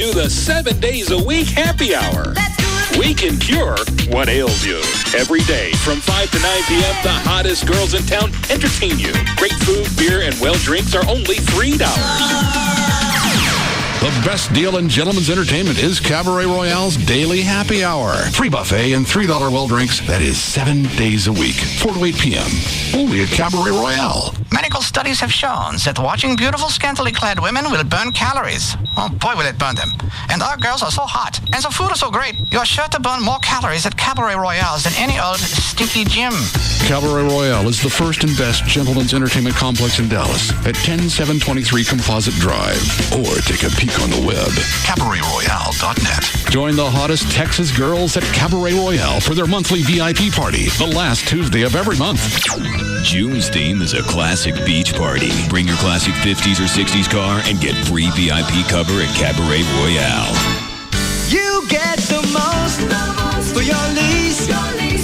do the 7 days a week happy hour. Let's do it. We can cure what ails you. Every day from 5 to 9 p.m., the hottest girls in town entertain you. Great food, beer, and well drinks are only $3. The best deal in gentlemen's entertainment is Cabaret Royale's Daily Happy Hour. Free buffet and $3 well drinks. That is 7 days a week, 4 to 8 p.m. Only at Cabaret Royale. Medical studies have shown that watching beautiful, scantily clad women will burn calories. Oh, boy, will it burn them. And our girls are so hot, and the food is so great, you're sure to burn more calories at Cabaret Royale than any old stinky gym. Cabaret Royale is the first and best gentlemen's entertainment complex in Dallas at 10723 Composite Drive. Or take a peek on the web, CabaretRoyale.net. Join the hottest Texas girls at Cabaret Royale for their monthly VIP party, the last Tuesday of every month. June's theme is a classic beach party. Bring your classic 50s or 60s car and get free VIP cover at Cabaret Royale. You get the most for your lease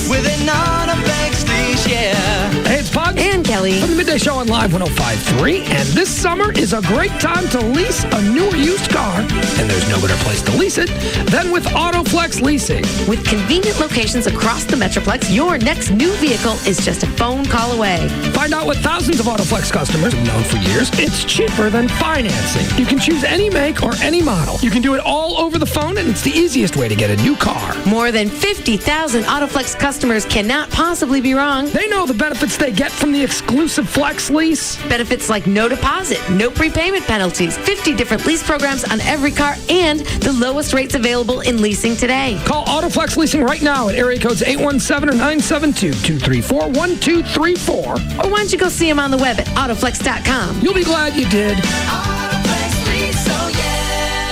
with an Autoflex lease, yeah. Hey, it's Pug and Kelly from the Midday Show on Live 105.3, and this summer is a great time to lease a new or used car, and there's no better place to lease it than with Autoflex Leasing. With convenient locations across the Metroplex, your next new vehicle is just a phone call away. Find out what thousands of Autoflex customers have known for years. It's cheaper than financing. You can choose any make or any model. You can do it all over the phone, and it's the easiest way to get a new car. More than 50,000 Autoflex customers cannot possibly be wrong. They know the benefits they get from the exclusive Flex lease. Benefits like no deposit, no prepayment penalties, 50 different lease programs on every car, and the lowest rates available in leasing today. Call Autoflex Leasing right now at area codes 817 or 972-234-1234. Or why don't you go see them on the web at Autoflex.com. You'll be glad you did.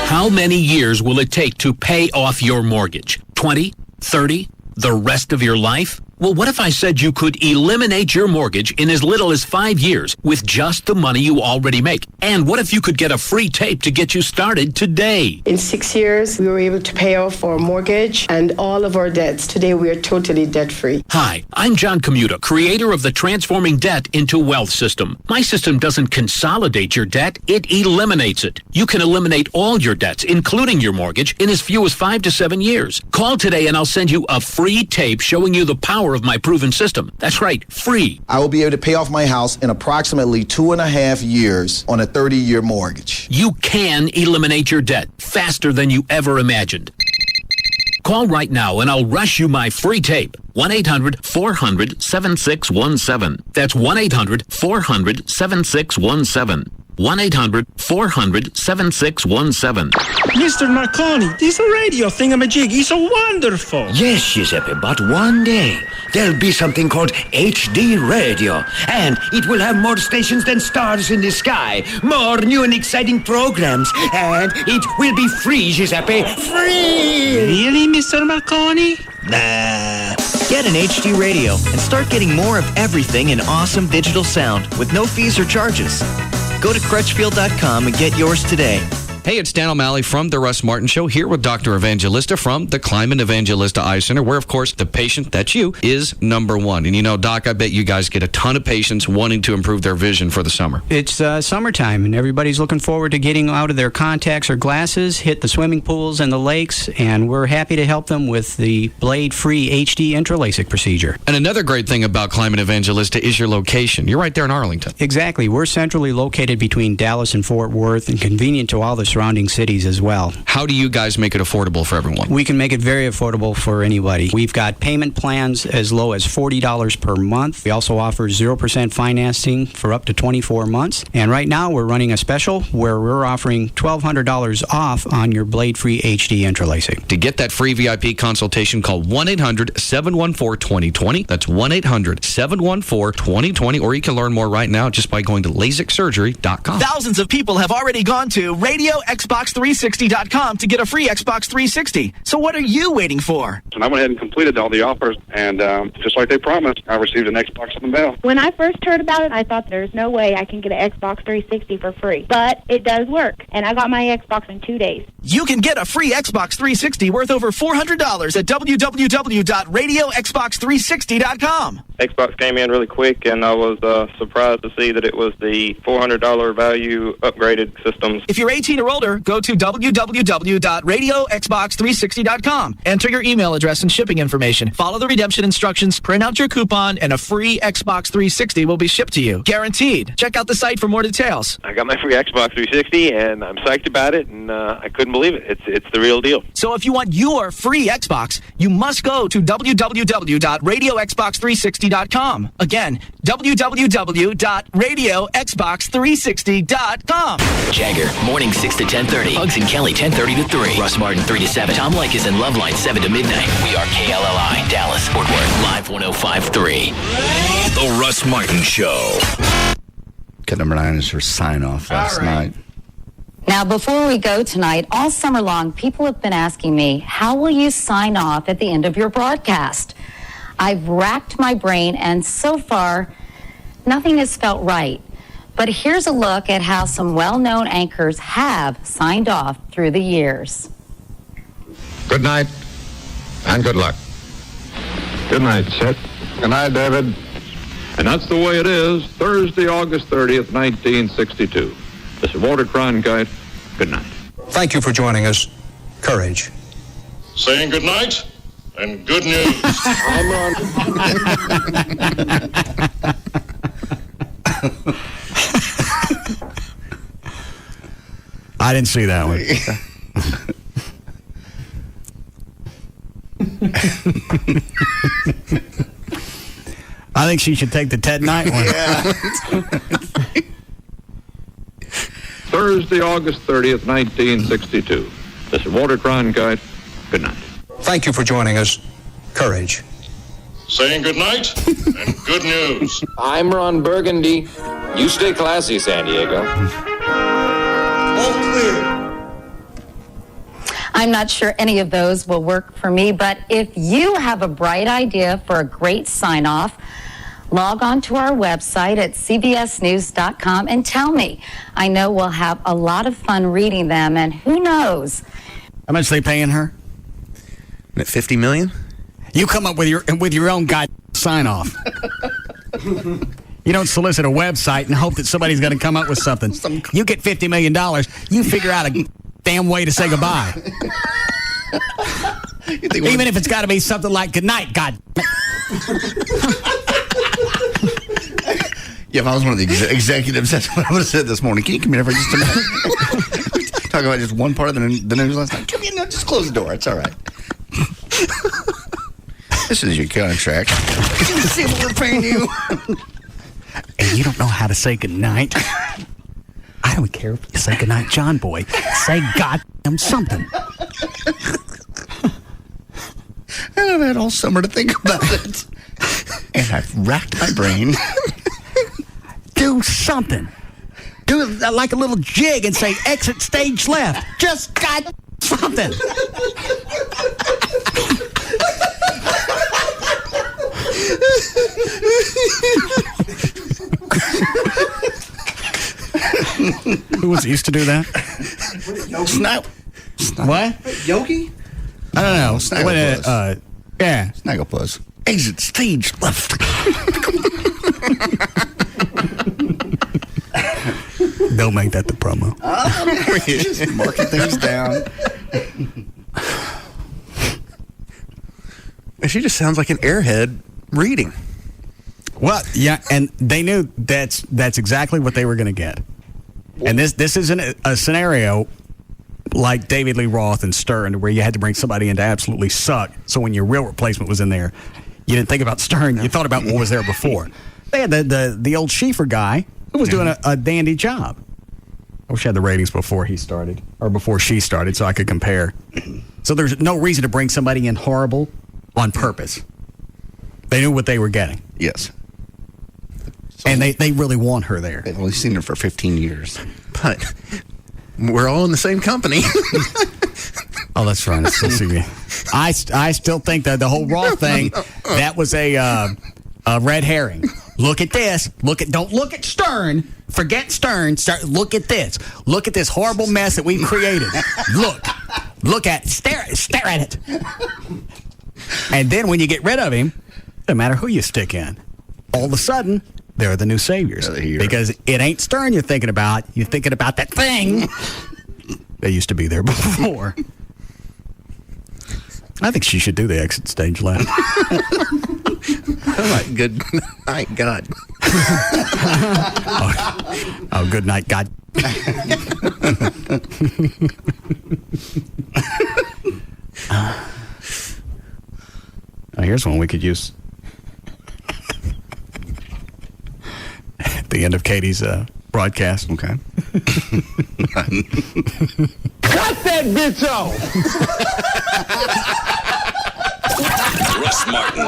How many years will it take to pay off your mortgage? 20? 30? The rest of your life? Well, what if I said you could eliminate your mortgage in as little as 5 years with just the money you already make? And what if you could get a free tape to get you started today? In 6 years, we were able to pay off our mortgage and all of our debts. Today, we are totally debt-free. Hi, I'm John Commuta, creator of the Transforming Debt into Wealth system. My system doesn't consolidate your debt, it eliminates it. You can eliminate all your debts, including your mortgage, in as few as 5 to 7 years. Call today and I'll send you a free tape showing you the power of my proven system. That's right, free. I will be able to pay off my house in approximately 2.5 years on a 30-year mortgage. You can eliminate your debt faster than you ever imagined. Call right now and I'll rush you my free tape. 1-800-400-7617. That's 1-800-400-7617. 1-800-400-7617. Mr. Marconi, this radio thingamajig is so wonderful. Yes, Giuseppe, but one day there'll be something called HD radio, and it will have more stations than stars in the sky, more new and exciting programs, and it will be free, Giuseppe, free! Really, Mr. Marconi? Nah. Get an HD radio and start getting more of everything in awesome digital sound with no fees or charges. Go to Crutchfield.com and get yours today. Hey, it's Dan O'Malley from the Russ Martin Show, here with Dr. Evangelista from the Kleiman Evangelista Eye Center, where, of course, the patient, that's you, is number one. And, you know, Doc, I bet you guys get a ton of patients wanting to improve their vision for the summer. It's summertime, and everybody's looking forward to getting out of their contacts or glasses, hit the swimming pools and the lakes, and we're happy to help them with the blade-free HD intra-LASIK procedure. And another great thing about Kleiman Evangelista is your location. You're right there in Arlington. Exactly. We're centrally located between Dallas and Fort Worth and convenient to all the surrounding cities as well. How do you guys make it affordable for everyone? We can make it very affordable for anybody. We've got payment plans as low as $40 per month. We also offer 0% financing for up to 24 months. And right now we're running a special where we're offering $1,200 off on your blade-free HD intra-LASIK. To get that free VIP consultation, call 1-800-714-2020. That's 1-800-714-2020. Or you can learn more right now just by going to LASIKsurgery.com. Thousands of people have already gone to RadioXbox360.com to get a free Xbox 360. So what are you waiting for? And I went ahead and completed all the offers, and just like they promised, I received an Xbox in the mail. When I first heard about it, I thought there's no way I can get an Xbox 360 for free. But it does work, and I got my Xbox in 2 days. You can get a free Xbox 360 worth over $400 at www.radioxbox360.com. Xbox came in really quick, and I was surprised to see that it was the $400 value upgraded systems. If you're 18 or older, older, go to www.radioxbox360.com. Enter your email address and shipping information. Follow the redemption instructions, print out your coupon, and a free Xbox 360 will be shipped to you. Guaranteed. Check out the site for more details. I got my free Xbox 360, and I'm psyched about it, and I couldn't believe it. It's the real deal. So if you want your free Xbox, you must go to www.radioxbox360.com. Again, www.radioxbox360.com. Jagger, morning 6 to 10:30. Bugs and Kelly, 10:30 to 3. Russ Martin, 3 to 7. Tom Leykis and Loveline, 7 to midnight. We are KLLI, Dallas, Fort Worth, Live 105.3. The Russ Martin Show. Cut number 9 is her sign-off last night. Now, before we go tonight, all summer long, people have been asking me, how will you sign off at the end of your broadcast? I've racked my brain, and so far, nothing has felt right. But here's a look at how some well-known anchors have signed off through the years. Good night, and good luck. Good night, Chet. Good night, David. And that's the way it is, Thursday, August 30th, 1962. This is Walter Cronkite. Good night. Thank you for joining us. Courage. Saying good night and good news. I'm on. I didn't see that one. I think she should take the Ted Knight one. Yeah. Thursday, August 30th, 1962. This is Walter Cronkite. Good night. Thank you for joining us. Courage. Saying good night and good news. I'm Ron Burgundy. You stay classy, San Diego. All clear. I'm not sure any of those will work for me, but if you have a bright idea for a great sign-off, log on to our website at cbsnews.com and tell me. I know we'll have a lot of fun reading them, and who knows? How much are they paying her? $50 million? You come up with your own guy sign-off. You don't solicit a website and hope that somebody's going to come up with something. You get $50 million, you figure out a damn way to say goodbye. Even if it's got to be something like good night, God. Yeah, if I was one of the executives, that's what I would have said this morning. Can you come here for just a minute? Talk about just one part of the news last night. Come in, no, just close the door. It's all right. This is your contract. You see what we're paying you. And you don't know how to say goodnight. I don't care if you say goodnight, John Boy. Say goddamn something. And I've had all summer to think about it. And I've racked my brain. Do something. Do it like a little jig and say exit stage left. Just got something. Who was used to do that? What? Yogi? I don't know. Snagglepuss. Yeah. Snagglepuss. Exit stage left. Don't make that the promo. Just marking things down. She just sounds like an airhead reading. Well, yeah, and they knew that's exactly what they were going to get. And this isn't a scenario like David Lee Roth and Stern, where you had to bring somebody in to absolutely suck. So when your real replacement was in there, you didn't think about Stern. You thought about what was there before. They had the old Schieffer guy who was doing a dandy job. I wish I had the ratings before he started, or before she started, so I could compare. So there's no reason to bring somebody in horrible on purpose. They knew what they were getting. Yes. And they really want her there. They've only seen her for 15 years. But we're all in the same company. Oh, that's right. It's still CB. I still think that the whole Raw thing, that was a red herring. Look at this. Don't look at Stern. Forget Stern. Look at this. Look at this horrible mess that we've created. Look at it. Stare at it. And then when you get rid of him, no matter who you stick in, all of a sudden, they're the new saviors. Because it ain't Stern you're thinking about. You're thinking about that thing. They used to be there before. I think she should do the exit stage left. All right, good night, God. Oh, good night, God. Here's one we could use at the end of Katie's broadcast. Okay. Cut that bitch off! Russ Martin.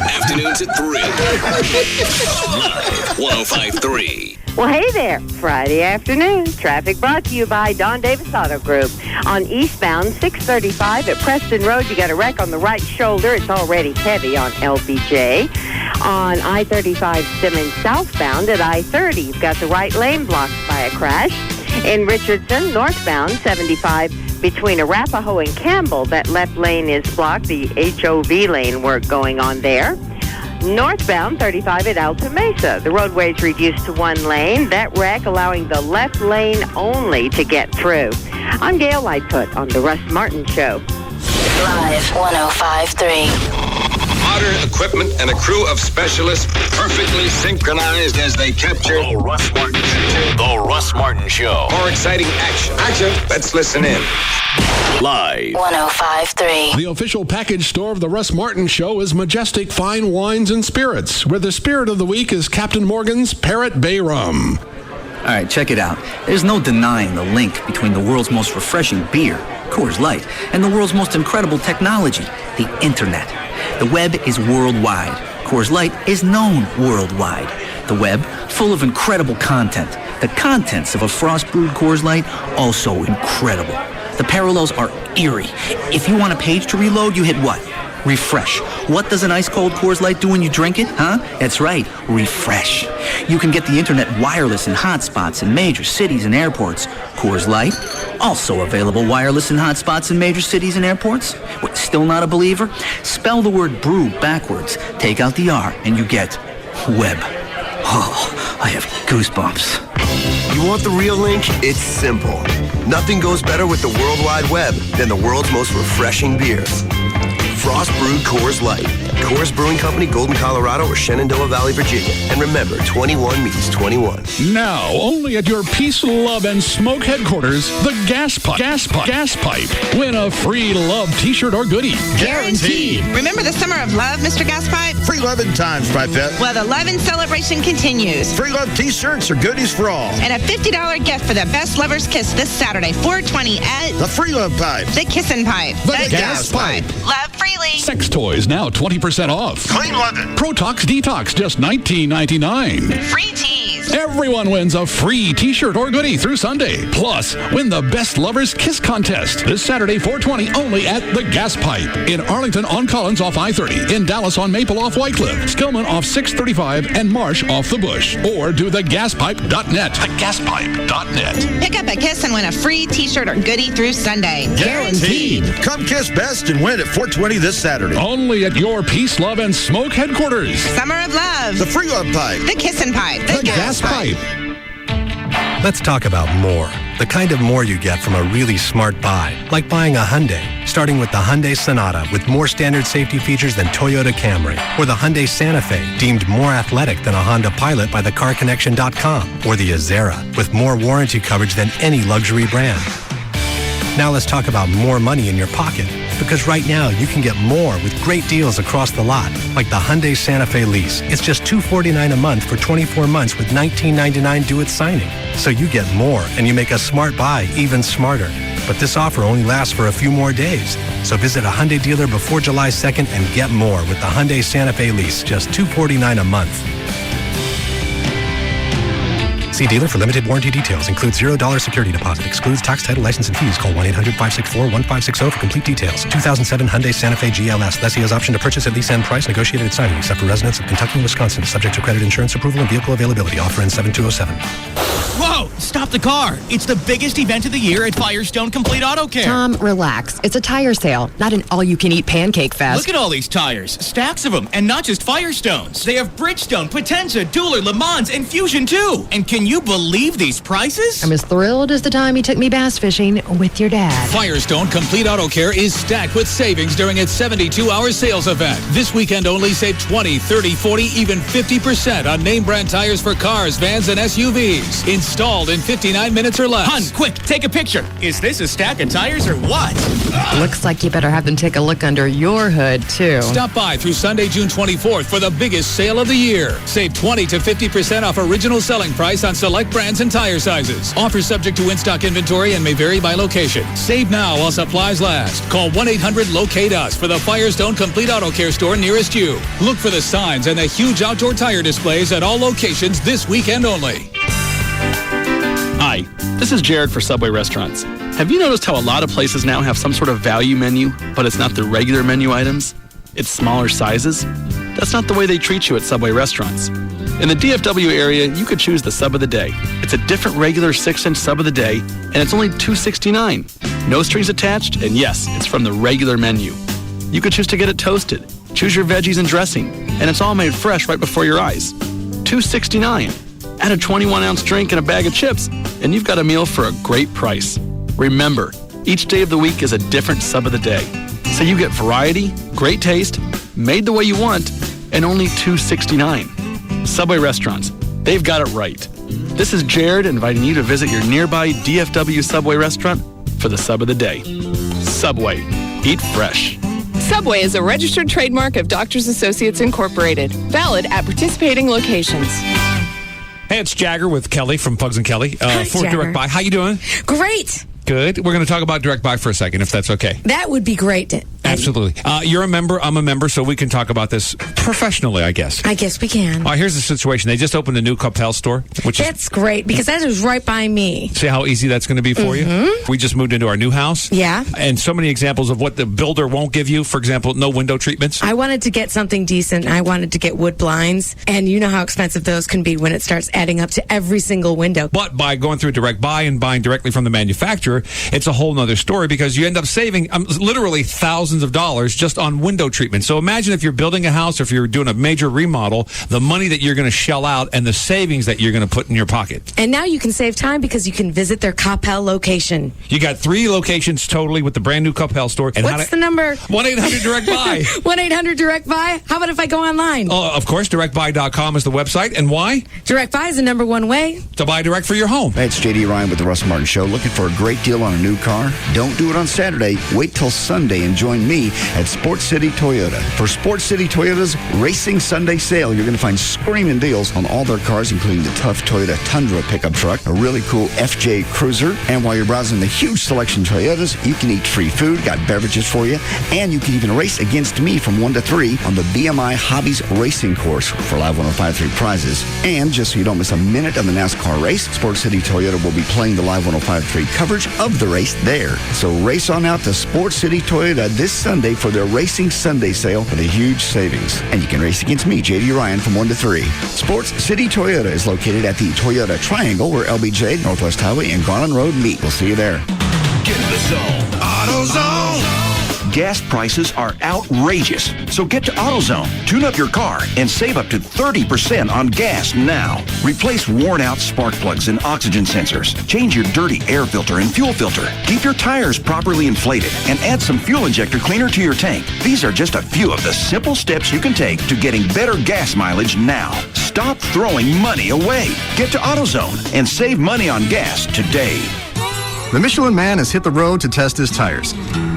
Afternoons at 3. Live 105.3. Well, hey there. Friday afternoon. Traffic brought to you by Don Davis Auto Group. On eastbound 635 at Preston Road, you got a wreck on the right shoulder. It's already heavy on LBJ. On I-35 Simmons southbound at I-30, you've got the right lane blocked by a crash. In Richardson, northbound 75 between Arapahoe and Campbell, that left lane is blocked. The HOV lane work going on there. Northbound 35 at Alta Mesa. The roadway is reduced to one lane. That wreck allowing the left lane only to get through. I'm Gail Lightfoot on the Russ Martin Show. Live 105.3. Modern equipment and a crew of specialists perfectly synchronized as they capture The Russ Martin Show. The Russ Martin Show. more exciting action. Let's listen in. Live. 105.3. The official package store of the Russ Martin Show is Majestic Fine Wines and Spirits, where the spirit of the week is Captain Morgan's Parrot Bay Rum. All right, check it out. There's no denying the link between the world's most refreshing beer, Coors Light, and the world's most incredible technology, the Internet. The web is worldwide. Coors Light is known worldwide. The web, full of incredible content. The contents of a frost-brewed Coors Light, also incredible. The parallels are eerie. If you want a page to reload, you hit what? Refresh. What does an ice-cold Coors Light do when you drink it, huh? That's right, refresh. You can get the internet wireless in hotspots in major cities and airports. Coors Light, also available wireless in hotspots in major cities and airports. What, still not a believer? Spell the word brew backwards. Take out the R and you get web. Oh, I have goosebumps. You want the real link? It's simple. Nothing goes better with the World Wide Web than the world's most refreshing beers. Frost Brewed Coors Light. Coors Brewing Company, Golden, Colorado, or Shenandoah Valley, Virginia. And remember, 21 means 21. Now, only at your Peace, Love, and Smoke headquarters, the Gas Pipe. Gas Pipe. Win a free Love t-shirt or goodie. Guaranteed. Remember the Summer of Love, Mr. Gaspipe? Free love in times, Pipette. Well, the love and celebration continues. Free love t-shirts or goodies for all. And a $50 gift for the best lover's kiss this Saturday, 420 at the Free Love Pipe. The Kissin' Pipe. The Gas Pipe. Love freely. Sex toys now 20% off. Clean London. Protox Detox just $19.99. Free tees. Everyone wins a free t-shirt or goodie through Sunday. Plus, win the Best Lovers Kiss Contest this Saturday, 420, only at the Gas Pipe. In Arlington on Collins off I-30. In Dallas on Maple off Whitecliff. Skillman off 635 and Marsh off the Bush. Or do thegaspipe.net. Thegaspipe.net. Pick up a kiss and win a free t-shirt or goodie through Sunday. Guaranteed. Come kiss best and win at 420 this Saturday. Only at your Peace, Love, and Smoke headquarters. Summer of Love. The Free Love Pipe. The Kissin' Pipe. The Gas Pipe. Let's talk about more. The kind of more you get from a really smart buy. Like buying a Hyundai. Starting with the Hyundai Sonata with more standard safety features than Toyota Camry. Or the Hyundai Santa Fe, deemed more athletic than a Honda Pilot by thecarconnection.com. Or the Azera, with more warranty coverage than any luxury brand. Now let's talk about more money in your pocket. Because right now you can get more with great deals across the lot. Like the Hyundai Santa Fe lease. It's just $249 a month for 24 months with $19.99 due at signing. So you get more and you make a smart buy even smarter. But this offer only lasts for a few more days. So visit a Hyundai dealer before July 2nd and get more with the Hyundai Santa Fe lease. Just $249 a month. See dealer for limited warranty details. Includes $0 security deposit. Excludes tax, title, license, and fees. Call 1-800-564-1560 for complete details. 2007 Hyundai Santa Fe GLS. Lessee has option to purchase at lease end price. Negotiated at signing. Except for residents of Kentucky and Wisconsin. Subject to credit insurance approval and vehicle availability. Offer in 7207. Whoa! stop the car. It's the biggest event of the year at Firestone Complete Auto Care. Tom, relax. It's a tire sale, not an all-you-can-eat pancake fest. Look at all these tires. Stacks of them, and not just Firestones. They have Bridgestone, Potenza, Dueler, Le Mans, and Fusion too. And can you believe these prices? I'm as thrilled as the time you took me bass fishing with your dad. Firestone Complete Auto Care is stacked with savings during its 72-hour sales event. This weekend only save 20, 30, 40, even 50% on name brand tires for cars, vans, and SUVs. Installed in 59 minutes or less. Hun, quick, take a picture. Is this a stack of tires or what? Looks like you better have them take a look under your hood, too. Stop by through Sunday, June 24th for the biggest sale of the year. Save 20 to 50% off original selling price on select brands and tire sizes. Offer subject to in-stock inventory and may vary by location. Save now while supplies last. Call 1-800-LOCATE-US for the Firestone Complete Auto Care store nearest you. Look for the signs and the huge outdoor tire displays at all locations this weekend only. Hi, this is Jared for Subway Restaurants. Have you noticed how a lot of places now have some sort of value menu, but it's not the regular menu items? It's smaller sizes? That's not the way they treat you at Subway Restaurants. In the DFW area, you could choose the sub of the day. It's a different regular 6-inch sub of the day, and it's only $2.69. No strings attached, and yes, it's from the regular menu. You could choose to get it toasted, choose your veggies and dressing, and it's all made fresh right before your eyes. $2.69. Add a 21-ounce drink and a bag of chips, and you've got a meal for a great price. Remember, each day of the week is a different sub of the day. So you get variety, great taste, made the way you want, and only $2.69. Subway Restaurants, they've got it right. This is Jared inviting you to visit your nearby DFW Subway restaurant for the sub of the day. Subway, eat fresh. Subway is a registered trademark of Doctors Associates Incorporated. Valid at participating locations. Hey, it's Jagger with Kelly from Pugs and Kelly for Jagger. Direct Buy. How you doing? Great. Good. We're going to talk about Direct Buy for a second, if that's okay. That would be great. Absolutely. You're a member. I'm a member, so we can talk about this professionally, I guess. I guess we can. Here's the situation. They just opened a new Capel store, That's great, because that is right by me. See how easy that's going to be for you? We just moved into our new house. Yeah. And so many examples of what the builder won't give you. For example, no window treatments. I wanted to get something decent. I wanted to get wood blinds, and you know how expensive those can be when it starts adding up to every single window. But by going through Direct Buy and buying directly from the manufacturer, it's a whole nother story, because you end up saving literally thousands of dollars just on window treatment. So imagine if you're building a house, or if you're doing a major remodel, the money that you're going to shell out and the savings that you're going to put in your pocket. And now you can save time because you can visit their Capel location. You got 3 locations totally with the brand new Capel store. And what's the number? 1-800-DIRECT-BUY. 1-800-DIRECT-BUY. How about if I go online? Oh, of course, directbuy.com is the website. And why? Direct Buy is the number one way to buy direct for your home. Hey, it's JD Ryan with the Russ Martin Show. Looking for a great deal on a new car? Don't do it on Saturday. Wait till Sunday and join me at Sports City Toyota. For Sports City Toyota's Racing Sunday Sale, you're going to find screaming deals on all their cars, including the tough Toyota Tundra pickup truck, a really cool FJ Cruiser, and while you're browsing the huge selection Toyotas, you can eat free food, got beverages for you, and you can even race against me from 1 to 3 on the BMI Hobbies Racing Course for Live 105.3 prizes. And just so you don't miss a minute of the NASCAR race, Sports City Toyota will be playing the Live 105.3 coverage of the race there. So race on out to Sports City Toyota this Sunday for their Racing Sunday Sale with a huge savings. And you can race against me, JD Ryan, from 1 to 3. Sports City Toyota is located at the Toyota Triangle, where LBJ, Northwest Highway, and Garland Road meet. We'll see you there. Get in the zone. AutoZone. Gas prices are outrageous, so get to AutoZone. Tune up your car and save up to 30% on gas now. Replace worn-out spark plugs and oxygen sensors. Change your dirty air filter and fuel filter. Keep your tires properly inflated and add some fuel injector cleaner to your tank. These are just a few of the simple steps you can take to getting better gas mileage now. Stop throwing money away. Get to AutoZone and save money on gas today. The Michelin Man has hit the road to test his tires.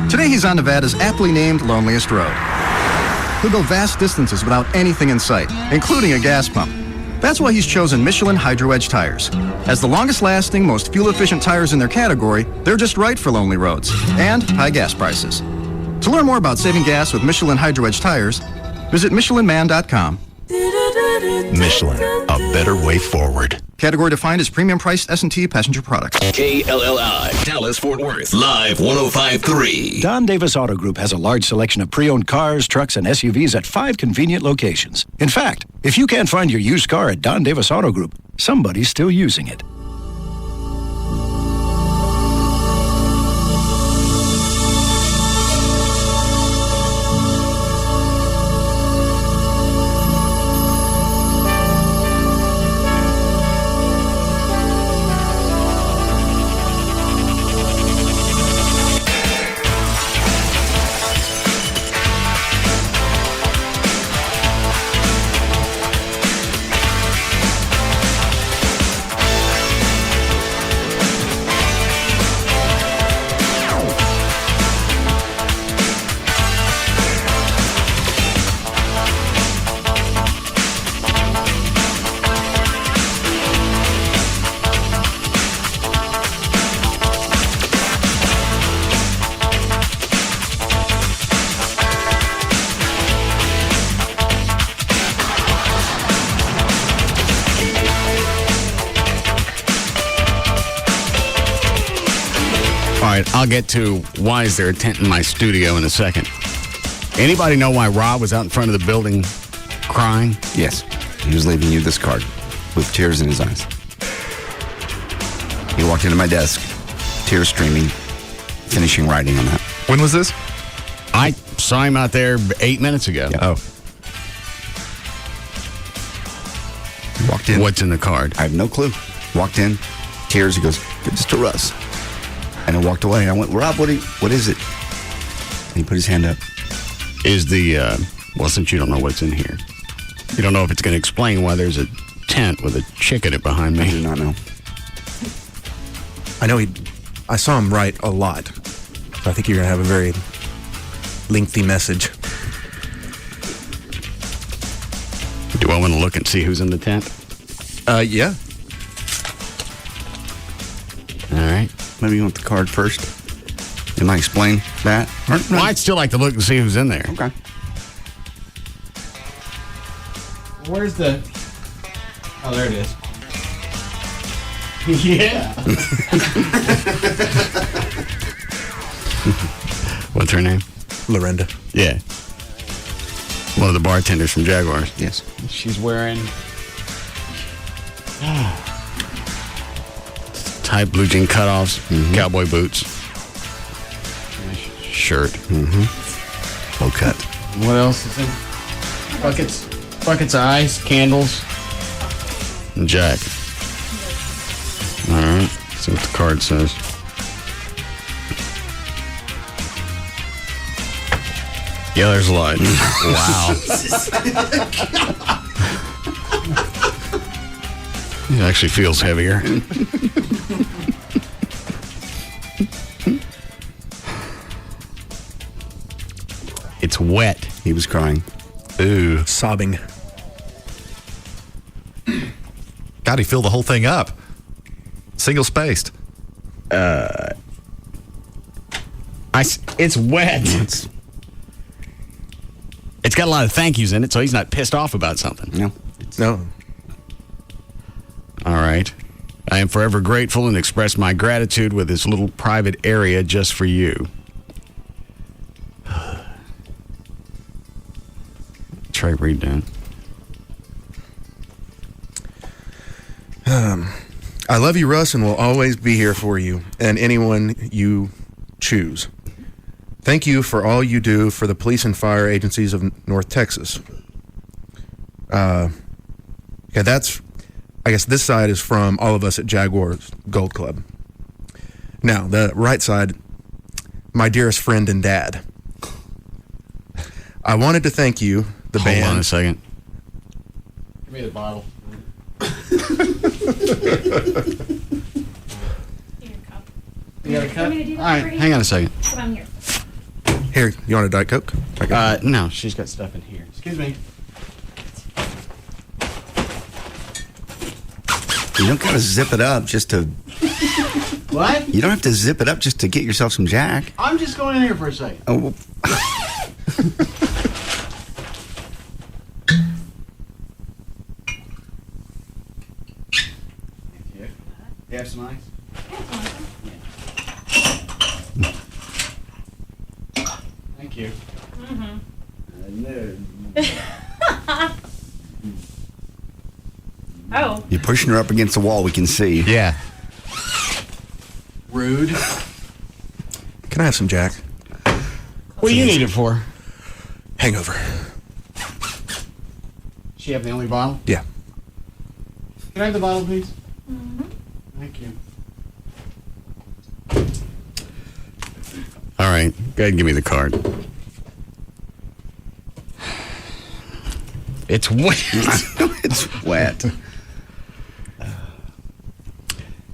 Today he's on Nevada's aptly named loneliest road. He'll go vast distances without anything in sight, including a gas pump. That's why he's chosen Michelin Hydro Edge tires. As the longest lasting, most fuel-efficient tires in their category, they're just right for lonely roads and high gas prices. To learn more about saving gas with Michelin Hydro Edge tires, visit MichelinMan.com. Michelin, a better way forward. Category defined as premium priced S&T passenger products. KLLI, Dallas, Fort Worth, Live 105.3. Don Davis Auto Group has a large selection of pre-owned cars, trucks, and SUVs at 5 convenient locations. In fact, if you can't find your used car at Don Davis Auto Group, somebody's still using it. I'll get to why is there a tent in my studio in a second. Anybody know why Rob was out in front of the building crying? Yes. He was leaving you this card with tears in his eyes. He walked into my desk, tears streaming, finishing writing on that. When was this? I saw him out there 8 minutes ago. Yeah. Oh. He walked in. What's in the card? I have no clue. Walked in, tears. He goes, "Give this to Russ." And I walked away. I went, "Rob, what is it?" And he put his hand up. Is the, well, since you don't know what's in here, you don't know if it's going to explain why there's a tent with a chick in it behind me. I do not know. I know I saw him write a lot. So I think you're going to have a very lengthy message. Do I want to look and see who's in the tent? Yeah. All right. Maybe you want the card first. You might explain that. Well, I'd still like to look and see who's in there. Okay. Where's the... Oh, there it is. Yeah. What's her name? Lorinda. Yeah. One of the bartenders from Jaguars. Yes. She's wearing tight blue jean cutoffs, cowboy boots, shirt. Low cut. What else is in? Buckets of ice, candles, and Jack. All right. See what the card says. Yeah, there's a light. Wow. It actually feels heavier. It's wet. He was crying. Ooh. Sobbing. God, he filled the whole thing up. Single spaced. It's wet. It's got a lot of thank yous in it, so he's not pissed off about something. No. No. All right. I am forever grateful and express my gratitude with this little private area just for you. Try read down. I love you, Russ, and will always be here for you and anyone you choose. Thank you for all you do for the police and fire agencies of North Texas. I guess this side is from all of us at Jaguars Gold Club. Now, the right side, my dearest friend and dad. I wanted to thank you, the band. Hold on a second. Give me the bottle. You got a cup? All right, hang on a second. Come on here. Here, you want a Diet Coke? No, she's got stuff in here. Excuse me. You don't gotta zip it up just to... What? You don't have to zip it up just to get yourself some Jack. I'm just going in here for a second. Oh, well. You have some ice? Thank you. Oh. You're pushing her up against the wall, we can see. Yeah. Rude. Can I have some Jack? What do you need it for? Hangover. She have the only bottle? Yeah. Can I have the bottle, please? Thank you. All right. Go ahead and give me the card. It's wet. It's wet.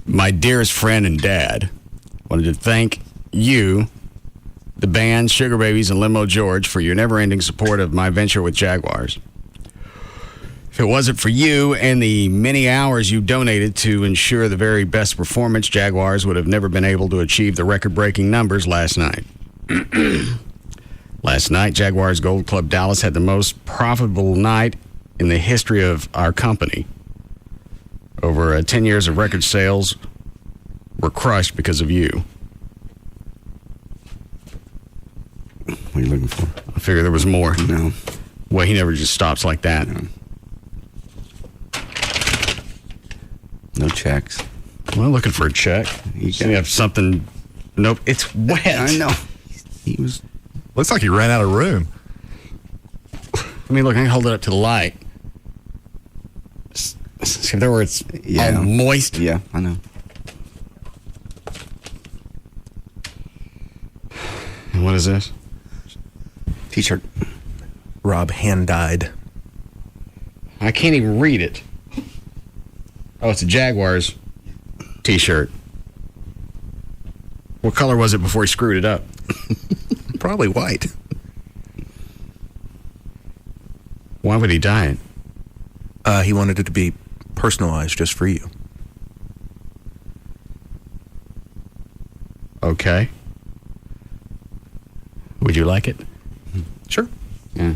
My dearest friend and dad, wanted to thank you, the band, Sugar Babies, and Limo George for your never-ending support of my venture with Jaguars. If it wasn't for you and the many hours you donated to ensure the very best performance, Jaguars would have never been able to achieve the record-breaking numbers last night. Last night, Jaguars Gold Club Dallas had the most profitable night in the history of our company. Over 10 years of record sales were crushed because of you. What are you looking for? I figured there was more. No. Well, he never just stops like that. No checks. Well, looking for a check. You have something. Nope, it's wet. I know. He was. Looks like he ran out of room. Let me look. I can hold it up to the light. See there where it's all moist. Yeah, I know. And what is this? T-shirt. Rob hand-dyed. I can't even read it. Oh, it's a Jaguars T-shirt. What color was it before he screwed it up? Probably white. Why would he dye it? He wanted it to be personalized just for you. Okay. Would you like it? Sure. Yeah.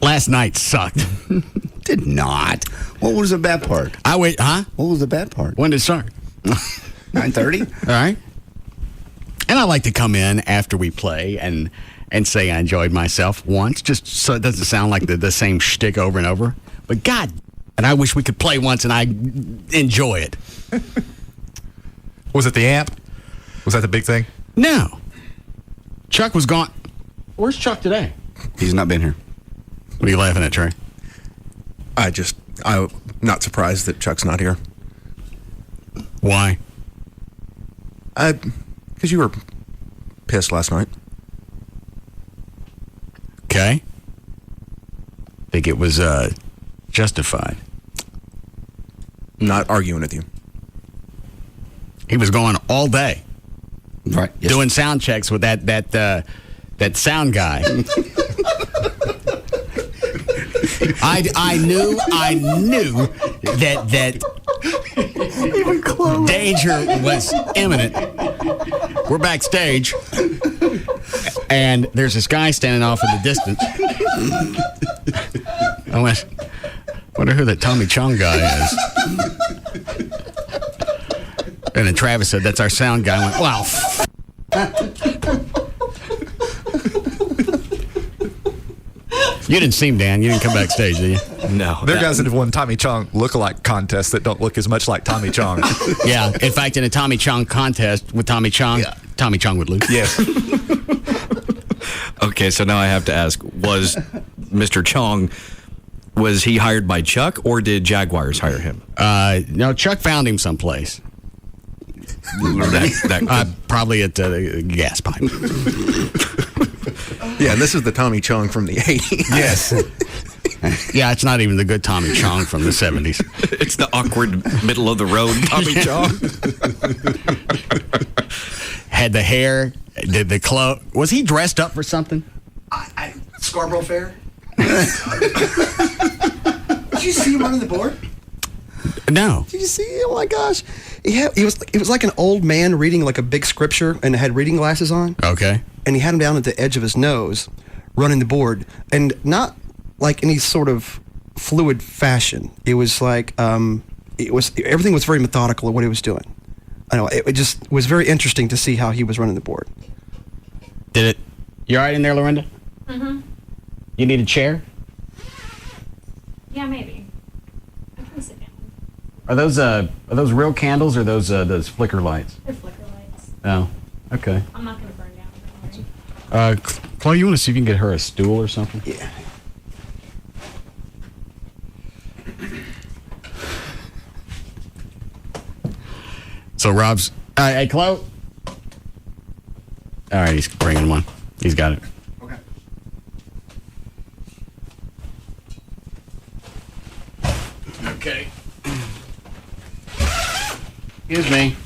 Last night sucked. Did not. What was the bad part? Huh? What was the bad part? When did it start? 9:30. All right. And I like to come in after we play and say I enjoyed myself once, just so it doesn't sound like the same shtick over and over. But God, and I wish we could play once and I enjoy it. Was it the amp? Was that the big thing? No. Chuck was gone. Where's Chuck today? He's not been here. What are you laughing at, Trey? I'm not surprised that Chuck's not here. Why? Because you were pissed last night. Okay. Think it was justified. Not arguing with you. He was going all day. Right. Yes. Doing sound checks with that sound guy. I knew that Even close. danger was imminent. We're backstage, and there's this guy standing off in the distance. I wonder who that Tommy Chong guy is. And then Travis said, "That's our sound guy." I went, "Wow." You didn't see him, Dan. You didn't come backstage, did you? No. There are guys that have won Tommy Chong look-alike contests that don't look as much like Tommy Chong. Yeah. In fact, in a Tommy Chong contest with Tommy Chong, Tommy Chong would lose. Yes. Okay, so now I have to ask, was Mr. Chong, was he hired by Chuck or did Jaguars hire him? No, Chuck found him someplace. Probably at the gas pipe. Yeah, and this is the Tommy Chong from the 80s. Yes. Yeah, it's not even the good Tommy Chong from the 70s. It's the awkward middle of the road Tommy Chong. Had the hair, did the clothes. Was he dressed up for something? Scarborough Fair. Did you see him running the board? No. Did you see? Oh my gosh. He was like an old man reading like a big scripture and had reading glasses on. Okay. And he had him down at the edge of his nose, running the board, and not like any sort of fluid fashion. It was like everything was very methodical of what he was doing. I know it just was very interesting to see how he was running the board. Did it? You all right in there, Lorinda? Mm-hmm. You need a chair? Yeah, maybe. I can sit down. Are those real candles or those flicker lights? They're flicker lights. Oh, okay. I'm not going to burn down. Don't worry. Chloe, you want to see if you can get her a stool or something? Yeah. So Rob's. Hey, Chloe. All right, he's bringing one. He's got it. Okay. Okay. Excuse me.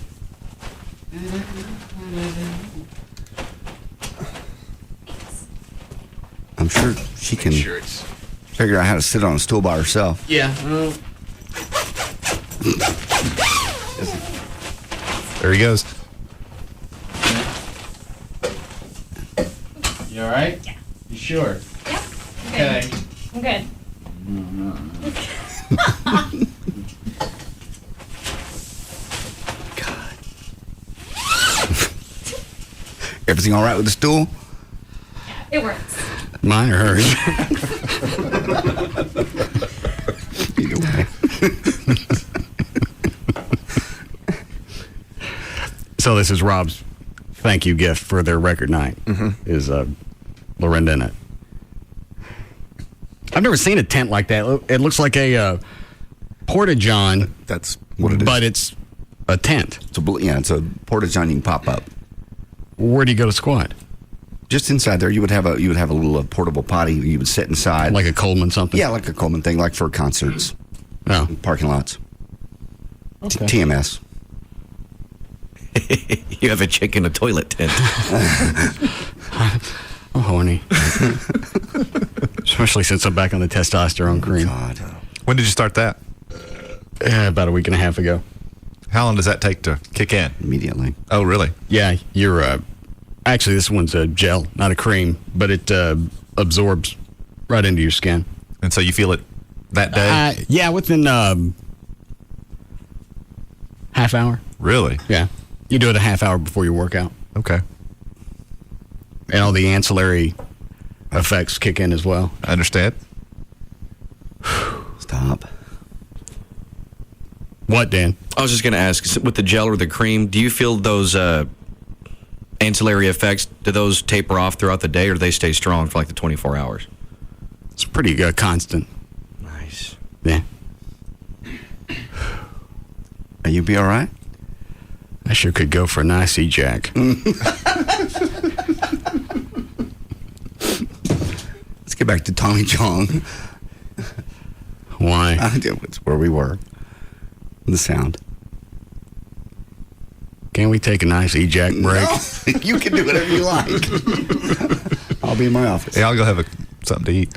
I'm sure she can figure out how to sit on a stool by herself. Yeah. There he goes. You all right? Yeah. You sure? Yep. Okay. I'm good. Everything all right with the stool? It works. Mine or hers? Either way. So this is Rob's thank you gift for their record night. Is Lorinda in it? I've never seen a tent like that. It looks like a porta-john. That's what it is. But it's a tent. It's a porta-john you can pop up. Where do you go to squat? Just inside there, you would have a little portable potty. You would sit inside, Like a Coleman something? yeah, like a Coleman thing, like for concerts, Oh. parking lots, Okay. TMS. You have a chick in a toilet tent. I'm horny. Especially since I'm back on the testosterone cream. God. When did you start that? About a week and a half ago. How long does that take to kick in? Immediately. Oh, really? Yeah, you're actually this one's a gel, not a cream, but it absorbs right into your skin. And so you feel it that day? Yeah, within half hour. Really? Yeah. You do it a half hour before your workout. Okay. And all the ancillary effects kick in as well. I understand. Stop. What, Dan? I was just going to ask, with the gel or the cream, do you feel those ancillary effects, do those taper off throughout the day, or do they stay strong for like the 24 hours? It's pretty constant. Nice. Yeah. Are you be all right? I sure could go for a nice E-Jack. Let's get back to Tommy Chong. Why? It's where we were. The sound. Can we take a nice E-Jack break? No, you can do whatever you like. I'll be in my office. Yeah, I'll go have something to eat.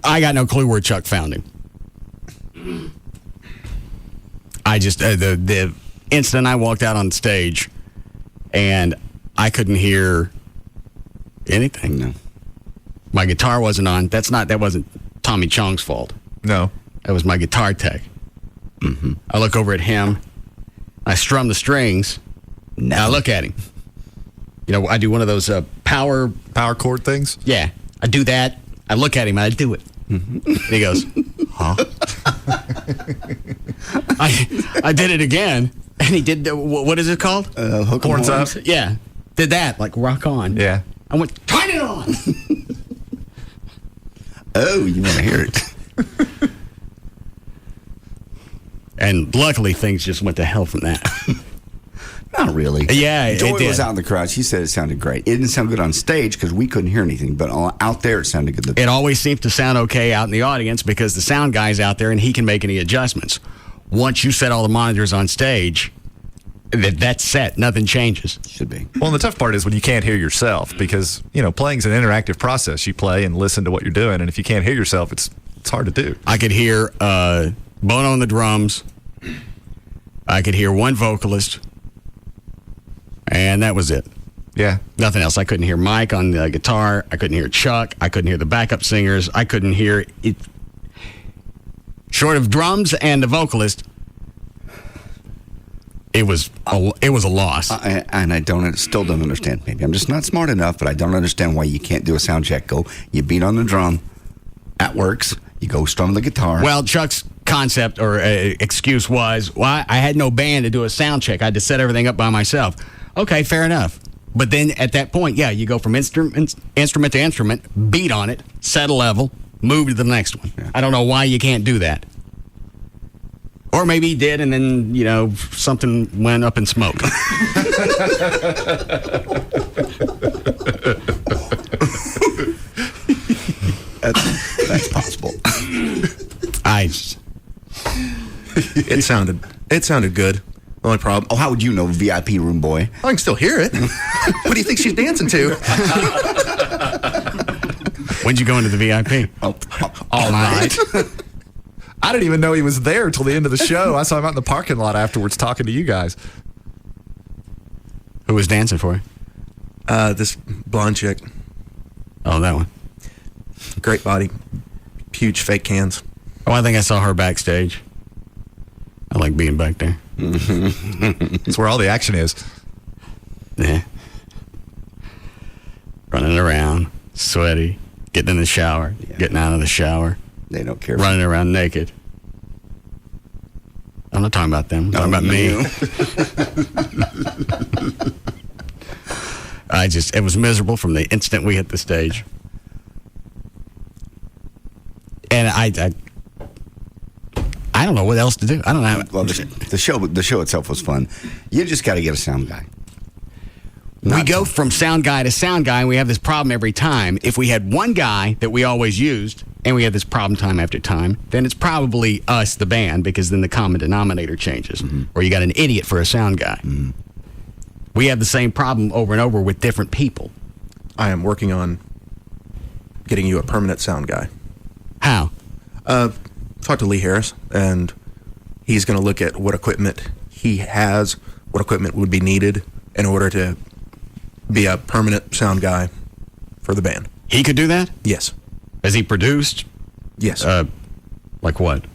I got no clue where Chuck found him. I just the instant I walked out on stage, and I couldn't hear anything. No. My guitar wasn't on. That wasn't Tommy Chong's fault. No. That was my guitar tech. I look over at him. I strum the strings. And I look at him. You know, I do one of those power chord things. Yeah, I do that. I look at him. I do it. And he goes, "Huh?" I did it again, and he did. What is it called? Hook 'em Horns up. horns. Yeah, did that like rock on. Yeah. I went, turn it on. Oh, you want to hear it? And luckily, things just went to hell from that. Not really. Yeah, Joy it did. was out in the crowd. She said it sounded great. It didn't sound good on stage because we couldn't hear anything, but out there it sounded good. It always seems to sound okay out in the audience because the sound guy's out there and he can make any adjustments. Once you set all the monitors on stage, that's set. Nothing changes. Should be. Well, and the tough part is when you can't hear yourself because, playing's an interactive process. You play and listen to what you're doing, and if you can't hear yourself, it's hard to do. I could hear Bono on the drums. I could hear one vocalist. And that was it. Yeah. Nothing else. I couldn't hear Mike on the guitar. I couldn't hear Chuck. I couldn't hear the backup singers. I couldn't hear it. Short of drums and the vocalist, it was a loss. And I still don't understand. Maybe I'm just not smart enough, but I don't understand why you can't do a sound check. You beat on the drum. That works. You go strum the guitar. Well, Chuck's concept or excuse was, well, I had no band to do a sound check. I had to set everything up by myself. Okay, fair enough. But then at that point, yeah, you go from instrument to instrument, beat on it, set a level, move to the next one. Yeah. I don't know why you can't do that. Or maybe he did, and then, something went up in smoke. That's possible. It sounded good. The only problem. Oh, how would you know, VIP room boy? I can still hear it. What do you think she's dancing to? When'd you go into the VIP? All night. I didn't even know he was there till the end of the show. I saw him out in the parking lot afterwards talking to you guys. Who was dancing for you? This blonde chick. Oh, that one. Great body. Huge fake cans. Oh, I think I saw her backstage. I like being back there. It's where all the action is. Yeah. Running around, sweaty, getting in the shower, getting out of the shower. They don't care. Running around naked. I'm not talking about them. I'm talking about me. It was miserable from the instant we hit the stage. And I don't know what else to do. I don't know. Well, the show itself was fun. You just got to get a sound guy. We go from sound guy to sound guy, and we have this problem every time. If we had one guy that we always used, and we had this problem time after time, then it's probably us, the band, because then the common denominator changes. Or you got an idiot for a sound guy. We have the same problem over and over with different people. I am working on getting you a permanent sound guy. How? Talk to Lee Harris, and he's going to look at what equipment he has, what equipment would be needed in order to be a permanent sound guy for the band. He could do that? Yes. Has he produced? Yes. Like what?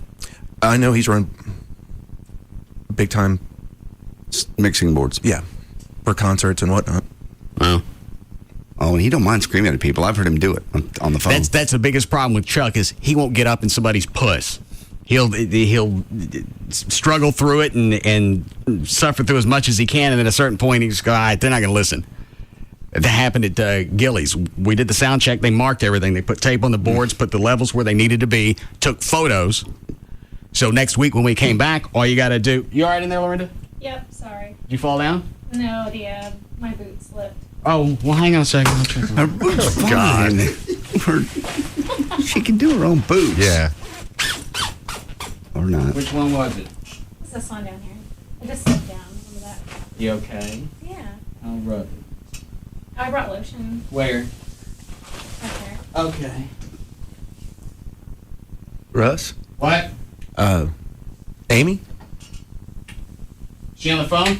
I know he's run big time mixing boards. Yeah. For concerts and whatnot. Wow. Oh, and he don't mind screaming at people. I've heard him do it on the phone. That's the biggest problem with Chuck is he won't get up in somebody's puss. He'll struggle through it and suffer through as much as he can, and at a certain point he's go, all right, they're not going to listen. That happened at Gillies. We did the sound check. They marked everything. They put tape on the boards, put the levels where they needed to be, took photos. So next week when we came back, all you got to do... You all right in there, Lorinda? Yep, sorry. Did you fall down? No, my boot slipped. Oh, well, hang on a second. I'll check her boots fine. She can do her own boots. Yeah. Or not. Which one was it? It's this one down here. I just slipped down on the back. You okay? Yeah. How rough? I brought lotion. Where? Right there. Okay. Russ? What? Amy? She on the phone?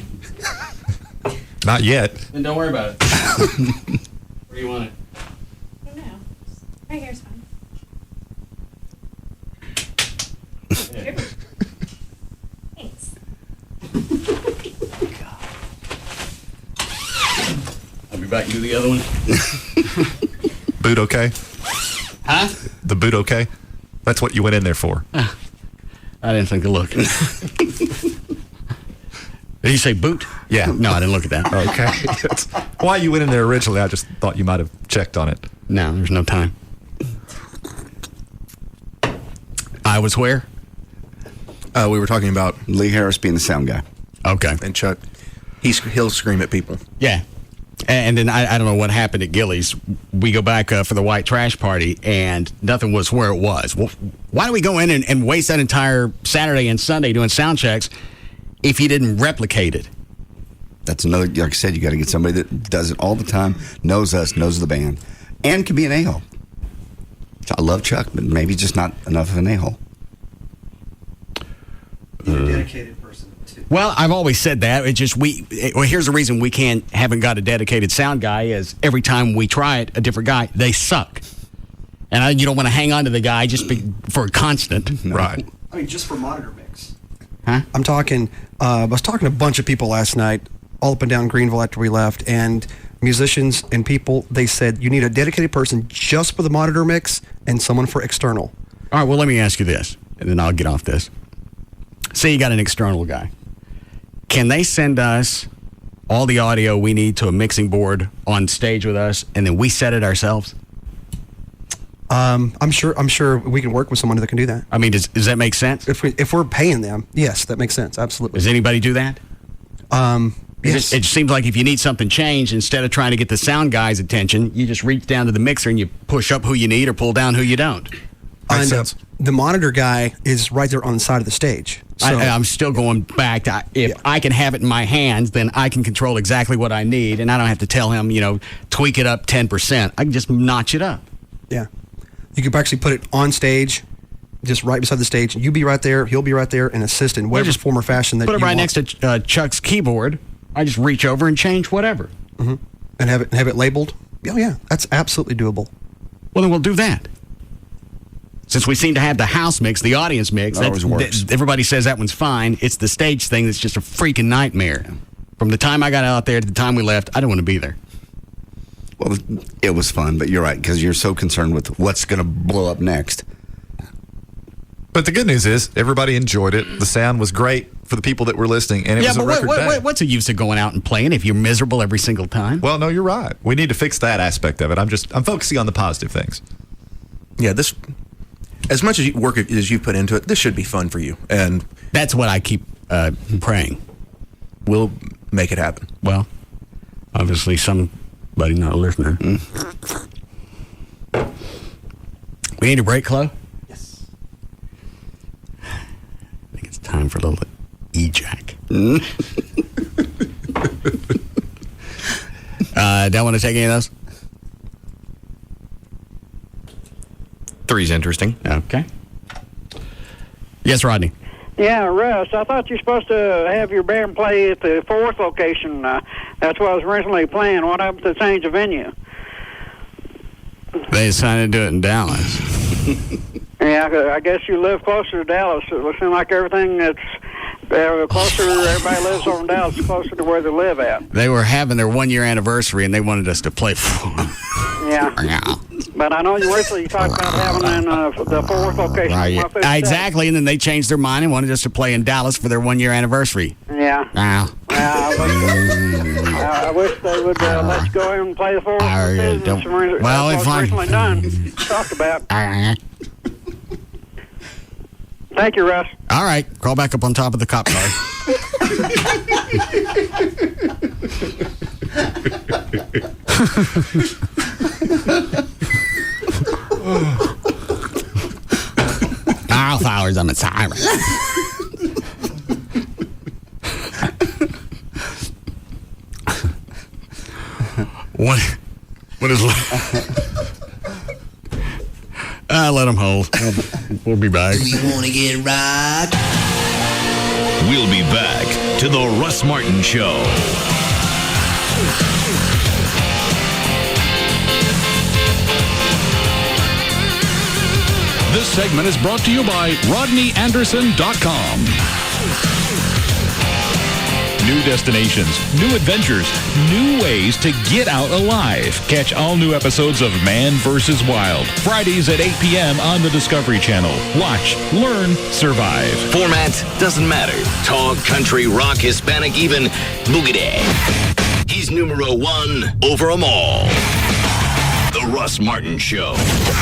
Not yet. Then don't worry about it. Where do you want it? I don't know. Right here's fine. Thanks. I'll be back and do the other one. Boot okay? Huh? The boot okay? That's what you went in there for. I didn't think to look. Did you say boot? Yeah. No, I didn't look at that. Okay. That's why you went in there originally. I just thought you might have checked on it. No, there's no time. I was where? We were talking about Lee Harris being the sound guy. Okay. And Chuck, he'll scream at people. Yeah. And then I don't know what happened at Gillies. We go back for the white trash party, and nothing was where it was. Well, why do we go in and waste that entire Saturday and Sunday doing sound checks if you didn't replicate it? That's another, like I said, you got to get somebody that does it all the time, knows us, knows the band, and can be an a-hole. I love Chuck, but maybe just not enough of an a-hole. You're a dedicated person, too. Well, I've always said that. It just here's the reason we haven't got a dedicated sound guy is every time we try it, a different guy, they suck. And you don't want to hang on to the guy just for a constant. No. Right. I mean, just for monitor mix. Huh? I'm talking, I was talking to a bunch of people last night, all up and down Greenville after we left, and musicians and people, they said you need a dedicated person just for the monitor mix and someone for external. All right, well, let me ask you this, and then I'll get off this. Say you got an external guy. Can they send us all the audio we need to a mixing board on stage with us, and then we set it ourselves? I'm sure we can work with someone that can do that. I mean, does that make sense? If we're paying them, yes, that makes sense. Absolutely. Does anybody do that? Yes. It seems like if you need something changed, instead of trying to get the sound guy's attention, you just reach down to the mixer and you push up who you need or pull down who you don't. Makes sense. The monitor guy is right there on the side of the stage. So, I'm still going back to if I can have it in my hands, then I can control exactly what I need, and I don't have to tell him, tweak it up 10%. I can just notch it up. Yeah. You could actually put it on stage, just right beside the stage. You be right there, he'll be right there, and assist in whatever form or fashion that you want. Put it right next to Chuck's keyboard. I just reach over and change whatever. Mm-hmm. And have it labeled. Oh, yeah, that's absolutely doable. Well, then we'll do that. Since we seem to have the house mix, the audience mix, That always works. Everybody says that one's fine. It's the stage thing that's just a freaking nightmare. From the time I got out there to the time we left, I don't want to be there. Well, it was fun, but you're right, because you're so concerned with what's going to blow up next. But the good news is everybody enjoyed it. The sound was great for the people that were listening, and it was a record day. What's the use of going out and playing if you're miserable every single time? Well, no, you're right. We need to fix that aspect of it. I'm focusing on the positive things. Yeah, this, as much as work as you put into it, this should be fun for you. And that's what I keep praying. We'll make it happen. Well, obviously somebody not listening. We need a break, Chloe? Yes. I think it's time for a little E-Jack. Don't want to take any of those? 3's interesting. Okay. Yes, Rodney. Yeah, Russ, I thought you were supposed to have your band play at the 4th location. That's what I was originally playing. What happened to change the venue? They decided to do it in Dallas. Yeah, I guess you live closer to Dallas. It would seem like everything that's closer, everybody lives over in Dallas, closer to where they live at. They were having their 1-year anniversary, and they wanted us to play. Yeah. But I know you recently talked about having in the 4th location. Right. Exactly, and then they changed their mind and wanted us to play in Dallas for their 1-year anniversary. Yeah. I wish they would let you go in and play the 4th. Well, if I recently done, talked about. Thank you, Russ. All right, crawl back up on top of the cop car. Flowers, I'm a siren. What is let them hold. We'll be back. Do you want to get right? We'll be back to the Russ Martin Show. This segment is brought to you by RodneyAnderson.com. New destinations, new adventures, new ways to get out alive. Catch all new episodes of Man vs. Wild, Fridays at 8 p.m. on the Discovery Channel. Watch, learn, survive. Format doesn't matter. Talk, country, rock, Hispanic, even boogity. He's numero 1 over them all. The Russ Martin Show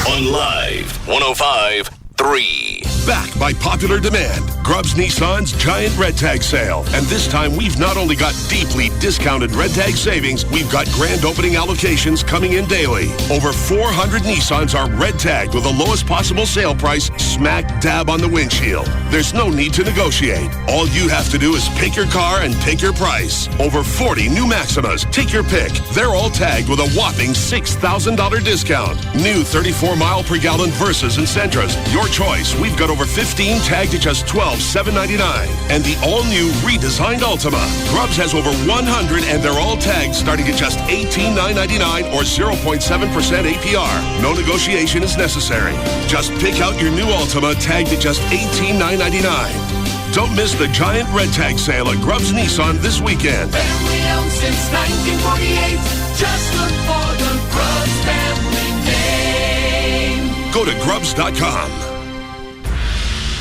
on Live 105.3. Back by popular demand, Grubbs Nissan's Giant Red Tag Sale. And this time, we've not only got deeply discounted Red Tag savings, we've got grand opening allocations coming in daily. Over 400 Nissans are Red Tagged with the lowest possible sale price smack dab on the windshield. There's no need to negotiate. All you have to do is pick your car and pick your price. Over 40 new Maximas. Take your pick. They're all tagged with a whopping $6,000 discount. New 34-mile-per-gallon Versas and Sentras. Your choice. We've got over 15 tagged at just $12,799. And the all-new redesigned Altima. Grubbs has over 100 and they're all tagged starting at just $18,999 or 0.7% APR. No negotiation is necessary. Just pick out your new Altima tagged at just $18,999. Don't miss the Giant Red Tag Sale at Grubbs Nissan this weekend. Family owned since 1948. Just look for the Grubbs family name. Go to Grubbs.com.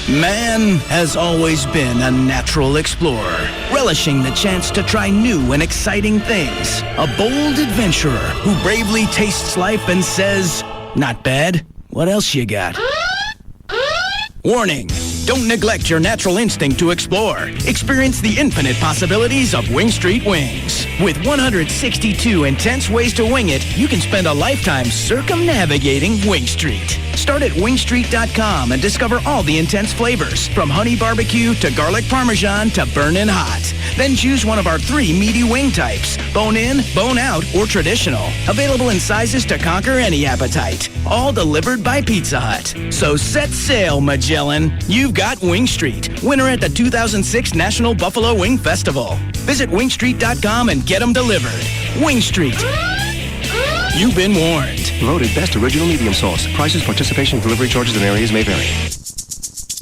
Man has always been a natural explorer, relishing the chance to try new and exciting things. A bold adventurer who bravely tastes life and says, "Not bad. What else you got?" Warning! Don't neglect your natural instinct to explore. Experience the infinite possibilities of Wing Street Wings. With 162 intense ways to wing it, you can spend a lifetime circumnavigating Wing Street. Start at wingstreet.com and discover all the intense flavors, from honey barbecue to garlic parmesan to burnin' hot. Then choose one of our 3 meaty wing types: bone in, bone out, or traditional. Available in sizes to conquer any appetite. All delivered by Pizza Hut. So set sail, Magellan. You've got Wing Street, winner at the 2006 National Buffalo Wing Festival. Visit wingstreet.com and get them delivered. Wing Street. You've been warned. Voted best original medium sauce. Prices, participation, delivery charges, and areas may vary.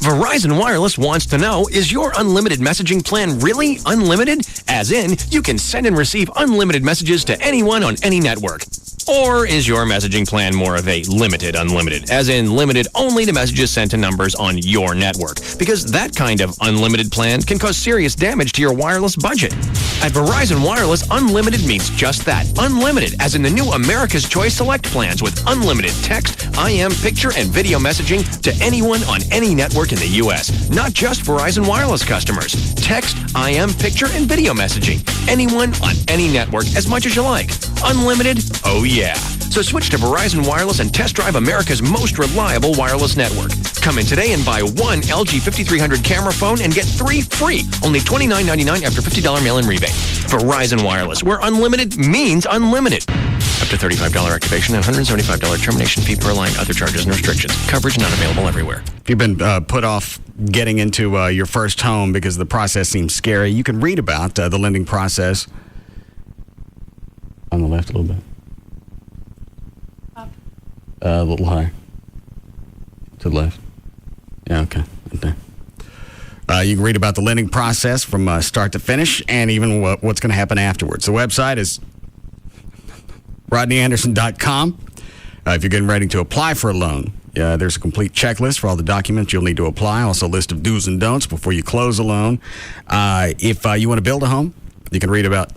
Verizon Wireless wants to know, is your unlimited messaging plan really unlimited? As in, you can send and receive unlimited messages to anyone on any network. Or is your messaging plan more of a limited unlimited, as in limited only to messages sent to numbers on your network? Because that kind of unlimited plan can cause serious damage to your wireless budget. At Verizon Wireless, unlimited means just that, unlimited, as in the new America's Choice Select plans with unlimited text, IM, picture, and video messaging to anyone on any network in the U.S., not just Verizon Wireless customers. Text, IM, picture, and video messaging. Anyone on any network as much as you like. Unlimited? Oh yeah. So switch to Verizon Wireless and test drive America's most reliable wireless network. Come in today and buy one LG 5300 camera phone and get 3 free. Only $29.99 after $50 mail-in rebate. Verizon Wireless, where unlimited means unlimited. Up to $35 activation and $175 termination fee per line. Other charges and restrictions. Coverage not available everywhere. If you've been put off getting into your first home because the process seems scary, you can read about the lending process on the left a little bit. A little higher. To the left. Yeah, okay. Right there. You can read about the lending process from start to finish and even what's going to happen afterwards. The website is rodneyanderson.com. If you're getting ready to apply for a loan, there's a complete checklist for all the documents you'll need to apply. Also a list of do's and don'ts before you close a loan. If you want to build a home, you can read about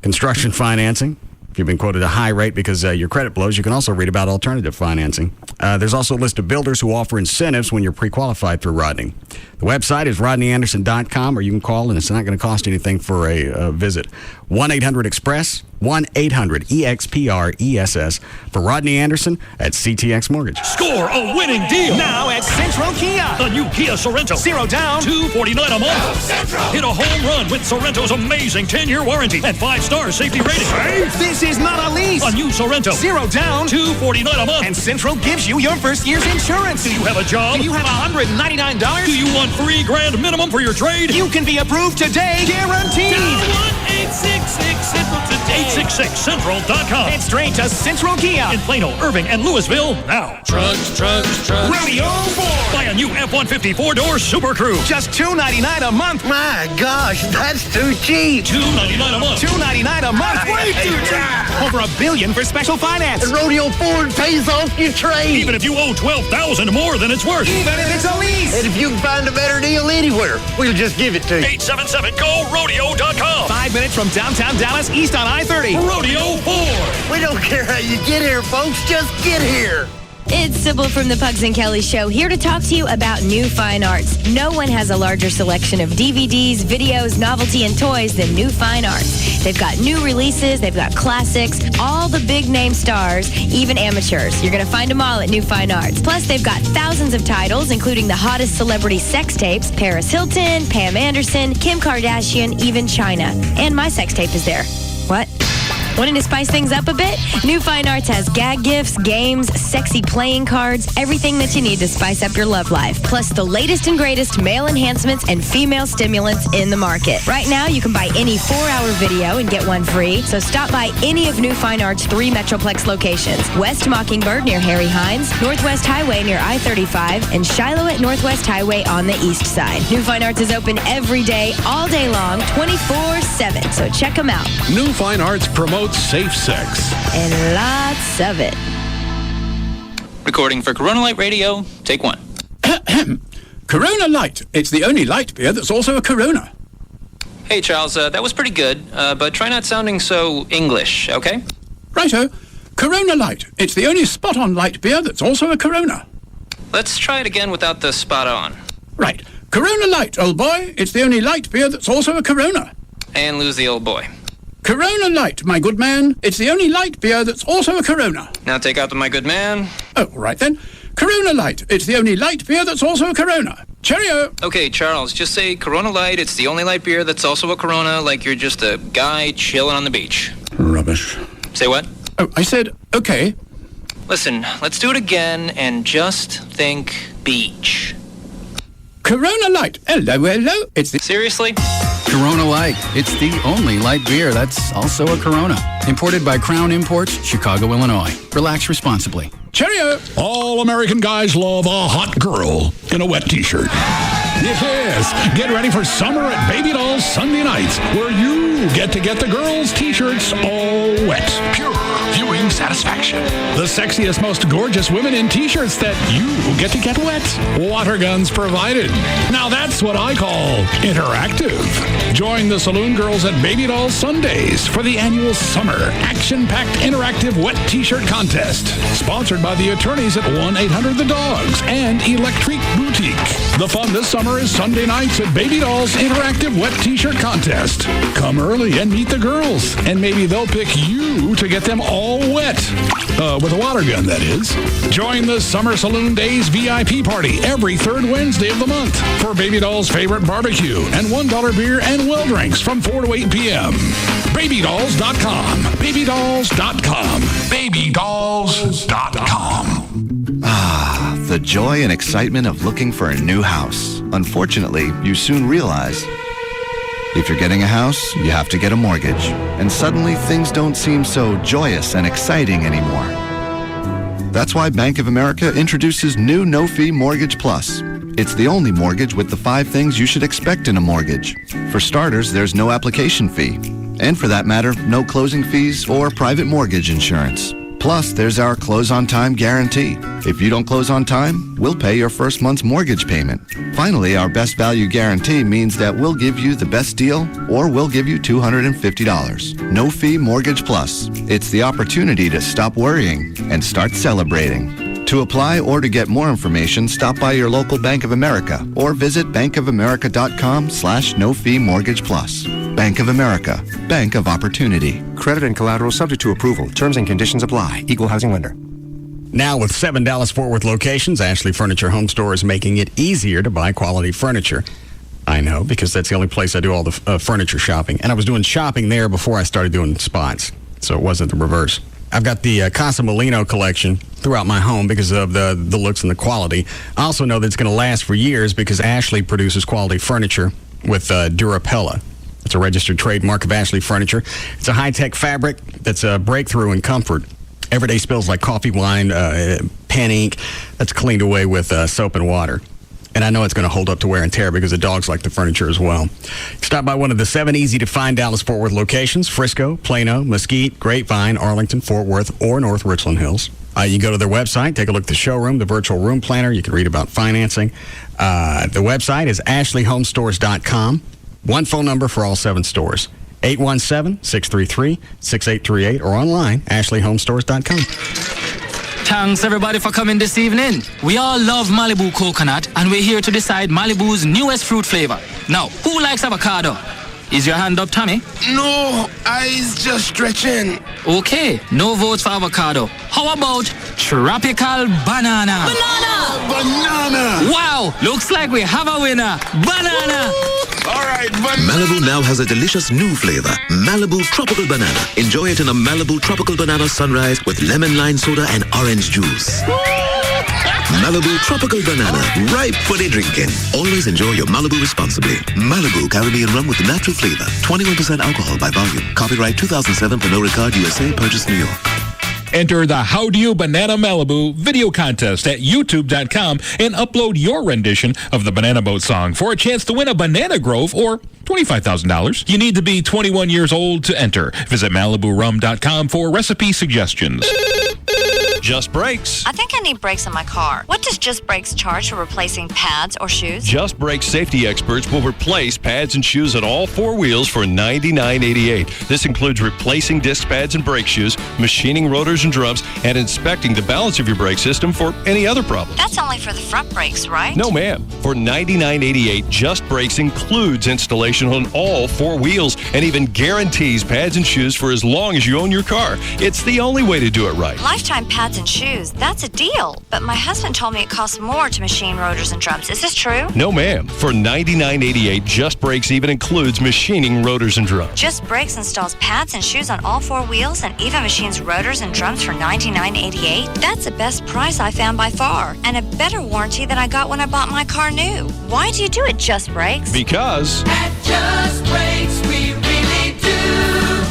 construction financing. If you've been quoted a high rate because your credit blows, you can also read about alternative financing. There's also a list of builders who offer incentives when you're pre-qualified through Rodney. The website is rodneyanderson.com, or you can call, and it's not going to cost anything for a visit. 1-800-EXPRESS, 1-800-EXPRESS for Rodney Anderson at CTX Mortgage. Score a winning deal Now at Central Kia. The new Kia Sorento. 0 down. $249 a month. Central. Hit a home run with Sorrento's amazing 10-year warranty and 5-star safety rating. This is not a lease. A new Sorento. 0 down. $249 a month. And Central gives you your first year's insurance. Do you have a job? Do you have $199? Do you want $3,000 minimum for your trade? You can be approved today, guaranteed. Dial 1-866-CENTRAL today. 866central.com. Head straight to Central Kia in Plano, Irving, and Louisville now. Trucks. Rodeo 4. Buy a new F-150 4-door Super Crew. Just $299 a month. My gosh, that's too cheap. $299 a month. $299 a month. Way too cheap. Over $1 billion for special finance. And Rodeo Ford pays off your trade. Even if you owe $12,000 more than it's worth. Even if it's a lease. And if you can find a better deal anywhere, we'll just give it to you. 877-GO-RODEO.com. 5 minutes from downtown Dallas, east on I-30. Rodeo 4. We don't care how you get here, folks. Just get here. It's Sybil from the Pugs and Kelly Show, here to talk to you about New Fine Arts. No one has a larger selection of DVDs, videos, novelty, and toys than New Fine Arts. They've got new releases, they've got classics, all the big name stars, even amateurs. You're going to find them all at New Fine Arts. Plus, they've got thousands of titles, including the hottest celebrity sex tapes, Paris Hilton, Pam Anderson, Kim Kardashian, even China. And my sex tape is there. What? Wanting to spice things up a bit? New Fine Arts has gag gifts, games, sexy playing cards, everything that you need to spice up your love life. Plus the latest and greatest male enhancements and female stimulants in the market. Right now, you can buy any 4-hour video and get one free. So stop by any of New Fine Arts' 3 Metroplex locations. West Mockingbird near Harry Hines, Northwest Highway near I-35, and Shiloh at Northwest Highway on the east side. New Fine Arts is open every day, all day long, 24/7. So check them out. New Fine Arts promotes safe sex. And lots of it. Recording for Corona Light Radio, take 1. Corona Light. It's the only light beer that's also a Corona. Hey, Charles, that was pretty good, but try not sounding so English, okay? Righto. Corona Light. It's the only spot-on light beer that's also a Corona. Let's try it again without the spot on. Right. Corona Light, old boy. It's the only light beer that's also a Corona. And lose the old boy. Corona Light, my good man. It's the only light beer that's also a Corona. Now take out the my good man. Oh, right then. Corona Light. It's the only light beer that's also a Corona. Cheerio. Okay, Charles, just say Corona Light. It's the only light beer that's also a Corona, like you're just a guy chilling on the beach. Rubbish. Say what? Oh, I said, okay. Listen, let's do it again and just think beach. Corona Light. Hello, hello. It's the... Seriously? Corona Light. It's the only light beer that's also a Corona. Imported by Crown Imports, Chicago, Illinois. Relax responsibly. Cheerio! All American guys love a hot girl in a wet t-shirt. Yes, get ready for summer at Baby Doll's Sunday nights, where you get to get the girls' t-shirts all wet. Pure viewing satisfaction. The sexiest, most gorgeous women in t-shirts that you get to get wet. Water guns provided. Now that's what I call interactive. Join the Saloon Girls at Baby Doll's Sundays for the annual summer action-packed interactive wet t-shirt contest. Sponsored by the attorneys at 1-800-THE-DOGS and Electric Boutique. The fun this summer is Sunday nights at Baby Doll's interactive wet t-shirt contest. Come early and meet the girls, and maybe they'll pick you to get them all wet. With a water gun, that is. Join the Summer Saloon Days VIP party every third Wednesday of the month for Baby Doll's favorite barbecue and $1 beer and well drinks from 4 to 8 p.m. BabyDolls.com. BabyDolls.com. BabyDolls.com. Ah, the joy and excitement of looking for a new house. Unfortunately, you soon realize if you're getting a house, you have to get a mortgage. And suddenly things don't seem so joyous and exciting anymore. That's why Bank of America introduces new no-fee Mortgage Plus. It's the only mortgage with the 5 things you should expect in a mortgage. For starters, there's no application fee. And for that matter, no closing fees or private mortgage insurance. Plus, there's our close-on-time guarantee. If you don't close on time, we'll pay your first month's mortgage payment. Finally, our best value guarantee means that we'll give you the best deal or we'll give you $250. No fee Mortgage Plus. It's the opportunity to stop worrying and start celebrating. To apply or to get more information, stop by your local Bank of America or visit bankofamerica.com/no-fee mortgage plus. Bank of America, Bank of Opportunity. Credit and collateral subject to approval. Terms and conditions apply. Equal housing lender. Now with 7 Dallas-Fort Worth locations, Ashley Furniture Home Store is making it easier to buy quality furniture. I know, because that's the only place I do all the furniture shopping. And I was doing shopping there before I started doing spots, so it wasn't the reverse. I've got the Casa Molino collection throughout my home because of the looks and the quality. I also know that it's going to last for years because Ashley produces quality furniture with Durapella. It's a registered trademark of Ashley Furniture. It's a high-tech fabric that's a breakthrough in comfort. Everyday spills like coffee, wine, pen ink, that's cleaned away with soap and water. And I know it's going to hold up to wear and tear because the dogs like the furniture as well. Stop by one of the 7 easy-to-find Dallas-Fort Worth locations: Frisco, Plano, Mesquite, Grapevine, Arlington, Fort Worth, or North Richland Hills. You can go to their website, take a look at the showroom, the virtual room planner. You can read about financing. The website is ashleyhomestores.com. One phone number for all 7 stores: 817-633-6838, or online, ashleyhomestores.com. Thanks everybody for coming this evening. We all love Malibu coconut, and we're here to decide Malibu's newest fruit flavor. Now, who likes avocado? Is your hand up, Tommy? No, eyes just stretching. Okay, no votes for avocado. How about tropical banana? Banana! Wow, looks like we have a winner. Banana! All right, Malibu now has a delicious new flavor, Malibu Tropical Banana. Enjoy it in a Malibu Tropical Banana Sunrise with lemon lime soda and orange juice. Malibu Tropical Banana, ripe for the drinking. Always enjoy your Malibu responsibly. Malibu Caribbean rum with natural flavor. 21% alcohol by volume. Copyright 2007 Pernod Ricard USA. Purchase New York. Enter the How Do You Banana Malibu video contest at youtube.com and upload your rendition of the Banana Boat song for a chance to win a Banana Grove or $25,000. You need to be 21 years old to enter. Visit MalibuRum.com for recipe suggestions. Just Brakes. I think I need brakes on my car. What does Just Brakes charge for replacing pads or shoes? Just Brakes safety experts will replace pads and shoes on all 4 wheels for $99.88. This includes replacing disc pads and brake shoes, machining rotors and drums, and inspecting the balance of your brake system for any other problems. That's only for the front brakes, right? No, ma'am. For $99.88, Just Brakes includes installation on all 4 wheels and even guarantees pads and shoes for as long as you own your car. It's the only way to do it right. Lifetime pads and shoes, that's a deal. But my husband told me it costs more to machine rotors and drums. Is this true? No, ma'am. For $99.88, Just Brakes even includes machining rotors and drums. Just Brakes installs pads and shoes on all 4 wheels and even machines rotors and drums for $99.88. That's the best price I found by far, and a better warranty than I got when I bought my car new. Why do you do it, Just Brakes? Because... just brakes, we really do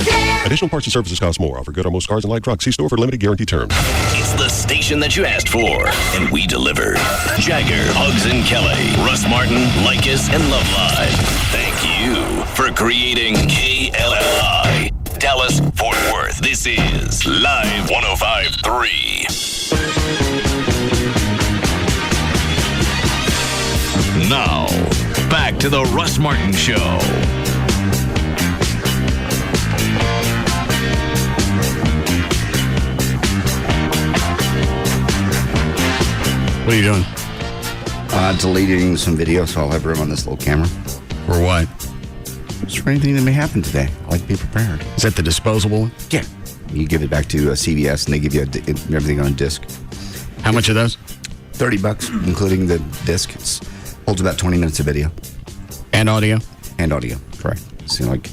care. Additional parts and services cost more. Offer good on most cars and light trucks. See store for limited guarantee terms. It's the station that you asked for, and we deliver. Jagger, Hugs, and Kelly, Russ Martin, Lycus, and Love Live. Thank you for creating KLLI. Dallas, Fort Worth. This is Live 105.3. Now, back to the Russ Martin Show. What are you doing? Deleting some video so I'll have room on this little camera. For what? Just for anything that may happen today. I like to be prepared. Is that the disposable one? Yeah. You give it back to CVS and they give you everything on a disc. How much are those? $30, including the disc. It holds about 20 minutes of video. And audio? And audio, correct. So, like,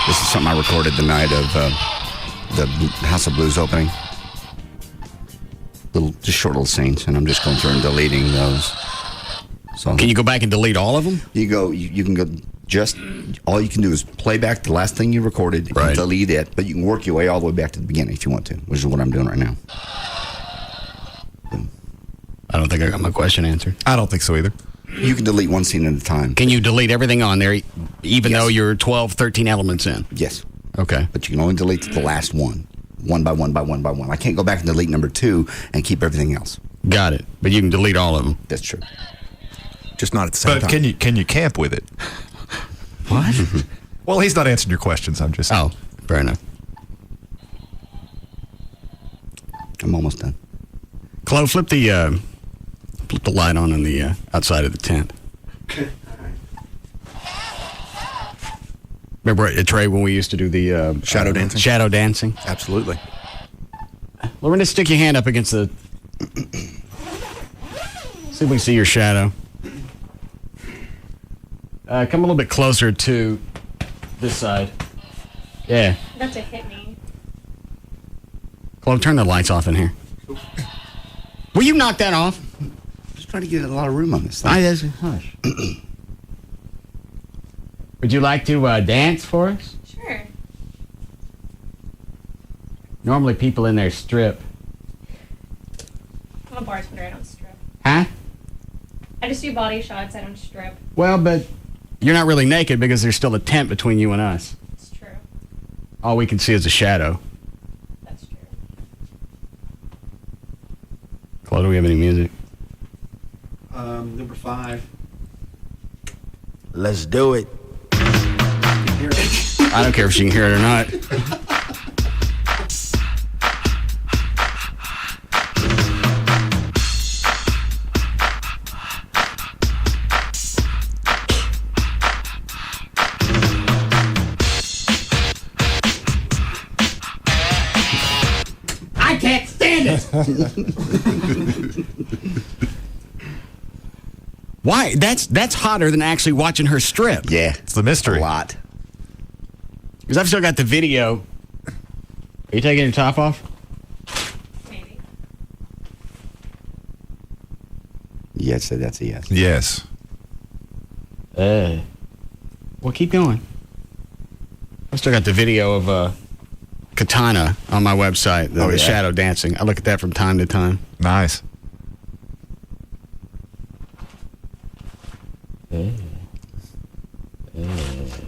this is something I recorded the night of the House of Blues opening. Just short little scenes, and I'm just going through and deleting those. So can you go back and delete all of them? You can go. Just all you can do is play back the last thing you recorded and delete it, but you can work your way all the way back to the beginning if you want to, which is what I'm doing right now. I don't think I got my question answered. I don't think so either. You can delete one scene at a time. Can you delete everything on there, even though you're 12, 13 elements in? Yes. Okay. But you can only delete the last one by one by one by one. I can't go back and delete number 2 and keep everything else. Got it. But you can delete all of them. That's true. Just not at the same time. But can you camp with it? What? Well, he's not answering your questions. I'm just... Oh, fair enough. I'm almost done. Chloe, flip the light on the outside of the tent. Remember at Trey when we used to do the shadow dancing? Shadow dancing? Absolutely. Lorinda, stick your hand up against the... See if we can see your shadow. Come a little bit closer to this side. Yeah. Not to hit me. Chloe, turn the lights off in here. Will you knock that off? Just trying to get a lot of room on this thing. Hush. Would you like to dance for us? Sure. Normally people in there strip. I'm a bartender, I don't strip. Huh? I just do body shots, I don't strip. Well, but you're not really naked because there's still a tent between you and us. It's true. All we can see is a shadow. That's true. Chloe, do we have any music? Number 5. Let's do it. I don't care if she can hear it or not. I can't stand it. Why? That's hotter than actually watching her strip. Yeah. It's the mystery. A lot. Because I've still got the video. Are you taking your top off? Maybe. Yes, that's a yes. Yes. Well, keep going. I've still got the video of Katana on my website, the shadow dancing. I look at that from time to time. Nice.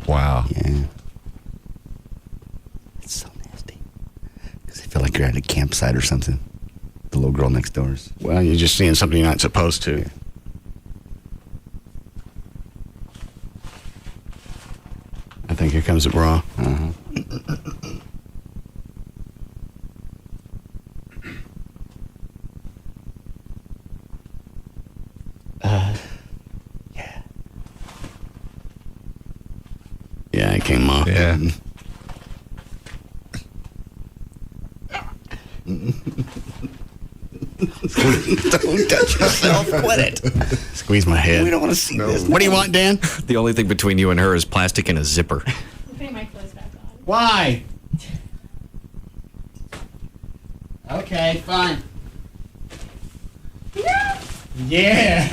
Wow. Yeah. It's so nasty. Because I feel like you're at a campsite or something. The little girl next door is. Well, you're just seeing something you're not supposed to. I think here comes the bra. Uh-huh. Yeah, it came off. Yeah. Don't touch yourself. Quit it. Squeeze my head. We don't want to see this. What do you want, Dan? The only thing between you and her is plastic and a zipper. I'm putting my clothes back on. Why? Okay, fine. Yeah.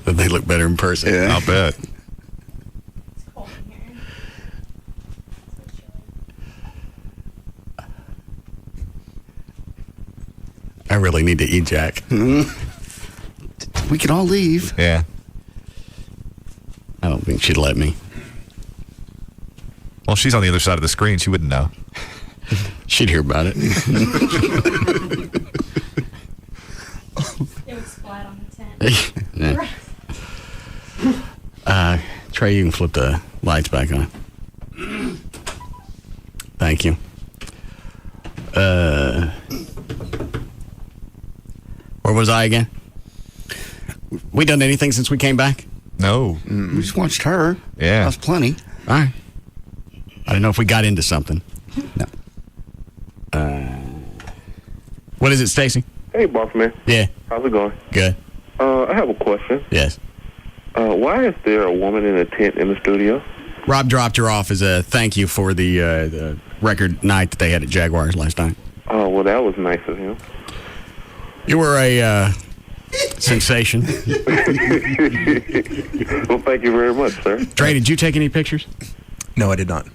They look better in person. Yeah. I'll bet. I really need to eat, Jack. We could all leave. Yeah. I don't think she'd let me. Well, she's on the other side of the screen. She wouldn't know. She'd hear about it. It would splat on the tent. Trey, you can flip the lights back on. Thank you. Where was I again? We done anything since we came back? No. We just watched her. Yeah. That was plenty. All right. I don't know if we got into something. No. What is it, Stacy? Hey, boss man. Yeah. How's it going? Good. I have a question. Yes. Why is there a woman in a tent in the studio? Rob dropped her off as a thank you for the record night that they had at Jaguars last night. Oh, well, that was nice of him. You were a sensation. Well, thank you very much, sir. Trey, did you take any pictures? No, I did not.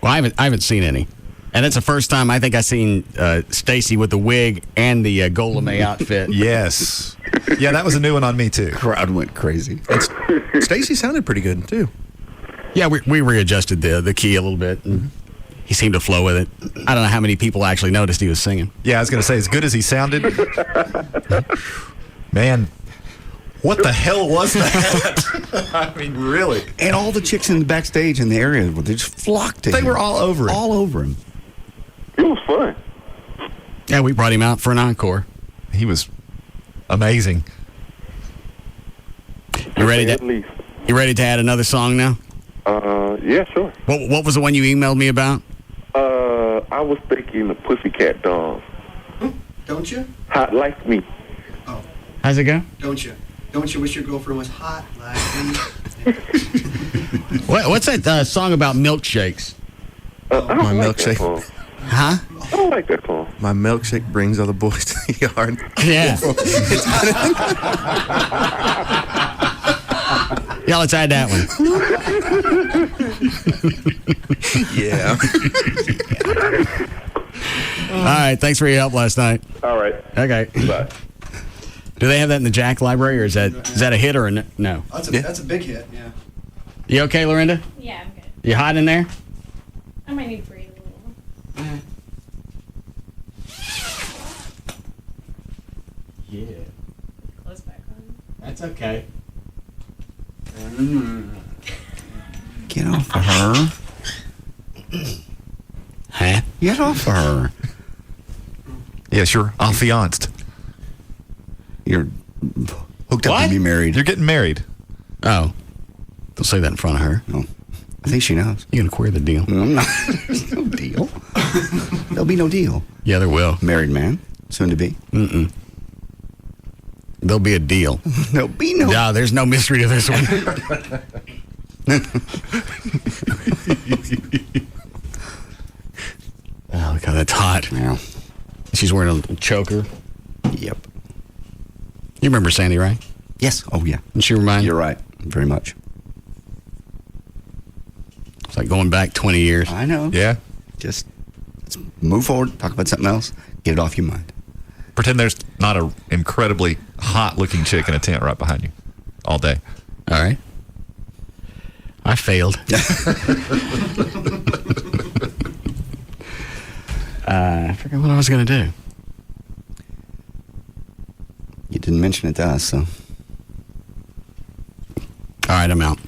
Well, I haven't seen any. And that's the first time I think I've seen Stacy with the wig and the Golame outfit. Yes. Yeah, that was a new one on me, too. Crowd went crazy. Stacy sounded pretty good, too. Yeah, we readjusted the key a little bit. And he seemed to flow with it. I don't know how many people actually noticed he was singing. Yeah, I was going to say, as good as he sounded, man, what the hell was that? I mean, really. And all the chicks in the backstage in the area, they just flocked to him. They were all over it. All over him. It was fun. Yeah, we brought him out for an encore. He was amazing. You ready At least. You ready to add another song now? Yeah, sure. What was the one you emailed me about? I was thinking the Pussycat Dolls. Don't you? Hot like me. Oh, How's it go? don't you? Don't you wish your girlfriend was hot like me? What's that song about milkshakes? I don't My like milkshake. that song. Huh? I don't like that song. My milkshake brings all the boys to the yard. Yeah. Yeah, let's add that one. Yeah. All right, thanks for your help last night. All right. Okay. Bye. Do they have that in the Jack library, or is that a hit or a no? That's a big hit, yeah. You okay, Lorinda? Yeah, I'm good. You hot in there? I might need to breathe a little. Yeah. Close back on. That's okay. Get off of her. Huh? Get off of her. Yes, you're affianced. You're hooked up What? to be married. You're getting married. Oh. Don't say that in front of her. No. I think she knows. You're going to queer the deal. No, I'm not. There's no deal. There'll be no deal. Yeah, there will. Married man, soon to be. Mm-mm. There'll be a deal. There'll be no. No, there's no mystery to this one. Oh, look how that's hot. Yeah. She's wearing a little choker. Yep. You remember Sandy, right? Yes. Oh, yeah. And she remind you? You're right. Very much. It's like going back 20 years. I know. Yeah. Just let's move forward. Talk about something else. Get it off your mind. Pretend there's not an incredibly hot-looking chick in a tent right behind you all day. All right. I failed. I forgot what I was going to do. You didn't mention it to us, so. All right, I'm out.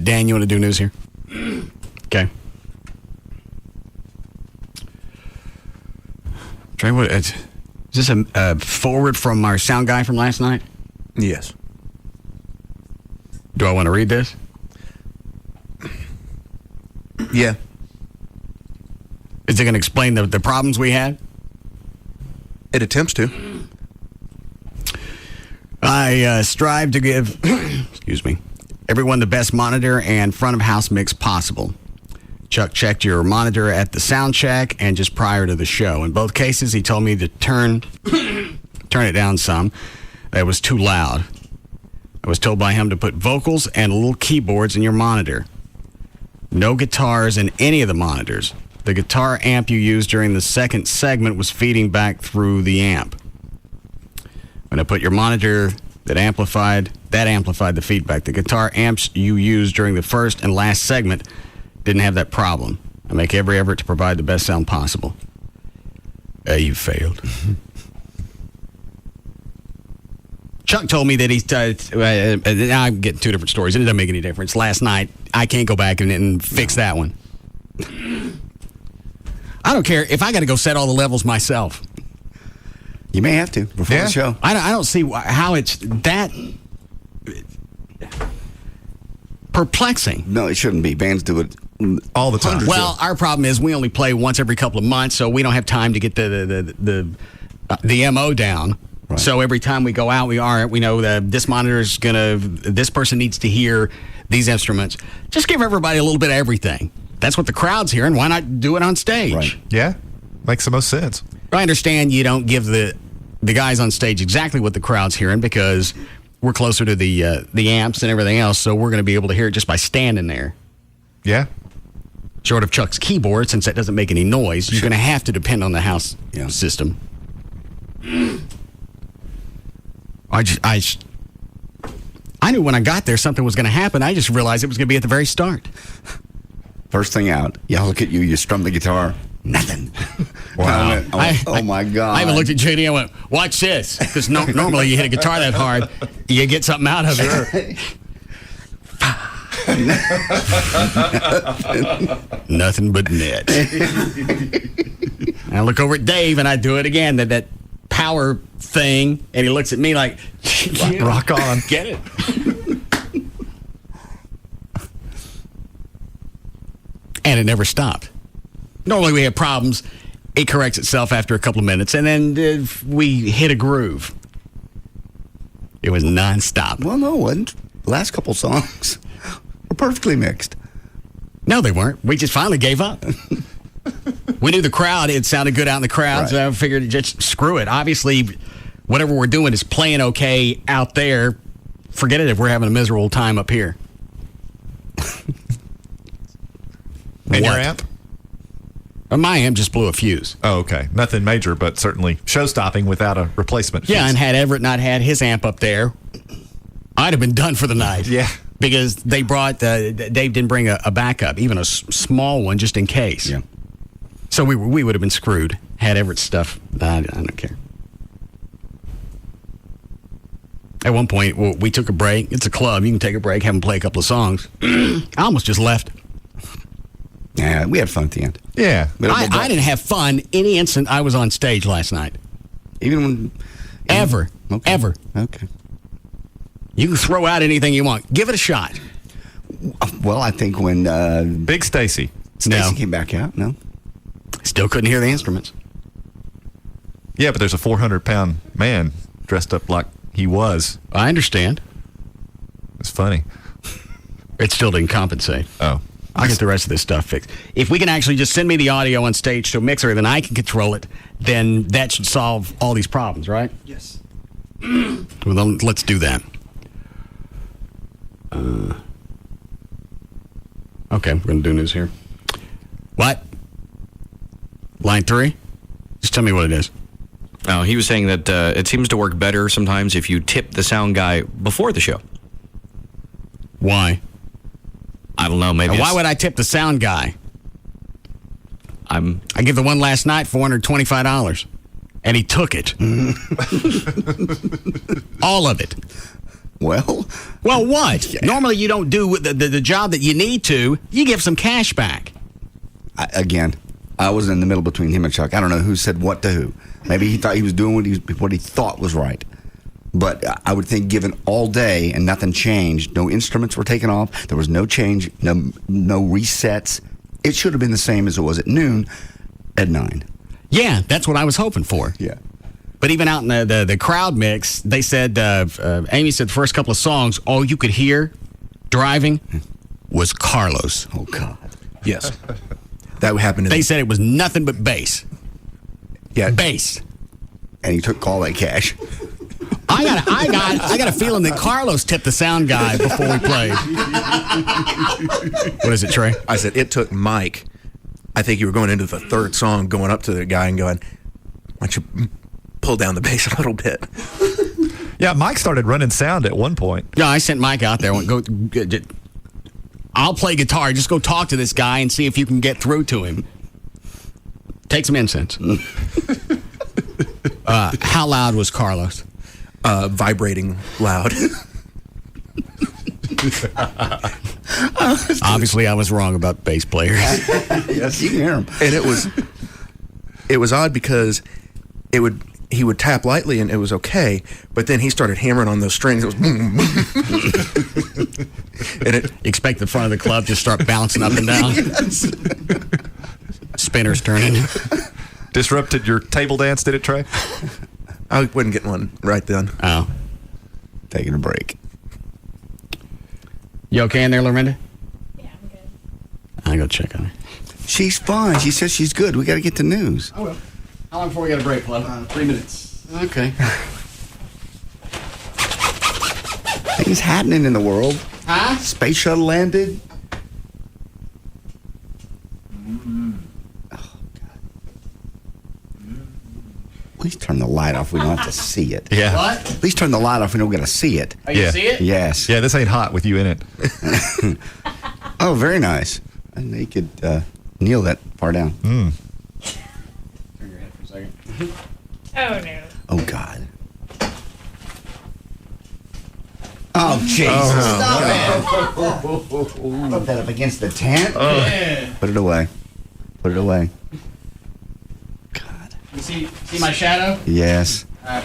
Dan, you want to do news here? Okay. Trey, is this a forward from our sound guy from last night? Yes. Do I want to read this? Yeah. Is it going to explain the problems we had? It attempts to. I strive to give, excuse me, everyone the best monitor and front of house mix possible. Chuck checked your monitor at the sound check and just prior to the show. In both cases, he told me to turn it down some. That was too loud. I was told by him to put vocals and little keyboards in your monitor. No guitars in any of the monitors. The guitar amp you used during the second segment was feeding back through the amp. When I put your monitor that amplified the feedback. The guitar amps you used during the first and last segment didn't have that problem. I make every effort to provide the best sound possible. You failed. Chuck told me that I'm getting two different stories, and it doesn't make any difference. Last night, I can't go back and fix that one. I don't care if I got to go set all the levels myself. You may have to before the show. I don't see how it's that perplexing. No, it shouldn't be. Bands do it all the time. Well, our problem is we only play once every couple of months, so we don't have time to get the MO down. Right. So every time we go out, we know that this monitor is this person needs to hear these instruments. Just give everybody a little bit of everything. That's what the crowd's hearing. Why not do it on stage? Right. Yeah, makes the most sense. I understand you don't give the guys on stage exactly what the crowd's hearing because we're closer to the amps and everything else, so we're going to be able to hear it just by standing there. Yeah. Short of Chuck's keyboard, since that doesn't make any noise, you're going to have to depend on the house system. I knew when I got there something was going to happen. I just realized it was going to be at the very start. First thing out, y'all look at you, you strum the guitar, nothing. Wow. Oh my God. I even looked at JD and went, watch this. Because normally you hit a guitar that hard, you get something out of it. Nothing but net. I look over at Dave and I do it again, that power thing, and he looks at me like, rock on. Get it. And it never stopped. Normally we have problems. It corrects itself after a couple of minutes, and then we hit a groove. It was nonstop. Well, no, it wasn't. The last couple songs were perfectly mixed. No, they weren't. We just finally gave up. We knew the crowd. It sounded good out in the crowd, so I figured just screw it. Obviously, whatever we're doing is playing okay out there. Forget it if we're having a miserable time up here. And your amp? My amp just blew a fuse. Oh, okay. Nothing major, but certainly show-stopping without a replacement fuse. Yeah, and had Everett not had his amp up there, I'd have been done for the night. Yeah. Because they brought, Dave didn't bring a backup, even a small one, just in case. Yeah. So we would have been screwed had Everett's stuff. I don't care. At one point, we took a break. It's a club. You can take a break, have them play a couple of songs. I almost just left. Yeah, we had fun at the end. Yeah. I didn't have fun any instant I was on stage last night. Even when... Ever. Okay. Ever. Okay. You can throw out anything you want. Give it a shot. Well, I think when... Big Stacy came back out, no? Still couldn't hear the instruments. Yeah, but there's a 400-pound man dressed up like he was. I understand. It's funny. It still didn't compensate. Oh. I'll get the rest of this stuff fixed. If we can actually just send me the audio on stage to a mixer, then I can control it, then that should solve all these problems, right? Yes. Well, then let's do that. Okay, we're going to do news here. What? Line 3? Just tell me what it is. Oh, he was saying that it seems to work better sometimes if you tip the sound guy before the show. Why? I don't know. Maybe. Why would I tip the sound guy? I give the one last night $425, and he took it. All of it. Well, what? Yeah. Normally you don't do the job that you need to. You give some cash back. Again, I was in the middle between him and Chuck. I don't know who said what to who. Maybe he thought he was doing what he thought was right. But I would think given all day and nothing changed, no instruments were taken off, there was no change, no resets. It should have been the same as it was at noon at 9. Yeah, that's what I was hoping for. Yeah. But even out in the crowd mix, they said, Amy said the first couple of songs, all you could hear driving was Carlos. Oh, God. Yes. That happened. They said it was nothing but bass. Yeah. Bass. And he took all that cash. I got a feeling that Carlos tipped the sound guy before we played. What is it, Trey? I said it took Mike. I think you were going into the third song, going up to the guy and going, "Why don't you pull down the bass a little bit?" Yeah, Mike started running sound at one point. Yeah, I sent Mike out there. Go. I'll play guitar. Just go talk to this guy and see if you can get through to him. Take some incense. How loud was Carlos? Vibrating loud. Obviously, I was wrong about bass players. Yes, you can hear him. And it was odd because he would tap lightly and it was okay, but then he started hammering on those strings. It was boom, boom. And expect the front of the club to start bouncing up and down. Yes. Spinners turning. Disrupted your table dance, did it, Trey? I wouldn't get one right then. Oh. Taking a break. You okay in there, Lorinda? Yeah, I'm good. I'll go check on her. She's fine. She says she's good. We got to get the news. I will. How long before we got a break, Club? 3 minutes. Okay. Things happening in the world. Huh? Space shuttle landed. Please turn the light off. We don't have to see it. Yeah. What? Please turn the light off. We don't get to see it. Oh, you see it? Yes. Yeah, this ain't hot with you in it. Oh, very nice. And they could kneel that far down. Turn your head for a second. Oh, no. Oh, God. Oh, Jesus. Stop it. Put that up against the tent. Yeah. Put it away. Put it away. You see my shadow? Yes. Oh,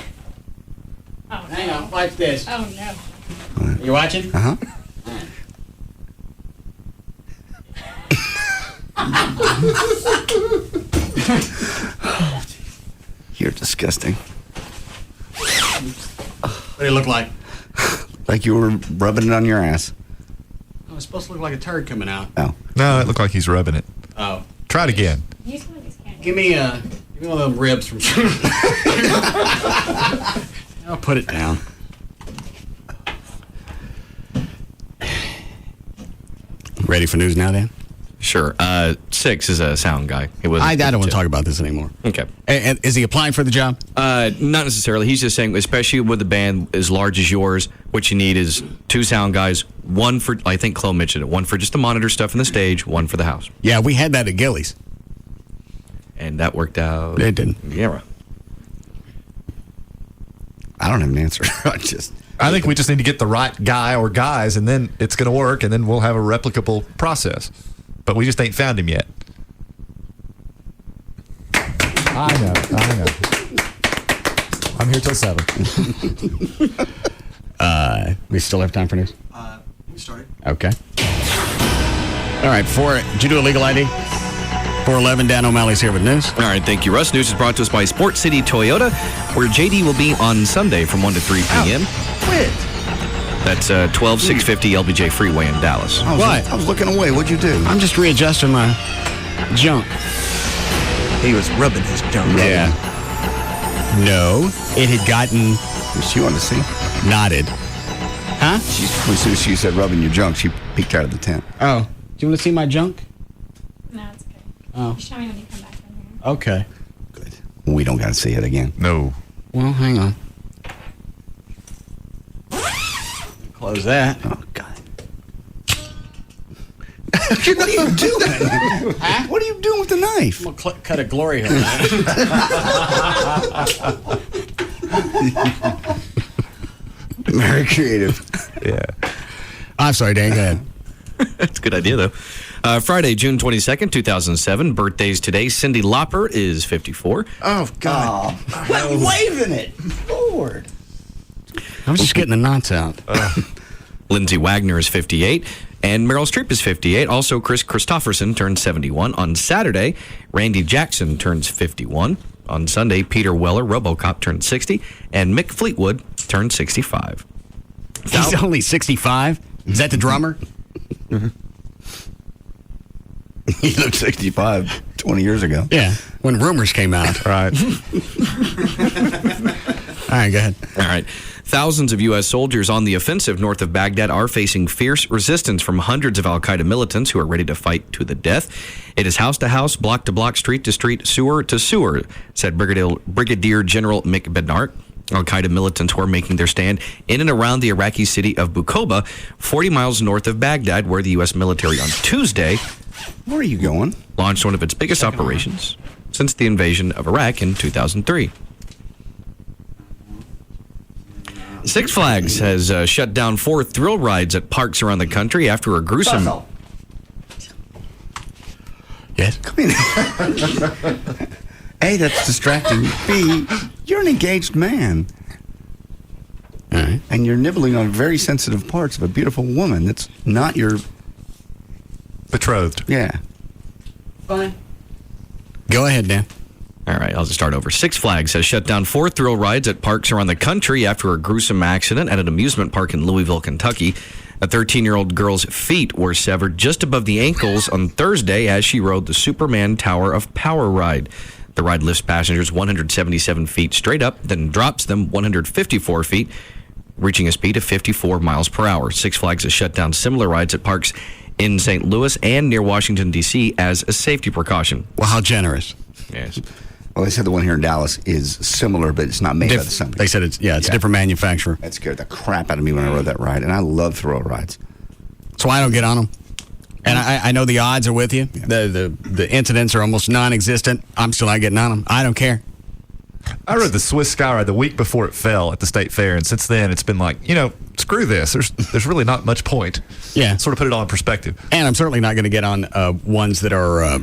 Hang on. Watch this. Oh, no. You watching? Uh-huh. You're disgusting. What do you look like? Like you were rubbing it on your ass. Oh, it's supposed to look like a turd coming out. Oh. No, it looked like he's rubbing it. Oh. Try it again. Use one of these candles. Give me one of them ribs from. I'll put it down. Ready for news now, Dan? Sure. 6 is a sound guy. I don't want to talk about this anymore. Okay. And is he applying for the job? Not necessarily. He's just saying, especially with a band as large as yours, what you need is 2 sound guys. One for, I think Chloe mentioned it, one for just to monitor stuff in the stage, one for the house. Yeah, we had that at Gillies. And that worked out. It didn't. Yeah. I don't have an answer. I think we just need to get the right guy or guys, and then it's going to work, and then we'll have a replicable process. But we just ain't found him yet. I know. I'm here till 7. We still have time for news? We started. Okay. All right, did you do a legal ID? 411, Dan O'Malley's here with news. All right, thank you, Russ. News is brought to us by Sport City Toyota, where JD will be on Sunday from 1 to 3 p.m. Quit. That's 12650 LBJ Freeway in Dallas. What? I was looking away. What'd you do? I'm just readjusting my junk. He was rubbing his junk. Yeah. No, it had gotten She wanted to see. knotted. Huh? As soon as she said rubbing your junk, she peeked out of the tent. Oh. Do you want to see my junk? No, it's okay. Oh. You show me when you come back from here. Okay. We don't got to see it again. No. Well, hang on. Close that. Oh, God. What are you doing? Huh? What are you doing with the knife? I'm going to cut a glory hole. Very creative. Yeah. I'm sorry, Dan. Go ahead. That's a good idea, though. Friday, June 22nd, 2007. Birthdays today. Cyndi Lauper is 54. Oh, God. Why are you waving it? Lord. I was just getting the knots out. Lindsay Wagner is 58. And Meryl Streep is 58. Also, Chris Christopherson turns 71. On Saturday, Randy Jackson turns 51. On Sunday, Peter Weller, RoboCop, turns 60. And Mick Fleetwood turns 65. He's only 65? Is that the drummer? Mm-hmm. He looked 65 20 years ago. Yeah, when rumors came out. Right. All right, go ahead. All right. Thousands of U.S. soldiers on the offensive north of Baghdad are facing fierce resistance from hundreds of al-Qaeda militants who are ready to fight to the death. It is house to house, block to block, street to street, sewer to sewer, said Brigadier General Mick Bednark. Al-Qaeda militants were making their stand in and around the Iraqi city of Bukoba, 40 miles north of Baghdad, where the U.S. military on Tuesday... Where are you going? ...launched one of its biggest operations since the invasion of Iraq in 2003. Six Flags has shut down 4 thrill rides at parks around the country after a gruesome... Yes? Come in. A, that's distracting. B, you're an engaged man. All right. And you're nibbling on very sensitive parts of a beautiful woman that's not your... Betrothed. Yeah. Fine. Go ahead, Dan. All right, I'll just start over. Six Flags has shut down 4 thrill rides at parks around the country after a gruesome accident at an amusement park in Louisville, Kentucky. A 13-year-old girl's feet were severed just above the ankles on Thursday as she rode the Superman Tower of Power ride. The ride lifts passengers 177 feet straight up, then drops them 154 feet, reaching a speed of 54 miles per hour. Six Flags has shut down similar rides at parks in St. Louis and near Washington, D.C. as a safety precaution. Well, how generous. Yes. Well, they said the one here in Dallas is similar, but it's not made by the same. They said it's a different manufacturer. That scared the crap out of me when I rode that ride, and I love thrill rides. So I don't get on them. And I know the odds are with you. Yeah. The incidents are almost non-existent. I'm still not getting on them. I don't care. I rode the Swiss Skyride the week before it fell at the state fair, and since then it's been like, screw this. There's really not much point. Yeah. Sort of put it all in perspective. And I'm certainly not going to get on ones that are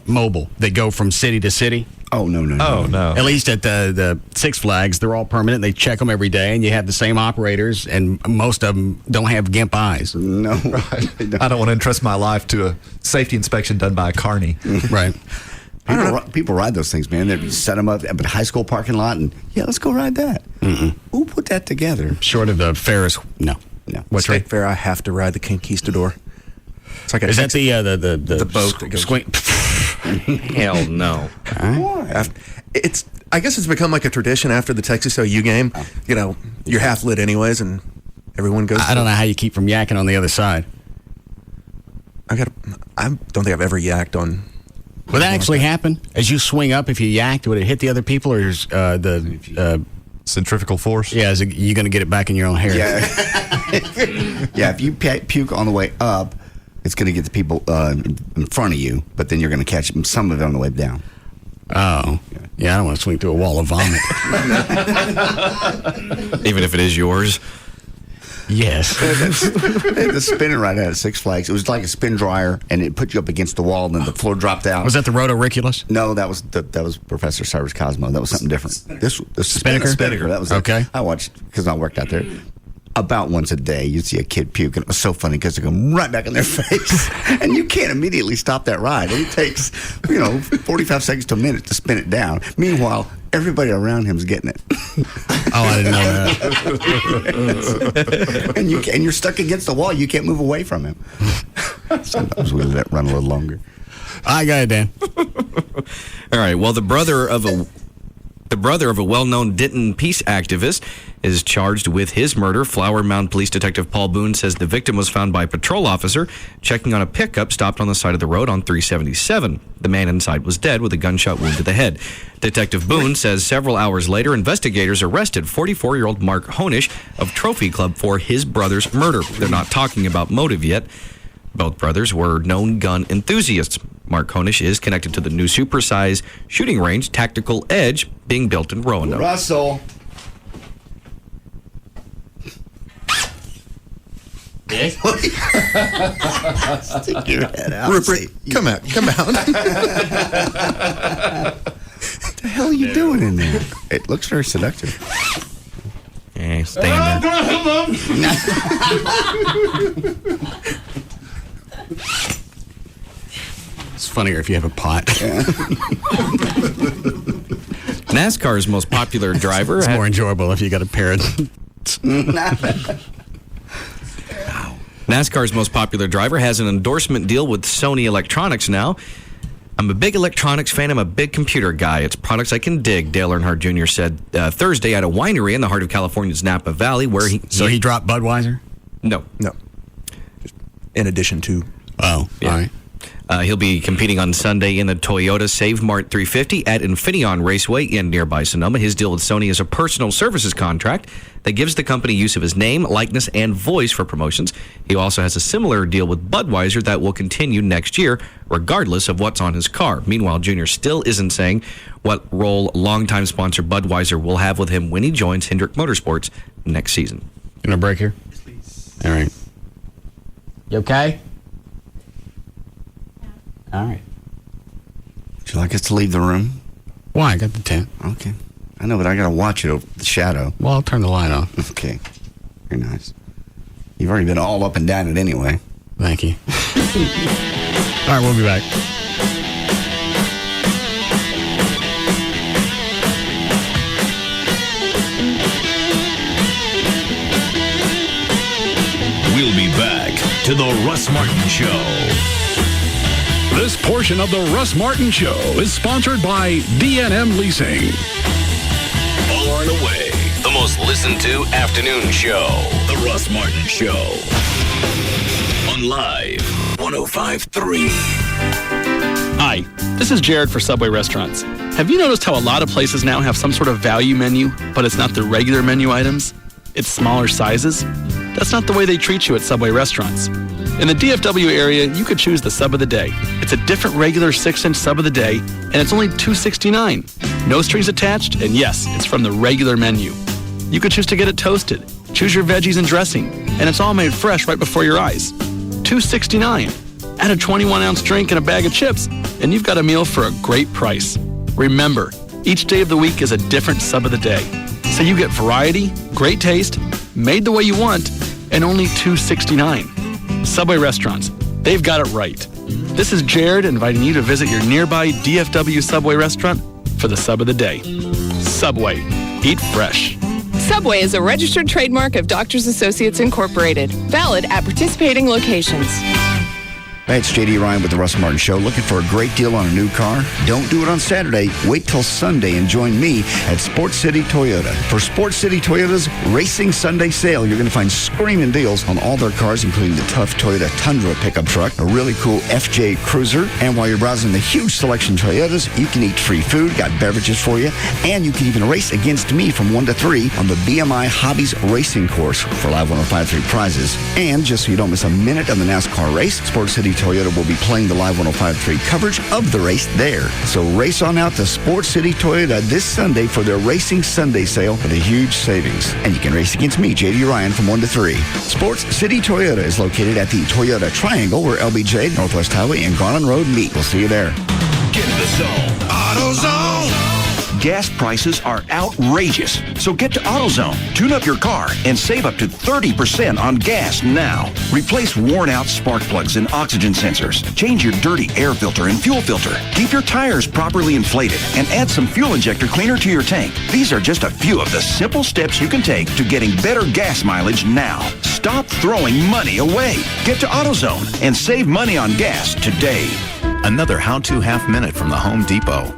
mobile. They go from city to city. Oh, no. At least at the Six Flags, they're all permanent. They check them every day, and you have the same operators, and most of them don't have GIMP eyes. No. Right. I don't want to entrust my life to a safety inspection done by a carny. Right. People ride those things, man. They set them up at a high school parking lot, and let's go ride that. Mm-mm. Who put that together? Short of the Ferris, no. What's State Fair? I have to ride the Conquistador. It's like is that the boat that goes? Hell no. I guess it's become like a tradition after the Texas OU game. You're half lit anyways, and everyone goes. I don't know how you keep from yakking on the other side. I don't think I've ever yacked on. Would that actually happen? As you swing up, if you yacked, would it hit the other people, or is the centrifugal force? Yeah, is you going to get it back in your own hair? Yeah. Yeah, if you puke on the way up, it's going to get the people in front of you, but then you're going to catch some of it on the way down. Oh. Yeah, I don't want to swing through a wall of vomit. Even if it is yours? Yes. The spinning ride at Six Flags, it was like a spin dryer, and it put you up against the wall, and then the floor dropped out. Was that the Rotoriculus? No, that was Professor Cyrus Cosmo. That was something different. This Spinnaker? Spinnaker. That was okay. I watched because I worked out there. About once a day, you'd see a kid puke, and it was so funny because they go right back in their face, and you can't immediately stop that ride. It takes 45 seconds to a minute to spin it down. Meanwhile, everybody around him's getting it. Oh, I didn't know that. and you're stuck against the wall. You can't move away from him. Sometimes we let it run a little longer. I got it, Dan. All right. Well, the brother of a well-known Denton peace activist is charged with his murder. Flower Mound Police Detective Paul Boone says the victim was found by a patrol officer checking on a pickup stopped on the side of the road on 377. The man inside was dead with a gunshot wound to the head. Detective Boone says several hours later, investigators arrested 44-year-old Mark Honish of Trophy Club for his brother's murder. They're not talking about motive yet. Both brothers were known gun enthusiasts. Mark Honish is connected to the new supersize shooting range, Tactical Edge, being built in Roanoke. Russell. Stick your head out. Rupert, come out. What the hell are you doing in there? It looks very seductive. Yeah, stay in there. It's funnier if you have a pot. NASCAR's most popular driver. It's more enjoyable if you got a pair of... NASCAR's most popular driver has an endorsement deal with Sony Electronics now. I'm a big electronics fan. I'm a big computer guy. It's products I can dig, Dale Earnhardt Jr. said Thursday at a winery in the heart of California's Napa Valley where he dropped Budweiser? No. Just in addition to. Oh, yeah. All right. He'll be competing on Sunday in the Toyota Save Mart 350 at Infineon Raceway in nearby Sonoma. His deal with Sony is a personal services contract that gives the company use of his name, likeness, and voice for promotions. He also has a similar deal with Budweiser that will continue next year, regardless of what's on his car. Meanwhile, Jr. still isn't saying what role longtime sponsor Budweiser will have with him when he joins Hendrick Motorsports next season. Gonna break here? Yes, please. All right. You okay? All right. Would you like us to leave the room? Why? I got the tent. Okay. I know, but I got to watch it over the shadow. Well, I'll turn the light off. Okay. Very nice. You've already been all up and down it anyway. Thank you. All right, we'll be back. We'll be back to the Russ Martin Show. This portion of the Russ Martin Show is sponsored by D&M Leasing. Far and away, the most listened to afternoon show. The Russ Martin Show. On Live 105.3. Hi, this is Jared for Subway Restaurants. Have you noticed how a lot of places now have some sort of value menu, but it's not the regular menu items? It's smaller sizes? That's not the way they treat you at Subway Restaurants. In the DFW area, you could choose the sub of the day. It's a different regular 6-inch sub of the day, and it's only $2.69. No strings attached, and yes, it's from the regular menu. You could choose to get it toasted, choose your veggies and dressing, and it's all made fresh right before your eyes. $2.69. Add a 21-ounce drink and a bag of chips, and you've got a meal for a great price. Remember, each day of the week is a different sub of the day. So you get variety, great taste, made the way you want, and only $2.69. Subway Restaurants, they've got it right. This is Jared inviting you to visit your nearby DFW Subway restaurant for the sub of the day. Subway, eat fresh. Subway is a registered trademark of Doctors Associates Incorporated, valid at participating locations. Hey, it's J.D. Ryan with the Russ Martin Show. Looking for a great deal on a new car? Don't do it on Saturday. Wait till Sunday and join me at Sports City Toyota. For Sports City Toyota's Racing Sunday Sale, you're going to find screaming deals on all their cars, including the tough Toyota Tundra pickup truck, a really cool FJ Cruiser, and while you're browsing the huge selection of Toyotas, you can eat free food, got beverages for you, and you can even race against me from 1 to 3 on the BMI Hobbies Racing Course for Live 105.3 prizes. And just so you don't miss a minute of the NASCAR race, Sports City Toyota will be playing the Live 105.3 coverage of the race there. So race on out to Sports City Toyota this Sunday for their Racing Sunday Sale with a huge savings. And you can race against me, J.D. Ryan, from 1 to 3. Sports City Toyota is located at the Toyota Triangle where LBJ, Northwest Highway, and Garland Road meet. We'll see you there. Get in the zone. AutoZone. Gas prices are outrageous, so get to AutoZone. Tune up your car and save up to 30% on gas now. Replace worn-out spark plugs and oxygen sensors. Change your dirty air filter and fuel filter. Keep your tires properly inflated and add some fuel injector cleaner to your tank. These are just a few of the simple steps you can take to getting better gas mileage now. Stop throwing money away. Get to AutoZone and save money on gas today. Another how-to half minute from the Home Depot.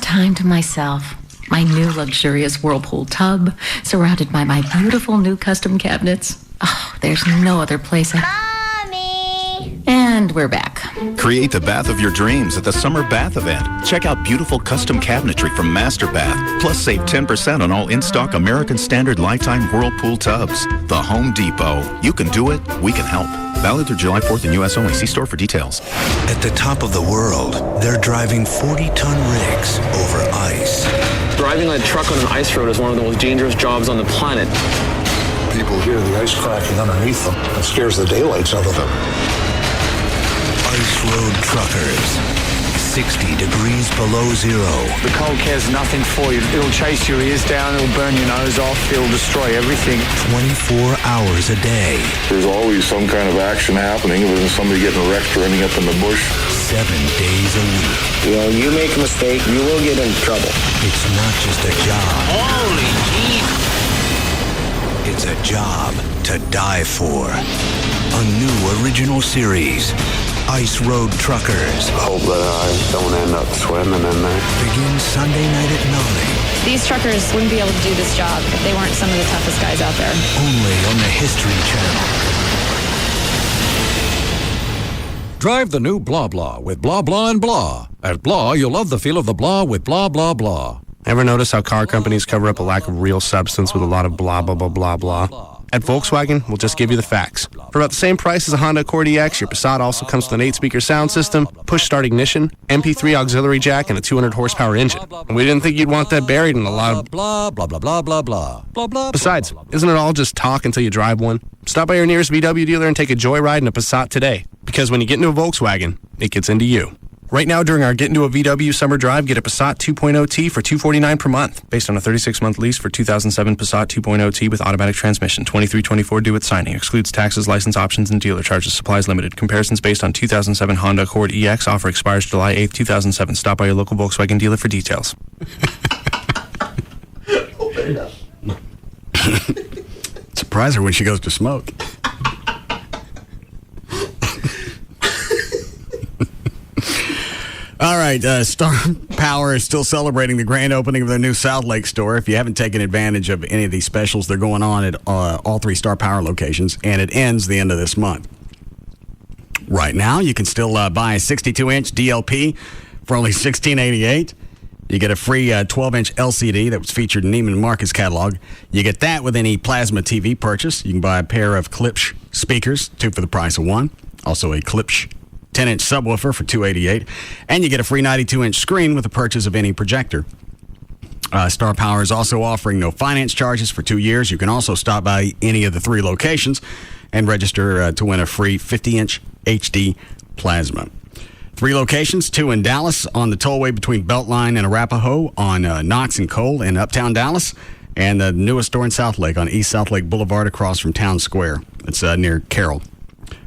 Time to myself. My new luxurious Whirlpool tub, surrounded by my beautiful new custom cabinets. Oh, there's no other place. Mommy! And we're back. Create the bath of your dreams at the Summer Bath Event. Check out beautiful custom cabinetry from Master Bath. Plus save 10% on all in-stock American Standard Lifetime Whirlpool tubs. The Home Depot. You can do it. We can help. Valid through July 4th in U.S. only. See store for details. At the top of the world, they're driving 40-ton rigs over ice. Driving a truck on an ice road is one of the most dangerous jobs on the planet. People hear the ice cracking underneath them. It scares the daylights out of them. Ice road truckers. 60 degrees below zero. The cold cares nothing for you. It'll chase your ears down, it'll burn your nose off, it'll destroy everything. 24 hours a day. There's always some kind of action happening. There's somebody getting wrecked or ending up in the bush. 7 days a week. You know, you make a mistake, you will get in trouble. It's not just a job. Holy jeez. It's a job to die for. a new original series, Ice Road Truckers. Hope that I don't end up swimming in there. Begins Sunday night at 9. These truckers wouldn't be able to do this job if they weren't some of the toughest guys out there. Only on the History Channel. Drive the new Blah Blah with Blah Blah and Blah. At Blah, you'll love the feel of the Blah with Blah Blah Blah. Ever notice how car companies cover up a lack of real substance with a lot of blah, blah, blah, blah, blah? At Volkswagen, we'll just give you the facts. For about the same price as a Honda Accord EX, your Passat also comes with an 8-speaker sound system, push-start ignition, MP3 auxiliary jack, and a 200-horsepower engine. And we didn't think you'd want that buried in a lot of blah, blah, blah, blah, blah, blah, blah, blah. Besides, isn't it all just talk until you drive one? Stop by your nearest VW dealer and take a joyride in a Passat today. Because when you get into a Volkswagen, it gets into you. Right now, during our Get Into a VW summer drive, get a Passat 2.0T for $249 per month, based on a 36-month lease for 2007 Passat 2.0T with automatic transmission, $23.24 due at signing. Excludes taxes, license options, and dealer charges. Supplies limited. Comparisons based on 2007 Honda Accord EX. Offer expires July 8th, 2007. Stop by your local Volkswagen dealer for details. Surprise her when she goes to smoke. All right, Star Power is still celebrating the grand opening of their new South Lake store. If you haven't taken advantage of any of these specials, they're going on at all 3 Star Power locations, and it ends the end of this month. Right now, you can still buy a 62-inch DLP for only $16.88. You get a free 12-inch LCD that was featured in Neiman Marcus catalog. You get that with any plasma TV purchase. You can buy a pair of Klipsch speakers, 2 for the price of 1. Also a Klipsch 10-inch subwoofer for $288, and you get a free 92-inch screen with the purchase of any projector. Star Power is also offering no finance charges for 2 years. You can also stop by any of the 3 locations and register to win a free 50-inch HD plasma. 3 locations, 2 in Dallas on the tollway between Beltline and Arapahoe, on Knox and Cole in Uptown Dallas, and the newest store in South Lake on East South Lake Boulevard across from Town Square. It's near Carroll.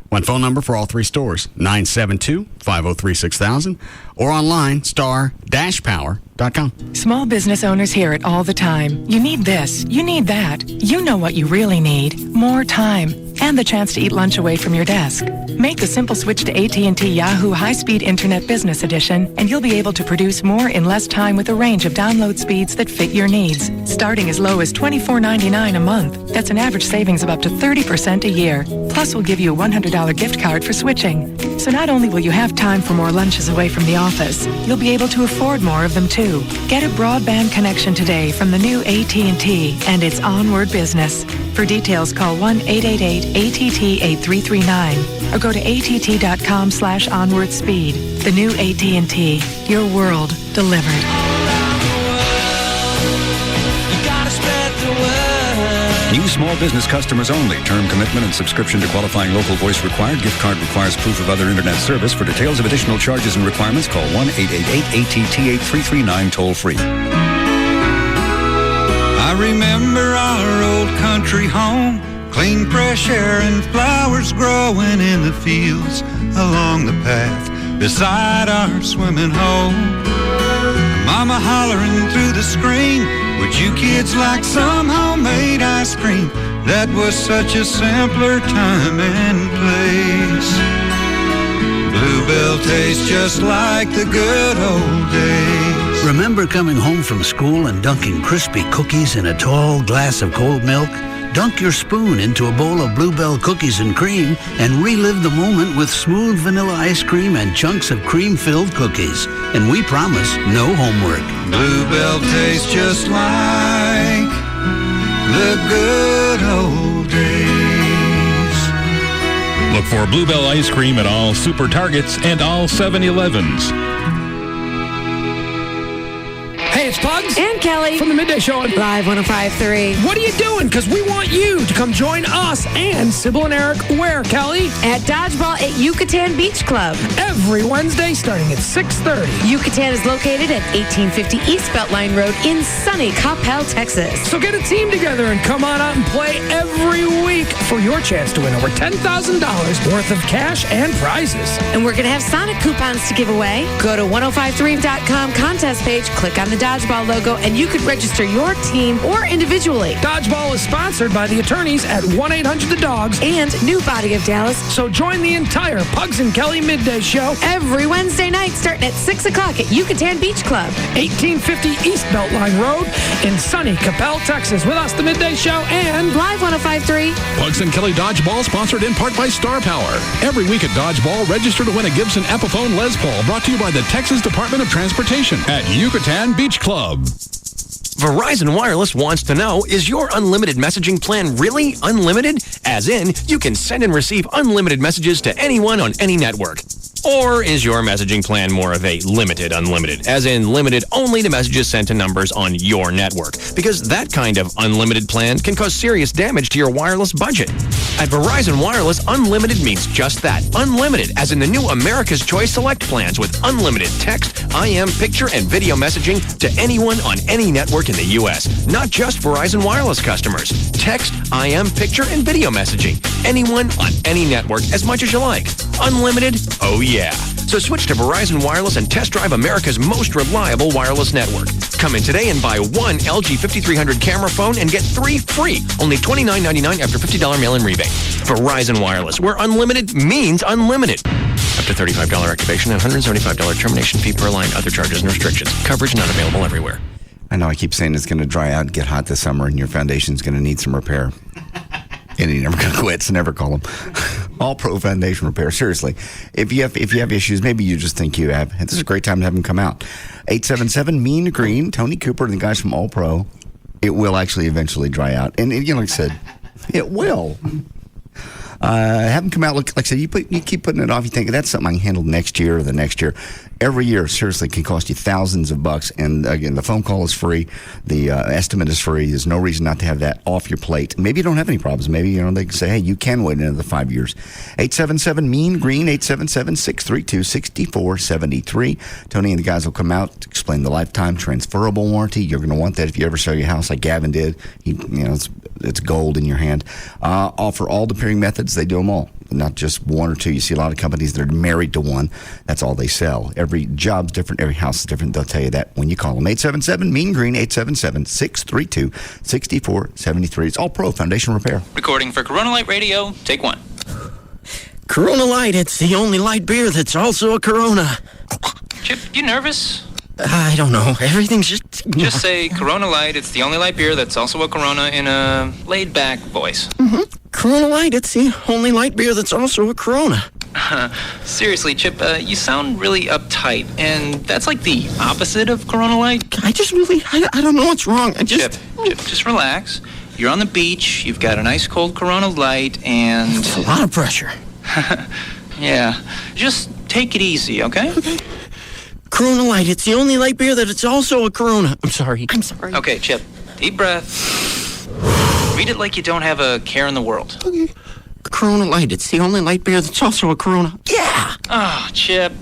One phone number for all 3 stores, 972-503-6000, or online, star-power.com. Small business owners hear it all the time. You need this, you need that. You know what you really need. More time and the chance to eat lunch away from your desk. Make the simple switch to AT&T Yahoo High-Speed Internet Business Edition, and you'll be able to produce more in less time with a range of download speeds that fit your needs, starting as low as $24.99 a month. That's an average savings of up to 30% a year. Plus, we'll give you a $100 gift card for switching. So not only will you have time for more lunches away from the office, you'll be able to afford more of them too. Get a broadband connection today from the new AT&T, and it's onward business. For details, call 1-888-ATT-8339 or go to att.com/onwardspeed. The new AT&T, your world delivered. New small business customers only. Term commitment and subscription to qualifying local voice required. Gift card requires proof of other internet service. For details of additional charges and requirements, call 1-888-ATT-8339 toll free. I remember our old country home, clean fresh air and flowers growing in the fields along the path beside our swimming hole. Mama hollering through the screen, would you kids like some homemade ice cream? That was such a simpler time and place. Bluebell tastes just like the good old days. Remember coming home from school and dunking crispy cookies in a tall glass of cold milk? Dunk your spoon into a bowl of Bluebell cookies and cream and relive the moment with smooth vanilla ice cream and chunks of cream-filled cookies. And we promise no homework. Bluebell tastes just like the good old days. Look for Bluebell ice cream at all Super Targets and all 7-Elevens. Hey, it's Pugs. And Kelly. From the Midday Show. Live 105.3. What are you doing? Because we want you to come join us and Sybil and Eric where, Kelly? At Dodgeball at Yucatan Beach Club. Every Wednesday starting at 6:30. Yucatan is located at 1850 East Beltline Road in sunny Coppell, Texas. So get a team together and come on out and play every week for your chance to win over $10,000 worth of cash and prizes. And we're going to have Sonic coupons to give away. Go to 1053.com contest page, click on the Dodgeball logo, and you could register your team or individually. Dodgeball is sponsored by the attorneys at 1-800-THE-DOGS and New Body of Dallas. So join the entire Pugs and Kelly Midday Show every Wednesday night starting at 6 o'clock at Yucatan Beach Club. 1850 East Beltline Road in sunny Capel, Texas. With us, the Midday Show and Live 105.3. Pugs and Kelly Dodgeball, sponsored in part by Star Power. Every week at Dodgeball, register to win a Gibson Epiphone Les Paul, brought to you by the Texas Department of Transportation at Yucatan Beach Club. Verizon Wireless wants to know, is your unlimited messaging plan really unlimited? As in, you can send and receive unlimited messages to anyone on any network. Or is your messaging plan more of a limited unlimited, as in limited only to messages sent to numbers on your network? Because that kind of unlimited plan can cause serious damage to your wireless budget. At Verizon Wireless, unlimited means just that, unlimited, as in the new America's Choice Select plans with unlimited text, IM, picture, and video messaging to anyone on any network in the U.S., not just Verizon Wireless customers. Text, IM, picture, and video messaging. Anyone on any network as much as you like. Unlimited? Oh yeah. So switch to Verizon Wireless and test drive America's most reliable wireless network. Come in today and buy one LG 5300 camera phone and get 3 free. Only $29.99 after $50 mail-in rebate. Verizon Wireless, where unlimited means unlimited. Up to $35 activation and $175 termination fee per line. Other charges and restrictions. Coverage not available everywhere. I know I keep saying it's going to dry out and get hot this summer and your foundation's going to need some repair. And you're never going to quit, so never call them. All Pro Foundation Repair. Seriously, if you have issues, maybe you just think you have. This is a great time to have them come out. 877 Mean Green, Tony Cooper and the guys from All Pro. It will actually eventually dry out. And you know, like I said, it will. Have them come out. Like I said, you keep putting it off. You think that's something I can handle next year or the next year. Every year, seriously, can cost you thousands of bucks. And again, the phone call is free. The estimate is free. There's no reason not to have that off your plate. Maybe you don't have any problems. Maybe they can say, hey, you can wait another 5 years. 877 Mean Green, 877-632-6473. Tony and the guys will come out, explain the lifetime transferable warranty. You're going to want that if you ever sell your house, like Gavin did. It's gold in your hand. Offer all the pairing methods. They do them all, not just one or two. You see a lot of companies that are married to one. That's all they sell. Every job's different. Every house is different. They'll tell you that when you call them. 877 Mean Green, 877-632-6473. It's All Pro Foundation Repair. Recording for Corona Light Radio. Take one. Corona Light, it's the only light beer that's also a Corona. Chip, you nervous? I don't know. Everything's just... Just say Corona Light, it's the only light beer that's also a Corona in a laid-back voice. Mm-hmm. Corona Light, it's the only light beer that's also a Corona. Seriously, Chip, you sound really uptight, and that's like the opposite of Corona Light. I just really... I don't know what's wrong. Chip, just relax. You're on the beach, you've got an ice-cold Corona Light, and... It's a lot of pressure. Yeah. Just take it easy, okay? Okay. Corona Light, it's the only light beer that it's also a Corona. I'm sorry. Okay, Chip, deep breath. Read it like you don't have a care in the world. Okay. Corona Light, it's the only light beer that's also a Corona. Yeah! Oh, Chip.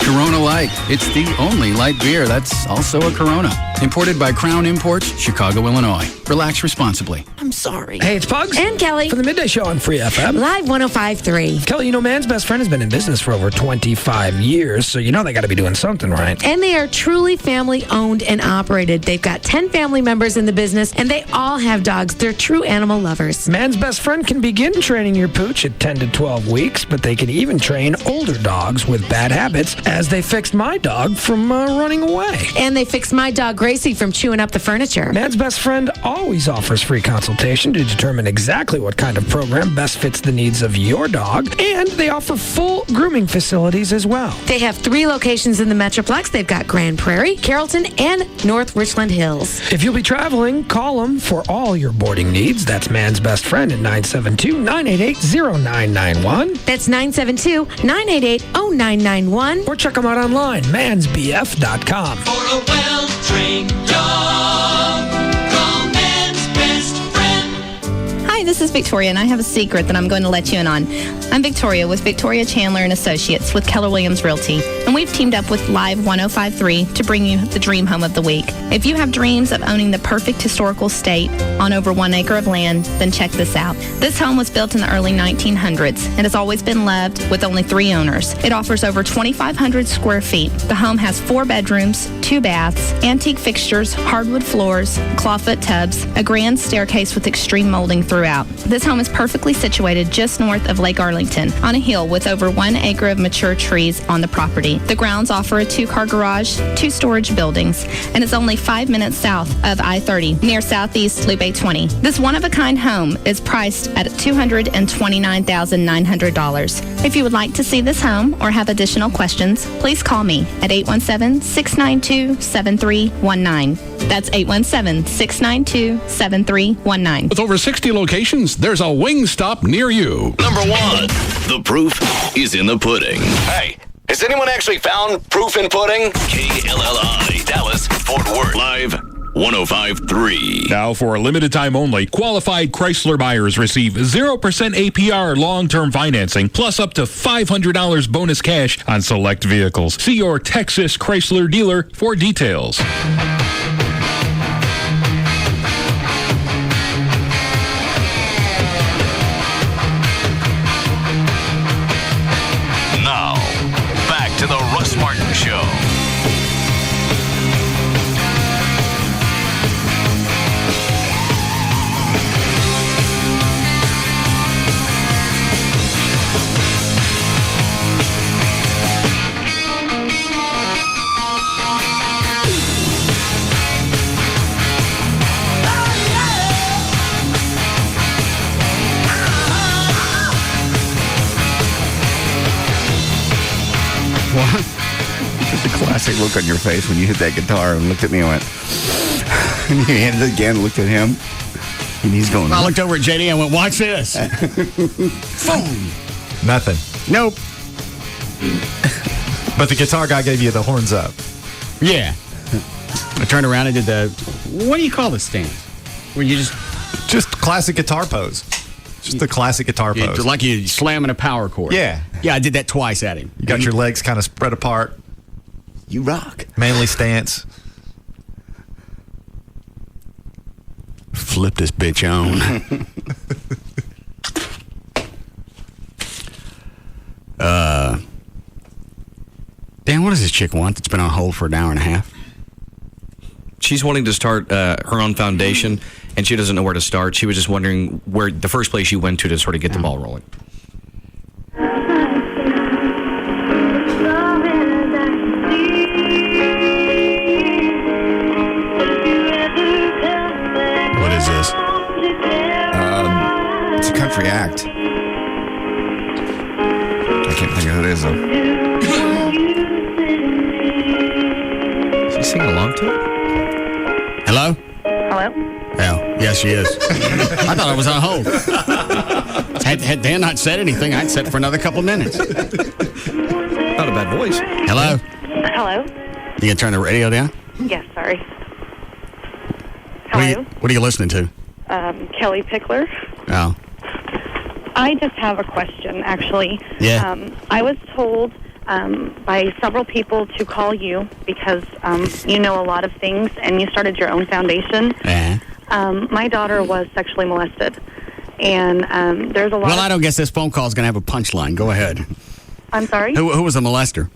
Corona Light. It's the only light beer that's also a Corona. Imported by Crown Imports, Chicago, Illinois. Relax responsibly. I'm sorry. Hey, it's Pugs. And Kelly. For the Midday Show on Free FM. Live 105.3. Kelly, Man's Best Friend has been in business for over 25 years, so they got to be doing something right. And they are truly family-owned and operated. They've got 10 family members in the business, and they all have dogs. They're true animal lovers. Man's Best Friend can begin training your pooch at 10 to 12 weeks, but they can even train older dogs with bad habits, as they fixed my dog from running away. And they fixed my dog, Gracie, from chewing up the furniture. Man's Best Friend always offers free consultation to determine exactly what kind of program best fits the needs of your dog, and they offer full grooming facilities as well. They have 3 locations in the Metroplex. They've got Grand Prairie, Carrollton, and North Richland Hills. If you'll be traveling, call them for all your boarding needs. That's Man's Best Friend at 972-988-0991. That's 972-988-0991. Or check them out online, mansbf.com. For a well-trained dog, call Man's Best Friend. Hi, this is Victoria, and I have a secret that I'm going to let you in on. I'm Victoria with Victoria Chandler & Associates with Keller Williams Realty. and we've teamed up with Live 1053 to bring you the dream home of the week. If you have dreams of owning the perfect historical estate on over 1 acre of land, then check this out. This home was built in the early 1900s and has always been loved with only 3 owners. It offers over 2,500 square feet. The home has 4 bedrooms, 2 baths, antique fixtures, hardwood floors, clawfoot tubs, a grand staircase with extreme molding throughout. This home is perfectly situated just north of Lake Arlington on a hill with over 1 acre of mature trees on the property. The grounds offer a 2-car garage, 2 storage buildings, and is only 5 minutes south of I-30 near Southeast Loop 820. This one-of-a-kind home is priced at $229,900. If you would like to see this home or have additional questions, please call me at 817-692-7319. That's 817-692-7319. With over 60 locations, there's a Wingstop near you. Number 1, the proof is in the pudding. Hey, has anyone actually found proof in pudding? KLLI, Dallas, Fort Worth, Live 105.3. Now, for a limited time only, qualified Chrysler buyers receive 0% APR long-term financing, plus up to $500 bonus cash on select vehicles. See your Texas Chrysler dealer for details. Now, back to the Russ Martin Show. What? Just a classic look on your face when you hit that guitar and looked at me and went, and you handed it again, looked at him, and he's going. I looked over at JD and went, watch this. Boom. Nothing. Nope. But the guitar guy gave you the horns up. Yeah. I turned around and did the, what do you call this stance? Where you just classic guitar pose. Just a classic guitar pose. Like you slamming a power chord. Yeah. Yeah, I did that twice at him. You got your legs kind of spread apart. You rock. Manly stance. Flip this bitch on. Dan, what does this chick want that's been on hold for an hour and a half? She's wanting to start her own foundation, and she doesn't know where to start. She was just wondering where the first place you went to sort of get the ball rolling. What is this? It's a country act. I can't think of who it is, though. Is she singing along to it? Hello? Hello? Oh, yes, she is. I thought I was on hold. Had Dan not said anything, I'd sit for another couple minutes. Not a bad voice. Hello? Hello? You gonna turn the radio down? Yes, sorry. What are you listening to? Kelly Pickler. Oh. I just have a question, actually. Yeah. I was told by several people to call you because you know a lot of things and you started your own foundation. My daughter was sexually molested. And there's a lot Well, I don't guess this phone call is going to have a punchline. Go ahead. I'm sorry? Who was the molester?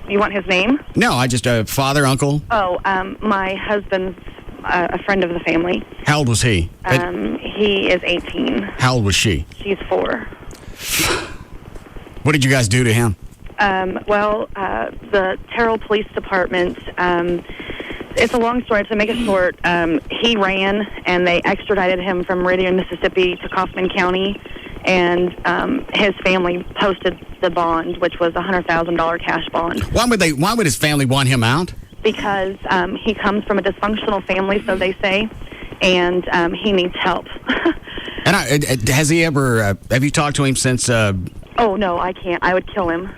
You want his name? No, I just, father, uncle. Oh, my husband's a friend of the family. How old was he? He is 18. How old was she? She's 4. What did you guys do to him? The Terrell Police Department, it's a long story. To make it short, he ran, and they extradited him from Meridian, Mississippi to Kaufman County, and his family posted the bond, which was a $100,000 cash bond. Why would his family want him out? Because he comes from a dysfunctional family, so they say, and he needs help. And has he ever, have you talked to him since... Oh, no, I can't. I would kill him.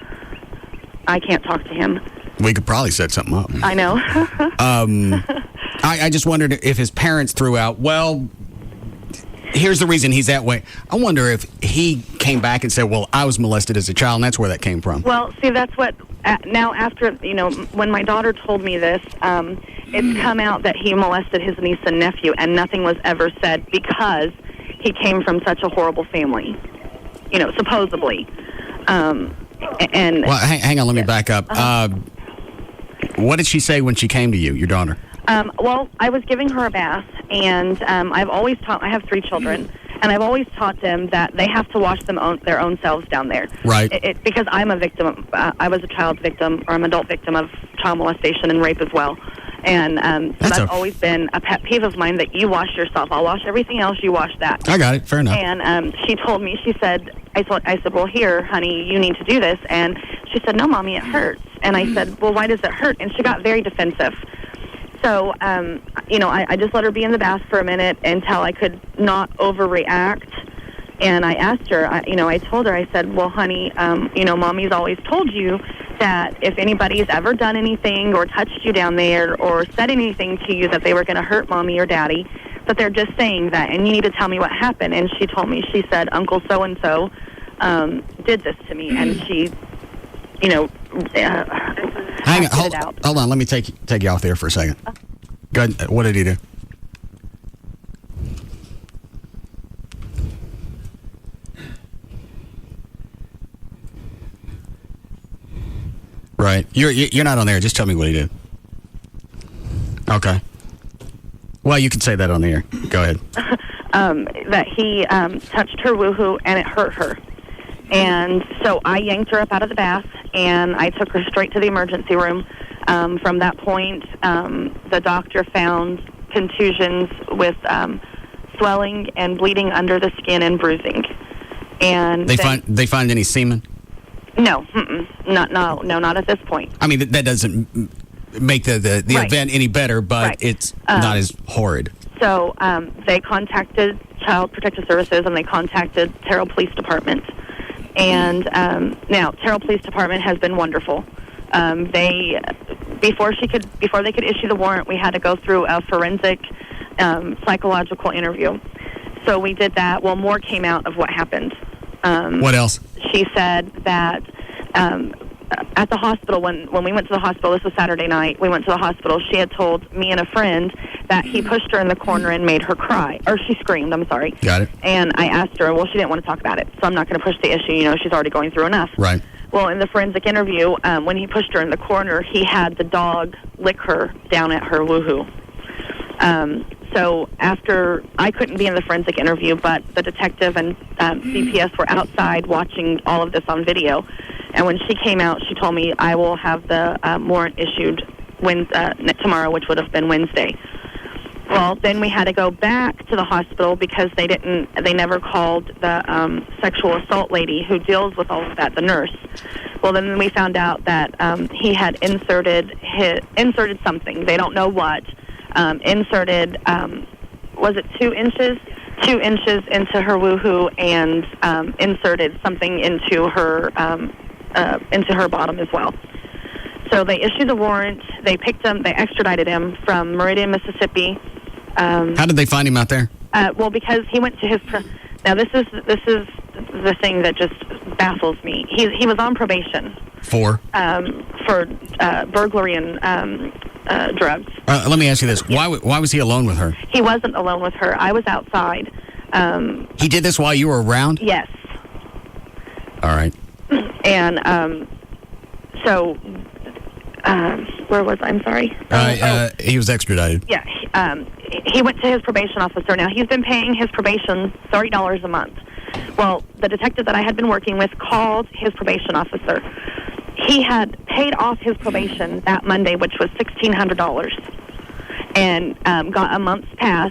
I can't talk to him. We could probably set something up. I know. I just wondered if his parents threw out, well, here's the reason he's that way. I wonder if he came back and said, well, I was molested as a child, and that's where that came from. Well, see, that's what now after, when my daughter told me this, it's come out that he molested his niece and nephew, and nothing was ever said because he came from such a horrible family, supposedly. Well, hang on, let me back up. What did she say when she came to you, your daughter? Well, I was giving her a bath, and I've always taught, I have 3 children, and I've always taught them that they have to wash their own selves down there. Right. Because I'm a victim, I was a child victim, or I'm an adult victim of child molestation and rape as well. And that's always been a pet peeve of mine, that you wash yourself. I'll wash everything else, you wash that. I got it, fair enough. And she told me, she said, I said, well, here, honey, you need to do this. And she said, no, Mommy, it hurts. And I said, well, why does it hurt? And she got very defensive. So, I just let her be in the bath for a minute until I could not overreact. And I asked her, I told her, I said, well, honey, Mommy's always told you that if anybody's ever done anything or touched you down there or said anything to you that they were going to hurt Mommy or Daddy, but they're just saying that, and you need to tell me what happened. And she told me, she said, Uncle so-and-so did this to me, and she, hang on, hold on, let me take you off there for a second. Go ahead. What did he do? Right. You're not on there. Just tell me what he did. Okay. Well, you can say that on the air. Go ahead. That he touched her woohoo and it hurt her. And so I yanked her up out of the bath and I took her straight to the emergency room. From that point, the doctor found contusions with swelling and bleeding under the skin and bruising. And they find any semen? No, not at this point. I mean, that doesn't make the Right. event any better, but Right. it's not as horrid. So they contacted Child Protective Services and they contacted Terrell Police Department. And now Terrell Police Department has been wonderful. Before they could issue the warrant, we had to go through a forensic psychological interview. So we did that. Well, more came out of what happened. What else? She said that at the hospital, when we went to the hospital, this was Saturday night, we went to the hospital, she had told me and a friend that he pushed her in the corner and made her cry. Or she screamed, I'm sorry. Got it. And I asked her, well, she didn't want to talk about it, so I'm not going to push the issue. She's already going through enough. Right. Well, in the forensic interview, when he pushed her in the corner, he had the dog lick her down at her woohoo. So after, I couldn't be in the forensic interview, but the detective and CPS were outside watching all of this on video. And when she came out, she told me, I will have the warrant issued tomorrow, which would have been Wednesday. Well, then we had to go back to the hospital because they never called the sexual assault lady who deals with all of that, the nurse. Well, then we found out that he had inserted something. They don't know what. Inserted, was it 2 inches? 2 inches into her woohoo and inserted something into her bottom as well. So they issued the warrant. They picked him. They extradited him from Meridian, Mississippi. How did they find him out there? Well, because he went to his. Now this is the thing that just baffles me. He was on probation for burglary and drugs. Let me ask you this: Why was he alone with her? He wasn't alone with her. I was outside. He did this while you were around? Yes. All right. And so where was I? I'm sorry. He was extradited. Yeah. He went to his probation officer. Now, he's been paying his probation $30 a month. Well, the detective that I had been working with called his probation officer. He had paid off his probation that Monday, which was $1,600, and got a month's pass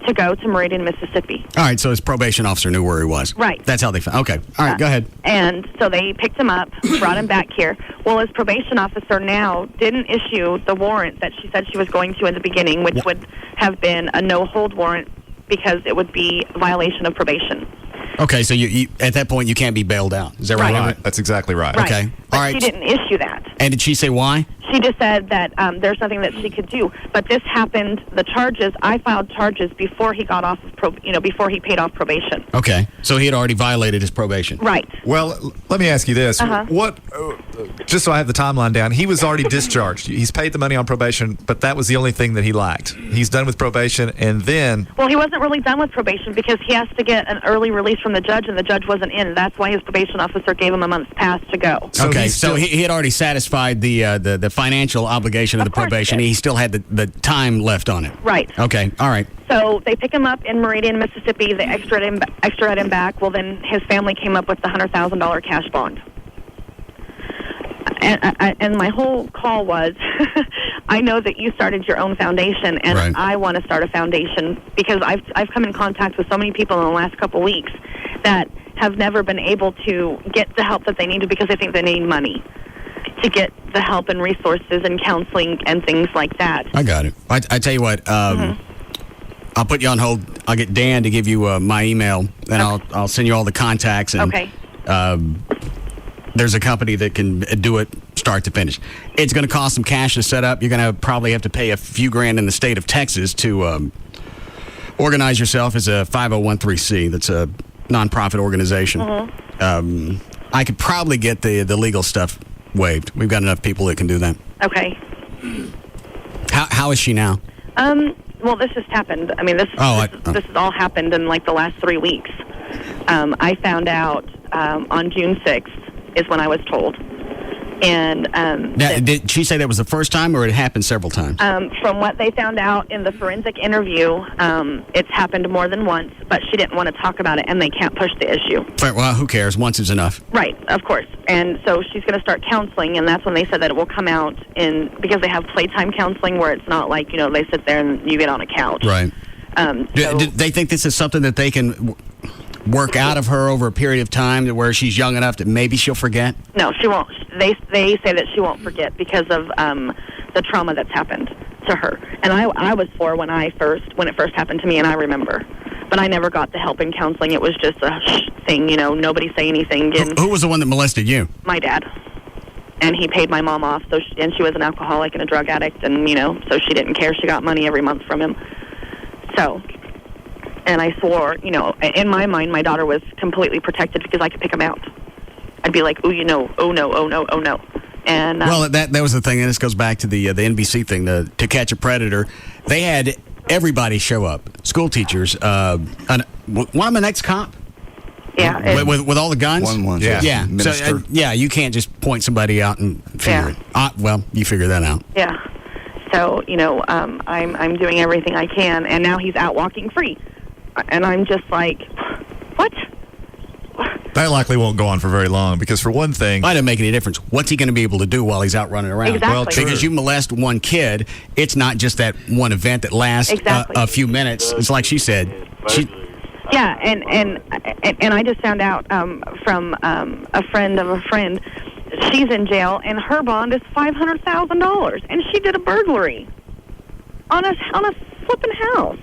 to go to Meridian, Mississippi. All right, so his probation officer knew where he was. Right. That's how they found. Okay. All right, go ahead. And so they picked him up, brought him back here. Well, his probation officer now didn't issue the warrant that she said she was going to in the beginning, which would have been a no-hold warrant because it would be a violation of probation. Okay, so you at that point you can't be bailed out. Is that right? Right. That's exactly right. Okay. But all right. she didn't issue that. And did she say why? She just said that there's nothing that she could do. But this happened. The charges. I filed charges before he got off of before he paid off probation. Okay, so he had already violated his probation. Right. Well, let me ask you this: what? Just so I have the timeline down, he was already discharged. He's paid the money on probation, but that was the only thing that he lacked. He's done with probation, and then. Well, he wasn't really done with probation because he has to get an early release from the judge, and the judge wasn't in. That's why his probation officer gave him a month's pass to go. So he had already satisfied the financial obligation of the probation. He still had the time left on it. Right. Okay. All right. So they pick him up in Meridian, Mississippi. They extradite him back. Well, then his family came up with the $100,000 cash bond. And my whole call was, I know that you started your own foundation, and right. I want to start a foundation because I've come in contact with so many people in the last couple weeks that have never been able to get the help that they needed because they think they need money to get the help and resources and counseling and things like that. I got it. I tell you what, I'll put you on hold. I'll get Dan to give you my email, and I'll send you all the contacts. And, okay. There's a company that can do it start to finish. It's going to cost some cash to set up. You're going to probably have to pay a few grand in the state of Texas to organize yourself as a 501(c)(3). That's a nonprofit organization. I could probably get the legal stuff waived. We've got enough people that can do that. Okay. How is she now? Well, this just happened. I mean, this has all happened in like the last 3 weeks. I found out on June 6th is when I was told. And now, did she say that was the first time, or it happened several times? From what they found out in the forensic interview, it's happened more than once, but she didn't want to talk about it, and they can't push the issue. Well, who cares? Once is enough. Right, of course. And so she's going to start counseling, and that's when they said that it will come out because they have playtime counseling where it's not like, they sit there and you get on a couch. Right. Do they think this is something that they can work out of her over a period of time where she's young enough that maybe she'll forget? No, she won't. They say that she won't forget because of the trauma that's happened to her. And I was 4 when it first happened to me, and I remember. But I never got the help in counseling. It was just a thing, nobody say anything. And who was the one that molested you? My dad. And he paid my mom off, and she was an alcoholic and a drug addict, and, so she didn't care. She got money every month from him. So... And I swore, in my mind, my daughter was completely protected because I could pick him out. I'd be like, oh no, oh no, oh no, oh no. And well, that was the thing, and this goes back to the NBC thing, To Catch a Predator. They had everybody show up, school teachers, one of them an ex-cop. Yeah. With all the guns? One. Yeah. So, you can't just point somebody out and figure it. Well, you figure that out. Yeah. So, I'm doing everything I can, and now he's out walking free. And I'm just like, what? That likely won't go on for very long because, for one thing... Might not make any difference. What's he going to be able to do while he's out running around? Exactly. Well, because you molest one kid, it's not just that one event that lasts a few minutes. It's like she said. Yeah, and I just found out from a friend of a friend, she's in jail, and her bond is $500,000, and she did a burglary on a flipping house.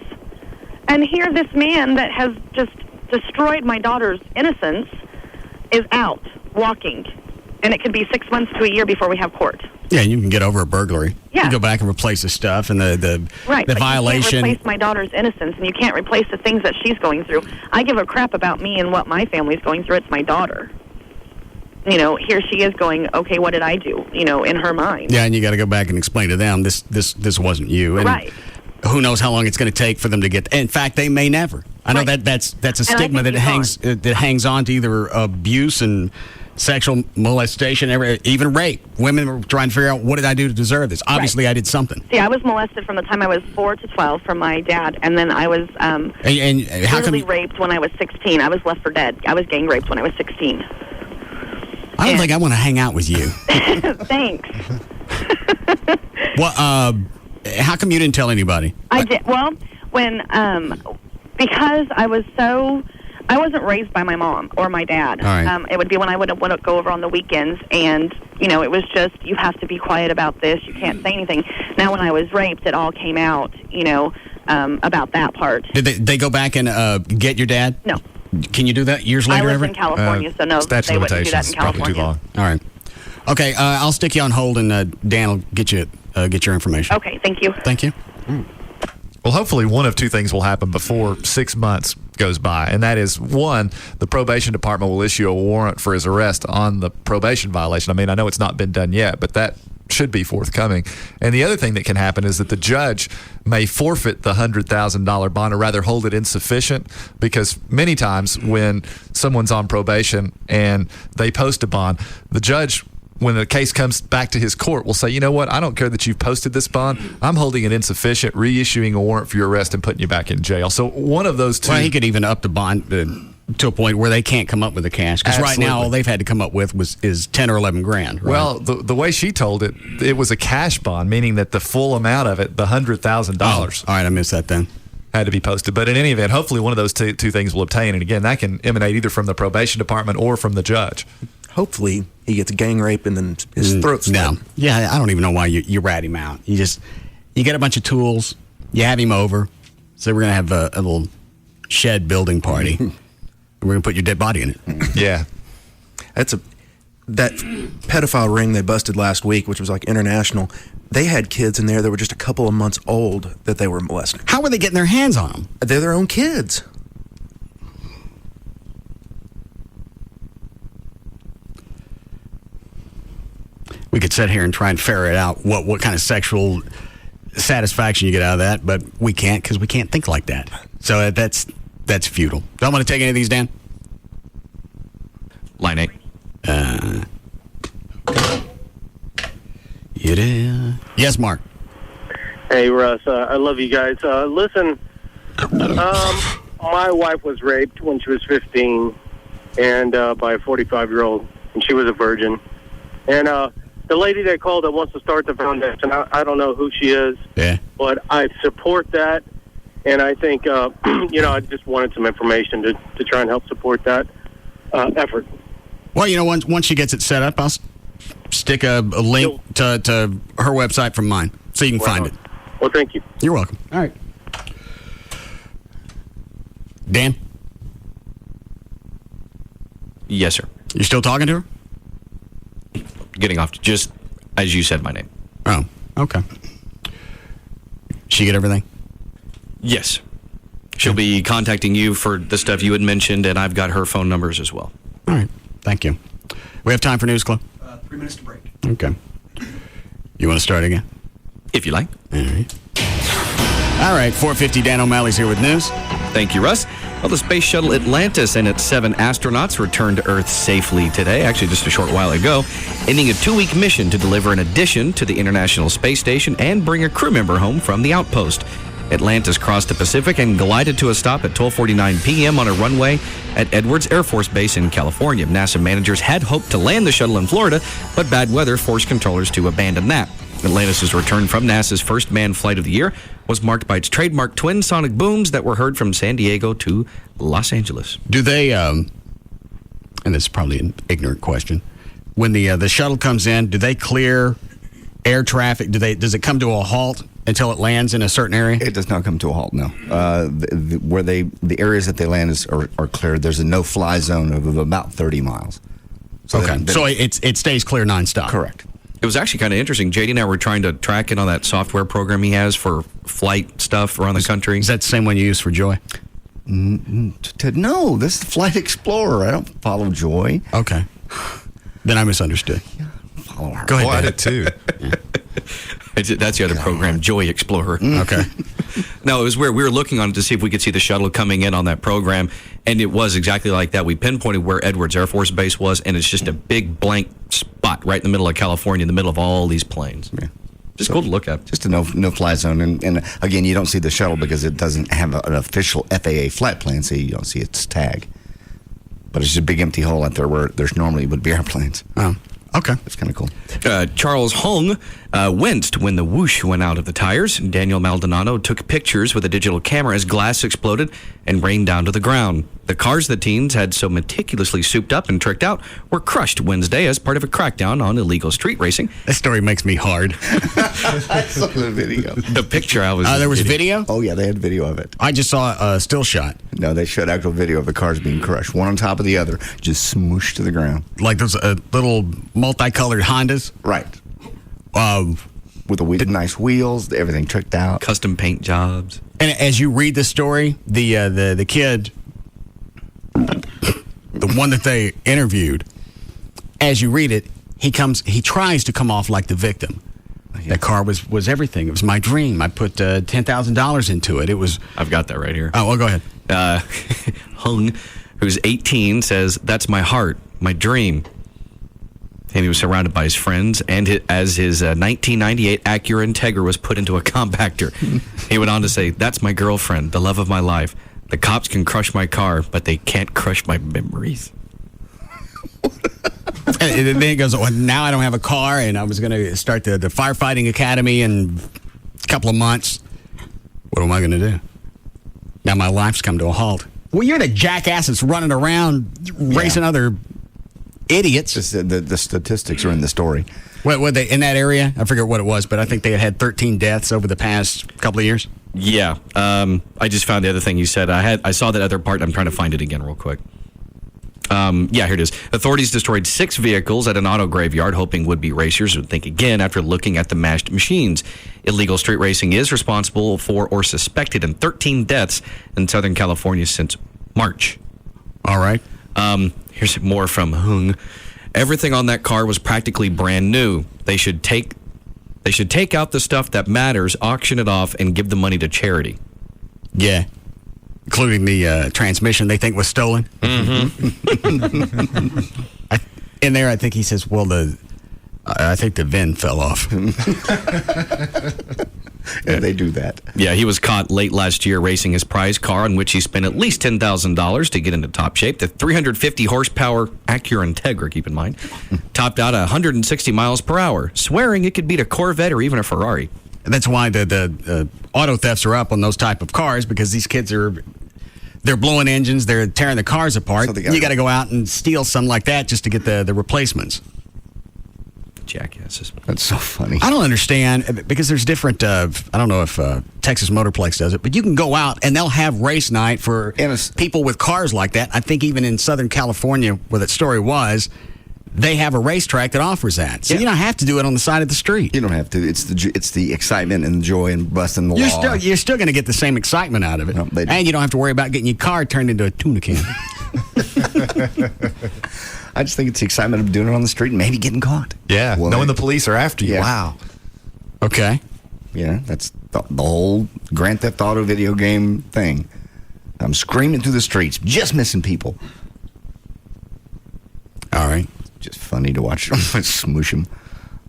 And here this man that has just destroyed my daughter's innocence is out walking. And it could be 6 months to a year before we have court. Yeah, you can get over a burglary. Yeah. You go back and replace the stuff and the violation. You can't replace my daughter's innocence, and you can't replace the things that she's going through. I give a crap about me and what my family's going through. It's my daughter. Here she is going, okay, what did I do, in her mind. Yeah, and you got to go back and explain to them this wasn't you. And right. Who knows how long it's going to take for them to get... In fact, they may never. I know that's a stigma that hangs on to either abuse and sexual molestation, even rape. Women were trying to figure out, what did I do to deserve this? Obviously, I did something. See, I was molested from the time I was 4 to 12 from my dad, and then I was brutally raped when I was 16. I was left for dead. I was gang raped when I was 16. I don't think I want to hang out with you. Thanks. Well, how come you didn't tell anybody? I did. Well, when because I wasn't raised by my mom or my dad. All right. It would be when I would go over on the weekends, and it was just, you have to be quiet about this. You can't say anything. Now, when I was raped, it all came out. About that part. Did they go back and get your dad? No. Can you do that years later? I live in California, so no, they wouldn't do that in California. Probably too long. All right. Okay, I'll stick you on hold, and Dan will get your information. Okay, thank you. Thank you. Well, hopefully one of two things will happen before 6 months goes by, and that is, one, the probation department will issue a warrant for his arrest on the probation violation. I mean, I know it's not been done yet, but that should be forthcoming. And the other thing that can happen is that the judge may forfeit the $100,000 bond, or rather hold it insufficient, because many times when someone's on probation and they post a bond, the judge, when the case comes back to his court, will say, you know what, I don't care that you've posted this bond. I'm holding it insufficient, reissuing a warrant for your arrest and putting you back in jail. So one of those two. Well, he could even up the bond to a point where they can't come up with the cash. Because right now, all they've had to come up with is 10 or 11 grand. Right? Well, the way she told it, it was a cash bond, meaning that the full amount of it, the $100,000. Oh, all right, I missed that then. Had to be posted. But in any event, hopefully one of those two things will obtain. And again, that can emanate either from the probation department or from the judge. Hopefully he gets gang rape and then his throat's slit. No. Yeah, I don't even know why you rat him out. You get a bunch of tools, you have him over. So we're going to have a little shed building party. We're going to put your dead body in it. Yeah. That pedophile ring they busted last week, which was like international, they had kids in there that were just a couple of months old that they were molesting. How were they getting their hands on them? They're their own kids. We could sit here and try and ferret out what kind of sexual satisfaction you get out of that, but we can't, because we can't think like that. So that's futile. Don't want to take any of these, Dan? Line 8. Yes, Mark. Hey, Russ. I love you guys. Listen, my wife was raped when she was 15 and by a 45-year-old, and she was a virgin. And the lady that called that wants to start the foundation, I don't know who she is, but I support that. And I think, I just wanted some information to try and help support that effort. Well, once she gets it set up, I'll stick a link to her website from mine so you can find it. Well, thank you. You're welcome. All right. Dan? Yes, sir. You still talking to her? Getting off, just as you said my name. Oh, okay. She get everything? Yes. She'll be contacting you for the stuff you had mentioned, and I've got her phone numbers as well. All right. Thank you. We have time for News Club? 3 minutes to break. Okay. You want to start again? If you like. All right. All right, 4:50, Dan O'Malley's here with news. Thank you, Russ. Well, the space shuttle Atlantis and its 7 astronauts returned to Earth safely today, actually just a short while ago, ending a 2-week mission to deliver an addition to the International Space Station and bring a crew member home from the outpost. Atlantis crossed the Pacific and glided to a stop at 12:49 p.m. on a runway at Edwards Air Force Base in California. NASA managers had hoped to land the shuttle in Florida, but bad weather forced controllers to abandon that. Atlantis' return from NASA's first manned flight of the year was marked by its trademark twin sonic booms that were heard from San Diego to Los Angeles. Do they, and this is probably an ignorant question, when the shuttle comes in, do they clear air traffic? Does it come to a halt until it lands in a certain area? It does not come to a halt, no. The areas that they land are cleared. There's a no-fly zone of about 30 miles. So it stays clear nonstop. Correct. It was actually kind of interesting. JD and I were trying to track it on that software program he has for flight stuff around the country. Is that the same one you use for Joy? No, this is Flight Explorer. I don't follow Joy. Okay. Then I misunderstood. Follow her. Go ahead. I did too. That's the other program, Joy Explorer. Okay. No, it was where we were looking on it to see if we could see the shuttle coming in on that program, and it was exactly like that. We pinpointed where Edwards Air Force Base was, and it's just a big blank spot right in the middle of California, in the middle of all these planes. Yeah. Just cool to look at. Just a no-fly zone. And again, you don't see the shuttle because it doesn't have an official FAA flight plan, so you don't see its tag. But it's just a big empty hole out there where there's normally would be airplanes. Oh. Okay. That's kind of cool. Charles Hung winced when the whoosh went out of the tires. Daniel Maldonado took pictures with a digital camera as glass exploded and rained down to the ground. The cars the teens had so meticulously souped up and tricked out were crushed Wednesday as part of a crackdown on illegal street racing. This story makes me hard. I saw the video. The picture I was... there was video? Oh, yeah, they had video of it. I just saw a still shot. No, they showed actual video of the cars being crushed, one on top of the other, just smooshed to the ground. Like those little multicolored Hondas. Right. With the nice wheels, everything tricked out. Custom paint jobs. And as you read the story, the kid, the one that they interviewed, as you read it, he tries to come off like the victim. That car was everything. It was my dream. I put $10,000 into it. I've got that right here. Oh, well, go ahead. Hung, who's 18, says, "That's my heart, my dream." And he was surrounded by his friends, and as his 1998 Acura Integra was put into a compactor. He went on to say, "That's my girlfriend, the love of my life. The cops can crush my car, but they can't crush my memories." And then he goes, well, now I don't have a car, and I was going to start the firefighting academy in a couple of months. What am I going to do? Now my life's come to a halt. Well, you're the jackass that's running around racing other idiots. Just the statistics are in the story. What they in that area? I forget what it was, but I think they had 13 deaths over the past couple of years. Yeah. I just found the other thing you said. I saw that other part. I'm trying to find it again real quick. Yeah, here it is. Authorities destroyed 6 vehicles at an auto graveyard, hoping would-be racers would think again after looking at the mashed machines. Illegal street racing is responsible for or suspected in 13 deaths in Southern California since March. All right. Here's more from Hung. Everything on that car was practically brand new. They should take out the stuff that matters, auction it off, and give the money to charity. Yeah. Including the transmission they think was stolen. Mm-hmm. In there, I think he says, well, I think the VIN fell off. Yeah, they do that. Yeah, he was caught late last year racing his prize car, on which he spent at least $10,000 to get into top shape. The 350 horsepower Acura Integra, keep in mind, topped out 160 miles per hour, swearing it could beat a Corvette or even a Ferrari. That's why the auto thefts are up on those type of cars, because these kids they're blowing engines, they're tearing the cars apart. So you got to go out and steal something like that just to get the replacements. Jackasses. That's so funny. I don't understand, because there's different, I don't know if Texas Motorplex does it, but you can go out and they'll have race night for people with cars like that. I think even in Southern California, where that story was, they have a racetrack that offers that. So you don't have to do it on the side of the street. You don't have to. It's the excitement and the joy and busting the law. You're still going to get the same excitement out of it. And you don't have to worry about getting your car turned into a tuna can. I just think it's the excitement of doing it on the street and maybe getting caught. Yeah, knowing the police are after you. Yeah. Wow. Okay. Yeah, that's the whole Grand Theft Auto video game thing. I'm screaming through the streets, just missing people. All right. Just funny to watch them smoosh him.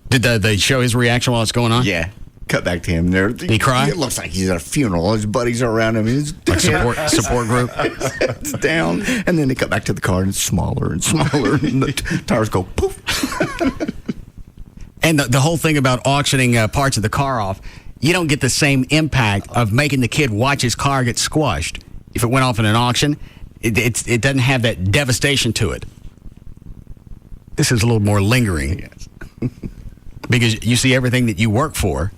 Did they show his reaction while it's going on? Yeah. Cut back to him there. Did he cry? It looks like he's at a funeral. His buddies are around him. He's like support group. It's down, and then they cut back to the car, and it's smaller and smaller, and the tires go poof. And the whole thing about auctioning parts of the car off, you don't get the same impact of making the kid watch his car get squashed. If it went off in an auction, it doesn't have that devastation to it. This is a little more lingering. Yes. Because you see everything that you work for.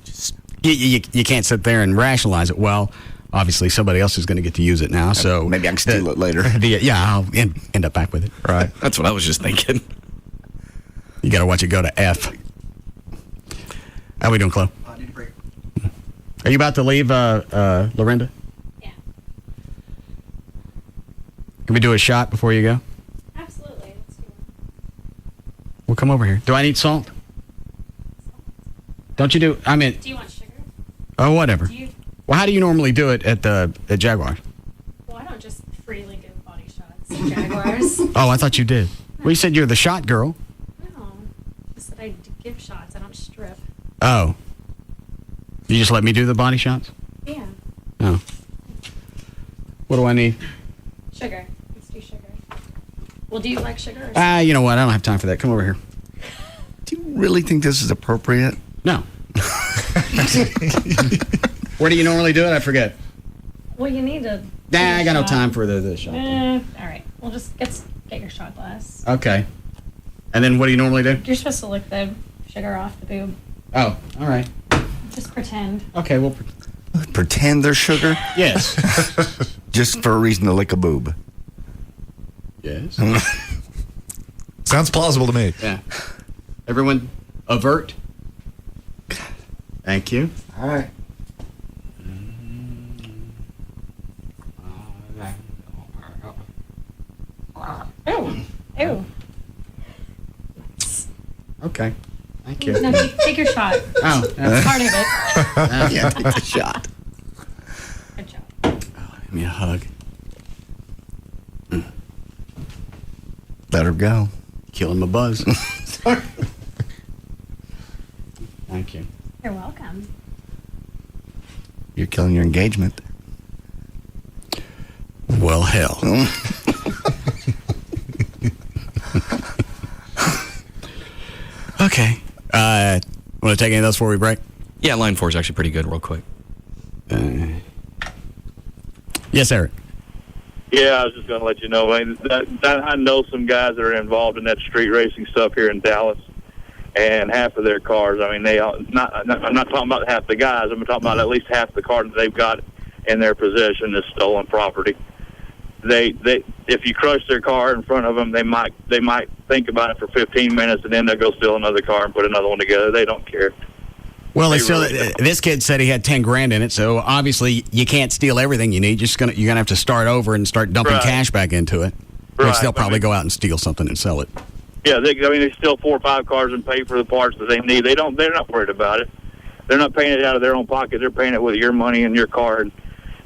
You can't sit there and rationalize it. Well, obviously somebody else is going to get to use it now, so maybe I can steal it later. I'll end up back with it. Right. That's what I was just thinking. You got to watch it go to F. How we doing, Chloe? I need a break. Are you about to leave, Lorinda? Yeah. Can we do a shot before you go? Absolutely. Let's do it. We'll come over here. Do I need salt? Don't you do? I mean. Do you want sugar? Oh, whatever. Do you? Well, how do you normally do it at Jaguar? Well, I don't just freely give body shots at Jaguars. Oh, I thought you did. Well, you said you're the shot girl. No, just that I give shots. I don't strip. Oh. You just let me do the body shots? Yeah. Oh. What do I need? Sugar. Let's do sugar. Well, do you like sugar? Or You know what? I don't have time for that. Come over here. Do you really think this is appropriate? No. Where do you normally do it? I forget. Well, you need to. I got no time for the shot. All right. Well, just get your shot glass. Okay. And then what do you normally do? You're supposed to lick the sugar off the boob. Oh, all right. Just pretend. Okay, well. Pretend there's sugar? Yes. Just for a reason to lick a boob. Yes. Sounds plausible to me. Yeah. Everyone avert. Thank you. All right. Ew. Okay. Thank you. No, take your shot. Oh, That's part of it. Yeah, take the shot. Good job. Give me a hug. Let her go. Killing my buzz. Thank you. You're welcome. You're killing your engagement. Well, hell. Okay. Want to take any of those before we break? Yeah, line 4 is actually pretty good, real quick. Yes, Eric. Yeah, I was just going to let you know. I know some guys that are involved in that street racing stuff here in Dallas, and half of their cars. I mean, I'm not talking about half the guys. I'm talking about at least half the cars that they've got in their possession is stolen property. If you crush their car in front of them, they might think about it for 15 minutes, and then they'll go steal another car and put another one together. They don't care. Well, this kid said he had $10,000 in it, so obviously you can't steal everything you need. You're gonna have to start over and start dumping cash back into it. Which they'll probably go out and steal something and sell it. Yeah, they steal 4 or 5 cars and pay for the parts that they need. They're not worried about it. They're not paying it out of their own pocket. They're paying it with your money and your car and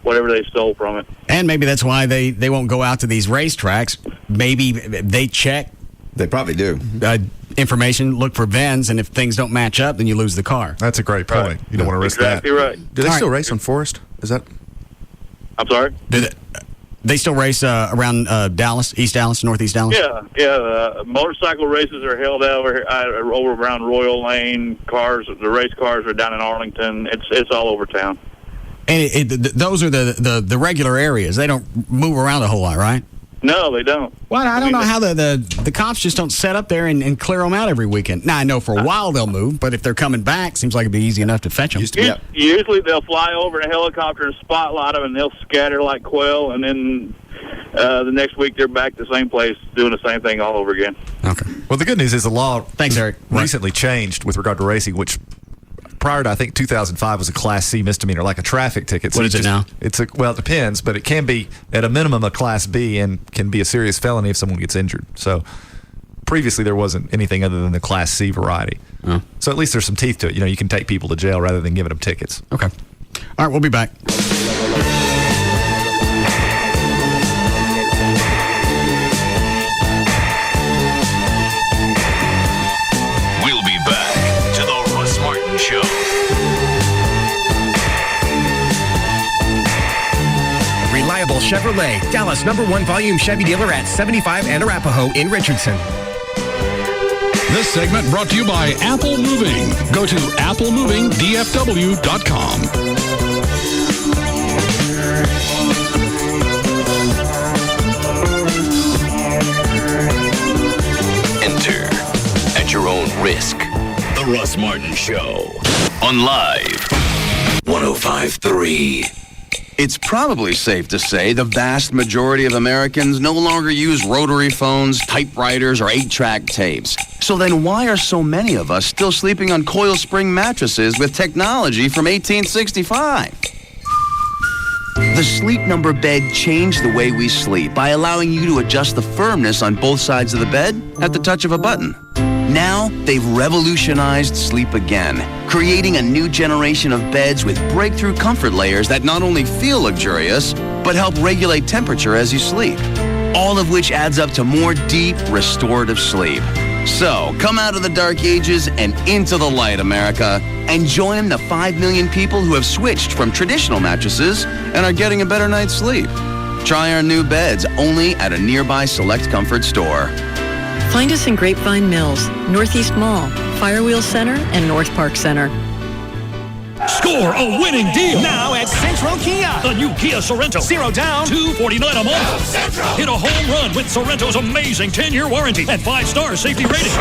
whatever they stole from it. And maybe that's why they won't go out to these racetracks. Maybe they check. They probably do. Information, look for VINs, and if things don't match up, then you lose the car. That's a great point. Right. You don't want to risk exactly that. Right. Do they still race on Forest? Is that? I'm sorry? They still race around Dallas, East Dallas, Northeast Dallas? Yeah. Motorcycle races are held over around Royal Lane. The race cars are down in Arlington. It's all over town. And those are the regular areas. They don't move around a whole lot, right? No, they don't. Well, I don't know how the cops just don't set up there and clear them out every weekend. Now, I know for a while they'll move, but if they're coming back, seems like it'd be easy enough to fetch them. Usually they'll fly over in a helicopter and spotlight them, and they'll scatter like quail, and then the next week they're back to the same place doing the same thing all over again. Okay. Well, the good news is the law Thanks, Eric. recently changed with regard to racing, which prior to, I think, 2005 was a Class C misdemeanor, like a traffic ticket. So what is it now? Well, it depends, but it can be, at a minimum, a Class B and can be a serious felony if someone gets injured. So previously there wasn't anything other than the Class C variety. Oh. So at least there's some teeth to it. You can take people to jail rather than giving them tickets. Okay. All right, we'll be back. We'll be back to the Russ Martin Show. Reliable Chevrolet, Dallas #1 volume Chevy dealer at 75 and Arapahoe in Richardson. This segment brought to you by Apple Moving. Go to applemovingdfw.com. Enter at your own risk. The Russ Martin Show on Live 105.3. It's probably safe to say the vast majority of Americans no longer use rotary phones, typewriters, or 8-track tapes. So then why are so many of us still sleeping on coil spring mattresses with technology from 1865? The Sleep Number bed changed the way we sleep by allowing you to adjust the firmness on both sides of the bed at the touch of a button. Now, they've revolutionized sleep again, creating a new generation of beds with breakthrough comfort layers that not only feel luxurious, but help regulate temperature as you sleep. All of which adds up to more deep, restorative sleep. So, come out of the dark ages and into the light, America, and join the 5 million people who have switched from traditional mattresses and are getting a better night's sleep. Try our new beds only at a nearby Select Comfort store. Find us in Grapevine Mills, Northeast Mall, Firewheel Center, and North Park Center. Score a winning deal Now at Central Kia. The new Kia Sorrento. 0 down. $249 a month. Hit a home run with Sorrento's amazing 10-year warranty and 5-star safety rating.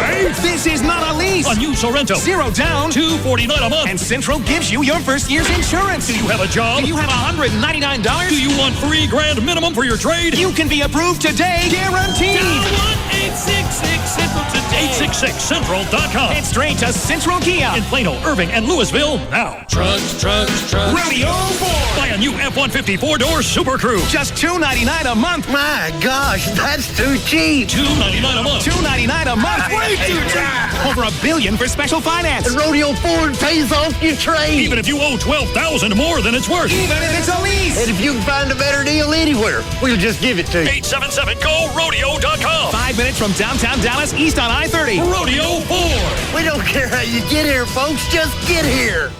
This is not a lease. A new Sorrento. 0 down. $249 a month. And Central gives you your first year's insurance. Do you have a job? Do you have $199? Do you want $3,000 minimum for your trade? You can be approved today, guaranteed. Dial 1-866-CENTRAL today. 866central.com. Head straight to Central Kia. In Plano, Irving, and Louisville now. Trucks. Rodeo 4. Buy a new F-150 4-door Super Crew. Just $299 a month. My gosh, that's too cheap. $299 a month. $299 a month. Way too cheap. Over $1 billion for special finance. And Rodeo Ford pays off your trade. Even if you owe $12,000 more than it's worth. Even if it's a lease. And if you can find a better deal anywhere, we'll just give it to you. 877-GO-RODEO.com. 5 minutes from downtown Dallas, east on I-30. Rodeo Ford. We don't care how you get here, folks. Just get here.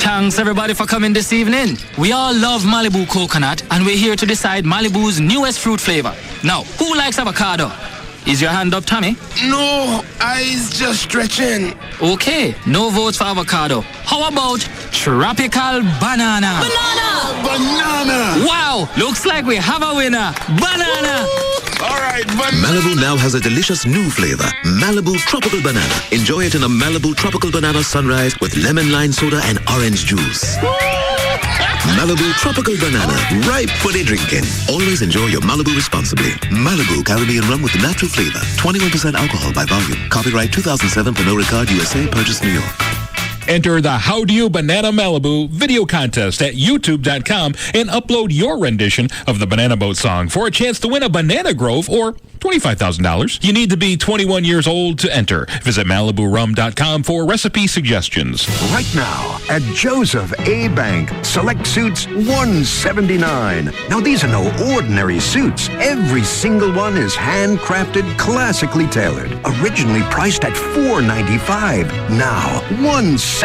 Thanks everybody for coming this evening. We all love Malibu coconut and we're here to decide Malibu's newest fruit flavor. Now, who likes avocado? Is your hand up, Tommy? No, eyes just stretching. Okay, no votes for avocado. How about tropical banana? Banana! Wow, looks like we have a winner. Banana! All right, Malibu now has a delicious new flavor, Malibu Tropical Banana. Enjoy it in a Malibu Tropical Banana Sunrise with lemon lime soda and orange juice. Malibu Tropical Banana, ripe for the drinking. Always enjoy your Malibu responsibly. Malibu Caribbean rum with natural flavor. 21% alcohol by volume. Copyright 2007 Pernod Ricard USA. Purchase New York. Enter the How Do You Banana Malibu video contest at youtube.com and upload your rendition of the Banana Boat song for a chance to win a banana grove or $25,000. You need to be 21 years old to enter. Visit MalibuRum.com for recipe suggestions. Right now at Joseph A. Bank, select suits $179. Now these are no ordinary suits. Every single one is handcrafted, classically tailored. Originally priced at $495. Now $179.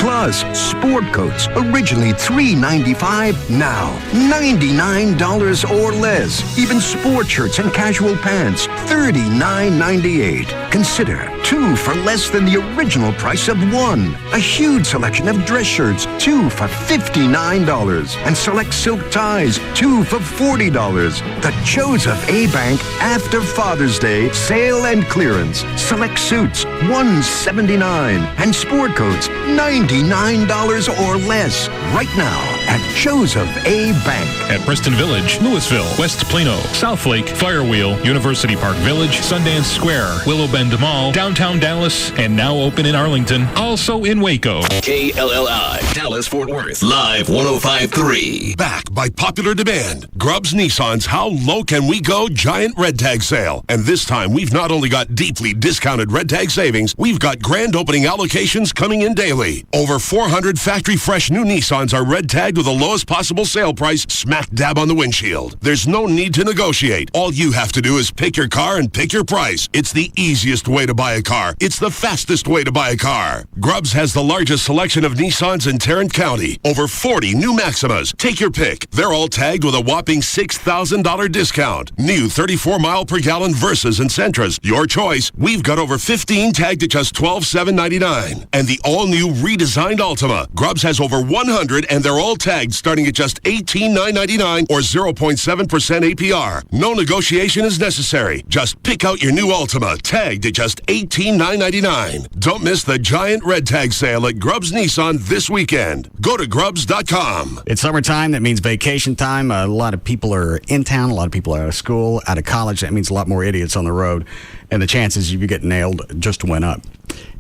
Plus sport coats, originally $395. Now $99 or less. Even sport shirts and casual pants, $39.98. Consider 2 for less than the original price of 1. A huge selection of dress shirts, 2 for $59. And select silk ties, 2 for $40. The Joseph A. Bank After Father's Day Sale and Clearance. Select suits, $179. And sport coats, $99 or less. Right now at Joseph A. Bank. At Preston Village, Louisville, West Plano, Southlake, Firewheel, University Park Village, Sundance Square, Willow Bend Mall, downtown Dallas, and now open in Arlington. Also in Waco. KLLI, Dallas Fort Worth, Live 105.3. Back by popular demand. Grubbs Nissan's How Low Can We Go giant red tag sale. And this time we've not only got deeply discounted red tag savings, we've got grand opening allocations coming in daily. Over 400 factory fresh new Nissans are red tagged with the lowest possible sale price smack dab on the windshield. There's no need to negotiate. All you have to do is pick your car and pick your price. It's the easiest way to buy a car. It's the fastest way to buy a car. Grubbs has the largest selection of Nissans in Tarrant County. Over 40 new Maximas. Take your pick. They're all tagged with a whopping $6,000 discount. New 34-mile-per-gallon Versas and Sentras. Your choice. We've got over 15 tagged at just $12,799. And the all-new redesigned Altima. Grubbs has over 100 and they're all tagged starting at just $18,999 or 0.7% APR. No negotiation is necessary. Just pick out your new Altima, tagged at just $18,999. Don't miss the giant red tag sale at Grubbs Nissan this weekend. Go to Grubbs.com. It's summertime. That means vacation time. A lot of people are in town. A lot of people are out of school, out of college. That means a lot more idiots on the road. And the chances you get nailed just went up.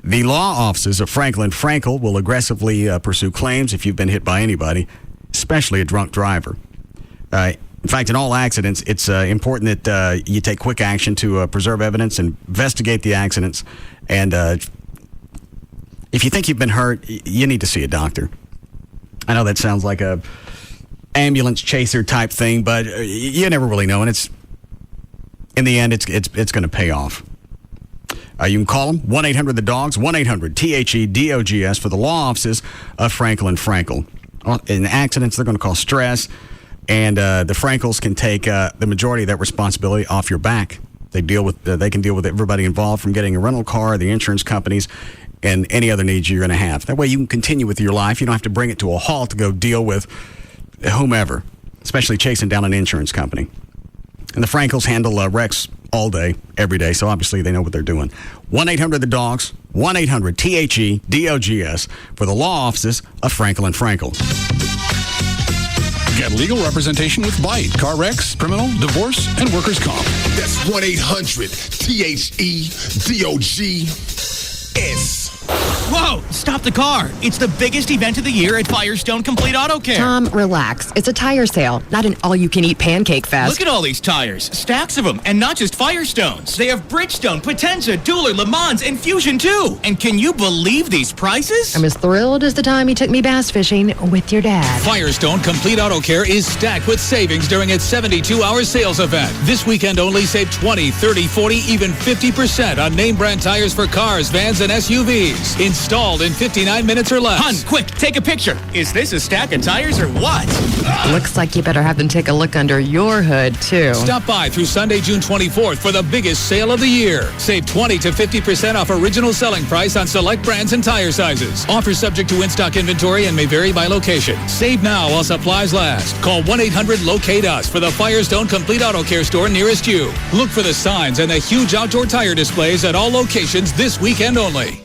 The law offices of Franklin Frankel will aggressively pursue claims if you've been hit by anybody, especially a drunk driver. In fact, in all accidents, it's important that you take quick action to preserve evidence, investigate the accidents, and if you think you've been hurt, you need to see a doctor. I know that sounds like a ambulance chaser type thing, but you never really know, and it's in the end, it's going to pay off. You can call them 1-800-THE-DOGS, 1-800-THE-DOGS for the law offices of Franklin Frankel. In accidents, they're going to cause stress, and the Frankels can take the majority of that responsibility off your back. They can deal with everybody involved, from getting a rental car, the insurance companies, and any other needs you're going to have. That way you can continue with your life. You don't have to bring it to a halt to go deal with whomever, especially chasing down an insurance company. And the Frankels handle wrecks all day, every day, so obviously they know what they're doing. 1-800-THE-DOGS, 1-800-THE-DOGS for the law offices of Franklin Frankel. Get legal representation with Bite. Car wrecks, criminal, divorce, and workers' comp. That's 1-800-THEDOG-S. Whoa! Stop the car. It's the biggest event of the year at Firestone Complete Auto Care. Tom, relax. It's a tire sale, not an all-you-can-eat pancake fest. Look at all these tires. Stacks of them. And not just Firestones. They have Bridgestone, Potenza, Dueler, Le Mans, and Fusion too. And can you believe these prices? I'm as thrilled as the time you took me bass fishing with your dad. Firestone Complete Auto Care is stacked with savings during its 72-hour sales event. This weekend only save 20, 30, 40, even 50% on name brand tires for cars, vans, and SUVs. Installed in 59 minutes or less. Hun, quick, take a picture. Is this a stack of tires or what? Looks like you better have them take a look under your hood, too. Stop by through Sunday, June 24th for the biggest sale of the year. Save 20 to 50% off original selling price on select brands and tire sizes. Offer subject to in-stock inventory and may vary by location. Save now while supplies last. Call 1-800-LOCATE-US for the Firestone Complete Auto Care store nearest you. Look for the signs and the huge outdoor tire displays at all locations this weekend only.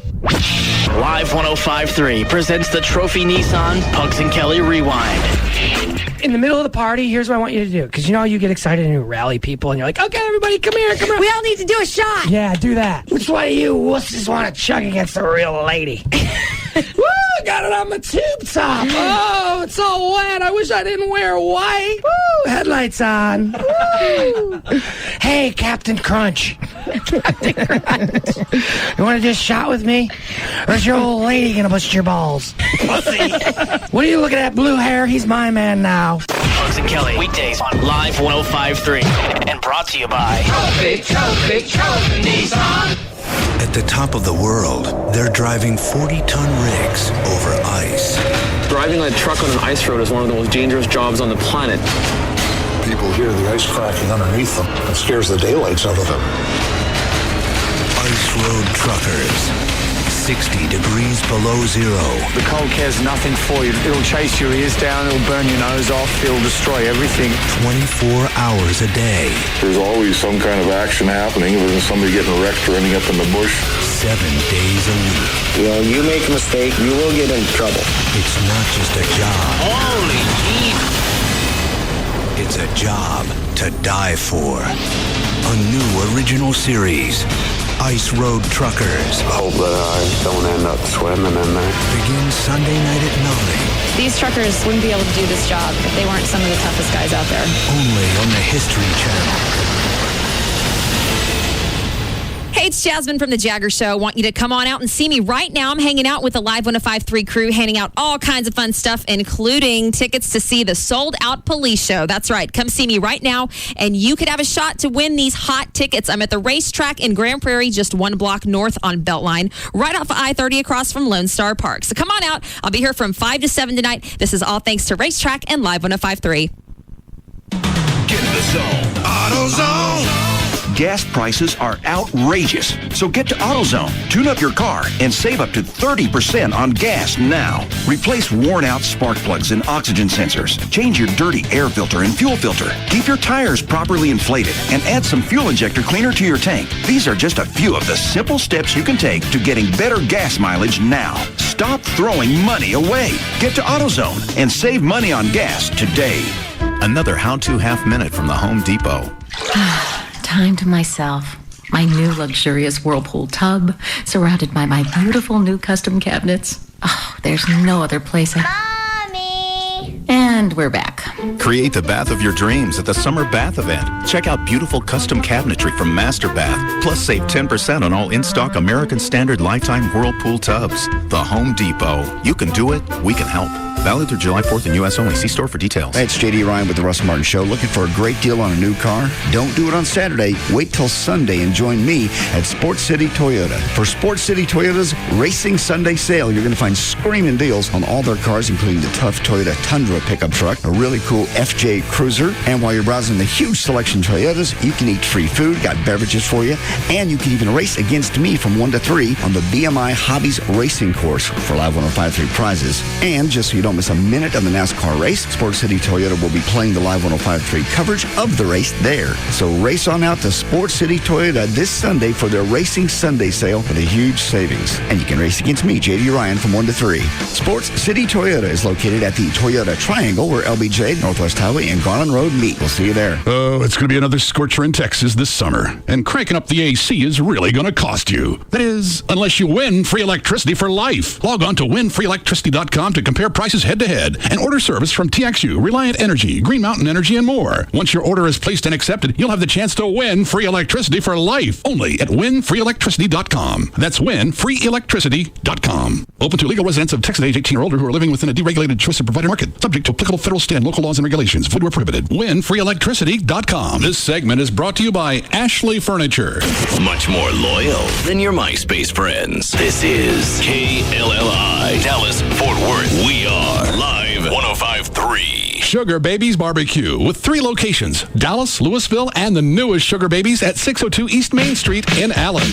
Live 105.3 presents the Trophy Nissan Pugs and Kelly Rewind. In the middle of the party, here's what I want you to do. Because you know you get excited and you rally people and you're like, okay, everybody, come here, come here. We all need to do a shot. Yeah, do that. Which one of you wusses want to chug against a real lady? Woo, got it on my tube top. Oh, it's all wet. I wish I didn't wear white. Woo, headlights on. Woo. Hey, Captain Crunch. Captain Crunch. You want to do a shot with me? Or is your old lady going to bust your balls? Pussy. What are you looking at, blue hair? He's my man now. Pugs and Kelly, weekdays on Live 105.3. And brought to you by Trophy Nissan. At the top of the world, they're driving 40-ton rigs over ice. Driving a truck on an ice road is one of the most dangerous jobs on the planet. People hear the ice cracking underneath them. It scares the daylights out of them. Ice road truckers. 60 degrees below zero. The cold cares nothing for you. It'll chase your ears down, it'll burn your nose off, it'll destroy everything. 24 hours a day. There's always some kind of action happening. There's somebody getting wrecked or ending up in the bush. 7 days a week. You know, you make a mistake, you will get into trouble. It's not just a job. Holy jeez. It's a job to die for. A new original series. Ice Road Truckers. I hope that I don't end up swimming in there. Begins Sunday night at 9. These truckers wouldn't be able to do this job if they weren't some of the toughest guys out there. Only on the History Channel. Hey, it's Jasmine from The Jagger Show. Want you to come on out and see me right now. I'm hanging out with the Live 105.3 crew, handing out all kinds of fun stuff, including tickets to see the sold-out Police Show. That's right. Come see me right now, and you could have a shot to win these hot tickets. I'm at the racetrack in Grand Prairie, just 1 block north on Beltline, right off of I-30 across from Lone Star Park. So come on out. I'll be here from 5 to 7 tonight. This is all thanks to Racetrack and Live 105.3. Get in the zone. AutoZone. Gas prices are outrageous, so get to AutoZone. Tune up your car and save up to 30% on gas now. Replace worn-out spark plugs and oxygen sensors. Change your dirty air filter and fuel filter. Keep your tires properly inflated and add some fuel injector cleaner to your tank. These are just a few of the simple steps you can take to getting better gas mileage now. Stop throwing money away. Get to AutoZone and save money on gas today. Another how-to half minute from the Home Depot. Time to myself. My new luxurious Whirlpool tub, surrounded by my beautiful new custom cabinets. Oh, there's no other place. Mommy! And we're back. Create the bath of your dreams at the Summer Bath Event. Check out beautiful custom cabinetry from Master Bath. Plus save 10% on all in-stock American Standard Lifetime Whirlpool tubs. The Home Depot. You can do it. We can help. Valid through July 4th in U.S. only. See store for details. Hey, it's J.D. Ryan with the Russ Martin Show. Looking for a great deal on a new car? Don't do it on Saturday. Wait till Sunday and join me at Sports City Toyota. For Sports City Toyota's Racing Sunday Sale, you're going to find screaming deals on all their cars, including the tough Toyota Tundra pickup truck, a really cool FJ Cruiser, and while you're browsing the huge selection of Toyotas, you can eat free food, got beverages for you, and you can even race against me from 1 to 3 on the BMI Hobbies Racing Course for Live 105.3 prizes. And just so you don't promise a minute of the NASCAR race. Sports City Toyota will be playing the Live 105.3 coverage of the race there. So race on out to Sports City Toyota this Sunday for their Racing Sunday sale with a huge savings. And you can race against me, JD Ryan, from 1 to 3. Sports City Toyota is located at the Toyota Triangle where LBJ, Northwest Highway, and Garland Road meet. We'll see you there. Oh, it's going to be another scorcher in Texas this summer. And cranking up the AC is really going to cost you. That is, unless you win free electricity for life. Log on to winfreeelectricity.com to compare prices head-to-head and order service from TXU, Reliant Energy, Green Mountain Energy, and more. Once your order is placed and accepted, you'll have the chance to win free electricity for life. Only at winfreeelectricity.com. That's winfreeelectricity.com. Open to legal residents of Texas age 18 or older who are living within a deregulated choice of provider market. Subject to applicable federal, state, and local laws and regulations. Void where prohibited. winfreeelectricity.com. This segment is brought to you by Ashley Furniture. Much more loyal than your MySpace friends. This is KLLI, Dallas, Fort Worth. We are Live 105.3. Sugar Babies Barbecue with 3 locations, Dallas, Louisville, and the newest Sugar Babies at 602 East Main Street in Allen.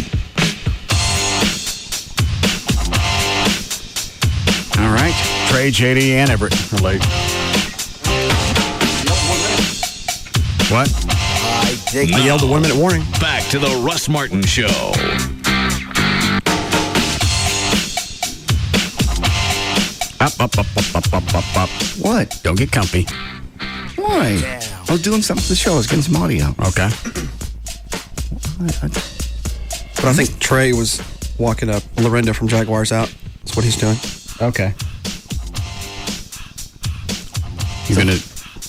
All right. Trey, JD, and Everett are late. What? I yelled a 1-minute warning. Back to the Russ Martin Show. Up. What? Don't get comfy. Why? I was doing something for the show. I was getting some audio. Okay. But I think Trey was walking up Lorinda from Jaguars out. That's what he's doing. Okay. You're going to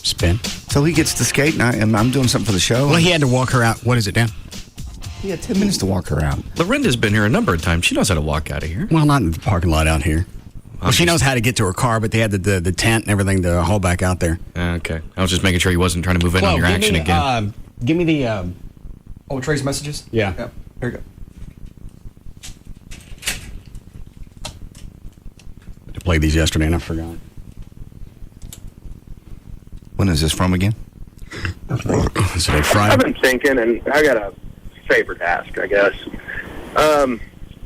spin? So he gets to skate, and I'm doing something for the show. Well, he had to walk her out. What is it, Dan? He had 10 minutes to walk her out. Lorinda's been here a number of times. She knows how to walk out of here. Well, not in the parking lot out here. Well, she knows how to get to her car, but they had the tent and everything to haul back out there. Okay. I was just making sure he wasn't trying to move in on your action again. Give me the... Trey's messages? Yeah. Yep. Here you go. I played these yesterday and I forgot. When is this from again? Is it Friday? I've been thinking, and I got a favor to ask, I guess.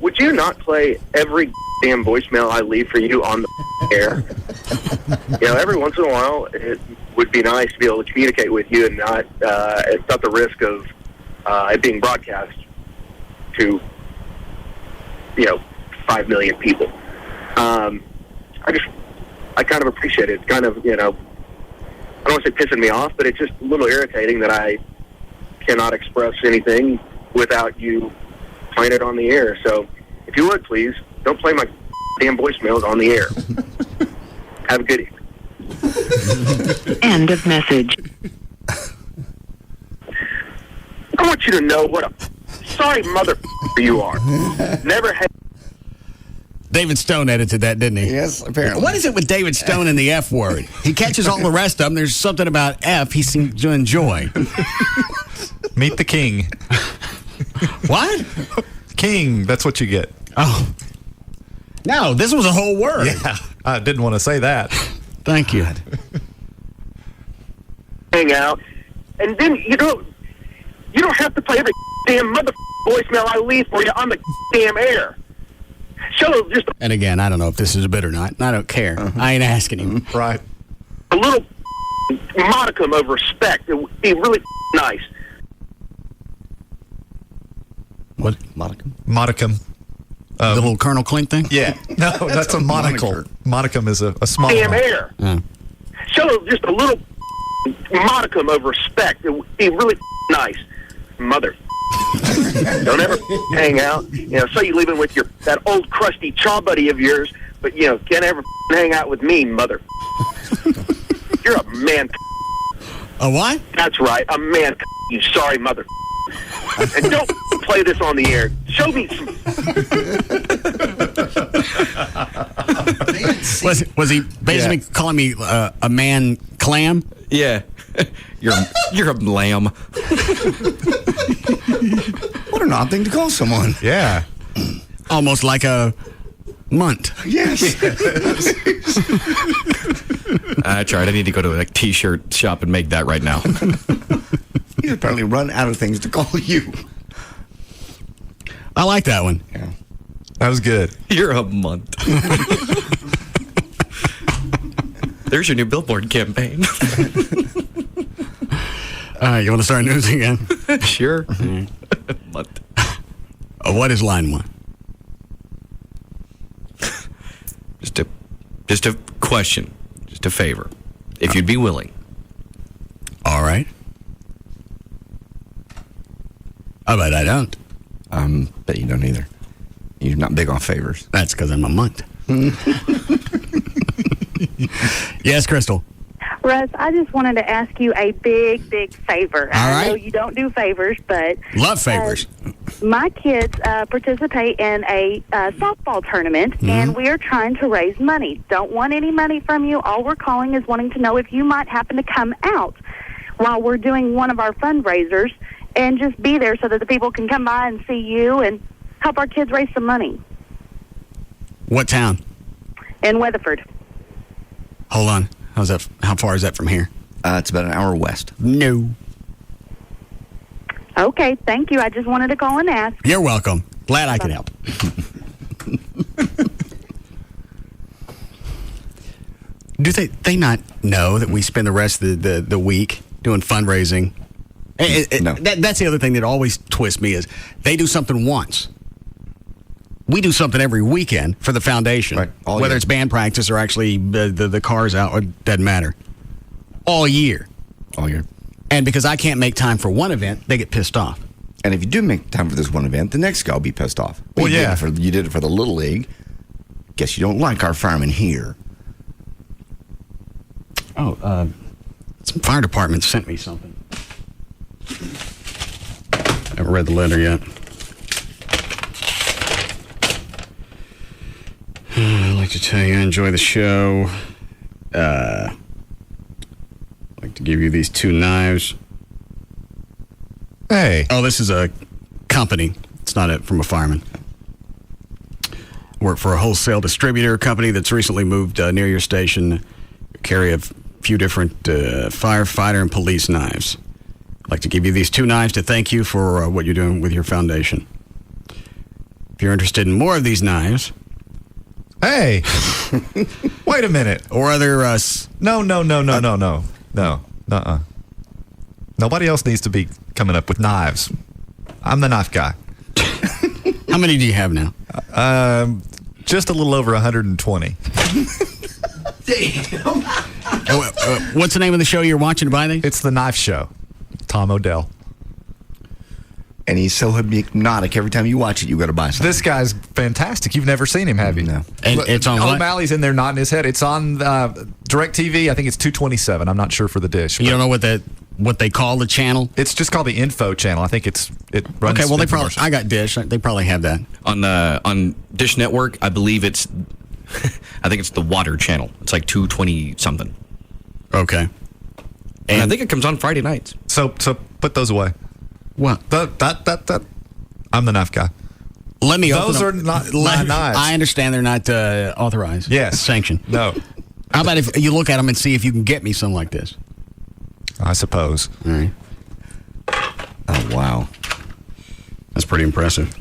Would you not play every damn voicemail I leave for you on the air? Every once in a while, it would be nice to be able to communicate with you and not, it's not the risk of it being broadcast to, 5 million people. I kind of appreciate it. It's kind of, I don't want to say pissing me off, but it's just a little irritating that I cannot express anything without you playing it on the air. So if you would, please, don't play my damn voicemails on the air. Have a good evening. End of message. I want you to know what a sorry mother you are. Never had. David Stone edited that, didn't he? Yes, apparently. What is it with David Stone and the F word? He catches all the rest of them. There's something about F he seems to enjoy. Meet the king. What? King, that's what you get. Oh. No, this was a whole word. Yeah, I didn't want to say that. Thank you. Hang out. And then, you don't have to play every damn mother voicemail I leave for you on the damn air. Show just and again, I don't know if this is a bit or not. And I don't care. I ain't asking him. Right. a little modicum of respect. It would be really nice. What? Modicum? Modicum. The little Colonel Clint thing? Yeah. No, that's a monocle. Modicum is a small Damn one. air. Show just a little modicum of respect. It would be really nice. Mother. Don't ever hang out. So you leaving with that old crusty chaw buddy of yours, but can't ever hang out with me, mother. You're a man. A what? That's right, a man. You sorry mother. And don't play this on the air. Show me some. Was he basically calling me a man clam? Yeah. You're a lamb. What an odd thing to call someone. Yeah. Almost like a munt. Yes. That's right. I need to go to a t-shirt shop and make that right now. He's apparently run out of things to call you. I like that one. Yeah. That was good. You're a munt. There's your new billboard campaign. You want to start news again? Sure. What is line one? Just a question. Just a favor. If you'd be willing. All right. I bet I don't. Bet you don't either. You're not big on favors. That's because I'm a munt. Yes, Crystal. Russ, I just wanted to ask you a big, big favor. All right. I know you don't do favors, but... Love favors. My kids participate in a softball tournament, and we are trying to raise money. Don't want any money from you. All we're calling is wanting to know if you might happen to come out while we're doing one of our fundraisers and just be there so that the people can come by and see you and help our kids raise some money. What town? In Weatherford. Hold on. How's that? How far is that from here? It's about an hour west. No. Okay, thank you. I just wanted to call and ask. You're welcome. Glad I could help. Do they not know that we spend the rest of the week doing fundraising? No. That's the other thing that always twists me is they do something once. We do something every weekend for the foundation. Right. Whether it's band practice or actually the cars out, it doesn't matter. All year. All year. And because I can't make time for one event, they get pissed off. And if you do make time for this one event, the next guy will be pissed off. Well, yeah. You did it for the Little League. Guess you don't like our firemen here. Oh, some fire department sent me something. Haven't read the letter yet. I'd like to tell you I enjoy the show. I'd like to give you these two knives. Hey. Oh, this is a company. It's not from a fireman. Work for a wholesale distributor company that's recently moved near your station. Carry a few different firefighter and police knives. I'd like to give you these two knives to thank you for what you're doing with your foundation. If you're interested in more of these knives... Hey, wait a minute. Or other... No. Nobody else needs to be coming up with knives. I'm the knife guy. How many do you have now? Just a little over 120. Damn. What's the name of the show you're watching by then? It's The Knife Show. Tom Odell. And he's so hypnotic. Every time you watch it, you got to buy something. This guy's fantastic. You've never seen him, have you? No. And it's on what? O'Malley's in there nodding his head. It's on DirecTV. I think it's 227. I'm not sure for the dish. You don't know what they call the channel? It's just called the Info channel. I think it runs. Okay, well I got Dish. They probably have that on Dish Network. I believe it's I think it's the Water channel. It's like 220 something. Okay. And I think it comes on Friday nights. So put those away. What? That. I'm the knife guy. Let me Those open are not my knives. I understand they're not authorized. Yes. Sanctioned. No. How about if you look at them and see if you can get me some like this? I suppose. All right. Oh, wow. That's pretty impressive.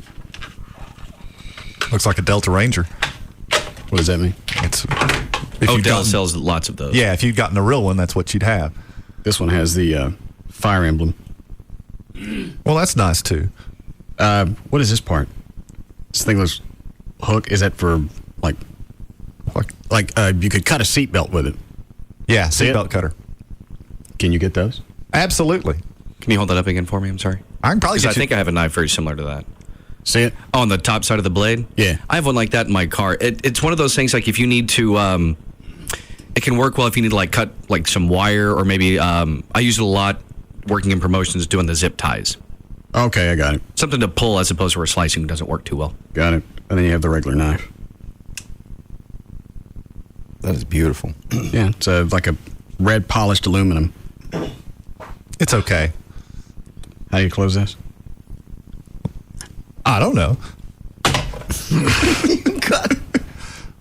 Looks like a Delta Ranger. What does that mean? Odell sells lots of those. Yeah, if you'd gotten a real one, that's what you'd have. This one has the fire emblem. Well, that's nice, too. What is this part? This thing was hook. Is that for, like you could cut a seatbelt with it? Yeah, seatbelt cutter. Can you get those? Absolutely. Can you hold that up again for me? I'm sorry. I can probably. I think I have a knife very similar to that. See it? Oh, on the top side of the blade? Yeah. I have one like that in my car. It's one of those things like if you need to, it can work well if you need to like cut like some wire or maybe, I use it a lot working in promotions doing the zip ties. Okay, I got it. Something to pull as opposed to where slicing doesn't work too well. Got it. And then you have the regular knife. That is beautiful. Yeah, it's like a red polished aluminum. It's okay. How do you close this? I don't know.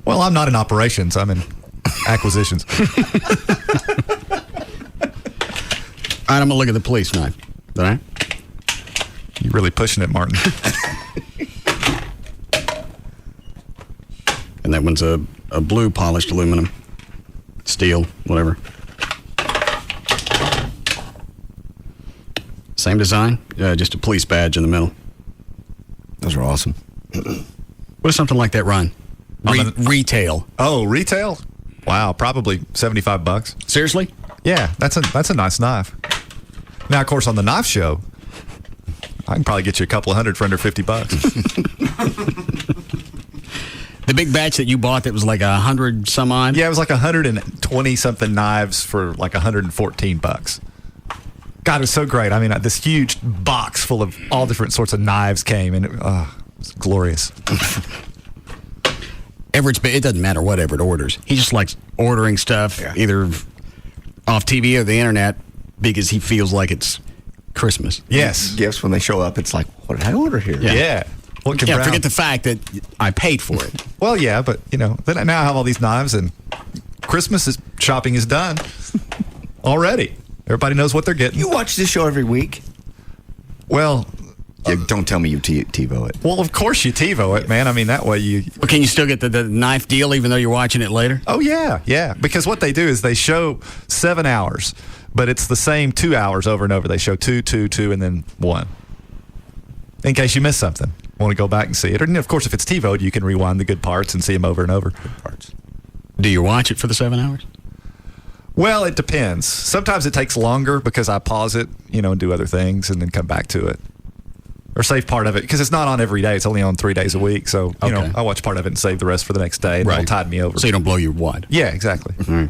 Well, I'm not in operations. I'm in acquisitions. All right, I'm going to look at the police knife. All right? You're really pushing it, Martin. And that one's a blue polished aluminum. steel, whatever. Same design, just a police badge in the middle. Those are awesome. What does something like that run? Retail. Oh, retail? Wow, probably $75. Seriously? Yeah, that's a nice knife. Now, of course, on the knife show, I can probably get you a couple of hundred for under $50. The big batch that you bought that was like 100 some odd? Yeah, it was like 120 something knives for like $114. God, it was so great. I mean, this huge box full of all different sorts of knives came, and it was glorious. Everett's, it doesn't matter what Everett orders. He just likes ordering stuff either off TV or the internet because he feels like it's Christmas. Yes. Gifts, when they show up, it's like, what did I order here? Yeah. Forget the fact that I paid for it. Well, yeah, but, then I now have all these knives, and Christmas shopping is done already. Everybody knows what they're getting. You watch this show every week? Well... don't tell me you TiVo it. Well, of course you TiVo it, man. I mean, that way you... Well, can you still get the knife deal even though you're watching it later? Oh, yeah. Because what they do is they show 7 hours, but it's the same 2 hours over and over. They show 2, 2, 2, and then 1. In case you miss something. Want to go back and see it. And, of course, if it's TiVo'd, you can rewind the good parts and see them over and over. Good parts. Do you watch it for the 7 hours? Well, it depends. Sometimes it takes longer because I pause it, and do other things and then come back to it. Or save part of it, because it's not on every day. It's only on 3 days a week. So, I watch part of it and save the rest for the next day, and it'll tide me over. So you don't blow your wad. Yeah, exactly. Mm-hmm.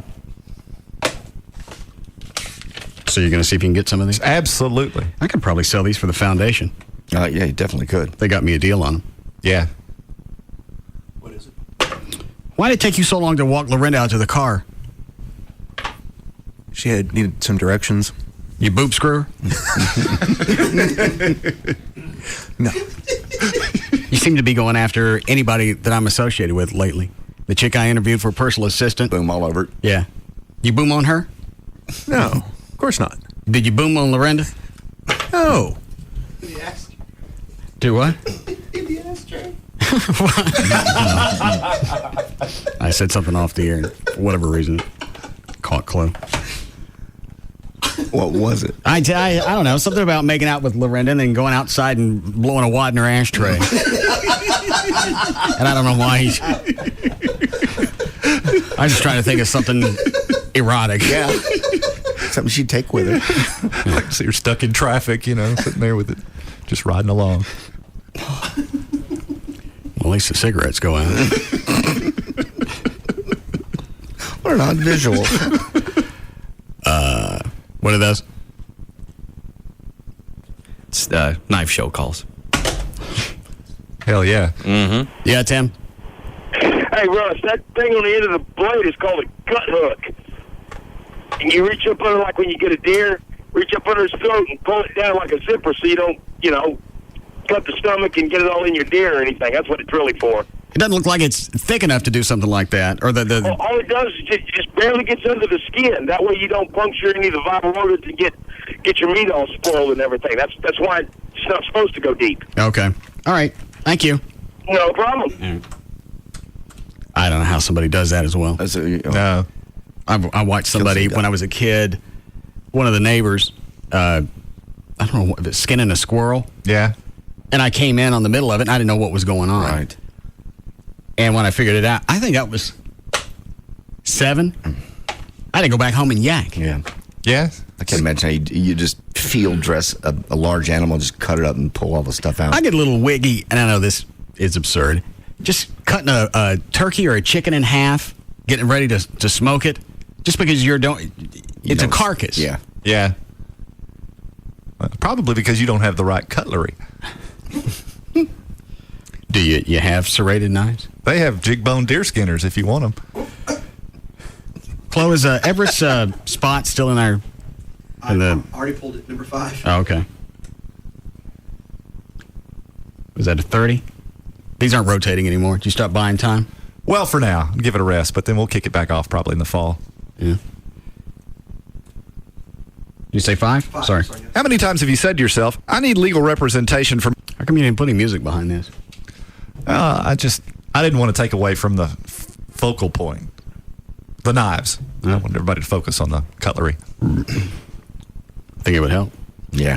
So you're going to see if you can get some of these? Absolutely. I could probably sell these for the foundation. Yeah, you definitely could. They got me a deal on them. Yeah. What is it? Why did it take you so long to walk Lorinda out to the car? She needed some directions. You boob screw her? No. You seem to be going after anybody that I'm associated with lately. The chick I interviewed for personal assistant. Boom all over it. Yeah. You boom on her? No, of course not. Did you boom on Lorinda? No. Do what? I said something off the air for whatever reason. Caught Chloe. What was it? I don't know. Something about making out with Lorinda and then going outside and blowing a wad in her ashtray. And I don't know why. I'm just trying to think of something erotic. Yeah. Something she'd take with her. So you're stuck in traffic, sitting there with it, just riding along. Well, at least the cigarettes go out. What an odd visual. What are those? It's knife show calls. Hell yeah. Mm-hmm. Yeah, Tim? Hey, Russ, that thing on the end of the blade is called a gut hook. And you reach up under, like when you get a deer, reach up under his throat and pull it down like a zipper so you don't, cut the stomach and get it all in your deer or anything. That's what it's really for. It doesn't look like it's thick enough to do something like that. Or Well, all it does is just barely gets under the skin. That way you don't puncture any of the vital organs and get your meat all spoiled and everything. That's why it's not supposed to go deep. Okay. All right. Thank you. No problem. I don't know how somebody does that as well. No. I watched somebody when I was a kid, one of the neighbors, I don't know, skinning a squirrel. Yeah. And I came in on the middle of it, and I didn't know what was going on. Right. And when I figured it out, I think that was 7. I had to go back home and yak. Yeah. Yeah. I can't imagine how you just field dress a large animal, just cut it up and pull all the stuff out. I get a little wiggy, and I know this is absurd. Just cutting a turkey or a chicken in half, getting ready to smoke it, just because it's a carcass. Yeah. Yeah. Probably because you don't have the right cutlery. Do you have serrated knives? They have jig bone deer skinners if you want them. Chloe, is Everett's spot still in our... I already pulled it, number 5. Oh, okay. Was that a 30? These aren't rotating anymore. Did you stop buying time? Well, for now. Give it a rest, but then we'll kick it back off probably in the fall. Yeah. Did you say 5? Sorry. How many times have you said to yourself, I need legal representation from... How come you didn't put any music behind this? I didn't want to take away from the focal point. The knives. I want everybody to focus on the cutlery. Think it would help? Yeah.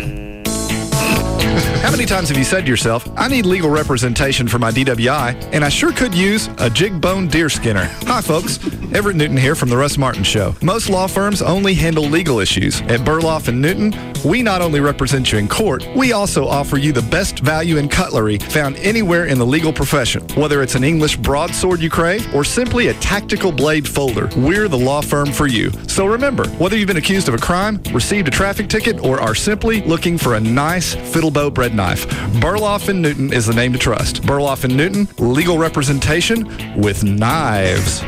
How many times have you said to yourself, I need legal representation for my DWI, and I sure could use a jig-bone deer skinner? Hi, folks. Everett Newton here from the Russ Martin Show. Most law firms only handle legal issues. At Burloff & Newton, we not only represent you in court, we also offer you the best value in cutlery found anywhere in the legal profession. Whether it's an English broadsword you crave or simply a tactical blade folder, we're the law firm for you. So remember, whether you've been accused of a crime, received a traffic ticket, or are simply looking for a nice fiddlebow bread knife, Burloff & Newton is the name to trust. Burloff & Newton, legal representation with knives.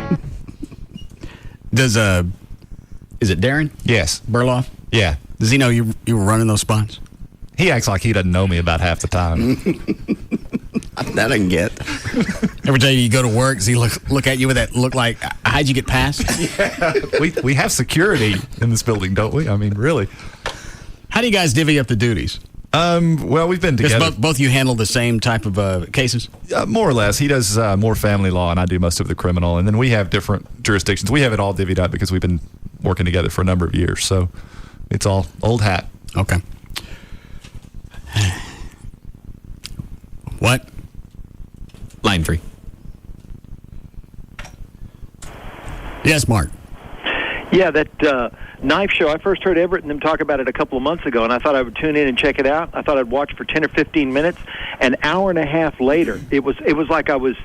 Is it Darren? Yes. Burloff? Yeah. Does he know you were running those spots? He acts like he doesn't know me about half the time. That I can get. Every day you go to work, does he look at you with that look like, how'd you get past? Yeah. We have security in this building, don't we? I mean, really. How do you guys divvy up the duties? Well, we've been together. Both you handle the same type of cases? More or less. He does more family law, and I do most of the criminal. And then we have different jurisdictions. We have it all divvied up because we've been working together for a number of years. So it's all old hat. Okay. What? Line 3. Yes, Mark. Yeah, that knife show, I first heard Everett and them talk about it a couple of months ago, and I thought I would tune in and check it out. I thought I'd watch for 10 or 15 minutes. An hour and a half later, it was like I was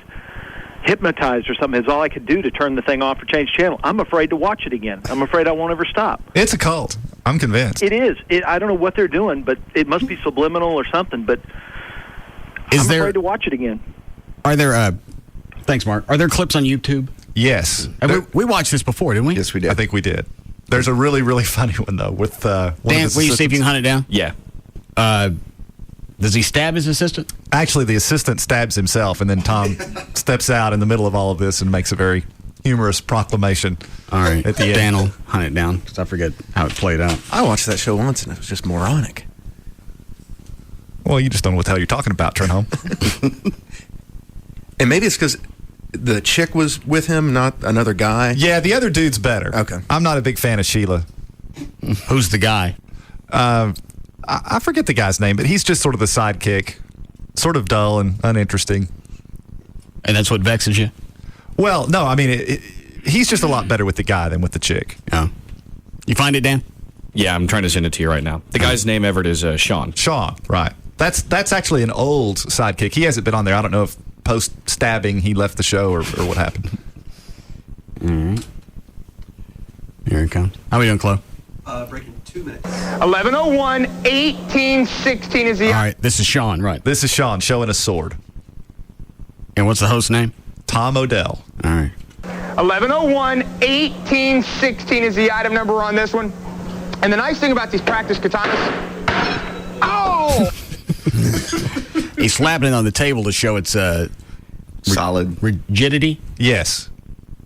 hypnotized or something. It's all I could do to turn the thing off or change channel. I'm afraid to watch it again. I'm afraid I won't ever stop. It's a cult. I'm convinced. It is. I don't know what they're doing, but it must be subliminal or something, but I'm afraid to watch it again. Are there, thanks, Mark. Are there clips on YouTube? Yes. We watched this before, didn't we? Yes, we did. I think we did. There's a really, really funny one, though, with one Dan, of his will you see if you can hunt it down? Yeah. Does he stab his assistant? Actually, the assistant stabs himself, and then Tom steps out in the middle of all of this and makes a very humorous proclamation. All right. At the end. Dan will hunt it down, because I forget how it played out. I watched that show once, and it was just moronic. Well, you just don't know what the hell you're talking about, Trenholm. And maybe it's because the chick was with him, not another guy. Yeah, the other dude's better. Okay. I'm not a big fan of Sheila. Who's the guy? I forget the guy's name, but he's just sort of the sidekick. Sort of dull and uninteresting. And that's what vexes you? Well, no, I mean, he's just a lot better with the guy than with the chick. Oh. You find it, Dan? Yeah, I'm trying to send it to you right now. The guy's name, Everett, is Sean. Sean, right. That's actually an old sidekick. He hasn't been on there. I don't know if post-stabbing he left the show or what happened. Mm-hmm. Here it comes. How are we doing, Chloe? Breaking 2 minutes. 11:01, 1816 is the... All right, this is Sean, right. This is Sean showing a sword. And what's the host's name? Tom Odell. All right. 11:01, 1816 is the item number on this one. And the nice thing about these practice katanas... Oh! He's slapping it on the table to show its solid rigidity. Yes.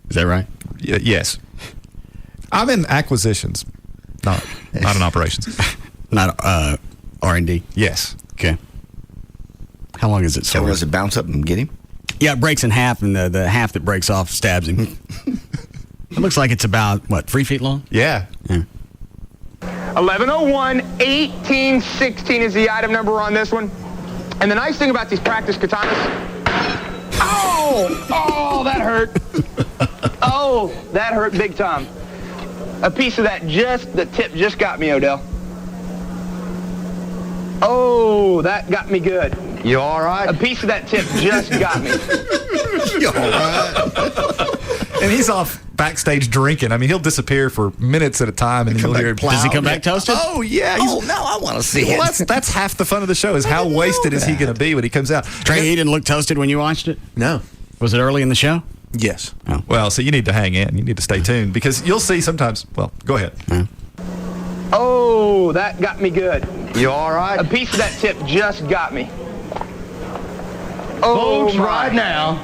Is that right? Yes. I'm in acquisitions, not in operations. Not R&D. Yes. Okay. How long is it? So does it bounce up and get him? Yeah, it breaks in half, and the half that breaks off stabs him. It looks like it's about, 3 feet long? Yeah. 11:01, 1816 is the item number on this one. And the nice thing about these practice katanas... Oh, that hurt. Oh, that hurt big time. A piece of that the tip just got me, Odell. Oh, that got me good. You all right? A piece of that tip just got me. You all right? And he's off backstage drinking. I mean, he'll disappear for minutes at a time, and then you'll hear him. Does he come back toasted? Oh, yeah. Now I want to see it. Well, that's half the fun of the show is how wasted is he going to be when he comes out. Trey, he didn't look toasted when you watched it? No. Was it early in the show? Yes. Oh. Well, so you need to hang in. You need to stay tuned because you'll see sometimes. Well, go ahead. Oh, that got me good. You all right? A piece of that tip just got me. Oh, folks, right now,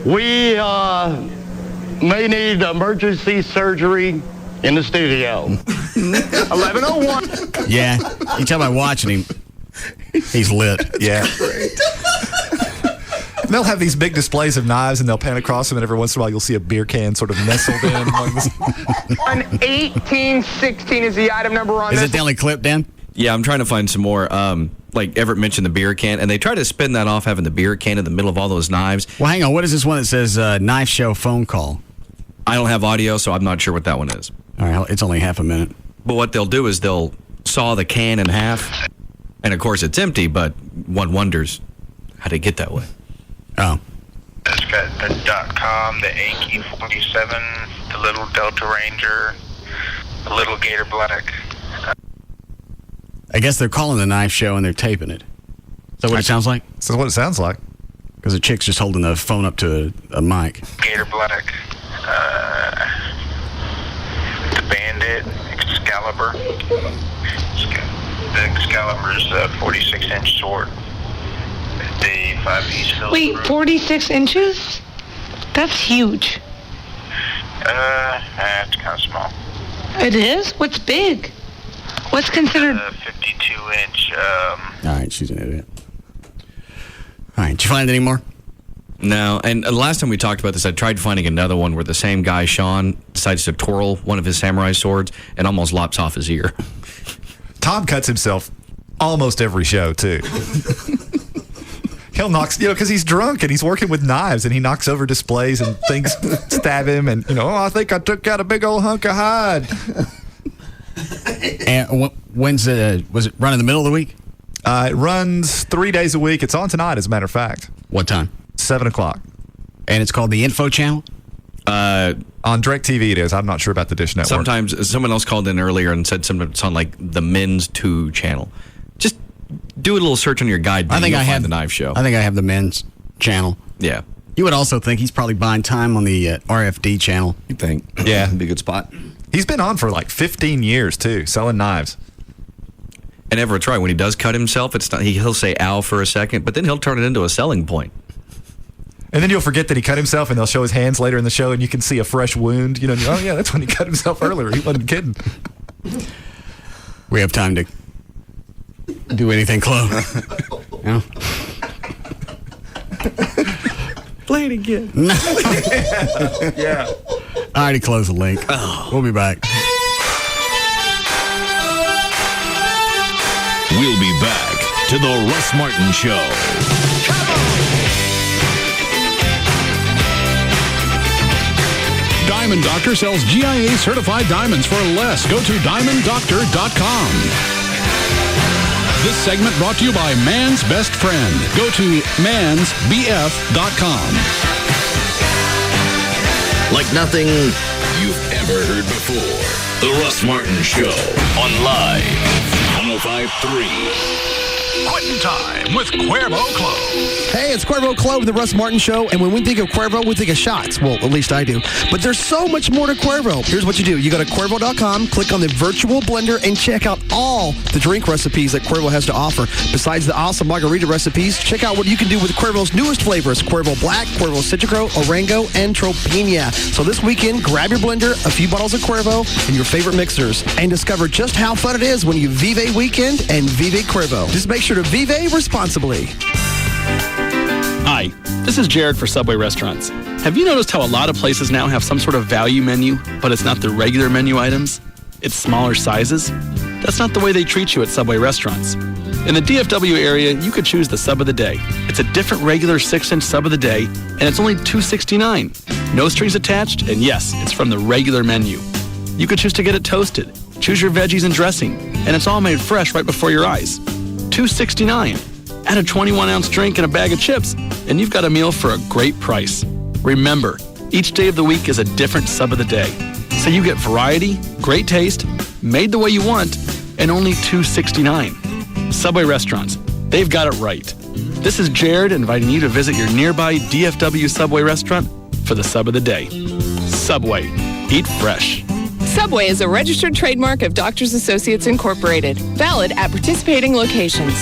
we may need emergency surgery in the studio. 11:01. Yeah. You tell by watching him, he's lit. Yeah. They'll have these big displays of knives, and they'll pan across them, and every once in a while you'll see a beer can sort of nestled in. An 1816 is the item number on Is this. it the only clip, Dan? Yeah, I'm trying to find some more. Like Everett mentioned the beer can, and they try to spin that off having the beer can in the middle of all those knives. Well, hang on. What is this one that says knife show phone call? I don't have audio, so I'm not sure what that one is. All right, it's only half a minute. But what they'll do is they'll saw the can in half, and of course it's empty, but one wonders how they get that way. Oh. It's got the .com, the AK-47, the little Delta Ranger, the little Gator Black. I guess they're calling the knife show and they're taping it. Is that what it sounds like? That's what it sounds like. Because the chick's just holding the phone up to a mic. Gator Black, the Bandit, Excalibur. The Excalibur's 46-inch sword. The 5-piece hill. Wait, 46 inches? That's huge. It's kind of small. It is? What's big? What's considered... 52-inch. All right, she's an idiot. All right, did you find any more? No, and the last time we talked about this, I tried finding another one where the same guy, Sean, decides to twirl one of his samurai swords and almost lops off his ear. Tom cuts himself almost every show, too. He'll knock, because he's drunk and he's working with knives and he knocks over displays and things stab him and, I think I took out a big old hunk of hide. And was it run in the middle of the week? It runs 3 days a week. It's on tonight, as a matter of fact. What time? 7 o'clock. And it's called the Info Channel? On DirecTV it is. I'm not sure about the Dish Network. Sometimes someone else called in earlier and said something it's on like the Men's 2 channel. Just do a little search on your guide. I think I have the Knife Show. I think I have the Men's channel. Yeah. You would also think he's probably buying time on the RFD channel. You think? Yeah. That'd be a good spot. He's been on for like 15 years, too, selling knives. And Everett's right. When he does cut himself, it's not, he'll say ow for a second, but then he'll turn it into a selling point. And then you'll forget that he cut himself, and they'll show his hands later in the show, and you can see a fresh wound. Oh, yeah, that's when he cut himself earlier. He wasn't kidding. We have time to do anything close. Yeah. Play it again. Yeah. I already closed the link. Oh. We'll be back. We'll be back to the Russ Martin Show. Diamond Doctor sells GIA certified diamonds for less. Go to diamonddoctor.com. This segment brought to you by Man's Best Friend. Go to mansbf.com. Like nothing you've ever heard before. The Russ Martin Show on Live 105.3. Quitting time with Cuervo Club. Hey, it's Cuervo Club with the Russ Martin Show, and when we think of Cuervo, we think of shots. Well, at least I do. But there's so much more to Cuervo. Here's what you do. You go to Cuervo.com, click on the virtual blender, and check out all the drink recipes that Cuervo has to offer. Besides the awesome margarita recipes, check out what you can do with Cuervo's newest flavors, Cuervo Black, Cuervo Citro, Orango, and Tropina. So this weekend, grab your blender, a few bottles of Cuervo, and your favorite mixers, and discover just how fun it is when you Vive Weekend and Vive Cuervo. Just make sure to Vive responsibly. Hi, this is Jared for Subway Restaurants. Have you noticed how a lot of places now have some sort of value menu, but it's not the regular menu items? It's smaller sizes? That's not the way they treat you at Subway Restaurants. In the DFW area, you could choose the sub of the day. It's a different regular 6-inch sub of the day, and it's only $2.69. No strings attached, and yes, it's from the regular menu. You could choose to get it toasted, choose your veggies and dressing, and it's all made fresh right before your eyes. $2.69. Add a 21-ounce drink and a bag of chips, and you've got a meal for a great price. Remember, each day of the week is a different sub of the day. So you get variety, great taste, made the way you want, and only $2.69. Subway Restaurants, they've got it right. This is Jared inviting you to visit your nearby DFW Subway restaurant for the sub of the day. Subway, eat fresh. Subway is a registered trademark of Doctors Associates Incorporated, valid at participating locations.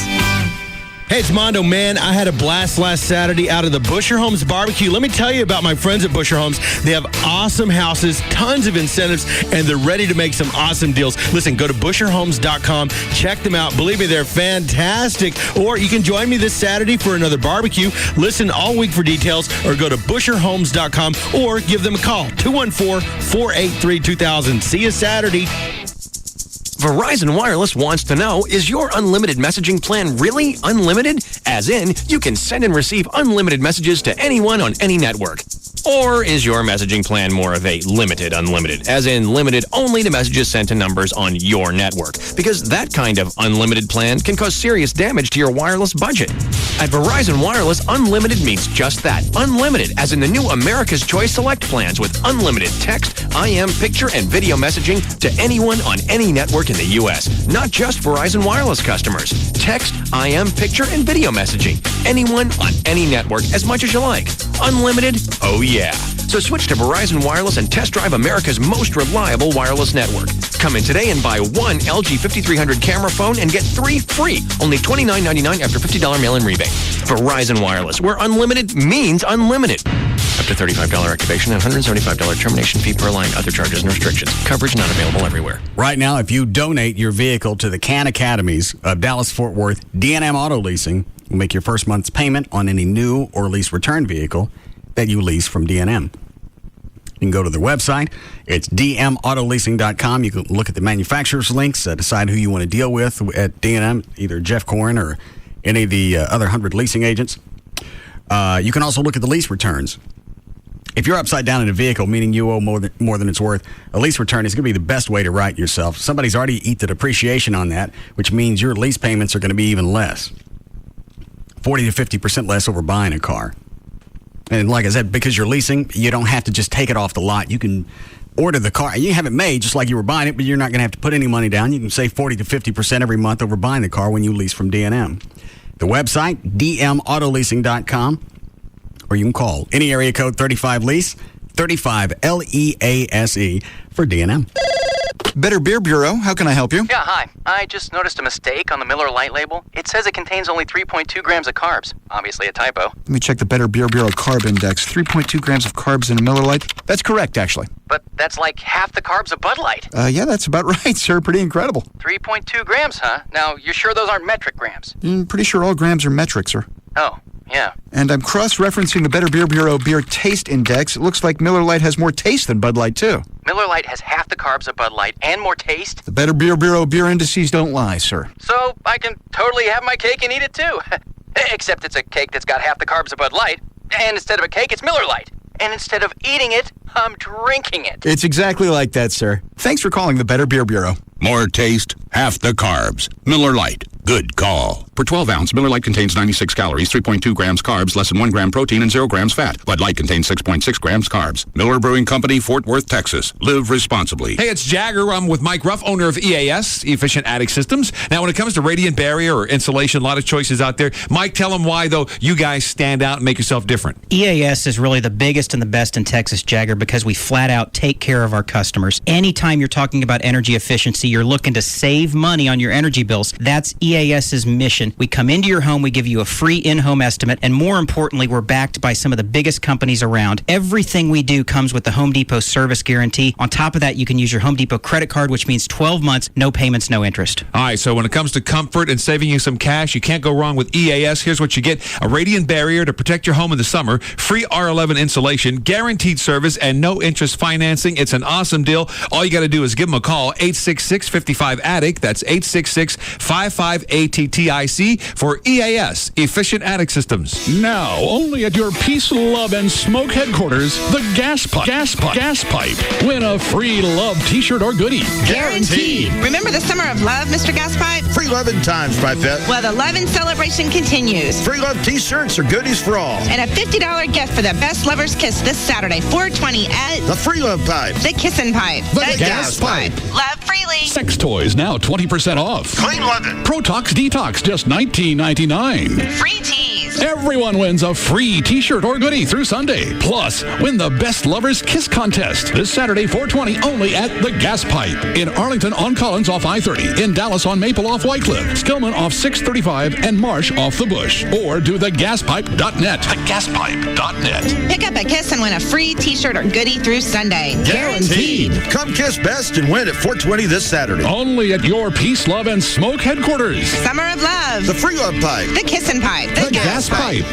Hey, it's Mondo, man. I had a blast last Saturday out of the Busher Homes barbecue. Let me tell you about my friends at Busher Homes. They have awesome houses, tons of incentives, and they're ready to make some awesome deals. Listen, go to busherhomes.com. Check them out. Believe me, they're fantastic. Or you can join me this Saturday for another barbecue. Listen all week for details, or go to busherhomes.com or give them a call. 214-483-2000. See you Saturday. Verizon Wireless wants to know, is your unlimited messaging plan really unlimited? As in, you can send and receive unlimited messages to anyone on any network. Or is your messaging plan more of a limited unlimited, as in limited only to messages sent to numbers on your network? Because that kind of unlimited plan can cause serious damage to your wireless budget. At Verizon Wireless, unlimited means just that, unlimited, as in the new America's Choice Select plans with unlimited text, IM, picture, and video messaging to anyone on any network in the U.S., not just Verizon Wireless customers. Text, IM, picture, and video messaging. Anyone on any network as much as you like. Unlimited? Oh yeah. So switch to Verizon Wireless and test drive America's most reliable wireless network. Come in today and buy one LG 5300 camera phone and get 3 free. Only $29.99 after $50 mail-in rebate. Verizon Wireless, where unlimited means unlimited. Up to $35 activation and $175 termination fee per line. Other charges and restrictions. Coverage not available everywhere. Right now, if you donate your vehicle to the Can Academies of Dallas-Fort Worth, D&M Auto Leasing will make your first month's payment on any new or lease return vehicle that you lease from D&M. You can go to their website. It's dmautoleasing.com. You can look at the manufacturer's links, decide who you want to deal with at D&M, either Jeff Corrin or any of the other 100 leasing agents. You can also look at the lease returns. If you're upside down in a vehicle, meaning you owe more than it's worth, a lease return is going to be the best way to right yourself. Somebody's already eat the depreciation on that, which means your lease payments are going to be even less. 40 to 50% less over buying a car. And like I said, because you're leasing, you don't have to just take it off the lot. You can order the car. You have it made just like you were buying it, but you're not going to have to put any money down. You can save 40 to 50% every month over buying the car when you lease from D&M. The website, dmautoleasing.com, or you can call any area code 35-LEASE, 35-LEASE for D&M. Better Beer Bureau, how can I help you? Yeah, hi. I just noticed a mistake on the Miller Lite label. It says it contains only 3.2 grams of carbs. Obviously a typo. Let me check the Better Beer Bureau carb index. 3.2 grams of carbs in a Miller Lite. That's correct, actually. But that's like half the carbs of Bud Light. Yeah, that's about right, sir. Pretty incredible. 3.2 grams, huh? Now, you're sure those aren't metric grams? Pretty sure all grams are metric, sir. Oh, yeah. And I'm cross-referencing the Better Beer Bureau Beer Taste Index. It looks like Miller Lite has more taste than Bud Light, too. Miller Lite has half the carbs of Bud Light and more taste? The Better Beer Bureau beer indices don't lie, sir. So I can totally have my cake and eat it, too. Except it's a cake that's got half the carbs of Bud Light. And instead of a cake, it's Miller Lite. And instead of eating it, I'm drinking it. It's exactly like that, sir. Thanks for calling the Better Beer Bureau. More taste, half the carbs. Miller Lite. Good call. Per 12 ounce, Miller Lite contains 96 calories, 3.2 grams carbs, less than 1 gram protein, and 0 grams fat. Bud Light contains 6.6 grams carbs. Miller Brewing Company, Fort Worth, Texas. Live responsibly. Hey, it's Jagger. I'm with Mike Ruff, owner of EAS, Efficient Attic Systems. Now, when it comes to radiant barrier or insulation, a lot of choices out there. Mike, tell them why, though, you guys stand out and make yourself different. EAS is really the biggest and the best in Texas, Jagger, because we flat out take care of our customers. Anytime you're talking about energy efficiency, you're looking to save money on your energy bills. That's EAS's mission. We come into your home, we give you a free in-home estimate, and more importantly, we're backed by some of the biggest companies around. Everything we do comes with the Home Depot service guarantee. On top of that, you can use your Home Depot credit card, which means 12 months, no payments, no interest. All right, so when it comes to comfort and saving you some cash, you can't go wrong with EAS. Here's what you get: a radiant barrier to protect your home in the summer, free R11 insulation, guaranteed service, and no interest financing. It's an awesome deal. All you got to do is give them a call, 866-55-ATTIC. That's 866-55-ATTIC for EAS, Efficient Attic Systems. Now, only at your Peace, Love, and Smoke headquarters, the Gas Pipe. Win a free love t-shirt or goodie. Guaranteed. Remember the summer of love, Mr. Gaspipe? Free love in times, Pipette. Well, the love and celebration continues. Free love t-shirts or goodies for all. And a $50 gift for the best lover's kiss this Saturday, 420 at... The Free Love Pipe. The Kissin' Pipe. The Gas Pipe. Love freely. Sex toys now 20% off. Clean London. Protox Detox just $19.99. Free teas. Everyone wins a free t-shirt or goodie through Sunday. Plus, win the Best Lovers Kiss Contest this Saturday, 420, only at The Gas Pipe. In Arlington on Collins off I-30. In Dallas on Maple off Whitecliff. Skillman off 635 and Marsh off the Bush. Or do thegaspipe.net. Thegaspipe.net. Pick up a kiss and win a free t-shirt or goodie through Sunday. Guaranteed. Come kiss Best and win at 420 this Saturday. Only at your Peace, Love, and Smoke headquarters. Summer of Love. The Free Love Pipe. The Kissin' Pipe. The Gas Pipe.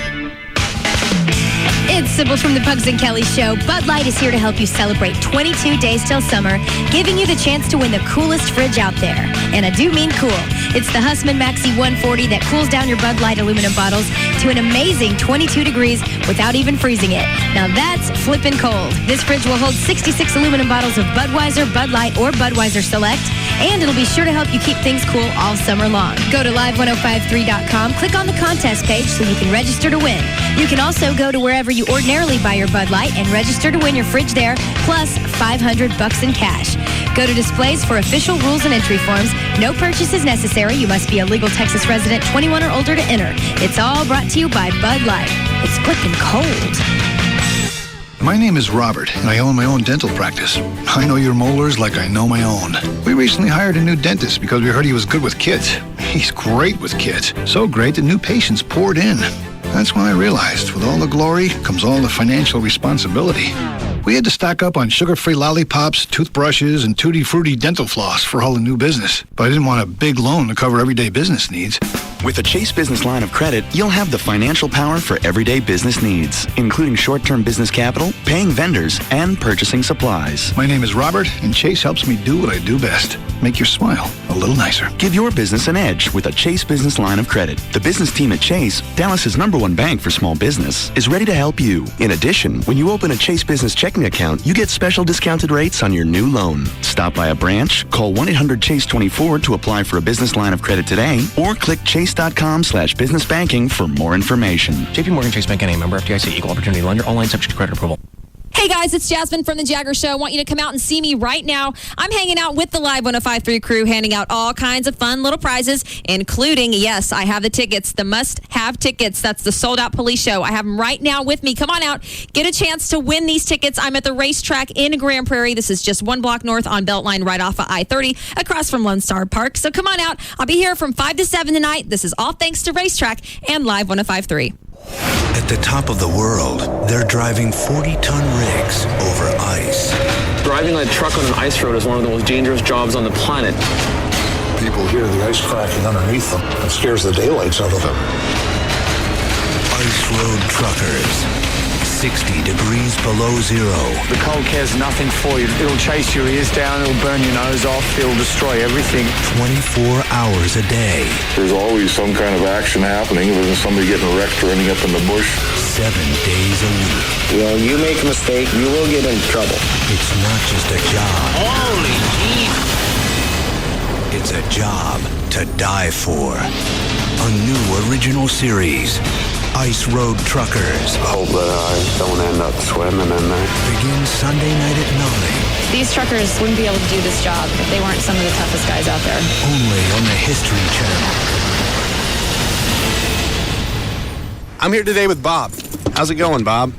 It's Sybil from the Pugs and Kelly Show. Bud Light is here to help you celebrate 22 days till summer, giving you the chance to win the coolest fridge out there. And I do mean cool. It's the Hussman Maxi 140 that cools down your Bud Light aluminum bottles to an amazing 22 degrees without even freezing it. Now that's flippin' cold. This fridge will hold 66 aluminum bottles of Budweiser, Bud Light, or Budweiser Select, and it'll be sure to help you keep things cool all summer long. Go to live1053.com, click on the contest page so you can register to win. You can also go to wherever you ordinarily buy your Bud Light and register to win your fridge there, plus $500 in cash. Go to displays for official rules and entry forms. No purchase is necessary. You must be a legal Texas resident, 21 or older to enter. It's all brought to you by Bud Light. It's flippin' cold. My name is Robert, and I own my own dental practice. I know your molars like I know my own. We recently hired a new dentist because we heard he was good with kids. He's great with kids. So great that new patients poured in. That's when I realized with all the glory comes all the financial responsibility. We had to stock up on sugar-free lollipops, toothbrushes, and tutti-frutti dental floss for all the new business. But I didn't want a big loan to cover everyday business needs. With a Chase Business line of credit, you'll have the financial power for everyday business needs, including short-term business capital, paying vendors, and purchasing supplies. My name is Robert, and Chase helps me do what I do best. Make your smile a little nicer. Give your business an edge with a Chase Business line of credit. The business team at Chase, Dallas's #1 bank for small business, is ready to help you. In addition, when you open a Chase Business checking account, you get special discounted rates on your new loan. Stop by a branch, call 1-800-CHASE-24 to apply for a business line of credit today, or click chase.com/businessbanking for more information. JP Morgan Chase Bank, NA, member FDIC, equal opportunity lender, online subject to credit approval. Hey guys, it's Jasmine from the Jagger Show. I want you to come out and see me right now. I'm hanging out with the Live 105.3 crew, handing out all kinds of fun little prizes, including, yes, I have the tickets, the must-have tickets. That's the sold-out police show. I have them right now with me. Come on out. Get a chance to win these tickets. I'm at the racetrack in Grand Prairie. This is just 1 block north on Beltline right off of I-30 across from Lone Star Park. So come on out. I'll be here from 5 to 7 tonight. This is all thanks to Racetrack and Live 105.3. At the top of the world, they're driving 40-ton rigs over ice. Driving a truck on an ice road is one of the most dangerous jobs on the planet. People hear the ice cracking underneath them. It scares the daylights out of them. Ice road truckers. 60 degrees below zero. The cold cares nothing for you. It'll chase your ears down, it'll burn your nose off, it'll destroy everything. 24 hours a day. There's always some kind of action happening. There's somebody getting wrecked or ending up in the bush. 7 days a week. You know, you make a mistake, you will get in trouble. It's not just a job. Holy jeez! It's a job to die for. A new original series. Ice Road Truckers. I hope that I don't end up swimming in there. Begins Sunday night at 9. These truckers wouldn't be able to do this job if they weren't some of the toughest guys out there. Only on the History Channel. I'm here today with Bob. How's it going, Bob?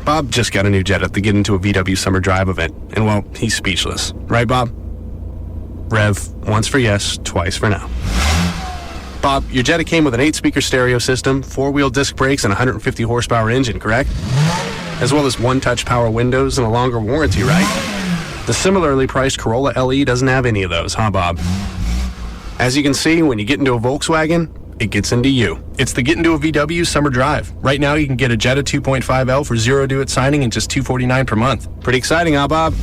Bob just got a new Jetta to get into a VW Summer Drive event. And, well, he's speechless. Right, Bob? Rev, once for yes, twice for no. Bob, your Jetta came with an 8-speaker stereo system, 4-wheel disc brakes, and a 150 horsepower engine, correct? As well as one-touch power windows and a longer warranty, right? The similarly priced Corolla LE doesn't have any of those, huh, Bob? As you can see, when you get into a Volkswagen, it gets into you. It's the Get Into a VW Summer Drive. Right now, you can get a Jetta 2.5L for zero due at signing and just $249 per month. Pretty exciting, huh, Bob?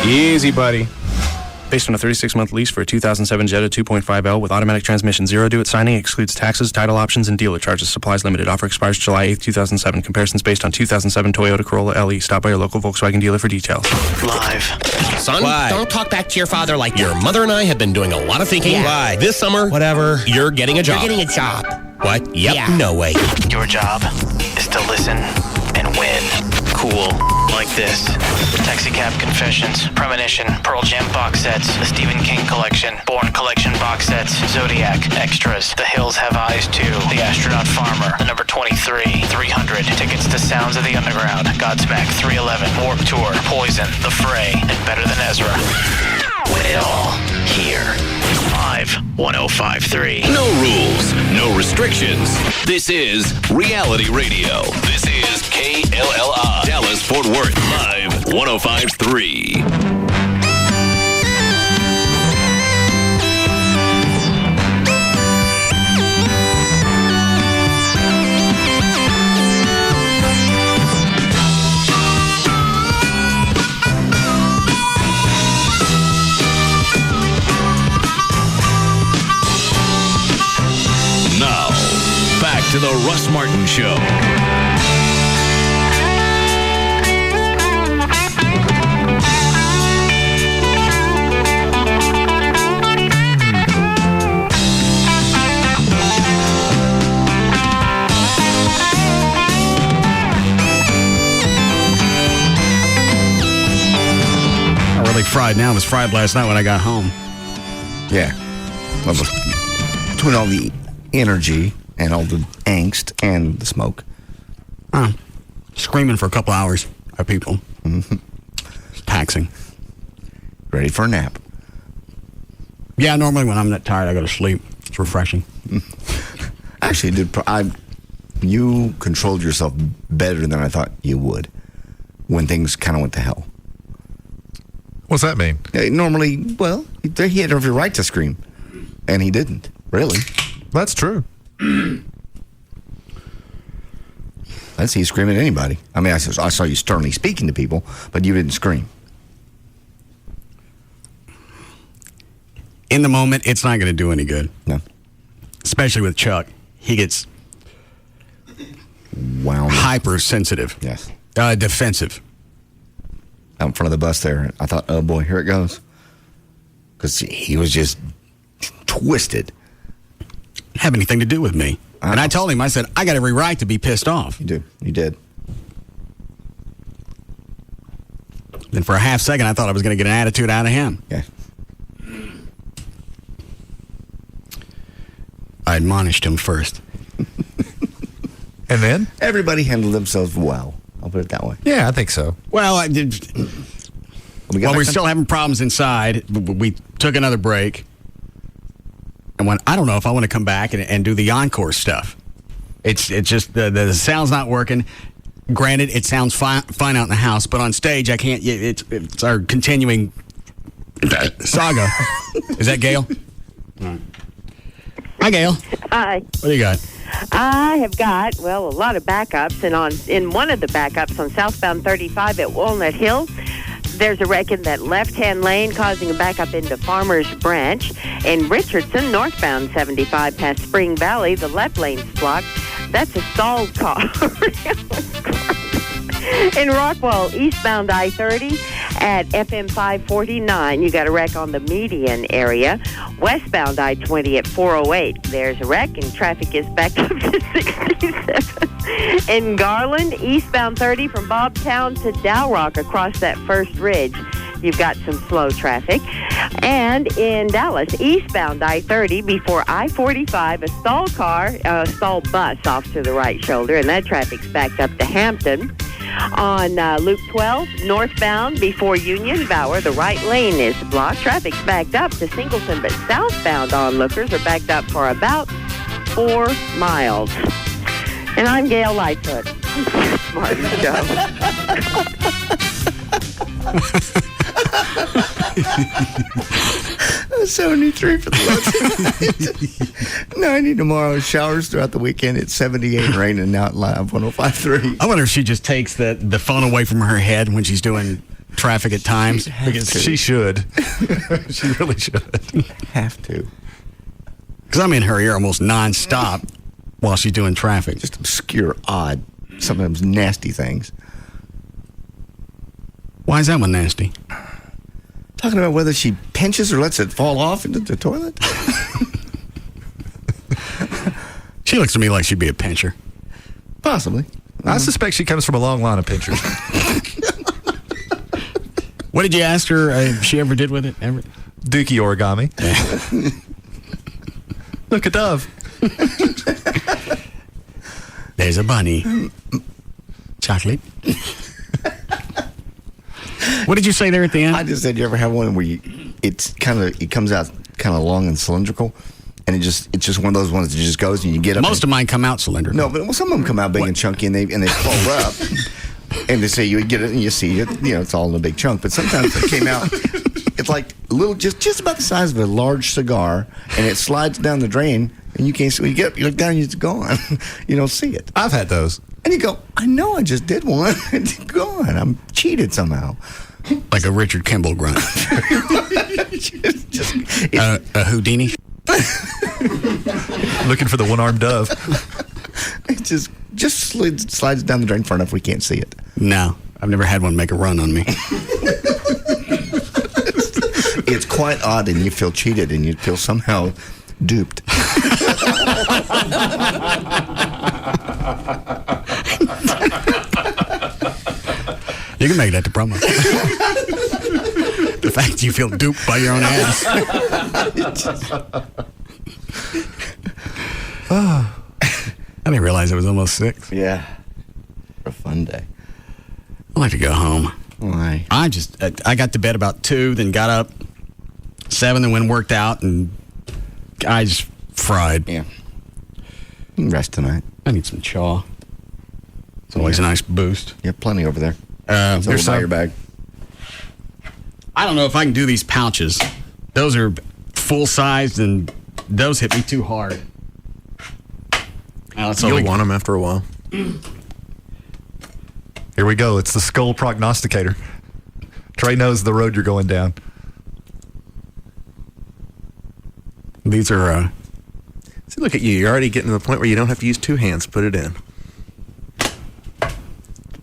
Easy, buddy. Based on a 36-month lease for a 2007 Jetta 2.5L with automatic transmission, zero due at signing, excludes taxes, title options, and dealer charges. Supplies limited. Offer expires July 8, 2007. Comparisons based on 2007 Toyota Corolla LE. Stop by your local Volkswagen dealer for details. Live. Son, Why? don't talk back to your father like your mother and I have been doing a lot of thinking. Yeah. Why? This summer, Whatever. you're getting a job. You're getting a job. What? Yep. Yeah. No way. Your job is to listen and win. cool like this. Taxicab Confessions, Premonition, Pearl Jam box sets, the Stephen King collection, Bourne collection box sets, Zodiac, extras, The Hills Have Eyes 2, The Astronaut Farmer, The Number 23, 300, tickets to Sounds of the Underground, Godsmack 311, Warp Tour, Poison, The Fray, and Better Than Ezra. Win it all here. 51053. No rules, no restrictions. This is reality radio. This is KLLI, Dallas Fort Worth, live 105.3. Now, back to the Russ Martin Show. Not really fried now. It was fried last night when I got home. Yeah. Well, between all the energy and all the angst and the smoke. Screaming for a couple hours at people. Mm-hmm. It's taxing. Ready for a nap. Yeah, normally when I'm that tired, I go to sleep. It's refreshing. Actually, you controlled yourself better than I thought you would when things kind of went to hell. What's that mean? Normally, well, he had every right to scream, and he didn't, really. That's true. I'd see you scream at anybody. I mean, I saw you sternly speaking to people, but you didn't scream. In the moment, it's not going to do any good. No. Especially with Chuck. He gets hypersensitive. Yes. Defensive. Out in front of the bus there, I thought, oh boy, here it goes. Because he was just twisted. Didn't have anything to do with me. And I told him, I said, I got every right to be pissed off. You do. You did. Then for a half second, I thought I was going to get an attitude out of him. Yeah. I admonished him first. And then? Everybody handled themselves well. I'll put it that way. Yeah, I think so. Well, I did. We're still having problems inside. We took another break. And I don't know if I want to come back and do the encore stuff. It's just the sound's not working. Granted, it sounds fine out in the house, but on stage I can't. It's our continuing saga. Is that Gail? Hi, Gail. Hi. What do you got? I have got, a lot of backups, and in one of the backups on southbound 35 at Walnut Hill, there's a wreck in that left-hand lane causing a backup into Farmers Branch. In Richardson, northbound 75 past Spring Valley, the left lane's blocked. That's a stalled car. In Rockwall, eastbound I-30 at FM 549, you got a wreck on the median area. Westbound I-20 at 408, there's a wreck and traffic is backed up to 67. In Garland, eastbound 30 from Bobtown to Dow Rock across that first ridge, you've got some slow traffic. And in Dallas, eastbound I-30 before I-45, a stalled bus off to the right shoulder, and that traffic's backed up to Hampton. On Loop 12, northbound before Union Bower, the right lane is blocked. Traffic's backed up to Singleton, but southbound onlookers are backed up for about 4 miles. And I'm Gail Lightfoot. Martin Show. 73 for the low. 90 tomorrow. Showers throughout the weekend. It's 78 raining now at Live 105.3. I wonder if she just takes the phone away from her head when she's doing traffic at times. She should. She really should. Have to. Because I'm in her ear almost nonstop while she's doing traffic. Just obscure, odd, sometimes nasty things. Why is that one nasty? Talking about whether she pinches or lets it fall off into the toilet. She looks to me like she'd be a pincher. Possibly. I suspect she comes from a long line of pinchers. What did you ask her if she ever did with it? Ever? Dookie origami. Look, a dove. There's a bunny. Chocolate. What did you say there at the end? I just said, you ever have one where it comes out kind of long and cylindrical, and it's just one of those ones that just goes and you get up. Most of mine come out cylindrical. No, but some of them come out big and chunky, and they fold up. And they say you get it and you see it, it's all in a big chunk. But sometimes it came out, it's like a little, just about the size of a large cigar, and it slides down the drain, and you can't see. You look down, and it's gone. You don't see it. I've had those. And you go, I know I just did one. It's gone. I'm cheated somehow. Like a Richard Kimball grunt. A Houdini. Looking for the one-armed dove. It just slides down the drain far enough we can't see it. No, I've never had one make a run on me. It's quite odd, and you feel cheated, and you feel somehow duped. You can make that the promo. The fact you feel duped by your own ass. I didn't realize it was almost 6. Yeah. For a fun day. I'd like to go home. Why? I got to bed about 2, then got up 7, then went and worked out, and I just fried. Yeah. You can rest tonight. I need some chaw. It's always a nice boost. You have plenty over there. There's your bag. I don't know if I can do these pouches. Those are full-sized, and those hit me too hard. You'll want them after a while. Here we go. It's the skull prognosticator. Trey knows the road you're going down. These are... See, look at you. You're already getting to the point where you don't have to use 2 hands to put it in.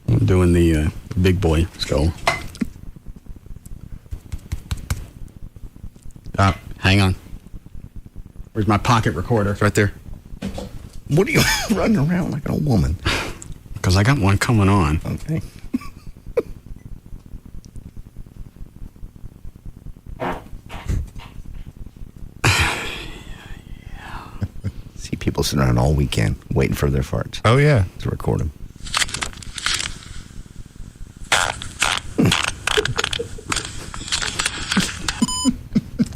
I'm doing the big boy skull. Hang on. Where's my pocket recorder? It's right there. What are you running around like a woman? Because I got one coming on. Okay. See people sitting around all weekend waiting for their farts. Oh, yeah. To record them.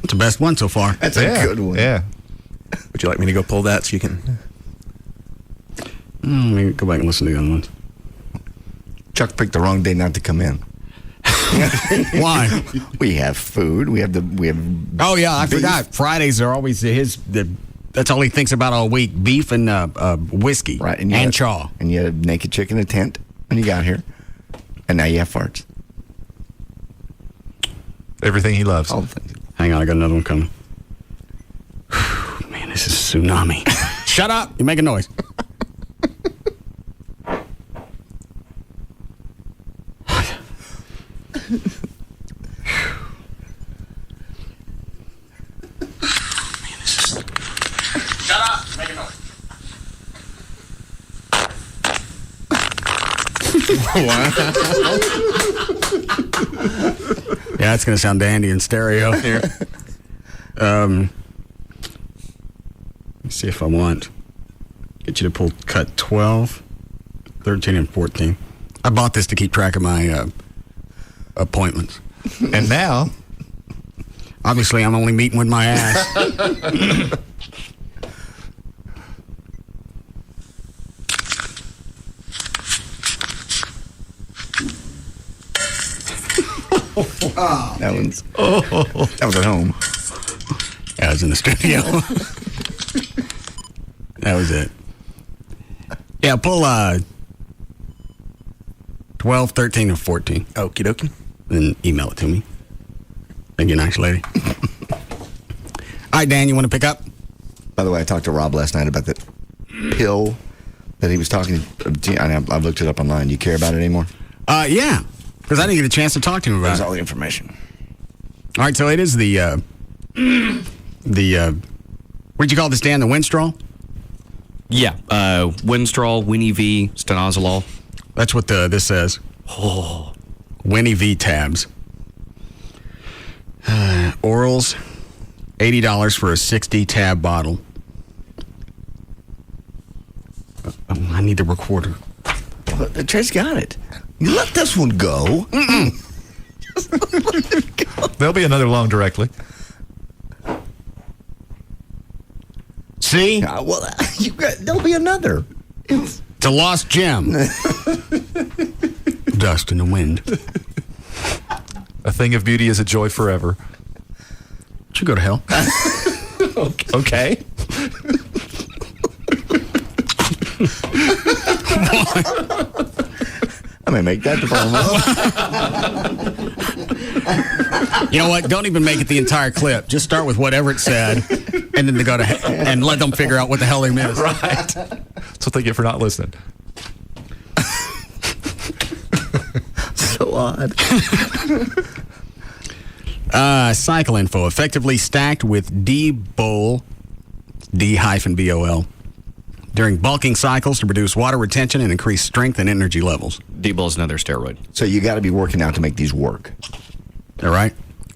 It's the best one so far. That's a good one. Yeah. Would you like me to go pull that so you can... Let me go back and listen to the other ones. Chuck picked the wrong day not to come in. Why? We have food. We have Oh yeah, I forgot. Fridays are always that's all he thinks about all week: beef and whiskey, right? And chaw. And you had naked chick in a tent when you got here, and now you have farts. Everything he loves. All the things. Hang on, I got another one coming. Man, this is a tsunami. Shut up! You make a noise. Shut up! Make a noise. Yeah, it's going to sound dandy in stereo here. Let's see if I want. Get you to cut 12, 13, and 14. I bought this to keep track of my appointments. And now, obviously, I'm only meeting with my ass. Oh, that was at home. Yeah, I was in the studio. That was it. Yeah, pull 12, 13, or 14. Okie dokie. Then email it to me. Thank you, nice lady. All right, Dan, you want to pick up? By the way, I talked to Rob last night about that pill that he was talking to. I've looked it up online. Do you care about it anymore? Yeah, because I didn't get a chance to talk to him about There's it. all the information. All right, so it is the what'd you call this, Dan? The Winstrol? Yeah, Winstrol, Winnie V, stanozolol. That's what this says. Oh. Winnie V tabs. Orals, $80 for a 60-tab bottle. I need the recorder. Trey's got it. You let this one go. There'll be another loan directly. See? There'll be another. It's a lost gem. Dust in the wind. A thing of beauty is a joy forever. Should go to hell. Okay. I may make that the promo. You know what? Don't even make it the entire clip. Just start with whatever it said, and then they go to and let them figure out what the hell they missed. Right. That's what they get for not listening. So odd. Cycle info. Effectively stacked with D-Bol, D-BOL, during bulking cycles to reduce water retention and increase strength and energy levels. D-Bol is another steroid. So you got to be working out to make these work. All right.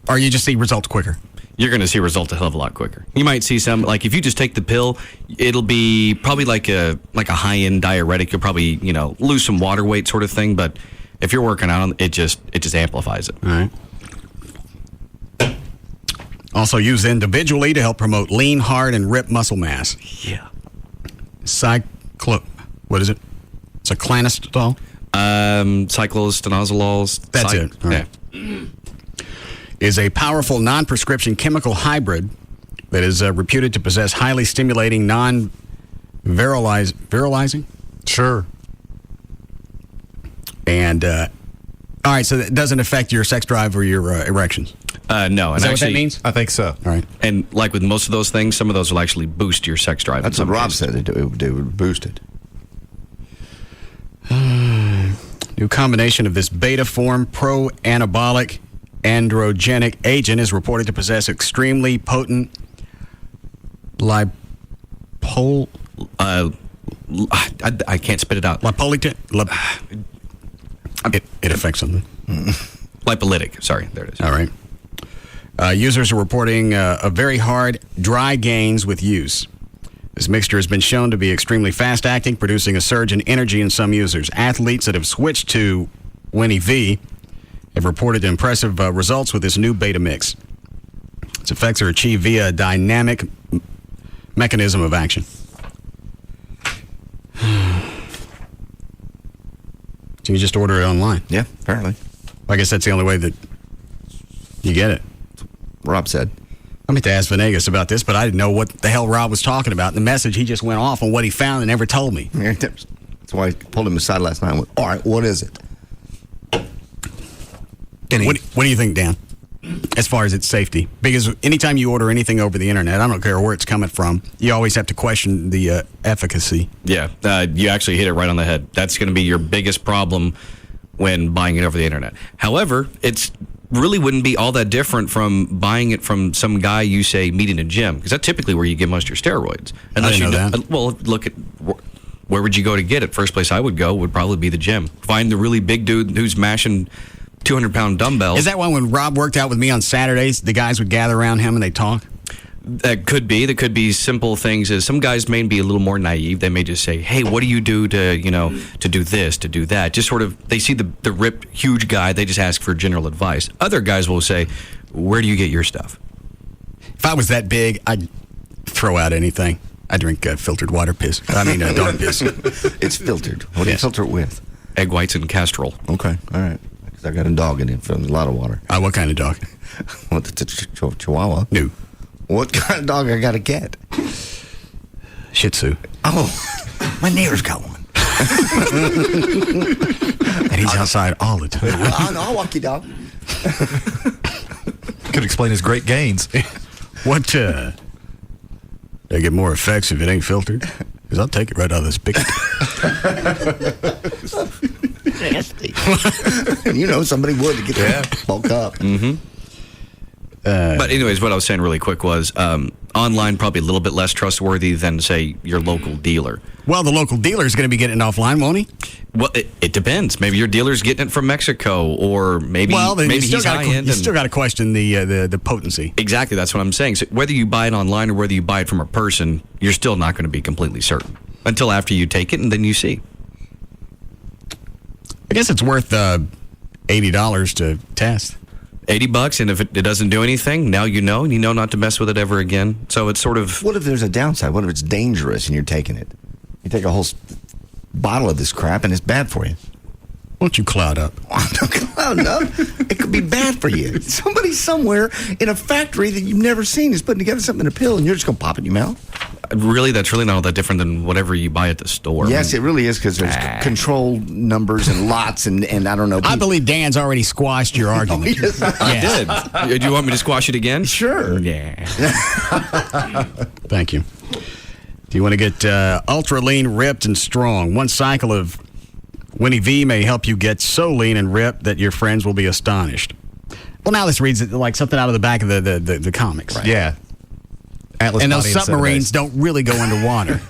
Or you just see results quicker. You're going to see results a hell of a lot quicker. You might see some, like if you just take the pill, it'll be probably like a high-end diuretic. You'll probably, lose some water weight sort of thing, but if you're working out, it just amplifies it. All right. Also used individually to help promote lean, hard, and rip muscle mass. Yeah. What is it? It's a clanistol? Cyclostanozolols. That's it. All right. Yeah. Is a powerful non-prescription chemical hybrid that is reputed to possess highly stimulating virilizing? Sure. And, all right, so that doesn't affect your sex drive or your erections? No. Is that what that means? I think so. All right. And like with most of those things, some of those will actually boost your sex drive. That's what Rob said. They would boost it. New combination of this beta form pro-anabolic androgenic agent is reported to possess extremely potent I can't spit it out. It affects something. Lipolytic. Sorry, there it is. All right. Users are reporting very hard, dry gains with use. This mixture has been shown to be extremely fast-acting, producing a surge in energy in some users. Athletes that have switched to Winnie V have reported impressive results with this new beta mix. Its effects are achieved via a dynamic mechanism of action. So you just order it online? Yeah, apparently. I guess that's the only way that you get it. Rob said. I meant to ask Venegas about this, but I didn't know what the hell Rob was talking about. The message, he just went off on what he found and never told me. That's why I pulled him aside last night and went, all right, what is it? What do you think, Dan, as far as its safety? Because anytime you order anything over the internet, I don't care where it's coming from, you always have to question the efficacy. Yeah, you actually hit it right on the head. That's going to be your biggest problem when buying it over the internet. However, it's really wouldn't be all that different from buying it from some guy you say meet in a gym, because that's typically where you get most of your steroids. Unless I didn't know that. Well, look at where would you go to get it? First place I would go would probably be the gym. Find the really big dude who's mashing 200-pound dumbbells. Is that why when Rob worked out with me on Saturdays, the guys would gather around him and they'd talk? That could be. That could be simple things. As some guys may be a little more naive. They may just say, "Hey, what do you do to to do this, to do that?" Just sort of, they see the ripped, huge guy. They just ask for general advice. Other guys will say, "Where do you get your stuff?" If I was that big, I'd throw out anything. I drink filtered water piss. I mean, dog piss. It's filtered. What do you filter it with? Egg whites and castrol. Okay, all right. Because I got a dog in it from a lot of water. What kind of dog? What, the Chihuahua? No. What kind of dog I got to get? Shih Tzu. Oh, my neighbor's got one. And he's outside all the time. I'll walk you, dog. Could explain his great gains. What, they get more effects if it ain't filtered? Because I'll take it right out of this picket. Nasty. Somebody would to get bulk up. Mm-hmm. But anyways, what I was saying really quick was online probably a little bit less trustworthy than, say, your local dealer. Well, the local dealer is going to be getting it offline, won't he? Well, it depends. Maybe your dealer's getting it from Mexico, or maybe he's high-end. You still got to question the potency. Exactly, that's what I'm saying. So whether you buy it online or whether you buy it from a person, you're still not going to be completely certain until after you take it and then you see. I guess it's worth $80 to test. $80, and if it doesn't do anything, now you know, and you know not to mess with it ever again. So it's sort of... What if there's a downside? What if it's dangerous and you're taking it? You take a whole bottle of this crap and it's bad for you. Why don't you cloud up? Don't cloud up. It could be bad for you. Somebody somewhere in a factory that you've never seen is putting together something in a pill, and you're just going to pop it in your mouth? Really, that's really not all that different than whatever you buy at the store. Yes, it really is, because there's control numbers and lots, and I don't know. I believe Dan's already squashed your argument. Yes, I did. Do you want me to squash it again? Sure. Yeah. Thank you. Do you want to get ultra lean, ripped, and strong? One cycle of Winnie V may help you get so lean and ripped that your friends will be astonished. Well, now this reads like something out of the back of the comics. Right. Yeah. Atlas and body those and submarines don't really go underwater.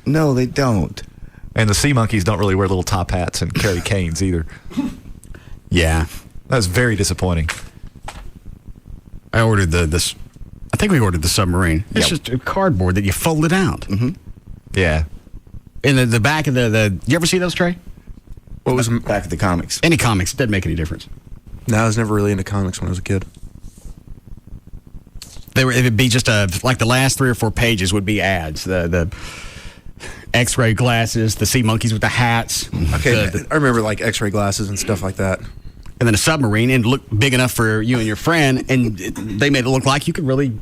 No, they don't. And the sea monkeys don't really wear little top hats and carry canes either. Yeah. That was very disappointing. I ordered this. I think we ordered the submarine. It's just a cardboard that you folded out. Mm-hmm. Yeah. In the back of the you ever see those, Trey? What was back of the comics? Any comics. It doesn't make any difference. No, I was never really into comics when I was a kid. It would be just like the last 3 or 4 pages would be ads. The X-ray glasses, the sea monkeys with the hats. Okay, I remember like X-ray glasses and stuff like that. And then a submarine, and it looked big enough for you and your friend, and they made it look like you could really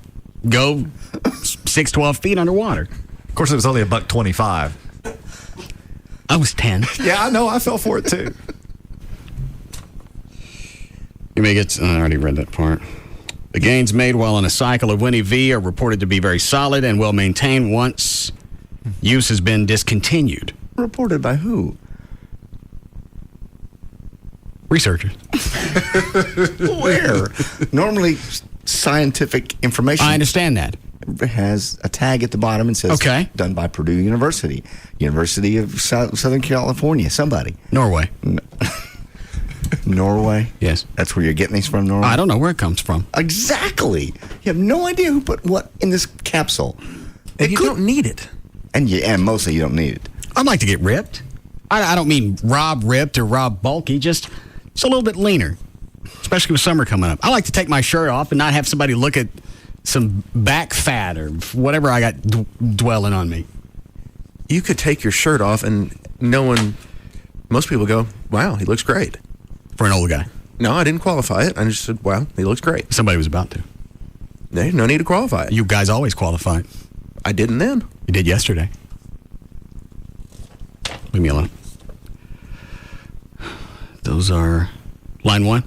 go 6-12 feet underwater. Of course, it was only $1.25. I was 10. Yeah, I know. I fell for it too. You may get. I already read that part. The gains made while on a cycle of Winnie V are reported to be very solid and well maintained once use has been discontinued. Reported by who? Researchers. Where? Normally, scientific information. I understand that. Has a tag at the bottom and says, done by Purdue University, University of Southern California, somebody. Norway. Norway? Yes. That's where you're getting these from, Norway? I don't know where it comes from. Exactly. You have no idea who put what in this capsule. And you don't need it. And mostly you don't need it. I'd like to get ripped. I don't mean Rob ripped or Rob bulky, just a little bit leaner, especially with summer coming up. I like to take my shirt off and not have somebody look at some back fat or whatever I got dwelling on me. You could take your shirt off and most people go, wow, he looks great. For an old guy. No, I didn't qualify it. I just said, wow, he looks great. Somebody was about to. There's no need to qualify it. You guys always qualify. I didn't then. You did yesterday. Leave me alone. Those are line 1.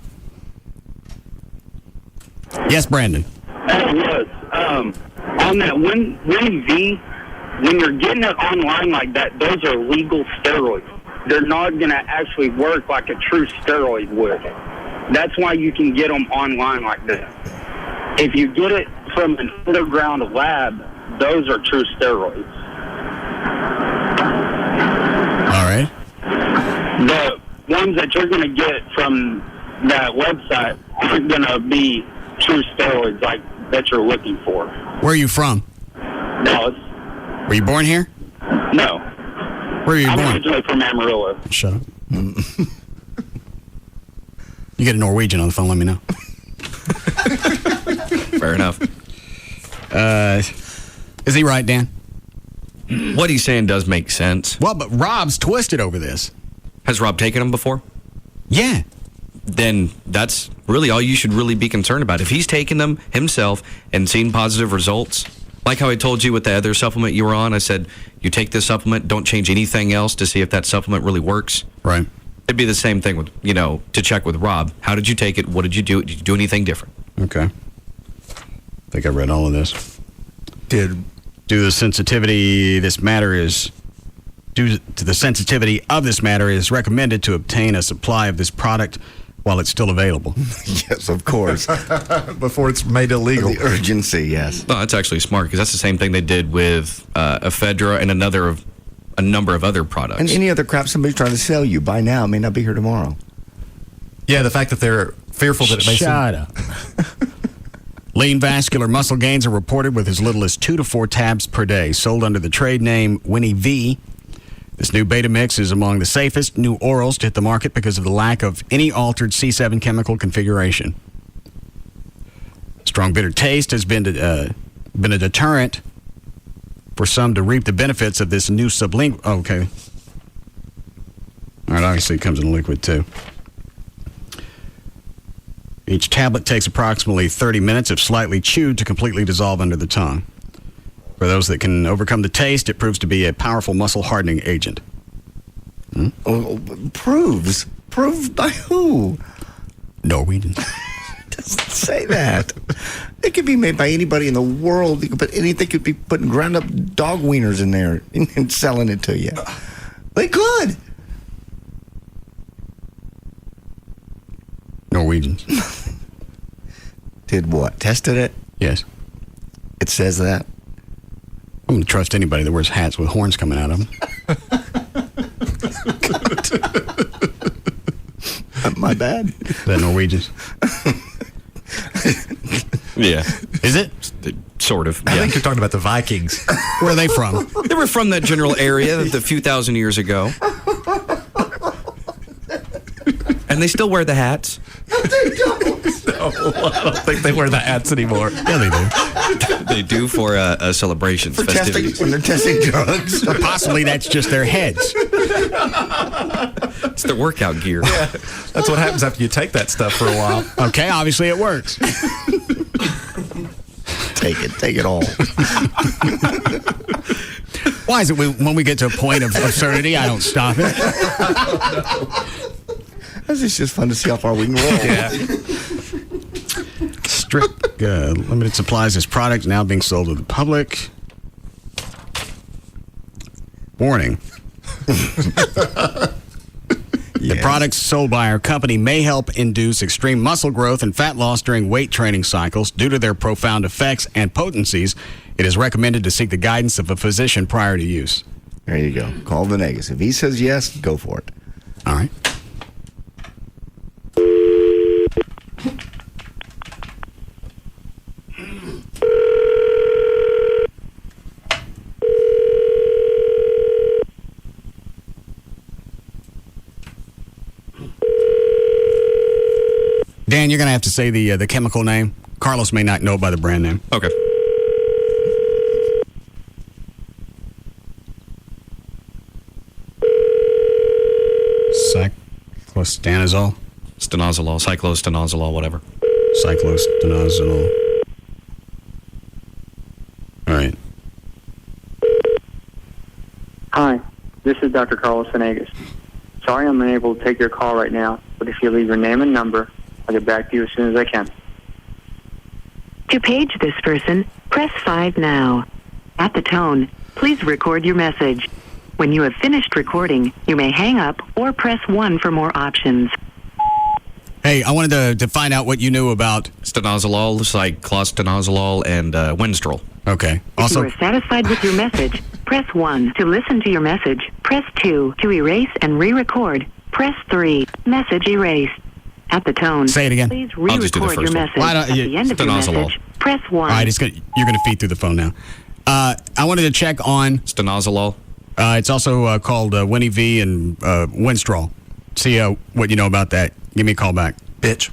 Yes, Brandon. Yes. On that Winnie V, when you're getting it online like that, those are legal steroids. They're not going to actually work like a true steroid would. That's why you can get them online like that. If you get it from an underground lab, those are true steroids. All right. The ones that you're going to get from that website aren't going to be true steroids like that you're looking for. Where are you from? Dallas. Were you born here? No. Where are you I'm born? originally from Amarillo. Shut up. You get a Norwegian on the phone, let me know. Fair enough. Is he right, Dan? What he's saying does make sense. Well, but Rob's twisted over this. Has Rob taken them before? Yeah. Then that's really all you should really be concerned about. If he's taken them himself and seen positive results, like how I told you with the other supplement you were on, I said, you take this supplement, don't change anything else to see if that supplement really works. Right. It'd be the same thing with, to check with Rob. How did you take it? What did you do? Did you do anything different? Okay. I think I read all of this. Due to the sensitivity of this matter is recommended to obtain a supply of this product while it's still available. Yes, of course. Before it's made illegal. The urgency, yes. No, that's actually smart because that's the same thing they did with ephedra and a number of other products. And any other crap somebody's trying to sell you by now may not be here tomorrow. Yeah, the fact that they're fearful that it may Shut up. Lean vascular muscle gains are reported with as little as 2 to 4 tabs per day, sold under the trade name Winnie V. This new beta mix is among the safest new orals to hit the market because of the lack of any altered C7 chemical configuration. Strong bitter taste has been a deterrent for some to reap the benefits of this new sublingual. Oh, okay. All right, obviously it comes in liquid too. Each tablet takes approximately 30 minutes if slightly chewed to completely dissolve under the tongue. For those that can overcome the taste, it proves to be a powerful muscle hardening agent. Oh, proves? Proved by who? Norwegian. Doesn't say that. It could be made by anybody in the world. You could put anything. Could be putting ground up dog wieners in there and selling it to you. They could. Norwegians. Did what? Tested it? Yes. It says that. I wouldn't trust anybody that wears hats with horns coming out of them. My bad. The Norwegians. Yeah. Is it? Sort of. I think you're talking about the Vikings. Where are they from? They were from that general area a few thousand years ago. And they still wear the hats. They don't. No, I don't think they wear the hats anymore. Yeah, they do. They do for celebrations, For testing, festivities. when they're testing drugs. Or possibly that's just their heads. It's their workout gear. Yeah, that's what happens after you take that stuff for a while. Okay, obviously it works. Take it all. Why is it when we get to a point of absurdity, I don't stop it? It's just fun to see how far we can roll. Yeah. Strict limited supplies. This product now being sold to the public. Warning. The products sold by our company may help induce extreme muscle growth and fat loss during weight training cycles. Due to their profound effects and potencies, it is recommended to seek the guidance of a physician prior to use. There you go. Call Venegas. If he says yes, go for it. All right. Dan, you're going to have to say the chemical name. Carlos may not know by the brand name. Okay. Cyclostanazole. Stanozolol, cyclostanozolol, whatever. Cyclostanazole. All right. Hi, this is Dr. Carlos Venegas. Sorry I'm unable to take your call right now, but if you leave your name and number, I'll get back to you as soon as I can. To page this person, press 5 now. At the tone, please record your message. When you have finished recording, you may hang up or press 1 for more options. Hey, I wanted to find out what you knew about stanozolol, cyclostanozolol, and Winstrol. Okay. If you are satisfied with your message, press 1. To listen to your message, press 2. To erase and re-record, press 3. Message erased. At the tone, say it again. Please re-record your message. At the end of your message, press 1. All right, you're going to feed through the phone now. I wanted to check on stanozolol. It's also called Winnie V and Winstrol. See what you know about that. Give me a call back. Bitch.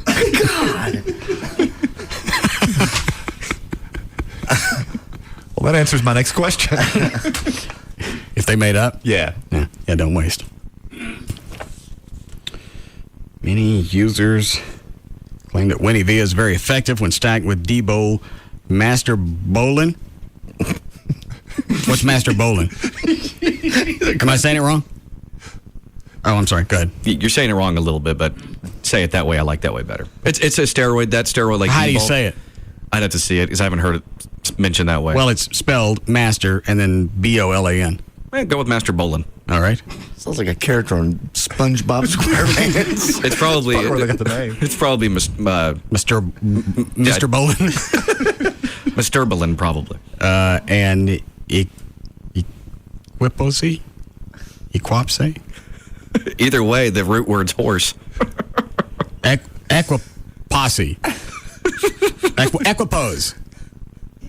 God. Well, that answers my next question. If they made up? Yeah. Yeah, don't waste. Many users claim that Winnie V is very effective when stacked with D-Bowl Master Bolin. What's Master Bolin? Am I saying it wrong? Oh, I'm sorry. Go ahead. You're saying it wrong a little bit, but say it that way. I like that way better. It's a steroid. That steroid, like how do you say it? I'd have to see it because I haven't heard it mentioned that way. Well, it's spelled Master and then Bolan. Go with Master Bolin. All right. Sounds like a character on SpongeBob SquarePants. It's probably Where they got the name. It's probably Mr. Bolin. Mr. Bolin, probably. And Equiposi? Equopse? Either way, the root word's horse. Equiposse. Equipose.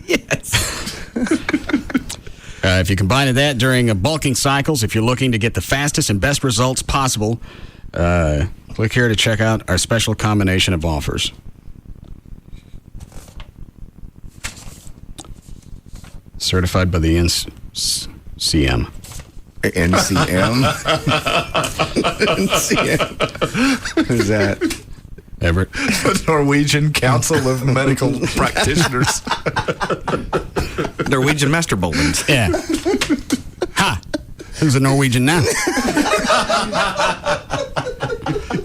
Yes. If you combine that during bulking cycles, if you're looking to get the fastest and best results possible, click here to check out our special combination of offers. Certified by the NCM. NCM? NCM. Who's that? Everett. The Norwegian Council of Medical Practitioners. Norwegian Master Bolins. Yeah. Ha! Who's a Norwegian now?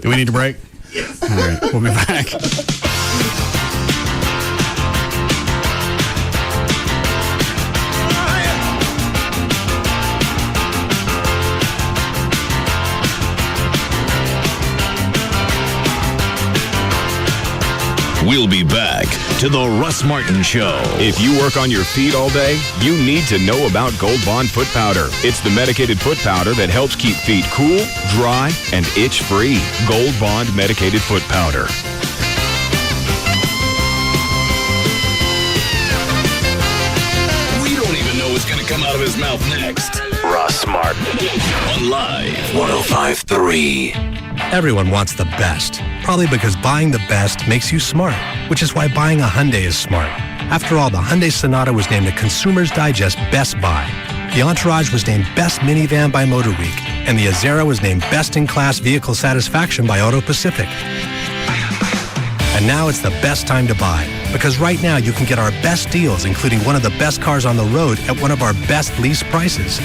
Do we need to break? Yes. All right, we'll be back. We'll be back to the Russ Martin Show. If you work on your feet all day, you need to know about Gold Bond Foot Powder. It's the medicated foot powder that helps keep feet cool, dry, and itch-free. Gold Bond Medicated Foot Powder. We don't even know what's going to come out of his mouth next. Russ Martin on Live 105.3. Everyone wants the best, probably because buying the best makes you smart, which is why buying a Hyundai is smart. After all, the Hyundai Sonata was named a Consumer's Digest Best Buy. The Entourage was named Best Minivan by Motor Week, and the Azera was named Best in Class Vehicle Satisfaction by Auto Pacific. And now it's the best time to buy, because right now you can get our best deals, including one of the best cars on the road at one of our best lease prices.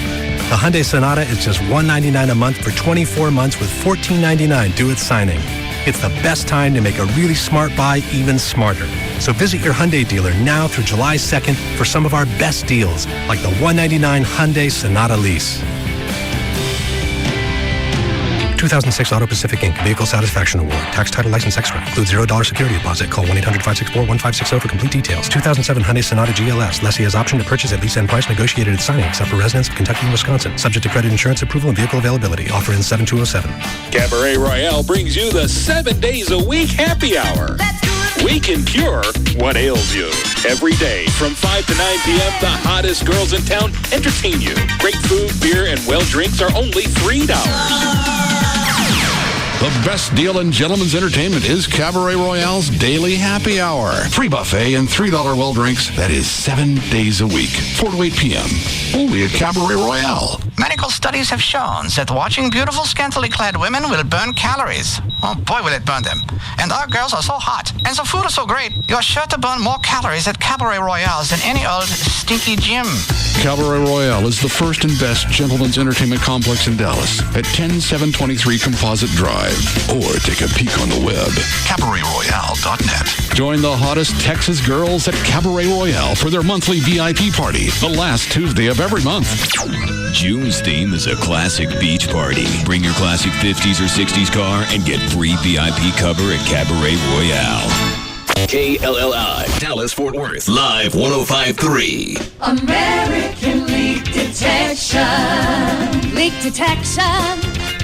The Hyundai Sonata is just $199 a month for 24 months with $14.99 due at signing. It's the best time to make a really smart buy even smarter. So visit your Hyundai dealer now through July 2nd for some of our best deals, like the $199 Hyundai Sonata lease. 2006 Auto Pacific Inc. Vehicle Satisfaction Award. Tax title license extra. Includes $0 security deposit. Call 1-800-564-1560 for complete details. 2007 Hyundai Sonata GLS. Lessee has option to purchase at lease end price negotiated at signing, except for residents of Kentucky and Wisconsin. Subject to credit insurance approval and vehicle availability. Offer ends 7/2/07. Cabaret Royale brings you the 7 days a week happy hour. We can cure what ails you. Every day from 5 to 9 p.m., the hottest girls in town entertain you. Great food, beer, and well drinks are only $3. The best deal in gentlemen's entertainment is Cabaret Royale's Daily Happy Hour. Free buffet and $3 well drinks. That is 7 days a week, 4 to 8 p.m. Only at Cabaret Royale. Medical studies have shown that watching beautiful, scantily clad women will burn calories. Oh boy, will it burn them. And our girls are so hot, and the food is so great, you're sure to burn more calories at Cabaret Royale than any old stinky gym. Cabaret Royale is the first and best gentlemen's entertainment complex in Dallas at 10723 Composite Drive. Or take a peek on the web, CabaretRoyale.net. Join the hottest Texas girls at Cabaret Royale for their monthly VIP party, the last Tuesday of every month. June's theme is a classic beach party. Bring your classic 50s or 60s car and get free VIP cover at Cabaret Royale. KLLI, Dallas-Fort Worth, Live 105.3. American Leak Detection. Leak Detection.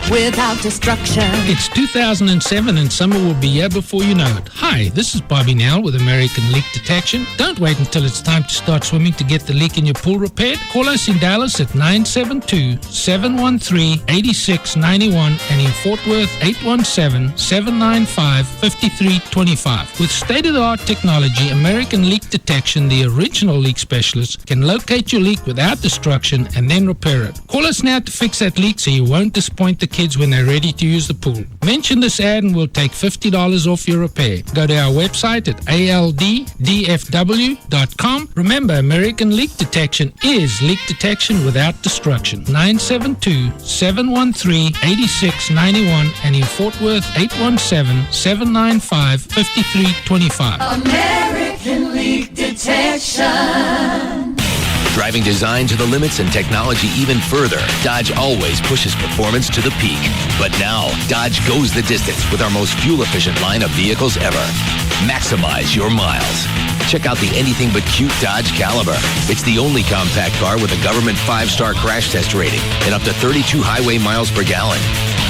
Without destruction. It's 2007 and summer will be here before you know it. Hi, this is Bobby Nell with American Leak Detection. Don't wait until it's time to start swimming to get the leak in your pool repaired. Call us in Dallas at 972-713-8691 and in Fort Worth 817-795-5325. With state-of-the-art technology, American Leak Detection, the original leak specialist, can locate your leak without destruction and then repair it. Call us now to fix that leak so you won't disappoint the kids when they're ready to use the pool. Mention this ad and we'll take $50 off your repair. Go to our website at alddfw.com. Remember, American Leak Detection is leak detection without destruction. 972-713-8691 and in Fort Worth 817-795-5325. American Leak Detection. Driving design to the limits and technology even further, Dodge always pushes performance to the peak. But now, Dodge goes the distance with our most fuel-efficient line of vehicles ever. Maximize your miles. Check out the anything but cute Dodge Caliber. It's the only compact car with a government 5-star crash test rating and up to 32 highway miles per gallon.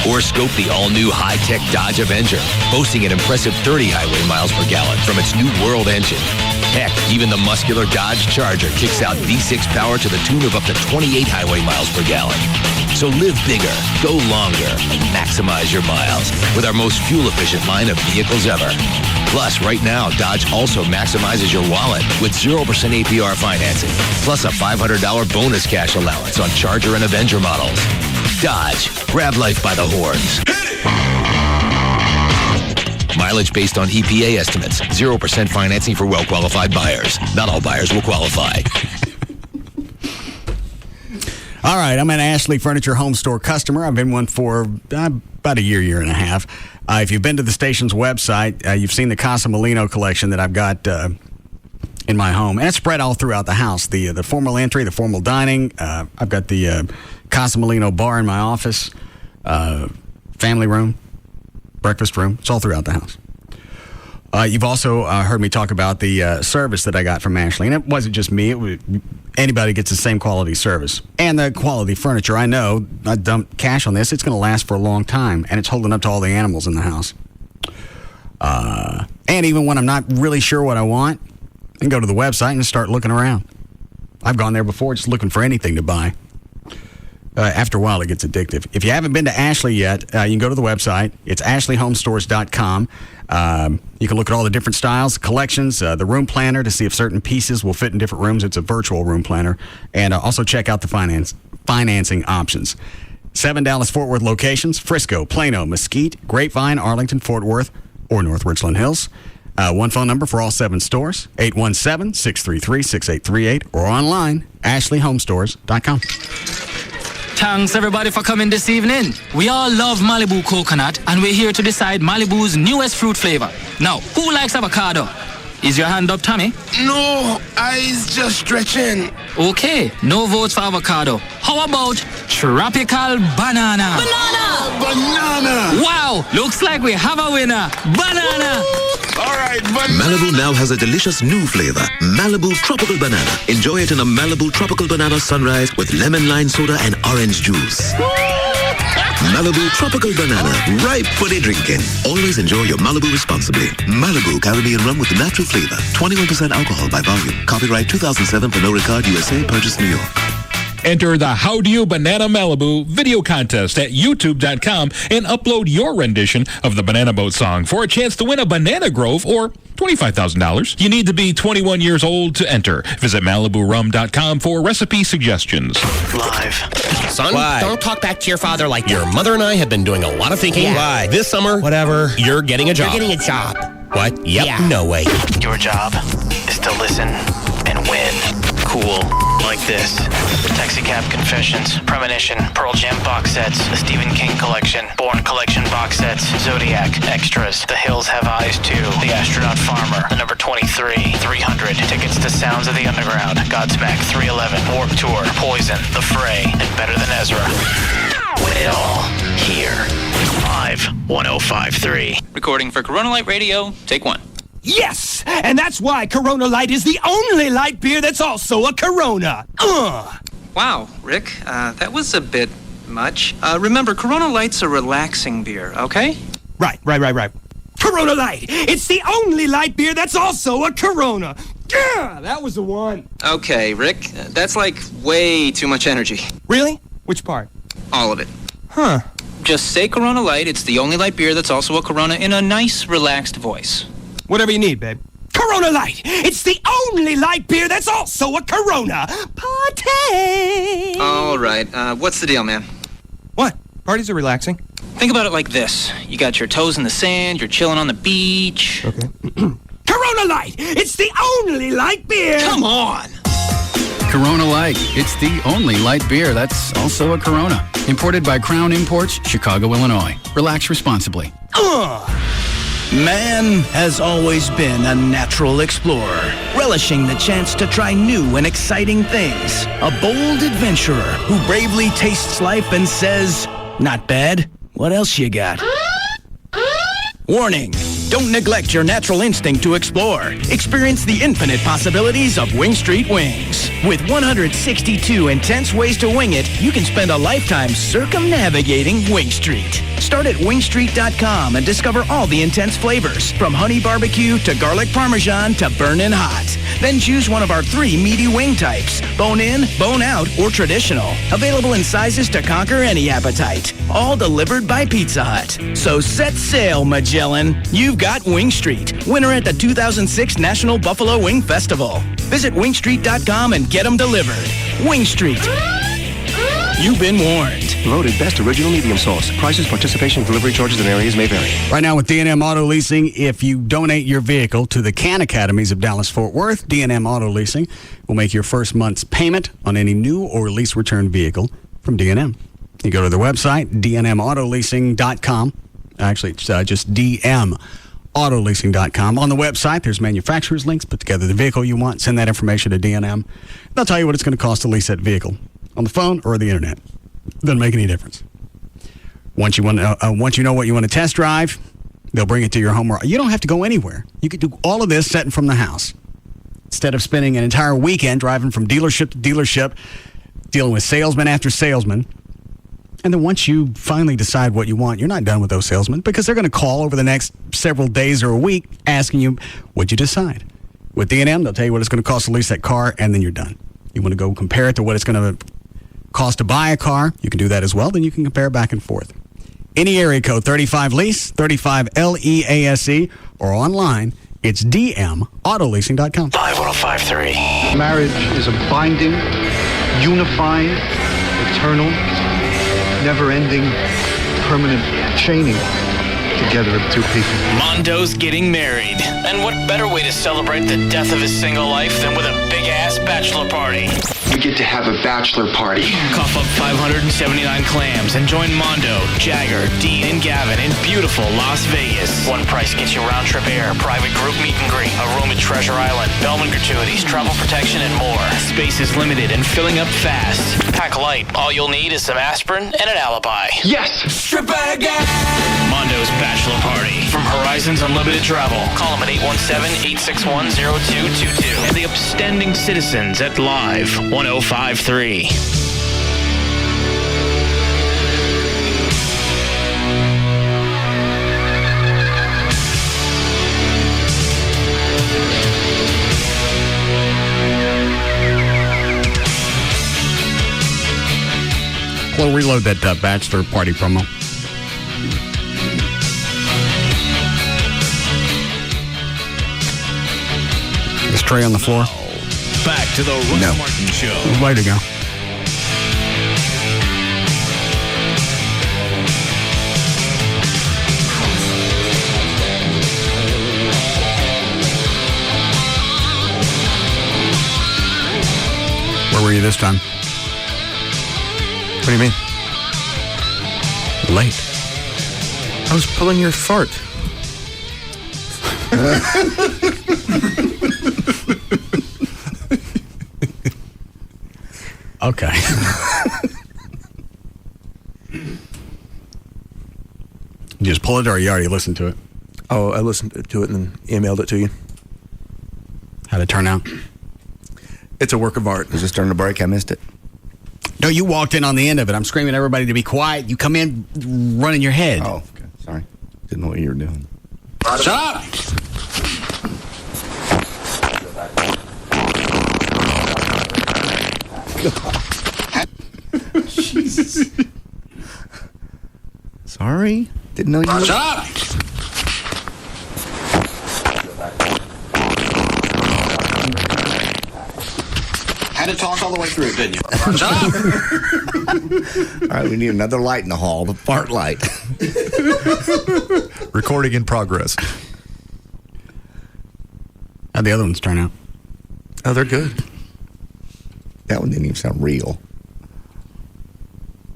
Or scope the all-new high-tech Dodge Avenger, boasting an impressive 30 highway miles per gallon from its new World engine. Heck, even the muscular Dodge Charger kicks out V6 power to the tune of up to 28 highway miles per gallon. So live bigger, go longer, and maximize your miles with our most fuel-efficient line of vehicles ever. Plus, right now, Dodge also maximizes your wallet with 0% APR financing, plus a $500 bonus cash allowance on Charger and Avenger models. Dodge, grab life by the horns. Mileage based on EPA estimates. 0% financing for well-qualified buyers. Not all buyers will qualify. All right, I'm an Ashley Furniture Home Store customer. I've been one for about a year and a half. If you've been to the station's website, you've seen the Casa Molino collection that I've got in my home. And it's spread all throughout the house. The formal entry, the formal dining. I've got the Casa Molino bar in my office, family room, breakfast room. It's all throughout the house. You've also heard me talk about the service that I got from Ashley. And it wasn't just me. Anybody gets the same quality service. And the quality furniture. I know, I dumped cash on this. It's going to last for a long time. And it's holding up to all the animals in the house. And even when I'm not really sure what I want, I can go to the website and start looking around. I've gone there before just looking for anything to buy. After a while, it gets addictive. If you haven't been to Ashley yet, you can go to the website. It's ashleyhomestores.com. You can look at all the different styles, collections, the room planner to see if certain pieces will fit in different rooms. It's a virtual room planner. And also check out the financing options. 7 Dallas-Fort Worth locations: Frisco, Plano, Mesquite, Grapevine, Arlington, Fort Worth, or North Richland Hills. One phone number for all 7 stores, 817-633-6838, or online, ashleyhomestores.com. Thanks everybody for coming this evening. We all love Malibu coconut, and we're here to decide Malibu's newest fruit flavor. Now, who likes avocado? Is your hand up, Tommy? No, I's just stretching. Okay, no votes for avocado. How about tropical banana? Banana! Wow, looks like we have a winner. Banana! All right, banana! Malibu now has a delicious new flavor, Malibu Tropical Banana. Enjoy it in a Malibu Tropical Banana Sunrise with lemon lime soda and orange juice. Malibu Tropical Banana, ripe for the drinking. Always enjoy your Malibu responsibly. Malibu Caribbean rum with natural flavor. 21% alcohol by volume. Copyright 2007 for No Regard USA. Purchase New York. Enter the How Do You Banana Malibu video contest at youtube.com and upload your rendition of the Banana Boat song for a chance to win a banana grove or $25,000. You need to be 21 years old to enter. Visit MalibuRum.com for recipe suggestions. Live. Son, Why? don't talk back to your father like your mother and I have been doing a lot of thinking. Yeah. Why? This summer, Whatever. you're getting a job. You're getting a job. What? Yep. Yeah. No way. Your job is to listen and win. Cool. Like this. Taxicab Confessions, Premonition, Pearl Jam box sets, the Stephen King collection, Bourne collection box sets, Zodiac, extras, The Hills Have Eyes 2, The Astronaut Farmer, the number 23, 300, tickets to Sounds of the Underground, Godsmack 311, Warped Tour, Poison, The Fray, and Better Than Ezra. Win it all here. Live 1053. Recording for Corona Light Radio, take 1. Yes! And that's why Corona Light is the only light beer that's also a Corona. Wow, Rick, that was a bit much. Remember, Corona Light's a relaxing beer, okay? Right. Corona Light! It's the only light beer that's also a Corona. Yeah, that was the one. Okay, Rick, that's like way too much energy. Really? Which part? All of it. Huh. Just say Corona Light, it's the only light beer that's also a Corona in a nice, relaxed voice. Whatever you need, babe. Corona Light! It's the only light beer that's also a Corona. Party! All right, what's the deal, man? What? Parties are relaxing. Think about it like this. You got your toes in the sand, you're chilling on the beach. Okay. Corona Light! It's the only light beer! Come on! Corona Light. It's the only light beer that's also a Corona. Imported by Crown Imports, Chicago, Illinois. Relax responsibly. Man has always been a natural explorer. relishing the chance to try new and exciting things. A bold adventurer who bravely tastes life and says, "Not bad. What else you got?" Warning! Don't neglect your natural instinct to explore. Experience the infinite possibilities of Wing Street Wings. With 162 intense ways to wing it, you can spend a lifetime circumnavigating Wing Street. Start at wingstreet.com and discover all the intense flavors, from honey barbecue to garlic parmesan to burnin' hot. Then choose one of our 3 meaty wing types: bone in, bone out, or traditional. Available in sizes to conquer any appetite. All delivered by Pizza Hut. So set sail, Magellan. You've got Wing Street, winner at the 2006 National Buffalo Wing Festival. Visit wingstreet.com and get them delivered. Wing Street. You've been warned. Voted best original medium sauce. Prices, participation, delivery charges, and areas may vary. Right now with D&M Auto Leasing, if you donate your vehicle to the CAN Academies of Dallas-Fort Worth, D&M Auto Leasing will make your first month's payment on any new or lease return vehicle from D&M. You go to their website, dnmautoleasing.com. Actually, it's just dmautoleasing.com. On the website, there's manufacturer's links. Put together the vehicle you want. Send that information to D&M. They'll tell you what it's going to cost to lease that vehicle on the phone or the internet. Doesn't make any difference. Once you know what you want to test drive, they'll bring it to your home. You don't have to go anywhere. You can do all of this sitting from the house instead of spending an entire weekend driving from dealership to dealership, dealing with salesman after salesman. And then once you finally decide what you want, you're not done with those salesmen, because they're going to call over the next several days or a week asking you, what'd you decide? With D&M, they'll tell you what it's going to cost to lease that car, and then you're done. You want to go compare it to what it's going to cost to buy a car, you can do that as well. Then you can compare back and forth. Any area code 35LEASE, 35LEASE, or online, it's dmautoleasing.com. 51053. Marriage is a binding, unifying, eternal, never-ending, permanent chaining together of two people. Mondo's getting married. And what better way to celebrate the death of his single life than with a big-ass bachelor party? We get to have a bachelor party. Cough up 579 clams and join Mondo, Jagger, Dean, and Gavin in beautiful Las Vegas. One price gets you round-trip air, private group meet and greet, a room at Treasure Island, Bellman gratuities, travel protection, and more. Space is limited and filling up fast. Pack light. All you'll need is some aspirin and an alibi. Yes! Strip again! Mondo's bachelor party. From Horizons Unlimited Travel. Call them at 817-861-0222. And the upstanding citizens at Live 1053. We'll reload that bachelor party promo. Is Trey on the floor? Back to the Russ Martin Show. Way to go. Where were you this time? What do you mean? Late. I was pulling your fart. Okay. You just pull it, or you already listened to it? Oh, I listened to it and then emailed it to you. How'd it turn out? It's a work of art. Was this during the break? I missed it. No, you walked in on the end of it. I'm screaming at everybody to be quiet. You come in running your head. Oh, okay. Sorry. Didn't know what you were doing. Shut up! Jesus. Sorry. Didn't know you were... Shut up! Had to talk all the way through, didn't you? Shut up! All right, we need another light in the hall, the fart light. Recording in progress. How'd the other ones turn out? Oh, they're good. That one didn't even sound real.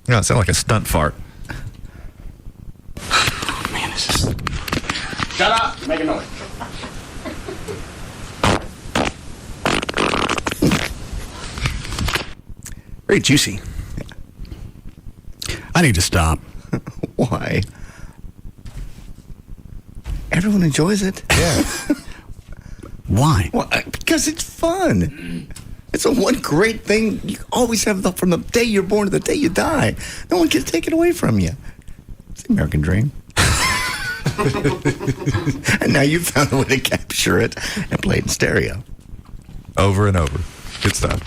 No, it sounded like a stunt fart. Man, this is... Shut up! Make a noise. Very juicy. I need to stop. Why? Everyone enjoys it. Yeah. Why? Well, because it's fun. It's the one great thing you always have from the day you're born to the day you die. No one can take it away from you. It's the American dream. And now you've found a way to capture it and play it in stereo. Over and over. Good stuff.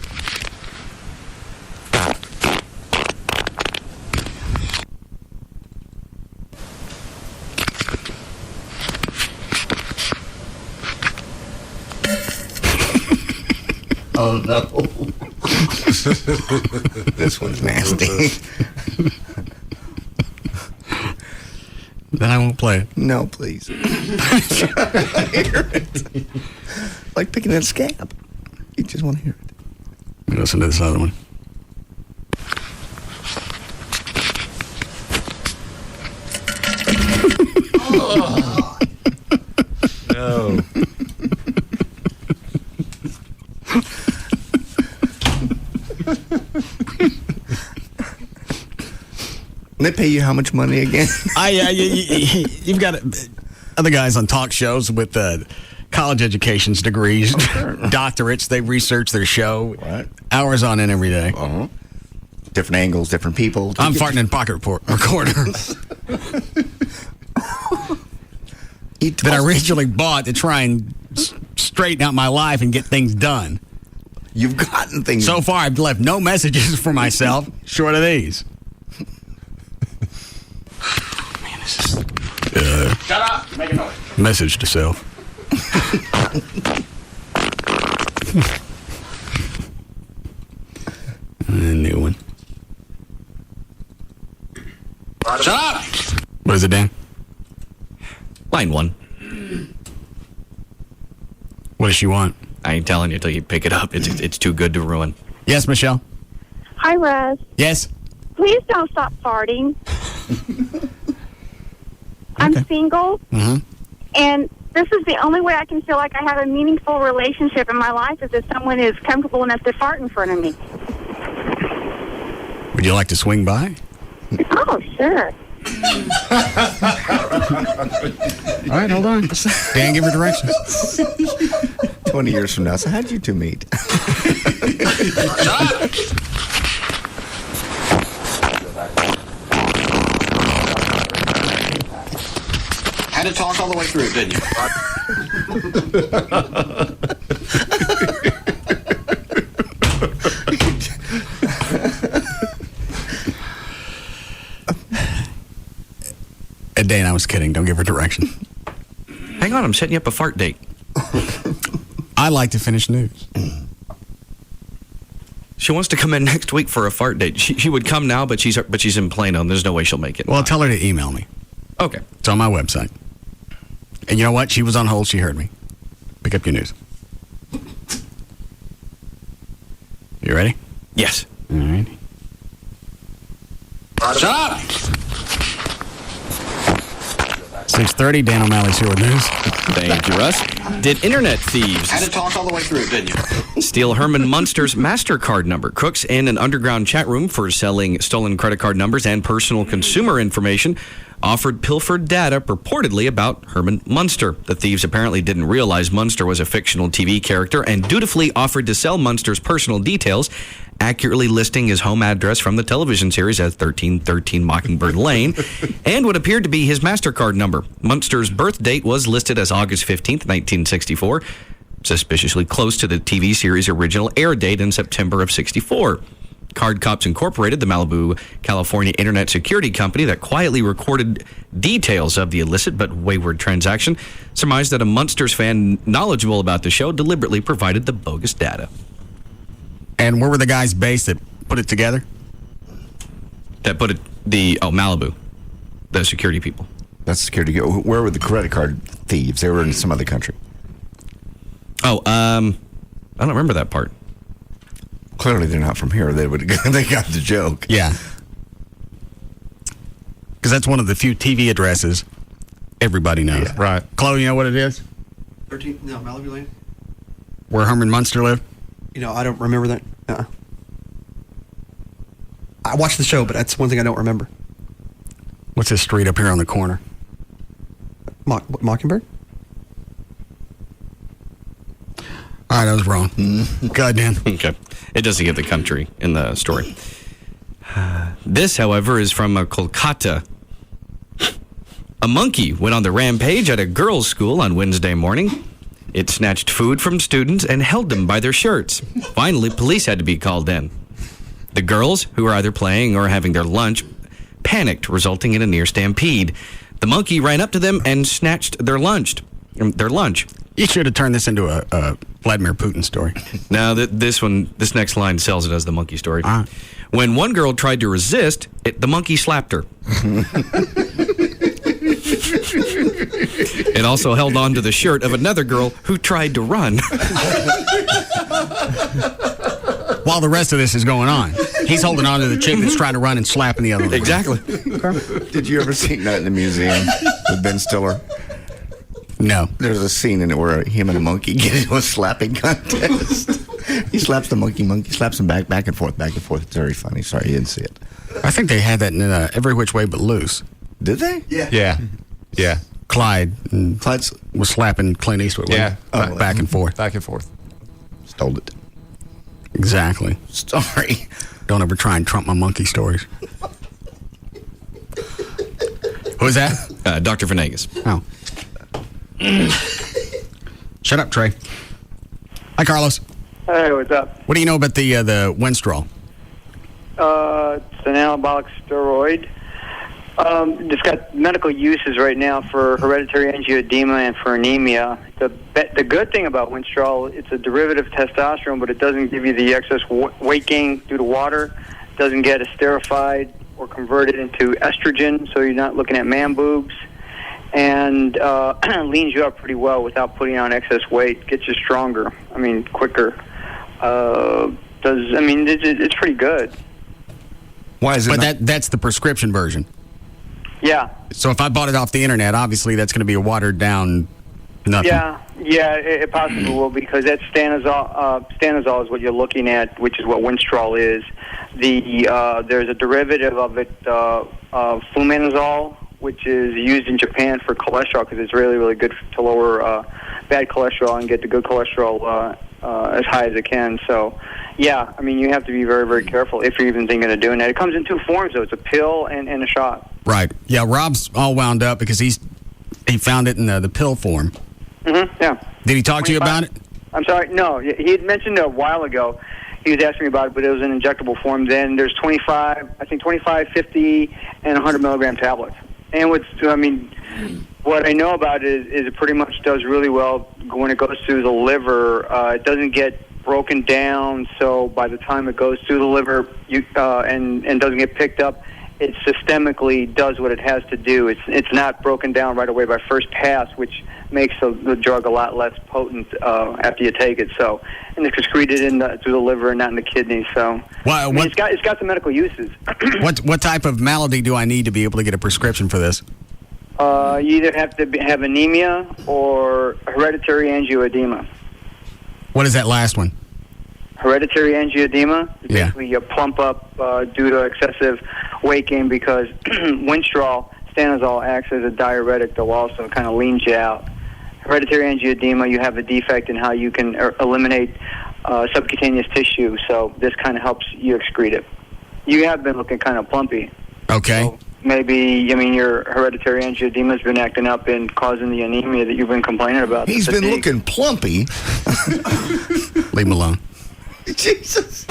Oh, no. This one's nasty. Then I won't play it. No, please. I hear it. Like picking at a scab. You just want to hear it. Let me listen to this other one. Oh. No. They pay you how much money again? You've got other guys on talk shows with college educations degrees, doctorates. They research their show. Right. Hours on end every day. Uh-huh. Different angles, different people. I'm farting in pocket recorder that I originally bought to try and straighten out my life and get things done. You've gotten things. So far, I've left no messages for myself short of these. Man, this is... Shut up! Make a noise. Message to self. A new one. Shut up! What is it, Dan? Line 1. What does she want? I ain't telling you till you pick it up. It's too good to ruin. Yes, Michelle? Hi, Russ. Yes? Please don't stop farting. I'm single, and this is the only way I can feel like I have a meaningful relationship in my life is if someone is comfortable enough to fart in front of me. Would you like to swing by? Oh, sure. All right, hold on. Dan, give her directions. 20 years from now. So how'd you two meet? Had to talk all the way through it, didn't Dan, I was kidding. Don't give her direction. Hang on, I'm setting you up a fart date. I like to finish news. She wants to come in next week for a fart date. She would come now, but she's in Plano, and there's no way she'll make it. Well, tell her to email me. Okay. It's on my website. And you know what? She was on hold. She heard me. Pick up your news. You ready? Yes. All right. Shut up! 6:30, Dan O'Malley's here with news. Thank you, Russ. Did internet thieves... Had to talk all the way through it, didn't you? ...steal Herman Munster's MasterCard number? Crooks in an underground chat room for selling stolen credit card numbers and personal consumer information offered pilfered data purportedly about Herman Munster. The thieves apparently didn't realize Munster was a fictional TV character and dutifully offered to sell Munster's personal details, accurately listing his home address from the television series as 1313 Mockingbird Lane and what appeared to be his MasterCard number. Munster's birth date was listed as August 15th, 1964, suspiciously close to the TV series' original air date in September of 64. Card Cops Incorporated, the Malibu, California internet security company that quietly recorded details of the illicit but wayward transaction, surmised that a Munsters fan knowledgeable about the show deliberately provided the bogus data. And where were the guys based that put it together? That put it, Malibu, the security people. That's security. Where were the credit card thieves? They were in some other country. I don't remember that part. Clearly, they're not from here. They got the joke. Yeah. Because that's one of the few TV addresses everybody knows. Yeah. Right. Chloe, you know what it is? Malibu Lane. Where Herman Munster lived? I don't remember that. I watched the show, but that's one thing I don't remember. What's this street up here on the corner? Mockingbird? All right, I was wrong. God damn. Okay. It doesn't get the country in the story. This, however, is from Kolkata. A monkey went on the rampage at a girls' school on Wednesday morning. It snatched food from students and held them by their shirts. Finally, police had to be called in. The girls, who were either playing or having their lunch, panicked, resulting in a near stampede. The monkey ran up to them and snatched their lunch. You should have turned this into a Vladimir Putin story. No, this next line sells it as the monkey story. When one girl tried to resist, the monkey slapped her. It also held on to the shirt of another girl who tried to run. While the rest of this is going on, he's holding on to the chick that's trying to run and slapping the other one. Exactly. Did you ever see that in the museum with Ben Stiller? No. There's a scene in it where him and a monkey get into a slapping contest. He slaps the monkey slaps him back and forth. It's very funny. Sorry, you didn't see it. I think they had that in Every Which Way But Loose. Did they? Yeah. Clyde was slapping Clint Eastwood. Back and forth. Back and forth. Stole it. Exactly. Sorry. Don't ever try and trump my monkey stories. Who was that? Dr. Venegas. Oh. Shut up, Trey. Hi, Carlos. Hey, what's up? What do you know about the Winstrol? It's an anabolic steroid. It's got medical uses right now for hereditary angioedema and for anemia. The good thing about Winstrol, it's a derivative of testosterone, but it doesn't give you the excess weight gain due to water. It doesn't get esterified or converted into estrogen, so you're not looking at man boobs. And leans you up pretty well without putting on excess weight. Gets you stronger. Quicker. It's pretty good. Why is it? But that's the prescription version. Yeah. So if I bought it off the internet, obviously that's going to be a watered down nothing. Yeah, it possibly will, because that's stanozol. Stanozol is what you're looking at, which is what Winstrol is. There's a derivative of it, flumanazole, which is used in Japan for cholesterol, because it's really, really good to lower bad cholesterol and get the good cholesterol as high as it can. So, yeah, you have to be very, very careful if you're even thinking of doing that. It comes in two forms, though. It's a pill and a shot. Right. Yeah, Rob's all wound up because he found it in the pill form. Mm-hmm, yeah. Did he talk to you about it? I'm sorry, no. He had mentioned a while ago. He was asking me about it, but it was an injectable form. Then there's 25, 50, and 100 milligram tablets. And what I know about it is it pretty much does really well when it goes through the liver. It doesn't get broken down, so by the time it goes through the liver and doesn't get picked up, it systemically does what it has to do. It's not broken down right away by first pass, which makes the drug a lot less potent after you take it. So, and it's excreted through the liver and not in the kidneys. So, it's got some medical uses. What type of malady do I need to be able to get a prescription for this? You either have to have anemia or hereditary angioedema. What is that last one? Hereditary angioedema. Yeah. Basically, you plump up due to excessive weight gain, because Winstrol, stanozol, acts as a diuretic that will also kind of leans you out. Hereditary angioedema, you have a defect in how you can eliminate subcutaneous tissue, so this kind of helps you excrete it. You have been looking kind of plumpy. Okay. So maybe, your hereditary angioedema has been acting up and causing the anemia that you've been complaining about. He's been looking plumpy. Leave him alone. Jesus.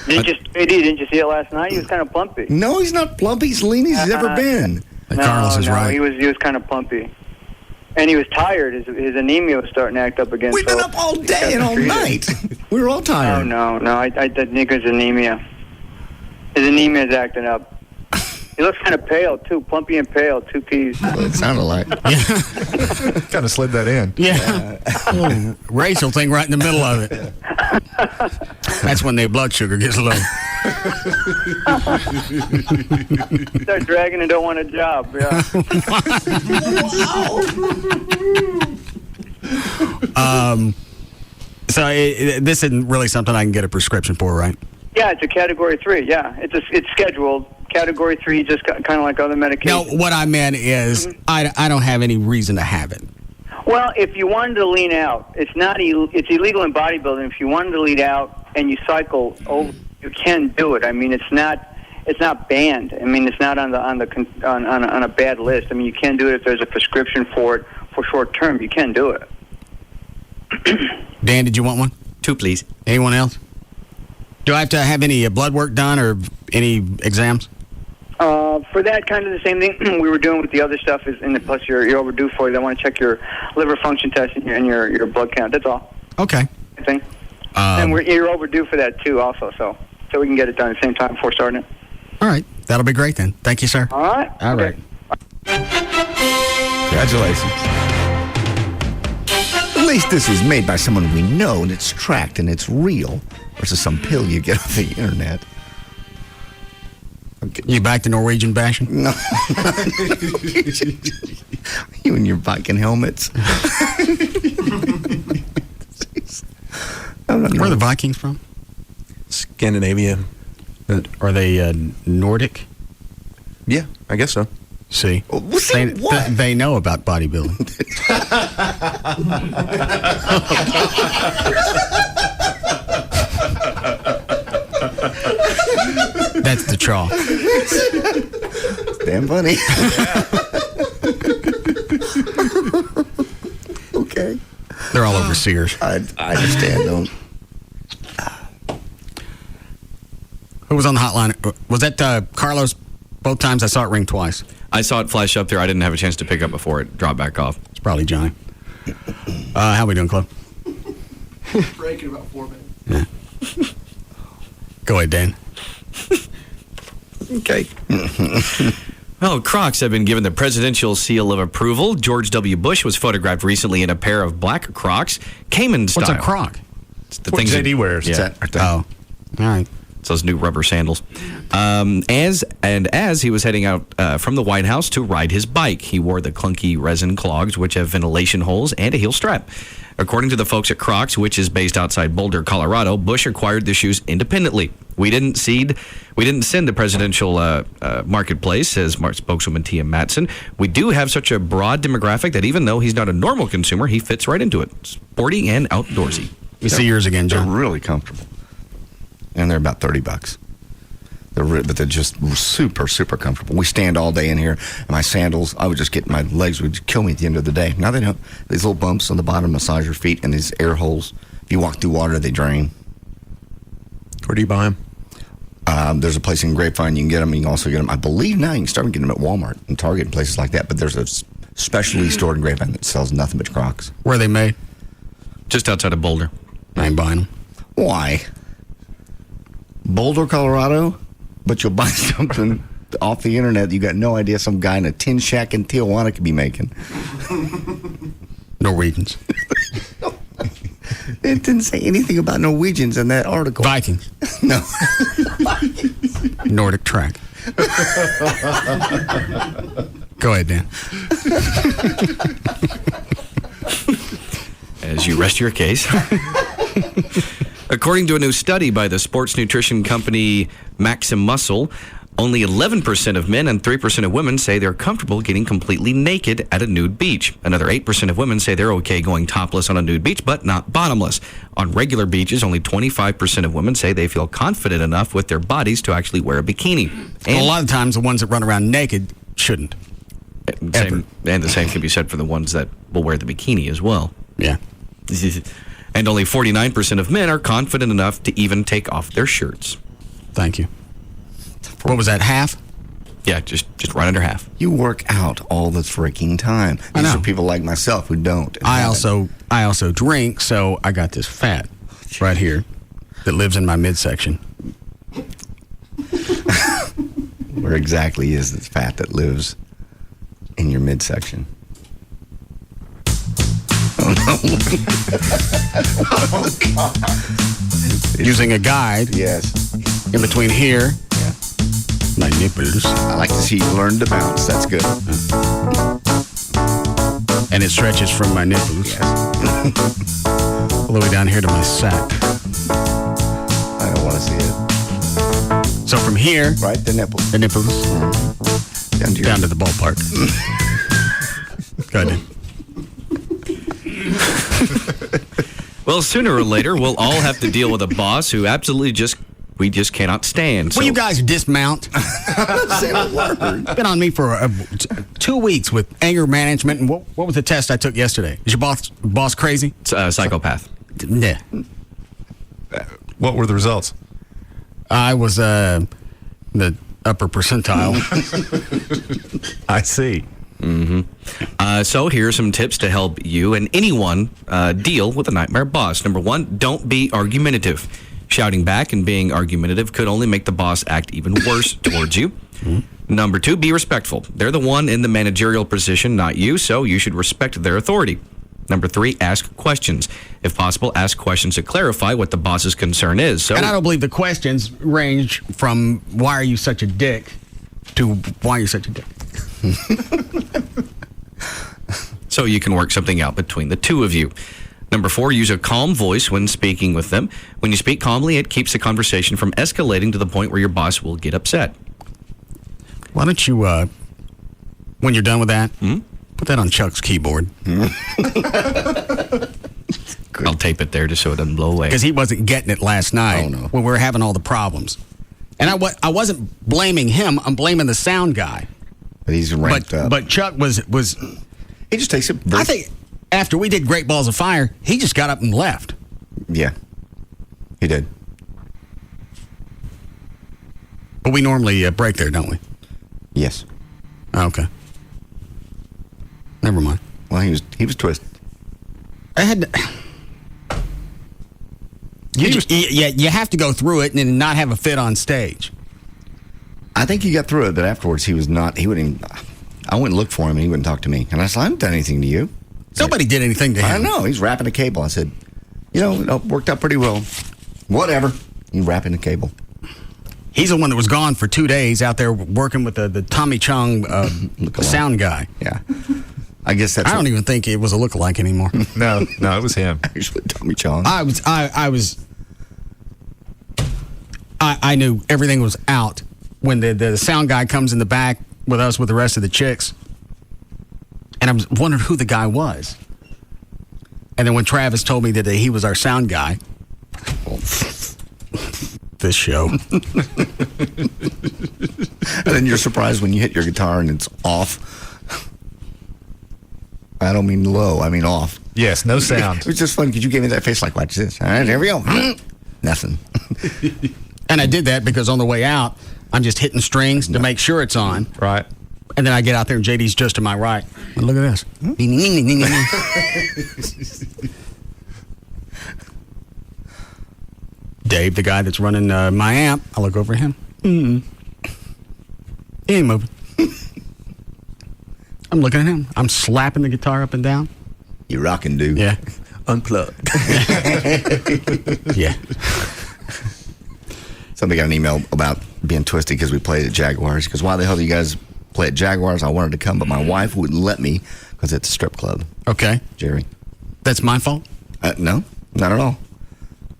Didn't you see it last night? He was kind of plumpy. No, he's not plumpy. He's lean as he's ever been. Carlos is right. He was kind of plumpy. And he was tired. His anemia was starting to act up again. We've been up all day and all night. We were all tired. No. I think it's anemia. His anemia is acting up. He looks kind of pale, too. Plumpy and pale, 2 Ps. Well, it sounded like. Kind of slid that in. Yeah. Racial thing right in the middle of it. That's when their blood sugar gets low. Start dragging and don't want a job. Yeah. So this isn't really something I can get a prescription for, right? Yeah, it's a Category 3. Yeah, it's scheduled. Category 3, just kind of like other medications. No, what I meant is I don't have any reason to have it. Well, if you wanted to lean out, it's illegal in bodybuilding. If you wanted to lean out and you cycle over, you can do it. I mean, it's not banned. I mean, it's not on a bad list. I mean, you can do it if there's a prescription for it for short term. You can do it. Dan, did you want one? 2, please. Anyone else? Do I have to have any blood work done or any exams? For that, kind of the same thing we were doing with the other stuff, plus you're overdue for it. They want to check your liver function test and your blood count. That's all. Okay. Thing. And you're overdue for that too, also. So we can get it done at the same time before starting it. All right, that'll be great then. Thank you, sir. All right. All right. Congratulations. At least this is made by someone we know, and it's tracked and it's real, versus some pill you get off the internet. Okay. You back to Norwegian bashing? No. You and your Viking helmets. Where are the Vikings from? Scandinavia. Are they Nordic? Yeah, I guess so. See? They know about bodybuilding. That's the chaw. It's damn funny. Okay. They're all over Sears. I understand, though. Who was on the hotline? Was that Carlos? Both times I saw it ring twice. I saw it flash up there. I didn't have a chance to pick up before it dropped back off. It's probably Johnny. How we doing, Chloe? Break in about 4 minutes. Yeah. Go ahead, Dan. Okay. Well, Crocs have been given the presidential seal of approval. George W. Bush was photographed recently in a pair of black Crocs, Cayman style. What's a Croc? It's the things JD wears. Yeah. Oh, all right. It's those new rubber sandals. As he was heading out from the White House to ride his bike, he wore the clunky resin clogs, which have ventilation holes and a heel strap. According to the folks at Crocs, which is based outside Boulder, Colorado, Bush acquired the shoes independently. We didn't send the presidential marketplace, says spokeswoman Tia Matson. We do have such a broad demographic that even though he's not a normal consumer, he fits right into it. Sporty and outdoorsy. You see yours again, John. They're really comfortable. And they're about $30. But they're just super, super comfortable. We stand all day in here, and my sandals, my legs would kill me at the end of the day. Now they don't. These little bumps on the bottom massage your feet, and these air holes. If you walk through water, they drain. Where do you buy them? There's a place in Grapevine you can get them. You can also get them, I believe now you can start getting them at Walmart and Target and places like that. But there's a specially stored in Grapevine that sells nothing but Crocs. Where are they made? Just outside of Boulder. I ain't buying them. Why? Boulder, Colorado? But you'll buy something off the internet you got no idea some guy in a tin shack in Tijuana could be making. Norwegians. It didn't say anything about Norwegians in that article. Vikings. No. Nordic track. Go ahead, Dan. As you rest your case. According to a new study by the sports nutrition company Maxim Muscle, only 11% of men and 3% of women say they're comfortable getting completely naked at a nude beach. Another 8% of women say they're okay going topless on a nude beach, but not bottomless. On regular beaches, only 25% of women say they feel confident enough with their bodies to actually wear a bikini. And a lot of times, the ones that run around naked shouldn't. And the same can be said for the ones that will wear the bikini as well. Yeah. And only 49% of men are confident enough to even take off their shirts. Thank you. What was that, half? Yeah, just right under half. You work out all the freaking time. These are people like myself who don't. I also drink, so I got this fat right here that lives in my midsection. Where exactly is this fat that lives in your midsection? Oh, no. Oh, God. Using a guide. Yes. In between here. Yeah. My nipples. I like to see you learn to bounce. That's good. And it stretches from my nipples. Yes. All the way down here to my sack. I don't want to see it. So from here, right, the nipples, down to the ballpark. Go ahead. Well, sooner or later, we'll all have to deal with a boss who absolutely we just cannot stand. Will you guys dismount? Been on me for 2 weeks with anger management. And what was the test I took yesterday? Is your boss crazy? Psychopath. Yeah. What were the results? I was the upper percentile. I see. Mm-hmm. So here are some tips to help you and anyone deal with a nightmare boss. Number 1, don't be argumentative. Shouting back and being argumentative could only make the boss act even worse towards you. Mm-hmm. Number 2, be respectful. They're the one in the managerial position, not you, so you should respect their authority. Number 3, ask questions. If possible, ask questions to clarify what the boss's concern is. And I don't believe the questions range from why are you such a dick to why are you such a dick. So you can work something out between the two of you. Number 4, use a calm voice when speaking with them. When you speak calmly, it keeps the conversation from escalating to the point where your boss will get upset. Why don't you, when you're done with that, put that on Chuck's keyboard. I'll tape it there just so it doesn't blow away. Because he wasn't getting it last night when we were having all the problems. And I wasn't blaming him. I'm blaming the sound guy. But he's ramped up. But Chuck was. He just takes it. I think after we did Great Balls of Fire, he just got up and left. Yeah, he did. But we normally break there, don't we? Yes. Oh, okay. Never mind. Well, he was twisted. I had to, you have to go through it and not have a fit on stage. I think he got through it, but afterwards he was not. He wouldn't. I went and looked for him, and he wouldn't talk to me. And I said, "I haven't done anything to you." Nobody did anything to him. I know. He's wrapping a cable. I said, it worked out pretty well. Whatever. He's wrapping the cable. He's the one that was gone for 2 days out there working with the Tommy Chung sound guy. Yeah. I guess that's. I don't even think it was a lookalike anymore. No, it was him. Actually, Tommy Chung. I knew everything was out when the sound guy comes in the back with us with the rest of the chicks, and I was wondering who the guy was. And then when Travis told me that he was our sound guy, this show. And then you're surprised when you hit your guitar and it's off. I don't mean low, I mean off. Yes, no sound. It was just fun because you gave me that face like, watch this. All right, there we go. Nothing. And I did that because on the way out, I'm just hitting strings to make sure it's on. Right. And then I get out there and JD's just to my right. And look at this. Dave, the guy that's running my amp, I look over at him. He ain't moving. I'm looking at him. I'm slapping the guitar up and down. You rocking, dude. Yeah. Unplug. Yeah. Somebody got an email about being twisted because we played at Jaguars. Because why the hell do you guys play at Jaguars? I wanted to come, but my wife wouldn't let me because it's a strip club. Okay. Jerry. That's my fault? No, not at all.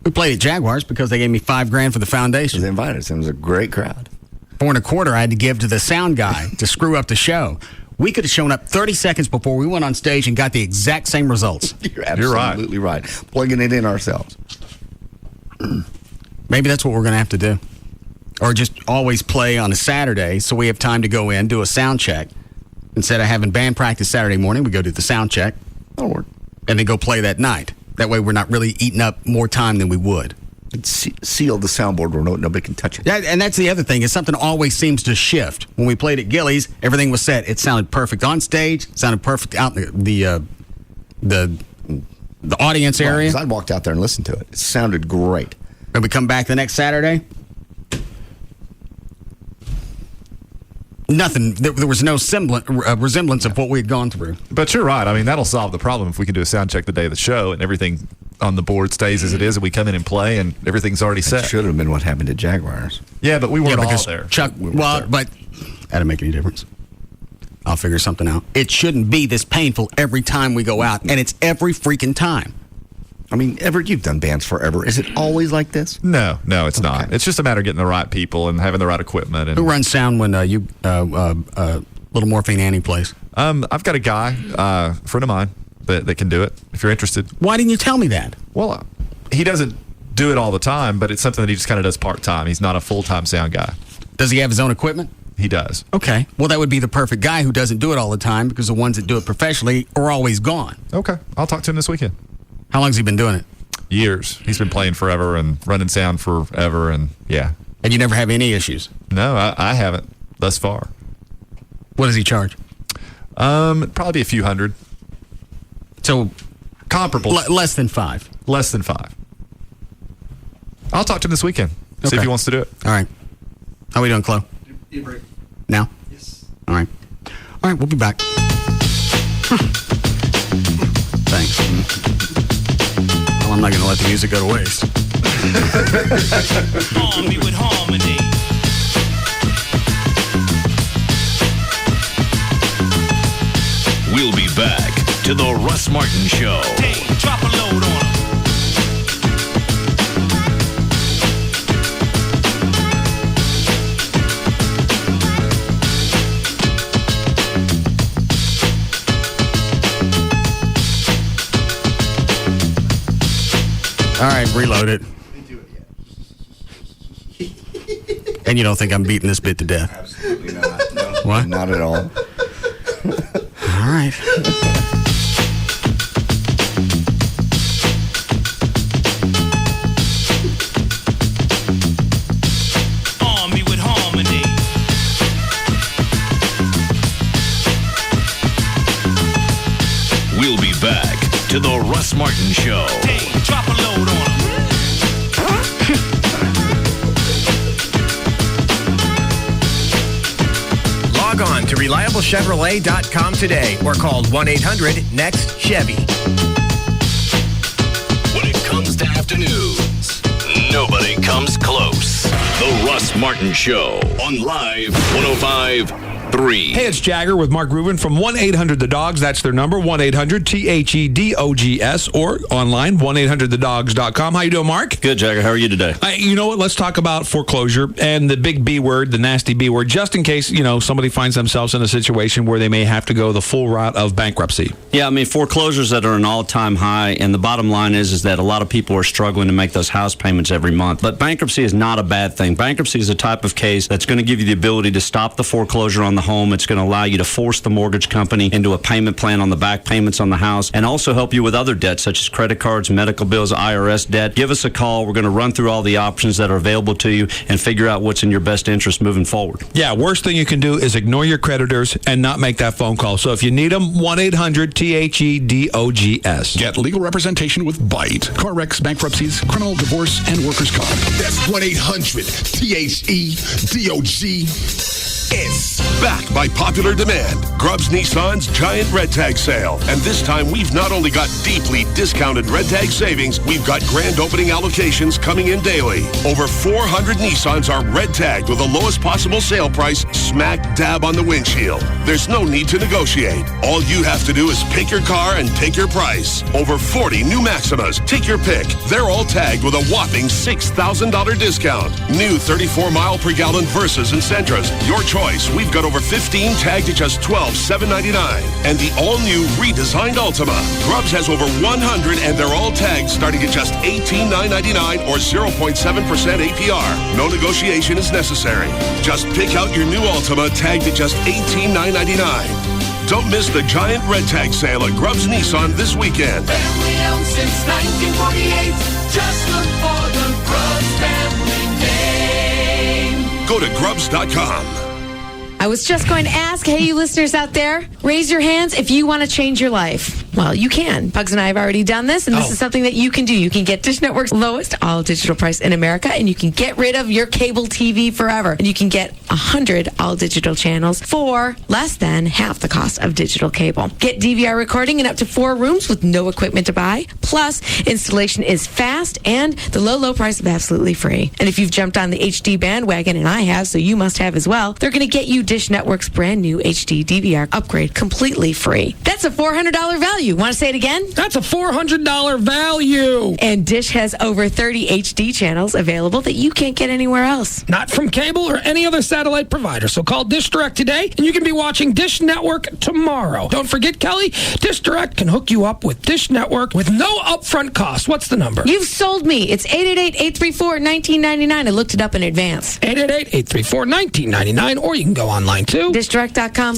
We played at Jaguars because they gave me $5,000 for the foundation. They invited us. It was a great crowd. $4.25 I had to give to the sound guy to screw up the show. We could have shown up 30 seconds before we went on stage and got the exact same results. You're absolutely right. Plugging it in ourselves. Maybe that's what we're going to have to do. Or just always play on a Saturday so we have time to go in, do a sound check. Instead of having band practice Saturday morning, we go do the sound check. That'll work. And then go play that night. That way we're not really eating up more time than we would. Seal the soundboard where nobody can touch it. Yeah, and that's the other thing, is something always seems to shift. When we played at Gillies, everything was set. It sounded perfect on stage, sounded perfect out in the audience area. I walked out there and listened to it. It sounded great. And we come back the next Saturday, nothing. There was no resemblance of what we had gone through. But you're right. I mean, that'll solve the problem if we can do a sound check the day of the show and everything on the board stays as it is, and we come in and play and everything's already set. That should have been what happened at Jaguars. Yeah, but we weren't all there. Chuck, but that didn't make any difference. I'll figure something out. It shouldn't be this painful every time we go out, and it's every freaking time. I mean, Everett, you've done bands forever. Is it always like this? No, it's not. It's just a matter of getting the right people and having the right equipment. And Who runs sound when Little Morphine Annie plays? I've got a guy, a friend of mine, that can do it, if you're interested. Why didn't you tell me that? Well, he doesn't do it all the time, but it's something that he just kind of does part-time. He's not a full-time sound guy. Does he have his own equipment? He does. Okay. Well, that would be the perfect guy who doesn't do it all the time, because the ones that do it professionally are always gone. Okay. I'll talk to him this weekend. How long has he been doing it? Years. He's been playing forever and running sound forever, and yeah. And you never have any issues? No, I haven't thus far. What does he charge? Probably a few hundred. So comparable. Less than 5. Less than 5. I'll talk to him this weekend. See if he wants to do it. All right. How we doing, Chloe? You break. Now? Yes. All right. All right, we'll be back. Thanks. Well, I'm not going to let the music go to waste. Arm me with harmony. We'll be back to the Russ Martin Show. Hey, drop a load on 'em. All right, reload it. And you don't think I'm beating this bit to death? Absolutely not. No. What? Not at all. All right. Arm me with harmony. We'll be back to the Russ Martin Show. Hey, drop a load on 'em. Log on to ReliableChevrolet.com today or call 1-800-NEXT-CHEVY. When it comes to afternoons, nobody comes close. The Russ Martin Show on Live 105.3. Hey, it's Jagger with Mark Rubin from 1-800-THE-DOGS. That's their number, 1-800-THEDOGS, or online, 1-800-THEDOGS.com. How you doing, Mark? Good, Jagger. How are you today? You know what? Let's talk about foreclosure and the big B word, the nasty B word, just in case, somebody finds themselves in a situation where they may have to go the full route of bankruptcy. Yeah, I mean, foreclosures that are an all-time high, and the bottom line is that a lot of people are struggling to make those house payments every month. But bankruptcy is not a bad thing. Bankruptcy is a type of case that's going to give you the ability to stop the foreclosure on the home. It's going to allow you to force the mortgage company into a payment plan on the back payments on the house, and also help you with other debts such as credit cards, medical bills, IRS debt. Give us a call. We're going to run through all the options that are available to you and figure out what's in your best interest moving forward. Yeah, worst thing you can do is ignore your creditors and not make that phone call. So if you need them, 1-800-THEDOGS. Get legal representation with BITE. Car wrecks, bankruptcies, criminal, divorce, and workers' comp. That's 1-800-THEDOGS. Back by popular demand, Grubbs Nissan's Giant Red Tag Sale. And this time, we've not only got deeply discounted Red Tag savings, we've got grand opening allocations coming in daily. Over 400 Nissans are Red Tagged with the lowest possible sale price smack dab on the windshield. There's no need to negotiate. All you have to do is pick your car and take your price. Over 40 new Maximas. Take your pick. They're all tagged with a whopping $6,000 discount. New 34-mile-per-gallon Versas and Sentras. Your choice. We've got over 15 tagged at just $12,799. And the all-new redesigned Altima. Grubbs has over 100 and they're all tagged starting at just $18,999 or 0.7% APR. No negotiation is necessary. Just pick out your new Altima tagged at just $18,999. Don't miss the Giant Red Tag Sale at Grubbs Nissan this weekend. Family owned since 1948. Just look for the Grubbs family name. Go to Grubbs.com. I was just going to ask, hey, you listeners out there, raise your hands if you want to change your life. Well, you can. Pugs and I have already done this, and this is something that you can do. You can get Dish Network's lowest all-digital price in America, and you can get rid of your cable TV forever. And you can get 100 all-digital channels for less than half the cost of digital cable. Get DVR recording in up to 4 rooms with no equipment to buy. Plus, installation is fast, and the low price is absolutely free. And if you've jumped on the HD bandwagon, and I have, so you must have as well, they're going to get you Dish Network's brand new HD DVR upgrade completely free. That's a $400 value value. Want to say it again? That's a $400 value. And Dish has over 30 HD channels available that you can't get anywhere else. Not from cable or any other satellite provider. So call Dish Direct today, and you can be watching Dish Network tomorrow. Don't forget, Kelly, Dish Direct can hook you up with Dish Network with no upfront cost. What's the number? You've sold me. It's 888-834-1999. I looked it up in advance. 888-834-1999, or you can go online too. DishDirect.com.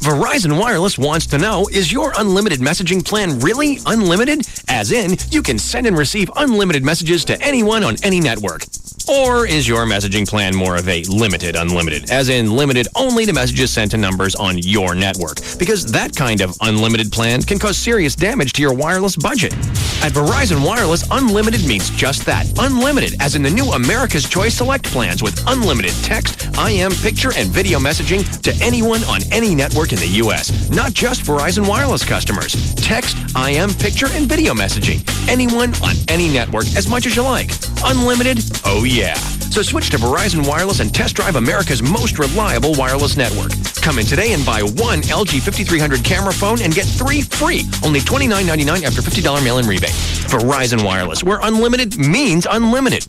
Verizon Wireless wants to know, is your unlimited messaging plan really unlimited? As in, you can send and receive unlimited messages to anyone on any network. Or is your messaging plan more of a limited unlimited, as in limited only to messages sent to numbers on your network? Because that kind of unlimited plan can cause serious damage to your wireless budget. At Verizon Wireless, unlimited means just that. Unlimited, as in the new America's Choice Select plans with unlimited text, IM, picture, and video messaging to anyone on any network in the U.S. Not just Verizon Wireless customers. Text, IM, picture, and video messaging. Anyone on any network as much as you like. Unlimited? Oh yeah. So switch to Verizon Wireless and test drive America's most reliable wireless network. Come in today and buy one LG 5300 camera phone and get 3 free. Only $29.99 after $50 mail-in rebate. Verizon Wireless, where unlimited means unlimited.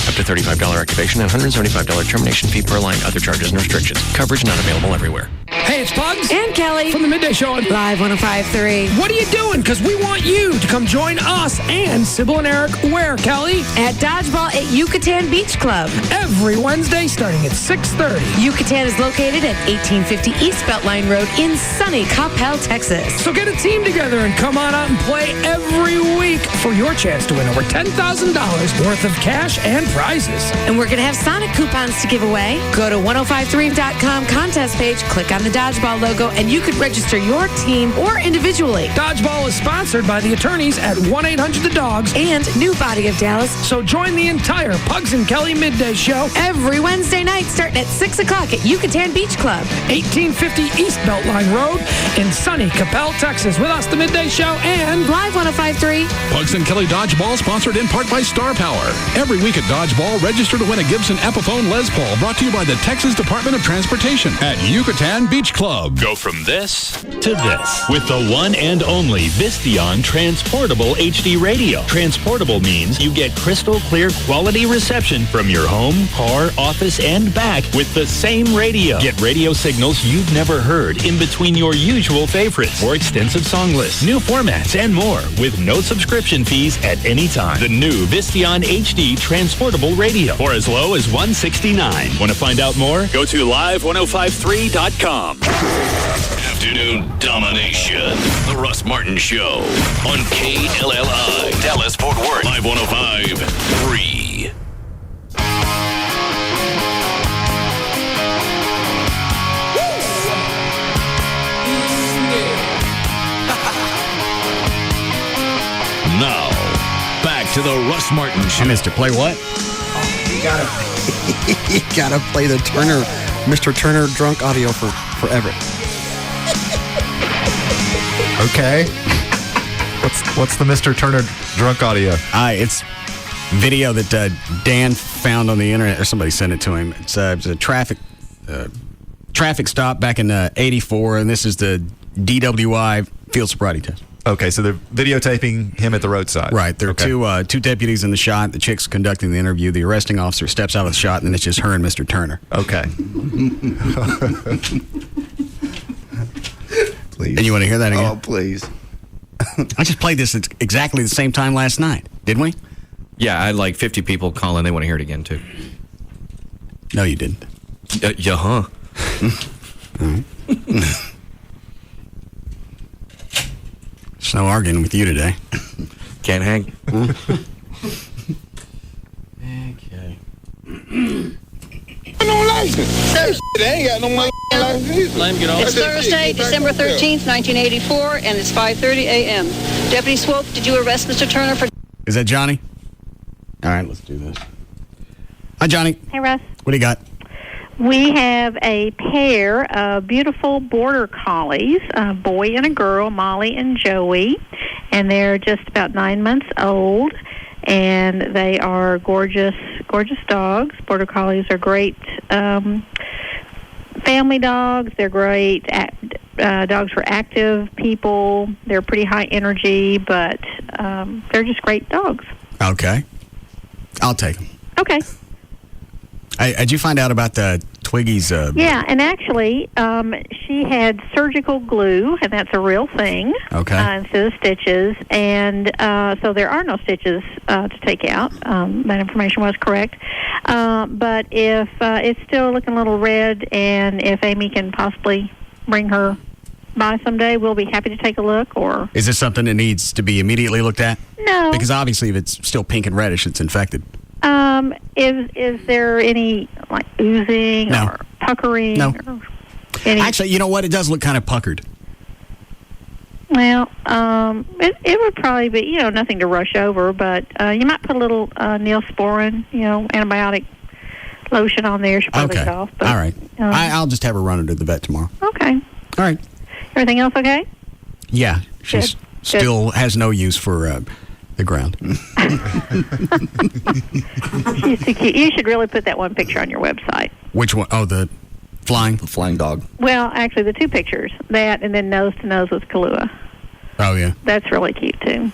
Up to $35 activation and $175 termination fee per line. Other charges and restrictions. Coverage not available everywhere. Hey, it's Pugs. And Kelly. From the Midday Show on Live 105.3. What are you doing? Because we want you to come join us and Sybil and Eric where, Kelly? At Dodgeball at Yucatan Beach Club. Every Wednesday starting at 6:30. Yucatan is located at 1850 East Beltline Road in sunny Coppell, Texas. So get a team together and come on out and play every week for your chance to win over $10,000 worth of cash and prizes. And we're going to have Sonic coupons to give away. Go to 1053.com contest page, click on the Dodgeball logo, and you could register your team or individually. Dodgeball is sponsored by the attorneys at 1-800-THE-DOGS and New Body of Dallas. So join the entire Pugs and Kelly Midday Show every Wednesday night starting at 6 o'clock at Yucatan Beach Club. 1850 East Beltline Road in sunny Coppell, Texas. With us, the Midday Show and Live 105.3. Pugs and Kelly Dodgeball, sponsored in part by Star Power. Every week at Dodgeball, register to win a Gibson Epiphone Les Paul, brought to you by the Texas Department of Transportation at Yucatan Beach Club. Go from this to this with the one and only Vistion Transportable HD Radio. Transportable means you get crystal clear quality reception from your home, car, office, and back with the same radio. Get radio signals you've never heard in between your usual favorites or extensive song lists, new formats, and more with no subscription fees at any time. The new Vistion HD Transportable Radio for as low as $169. Want to find out more? Go to live1053.com. Afternoon domination. The Russ Martin Show on KLLI. Dallas Fort Worth. Live 105.3. Now, back to the Russ Martin Show. Mr. Play what? You gotta play the Mr. Turner drunk audio for Everett. Okay. What's the Mr. Turner drunk audio? It's video that Dan found on the internet, or somebody sent it to him. It's a traffic stop back in '84, and this is the DWI field sobriety test. Okay, so they're videotaping him at the roadside. Right. There are two deputies in the shot. The chick's conducting the interview. The arresting officer steps out of the shot, and then it's just her and Mr. Turner. Okay. Please. And you want to hear that again? Oh, please. I just played this at exactly the same time last night, didn't we? Yeah, I had like 50 people call in. They want to hear it again, too. No, you didn't. Yeah. There's no arguing with you today. Can't hang. Okay. No license. They ain't got no license either. Let him get off. It's Thursday, December 13th, 1984, and it's 5:30 a.m. Deputy Swope, did you arrest Mr. Turner for... Is that Johnny? All right, let's do this. Hi, Johnny. Hey, Russ. What do you got? We have a pair of beautiful border collies, a boy and a girl, Molly and Joey, and they're just about 9 months old, and they are gorgeous, gorgeous dogs. Border collies are great family dogs. They're great dogs for active people. They're pretty high energy, but they're just great dogs. Okay. I'll take them. Okay. Did you find out about the Twiggy's? Yeah, and actually, she had surgical glue, and that's a real thing. Okay. Instead of stitches, and so there are no stitches to take out. That information was correct. But if it's still looking a little red, and if Amy can possibly bring her by someday, we'll be happy to take a look. Or is this something that needs to be immediately looked at? No. Because obviously, if it's still pink and reddish, it's infected. Is there any like oozing No. or puckering? No. Or any? Actually, you know what? It does look kind of puckered. Well, it would probably be, nothing to rush over, but you might put a little Neosporin, antibiotic lotion on there. She'll probably Okay. off. But, All right. I'll just have her run her to the vet tomorrow. Okay. All right. Everything else okay? Yeah. She's Good. still has no use for the ground. She's too cute. You should really put that one picture on your website. Which one? Oh, the flying dog. Well, actually, the two pictures, that and then nose to nose with Kahlua. Oh, yeah. That's really cute, too.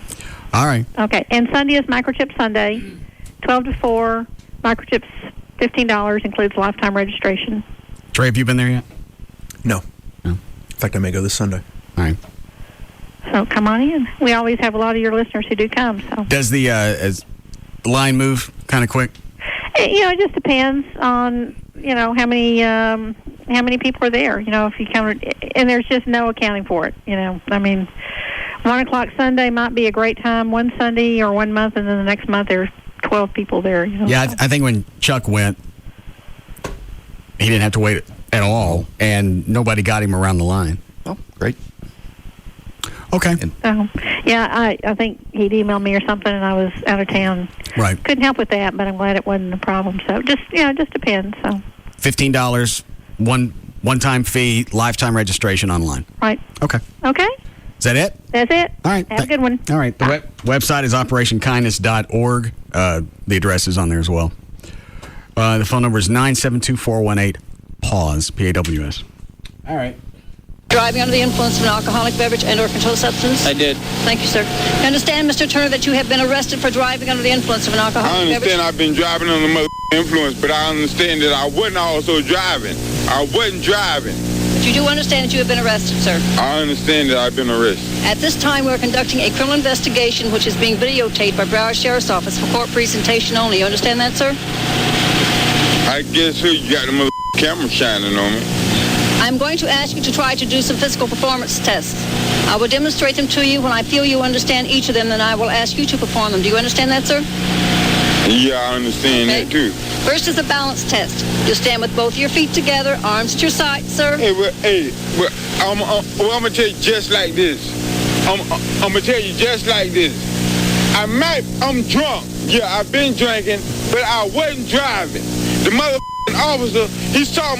All right. Okay, and Sunday is Microchip Sunday, 12 to 4. Microchips, $15, includes lifetime registration. Trey, have you been there yet? No. In fact, I may go this Sunday. All right. So come on in. We always have a lot of your listeners who do come. So Does the line move kind of quick? it just depends on how many people are there. If you count, and there's just no accounting for it. 1 o'clock Sunday might be a great time one Sunday or 1 month, and then the next month there's 12 people there. Yeah, I think when Chuck went, he didn't have to wait at all, and nobody got him around the line. Oh, great. Okay. So, yeah, I think he'd emailed me or something, and I was out of town. Right. Couldn't help with that, but I'm glad it wasn't a problem. So just it just depends. So $15, one-time fee, lifetime registration online. right. Okay. Okay. Is that it? That's it. All right. Have a good one. All right. The website is operationkindness.org. The address is on there as well. The phone number is 972-418-PAWS, P-A-W-S. All right. Driving under the influence of an alcoholic beverage and/or controlled substance? I did. Thank you, sir. You understand, Mr. Turner, that you have been arrested for driving under the influence of an alcoholic beverage? I understand I've been driving under mother influence, but I understand that I wasn't also driving. I wasn't driving. But you do understand that you have been arrested, sir. I understand that I've been arrested. At this time, we're conducting a criminal investigation which is being videotaped by Broward Sheriff's Office for court presentation only. You understand that, sir? I guess who you got the mother camera shining on me. I'm going to ask you to try to do some physical performance tests. I will demonstrate them to you. When I feel you understand each of them, then I will ask you to perform them. Do you understand that, sir? Yeah, I understand that too. First is a balance test. You'll stand with both your feet together, arms at your sides, sir. I'm gonna tell you just like this. I'm gonna tell you just like this. I'm drunk. Yeah, I've been drinking, but I wasn't driving. The motherfucking officer, he saw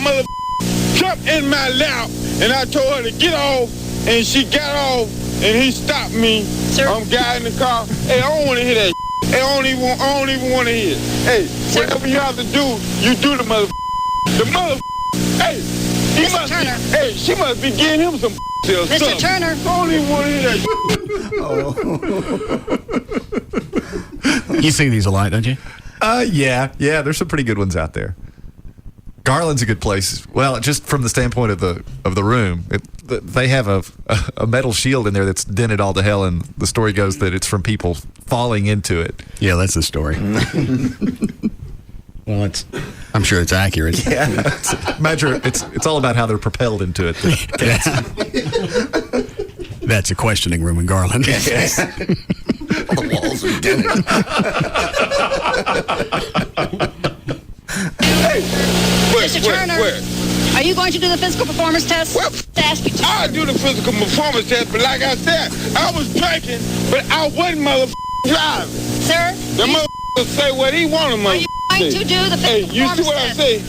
jump in my lap, and I told her to get off, and she got off, and he stopped me. Sir? I'm guiding the car. Hey, I don't want to hear that. Hey, I don't even want to hear it. Hey, whatever you have to do, you do the hey, she must be getting him some or Mr. something. Turner. I don't even want to hear that. You see these a lot, don't you? Yeah, there's some pretty good ones out there. Garland's a good place. Well, just from the standpoint of the room, they have a metal shield in there that's dented all to hell, and the story goes that it's from people falling into it. Yeah, that's the story. Well, I'm sure it's accurate. Yeah, imagine it's all about how they're propelled into it. That's a questioning room in Garland. Yes. The walls are dented. Mr. Turner, are you going to do the physical performance test? Well, I'll do the physical performance test, but like I said, I was drinking, but I wasn't driving. Sir? The motherfucker say what he wanted, Are you going to do the physical performance test? Hey,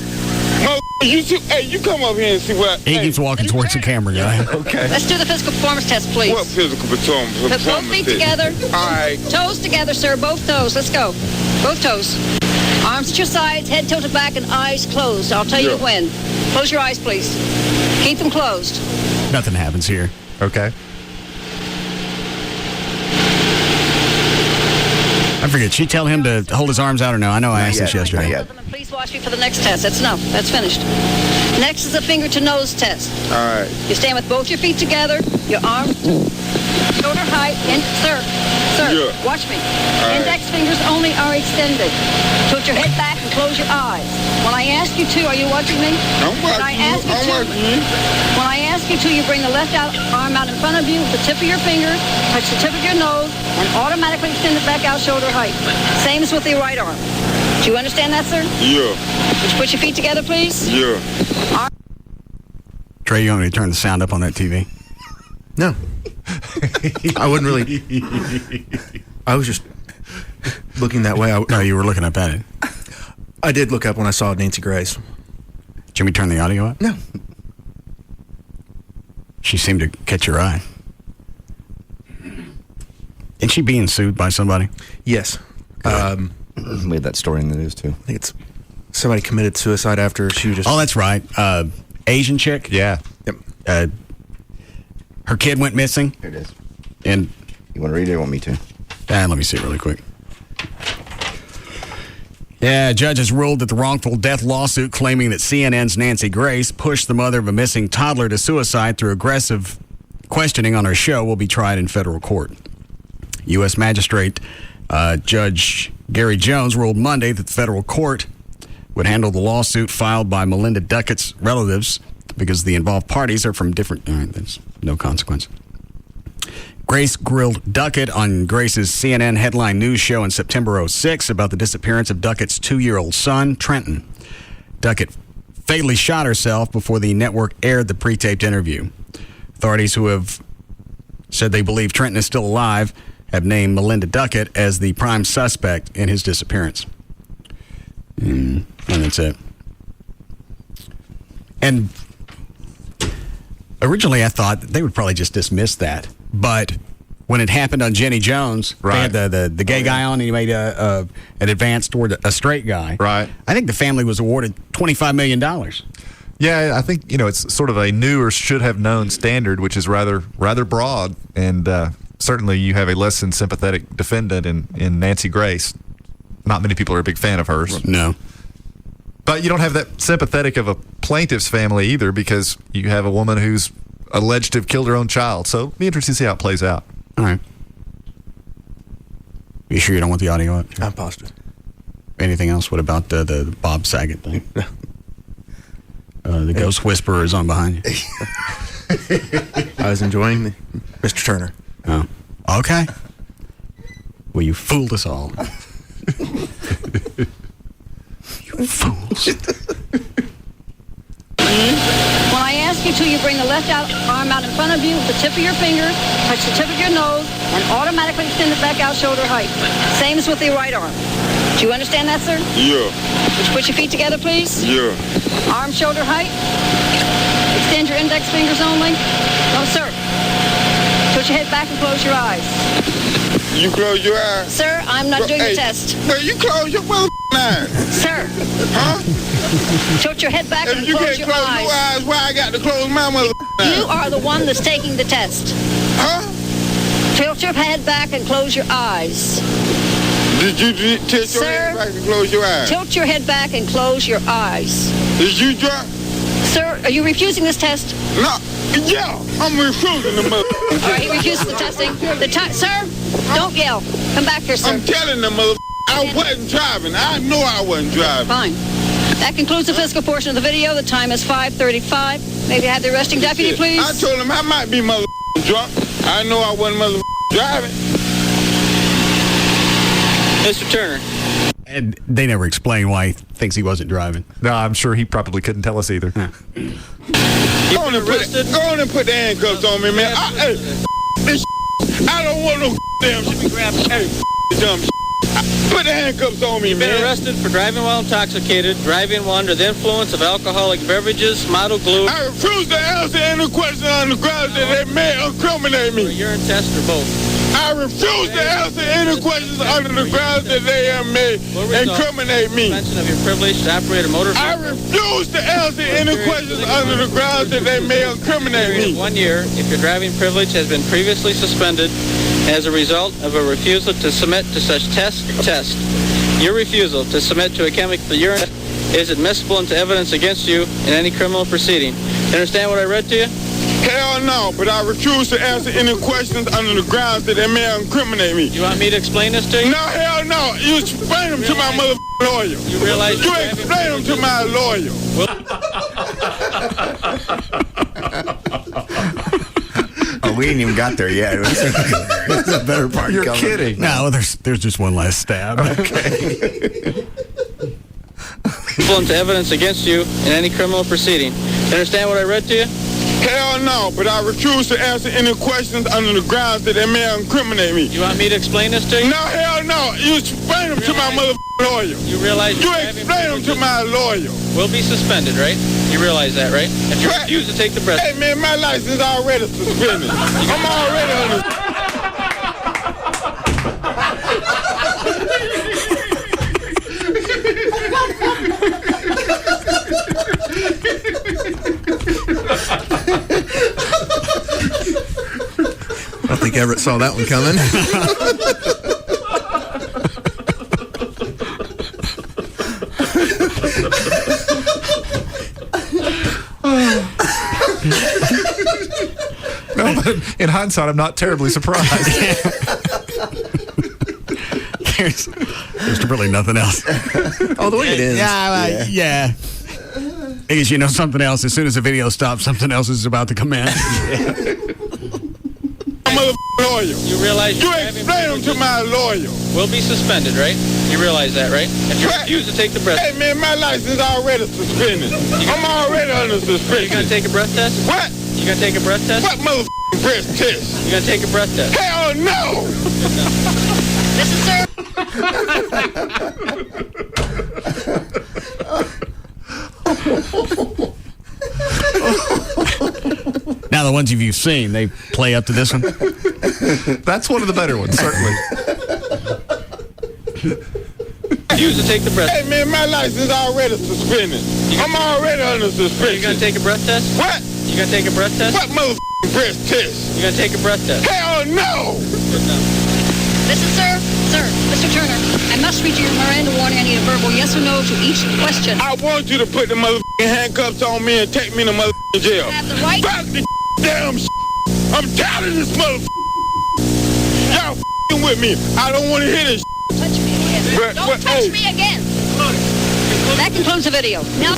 you see what I say? You come up here and see what He keeps walking towards the camera, guy. Okay. Let's do the physical performance test, please. What physical performance? Put both feet together. All right. Toes together, sir. Both toes. Let's go. Both toes. Arms at your sides, head tilted back, and eyes closed. I'll tell you when. Close your eyes, please. Keep them closed. Nothing happens here. Okay. I forget. She tell him to hold his arms out or no? I know I asked this yesterday. Please watch me for the next test. That's enough. That's finished. Next is a finger-to-nose test. All right. You stand with both your feet together, your arms, shoulder height, and sir, Yeah. watch me. All right. Index fingers only are extended. Tilt your head back and close your eyes. When I ask you to, are you watching me? I'm When I watching ask you. you I'm to, watching you. when I ask you to, you bring the left arm out in front of you with the tip of your finger, touch the tip of your nose, and automatically extend it back out shoulder height. Same as with the right arm. Do you understand that, sir? Yeah. Would you put your feet together, please? Yeah. Trey, you want me to turn the sound up on that TV? No. I wouldn't really. I was just looking that way. No, you were looking up at it. I did look up when I saw Nancy Grace. Do you want me to turn the audio up? No. She seemed to catch your eye. Isn't she being sued by somebody? Yes. We had that story in the news, too. I think it's somebody committed suicide after she just... Oh, that's right. Asian chick? Yeah. Yep. Her kid went missing. Here it is. And you want to read it or want me to? Let me see it really quick. Yeah, a judge has ruled that the wrongful death lawsuit claiming that CNN's Nancy Grace pushed the mother of a missing toddler to suicide through aggressive questioning on her show will be tried in federal court. U.S. Magistrate Judge Gary Jones ruled Monday that the federal court would handle the lawsuit filed by Melinda Duckett's relatives because the involved parties are from different... All right, there's no consequence. Grace grilled Duckett on Grace's CNN headline news show in September 2006 about the disappearance of Duckett's 2-year-old son, Trenton. Duckett fatally shot herself before the network aired the pre-taped interview. Authorities who have said they believe Trenton is still alive have named Melinda Duckett as the prime suspect in his disappearance. And that's it. And originally I thought they would probably just dismiss that. But when it happened on Jenny Jones, right. They had the gay guy on and he made an advance toward a straight guy. Right. I think the family was awarded $25 million. Yeah, I think, it's sort of a new or should have known standard, which is rather broad. And certainly you have a less than sympathetic defendant in Nancy Grace. Not many people are a big fan of hers. No. But you don't have that sympathetic of a plaintiff's family either because you have a woman who's alleged to have killed her own child. So it'll be interesting to see how it plays out. All right. You sure you don't want the audio up? I'm positive. Anything else? What about the Bob Saget thing? The Ghost Whisperer is on behind you. I was enjoying Mr. Turner. Oh. Okay. Well, you fooled us all. You fools. When I ask you to, you bring the left arm out in front of you with the tip of your finger, touch the tip of your nose, and automatically extend it back out shoulder height. Same as with the right arm. Do you understand that, sir? Yeah. Would you put your feet together, please? Yeah. Arm shoulder height. Extend your index fingers only. No, sir. Put your head back and close your eyes. You close your eyes. Sir, I'm not doing the test. No, you close your eyes. Sir. Huh? Tilt your head back If and you close can't your close eyes. your eyes, why I got to close my eyes? You are the one that's taking the test. Huh? Tilt your head back and close your eyes. Did you tilt your head back and close your eyes? Tilt your head back and close your eyes. Is you drunk? Sir, are you refusing this test? No. Yeah, I'm refusing the mother. All right, he refuses the testing. Sir, don't yell. Come back here, sir. I'm telling the mother. I wasn't driving. I know I wasn't driving. Fine. That concludes the physical portion of the video. The time is 5:35. Maybe have the arresting deputy, please. I told him I might be mother drunk. I know I wasn't mother driving. Mr. Turner. And they never explain why he thinks he wasn't driving. No, I'm sure he probably couldn't tell us either. Go on and put the handcuffs on me, man. I don't want no damn shit. Dumb shit. Put the handcuffs on me, You've man. been arrested for driving while intoxicated, driving while under the influence of alcoholic beverages, model glue. I refuse to answer any question on the grounds that they may incriminate me. Urine test or both. I refuse to answer any questions under the grounds that they have made incriminate me. Suspension of your privilege to operate a motor vehicle. I refuse to answer any questions under the grounds that they may incriminate me. 1 year if your driving privilege has been previously suspended as a result of a refusal to submit to such test. Your refusal to submit to a chemical urine is admissible into evidence against you in any criminal proceeding. You understand what I read to you? Hell no, but I refuse to answer any questions under the grounds that they may incriminate me. You want me to explain this to you? No, hell no. You explain them to my motherfucking lawyer. You realize you explain them to my lawyer. Oh, we ain't even got there yet. There's a better part. You're coming. kidding. No, there's just one last stab. Okay. Into evidence against you in any criminal proceeding. You understand what I read to you? Hell no, but I refuse to answer any questions under the grounds that they may incriminate me. You want me to explain this to you? No, hell no. You explain them to my motherfucking lawyer. You realize you explain them to my lawyer. Will be suspended, right? You realize that, right? If you refuse to take the breath. Hey man, my license already suspended. I'm already on the. I don't think Everett saw that one coming. No, but in hindsight, I'm not terribly surprised. There's really nothing else. Oh, the way it is. Yeah. Because you know something else. As soon as the video stops, something else is about to come in. Lawyer. You realize you explain them to my lawyer. Will be suspended, right? You realize that, right? If you refuse to take the breath. Hey man, my license already suspended. I'm already under suspension. You gonna take a breath test? What? You gonna take a breath test? What motherfucking breath test? You gonna take a breath test? Hell no! Listen, sir. Now the ones you've seen, they play up to this one. That's one of the better ones, certainly. Refuse to take the breath. Hey man, my license already suspended. I'm already under suspension. You gonna take a breath test? What? You gonna take a breath test? What motherfucking breath test? You gonna take a breath test? Hell no! Listen, sir. Sir, Mr. Turner, I must read you your Miranda warning. I need a verbal yes or no to each question. I want you to put the motherfucking handcuffs on me and take me to motherfucking jail. I have the right. Fuck the damn shit. I'm tired of this motherfucker. Y'all f***ing with me. I don't want to hear this shit. Touch me again. Don't touch me again. That concludes the video. Now.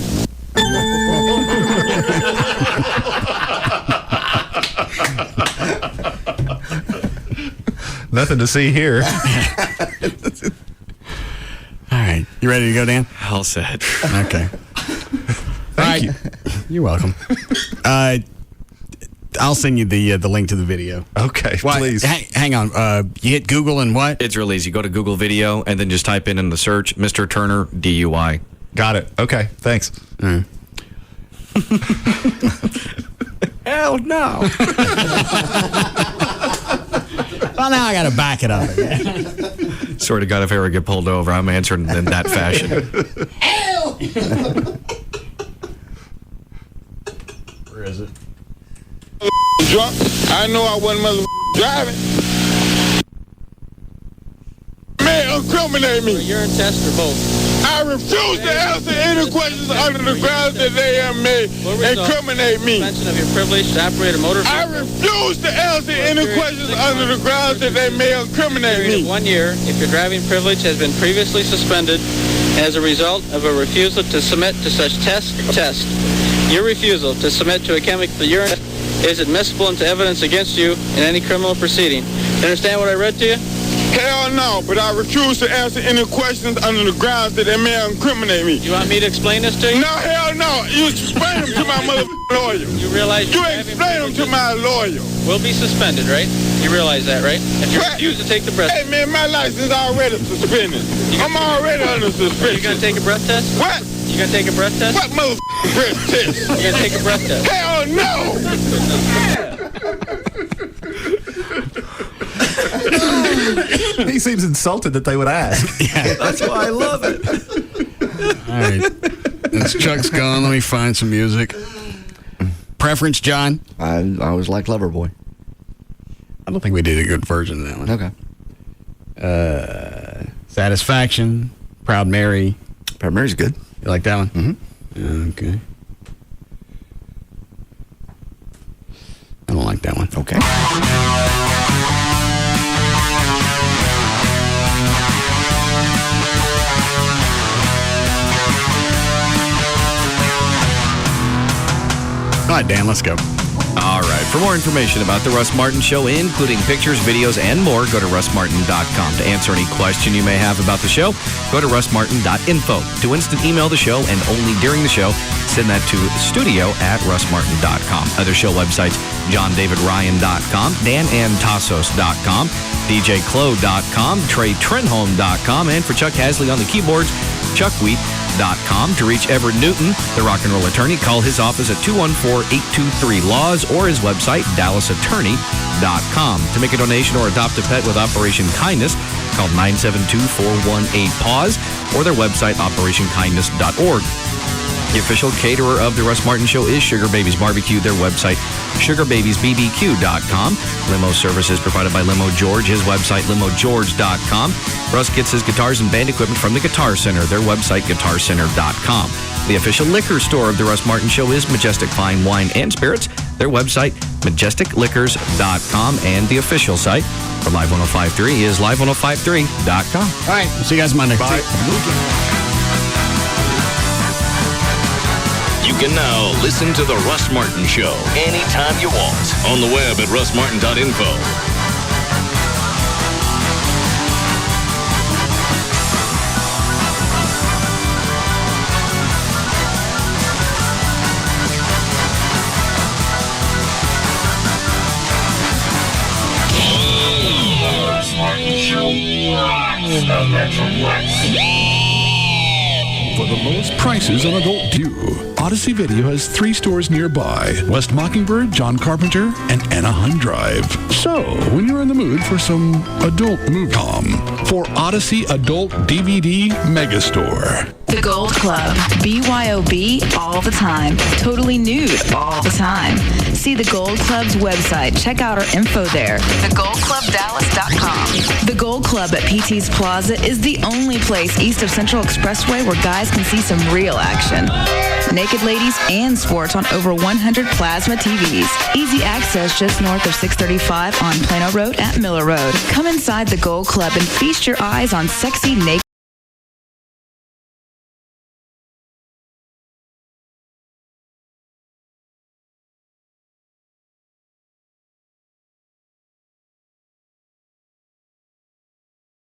Nothing to see here. All right. You ready to go, Dan? All set. Okay. Thank you. You're welcome. I'll send you the link to the video. Okay, please. Hang on. You hit Google and what? It's real easy. Go to Google Video and then just type in the search, Mr. Turner DUI. Got it. Okay, thanks. Hell no. Well, now I got to back it up again. Swear to God, if I ever get pulled over, I'm answering in that fashion. Hell! Where is it? Drunk. I know I wasn't driving. Man, incriminate me. Urine test or both? I refuse to answer any questions under the grounds that they have made incriminate me. Suspension of your privilege to operate a motor vehicle. I refuse to answer any questions under the grounds that they may incriminate me. 1 year if your driving privilege has been previously suspended as a result of a refusal to submit to such test. Your refusal to submit to a chemical urine is admissible into evidence against you in any criminal proceeding. You understand what I read to you? Hell no, but I refuse to answer any questions under the grounds that they may incriminate me. You want me to explain this to you? No, hell no. You explain them to my motherfucking lawyer. You realize you explain them to my lawyer. Will be suspended, right? You realize that, right? If you refuse to take the breath. Hey man, my license already suspended. I'm already under suspension. You gonna take a breath test? What? You gonna take a breath test? What motherfucking breath test? You gonna take a breath test? Hell no! He seems insulted that they would ask. Yeah, that's why I love it. All right. Since Chuck's gone, let me find some music. Preference, John? I always liked Loverboy. I don't think we did a good version of that one. Okay. Satisfaction, Proud Mary. Proud Mary's good. You like that one? Mm-hmm. Okay. I don't like that one. Okay. All right, Dan, let's go. All right. For more information about The Russ Martin Show, including pictures, videos, and more, go to russmartin.com. To answer any question you may have about the show, go to russmartin.info. To instant email the show, and only during the show, send that to studio@russmartin.com. Other show websites, johndavidryan.com, danandtassos.com, djclo.com, treytrenholm.com, and for Chuck Hasley on the keyboards, chuckwheat.com. To reach Everett Newton, the rock and roll attorney, call his office at 214-823-LAWS or his website, dallasattorney.com. To make a donation or adopt a pet with Operation Kindness, call 972-418-PAUSE or their website, operationkindness.org. The official caterer of The Russ Martin Show is Sugar Babies Barbecue. Their website, sugarbabiesbbq.com. Limo services provided by Limo George. His website, limogeorge.com. Russ gets his guitars and band equipment from the Guitar Center. Their website, guitarcenter.com. The official liquor store of The Russ Martin Show is Majestic Fine Wine and Spirits. Their website, majesticliquors.com. And the official site for Live 105.3 is live1053.com. All right. See you guys Monday. Bye. You can now listen to The Russ Martin Show anytime you want on the web at russmartin.info. For the lowest prices on adult Dew, Odyssey Video has 3 stores nearby: West Mockingbird, John Carpenter, and Anaheim Drive. So, when you're in the mood for some adult movie, for Odyssey Adult DVD Megastore. The Gold Club. BYOB all the time. Totally nude all the time. See the Gold Club's website. Check out our info there. TheGoldClubDallas.com. The Gold Club at PT's Plaza is the only place east of Central Expressway where guys can see some real action. Naked ladies and sports on over 100 plasma TVs. Easy access just north of 635 on Plano Road at Miller Road. Come inside the Gold Club and feast your eyes on sexy naked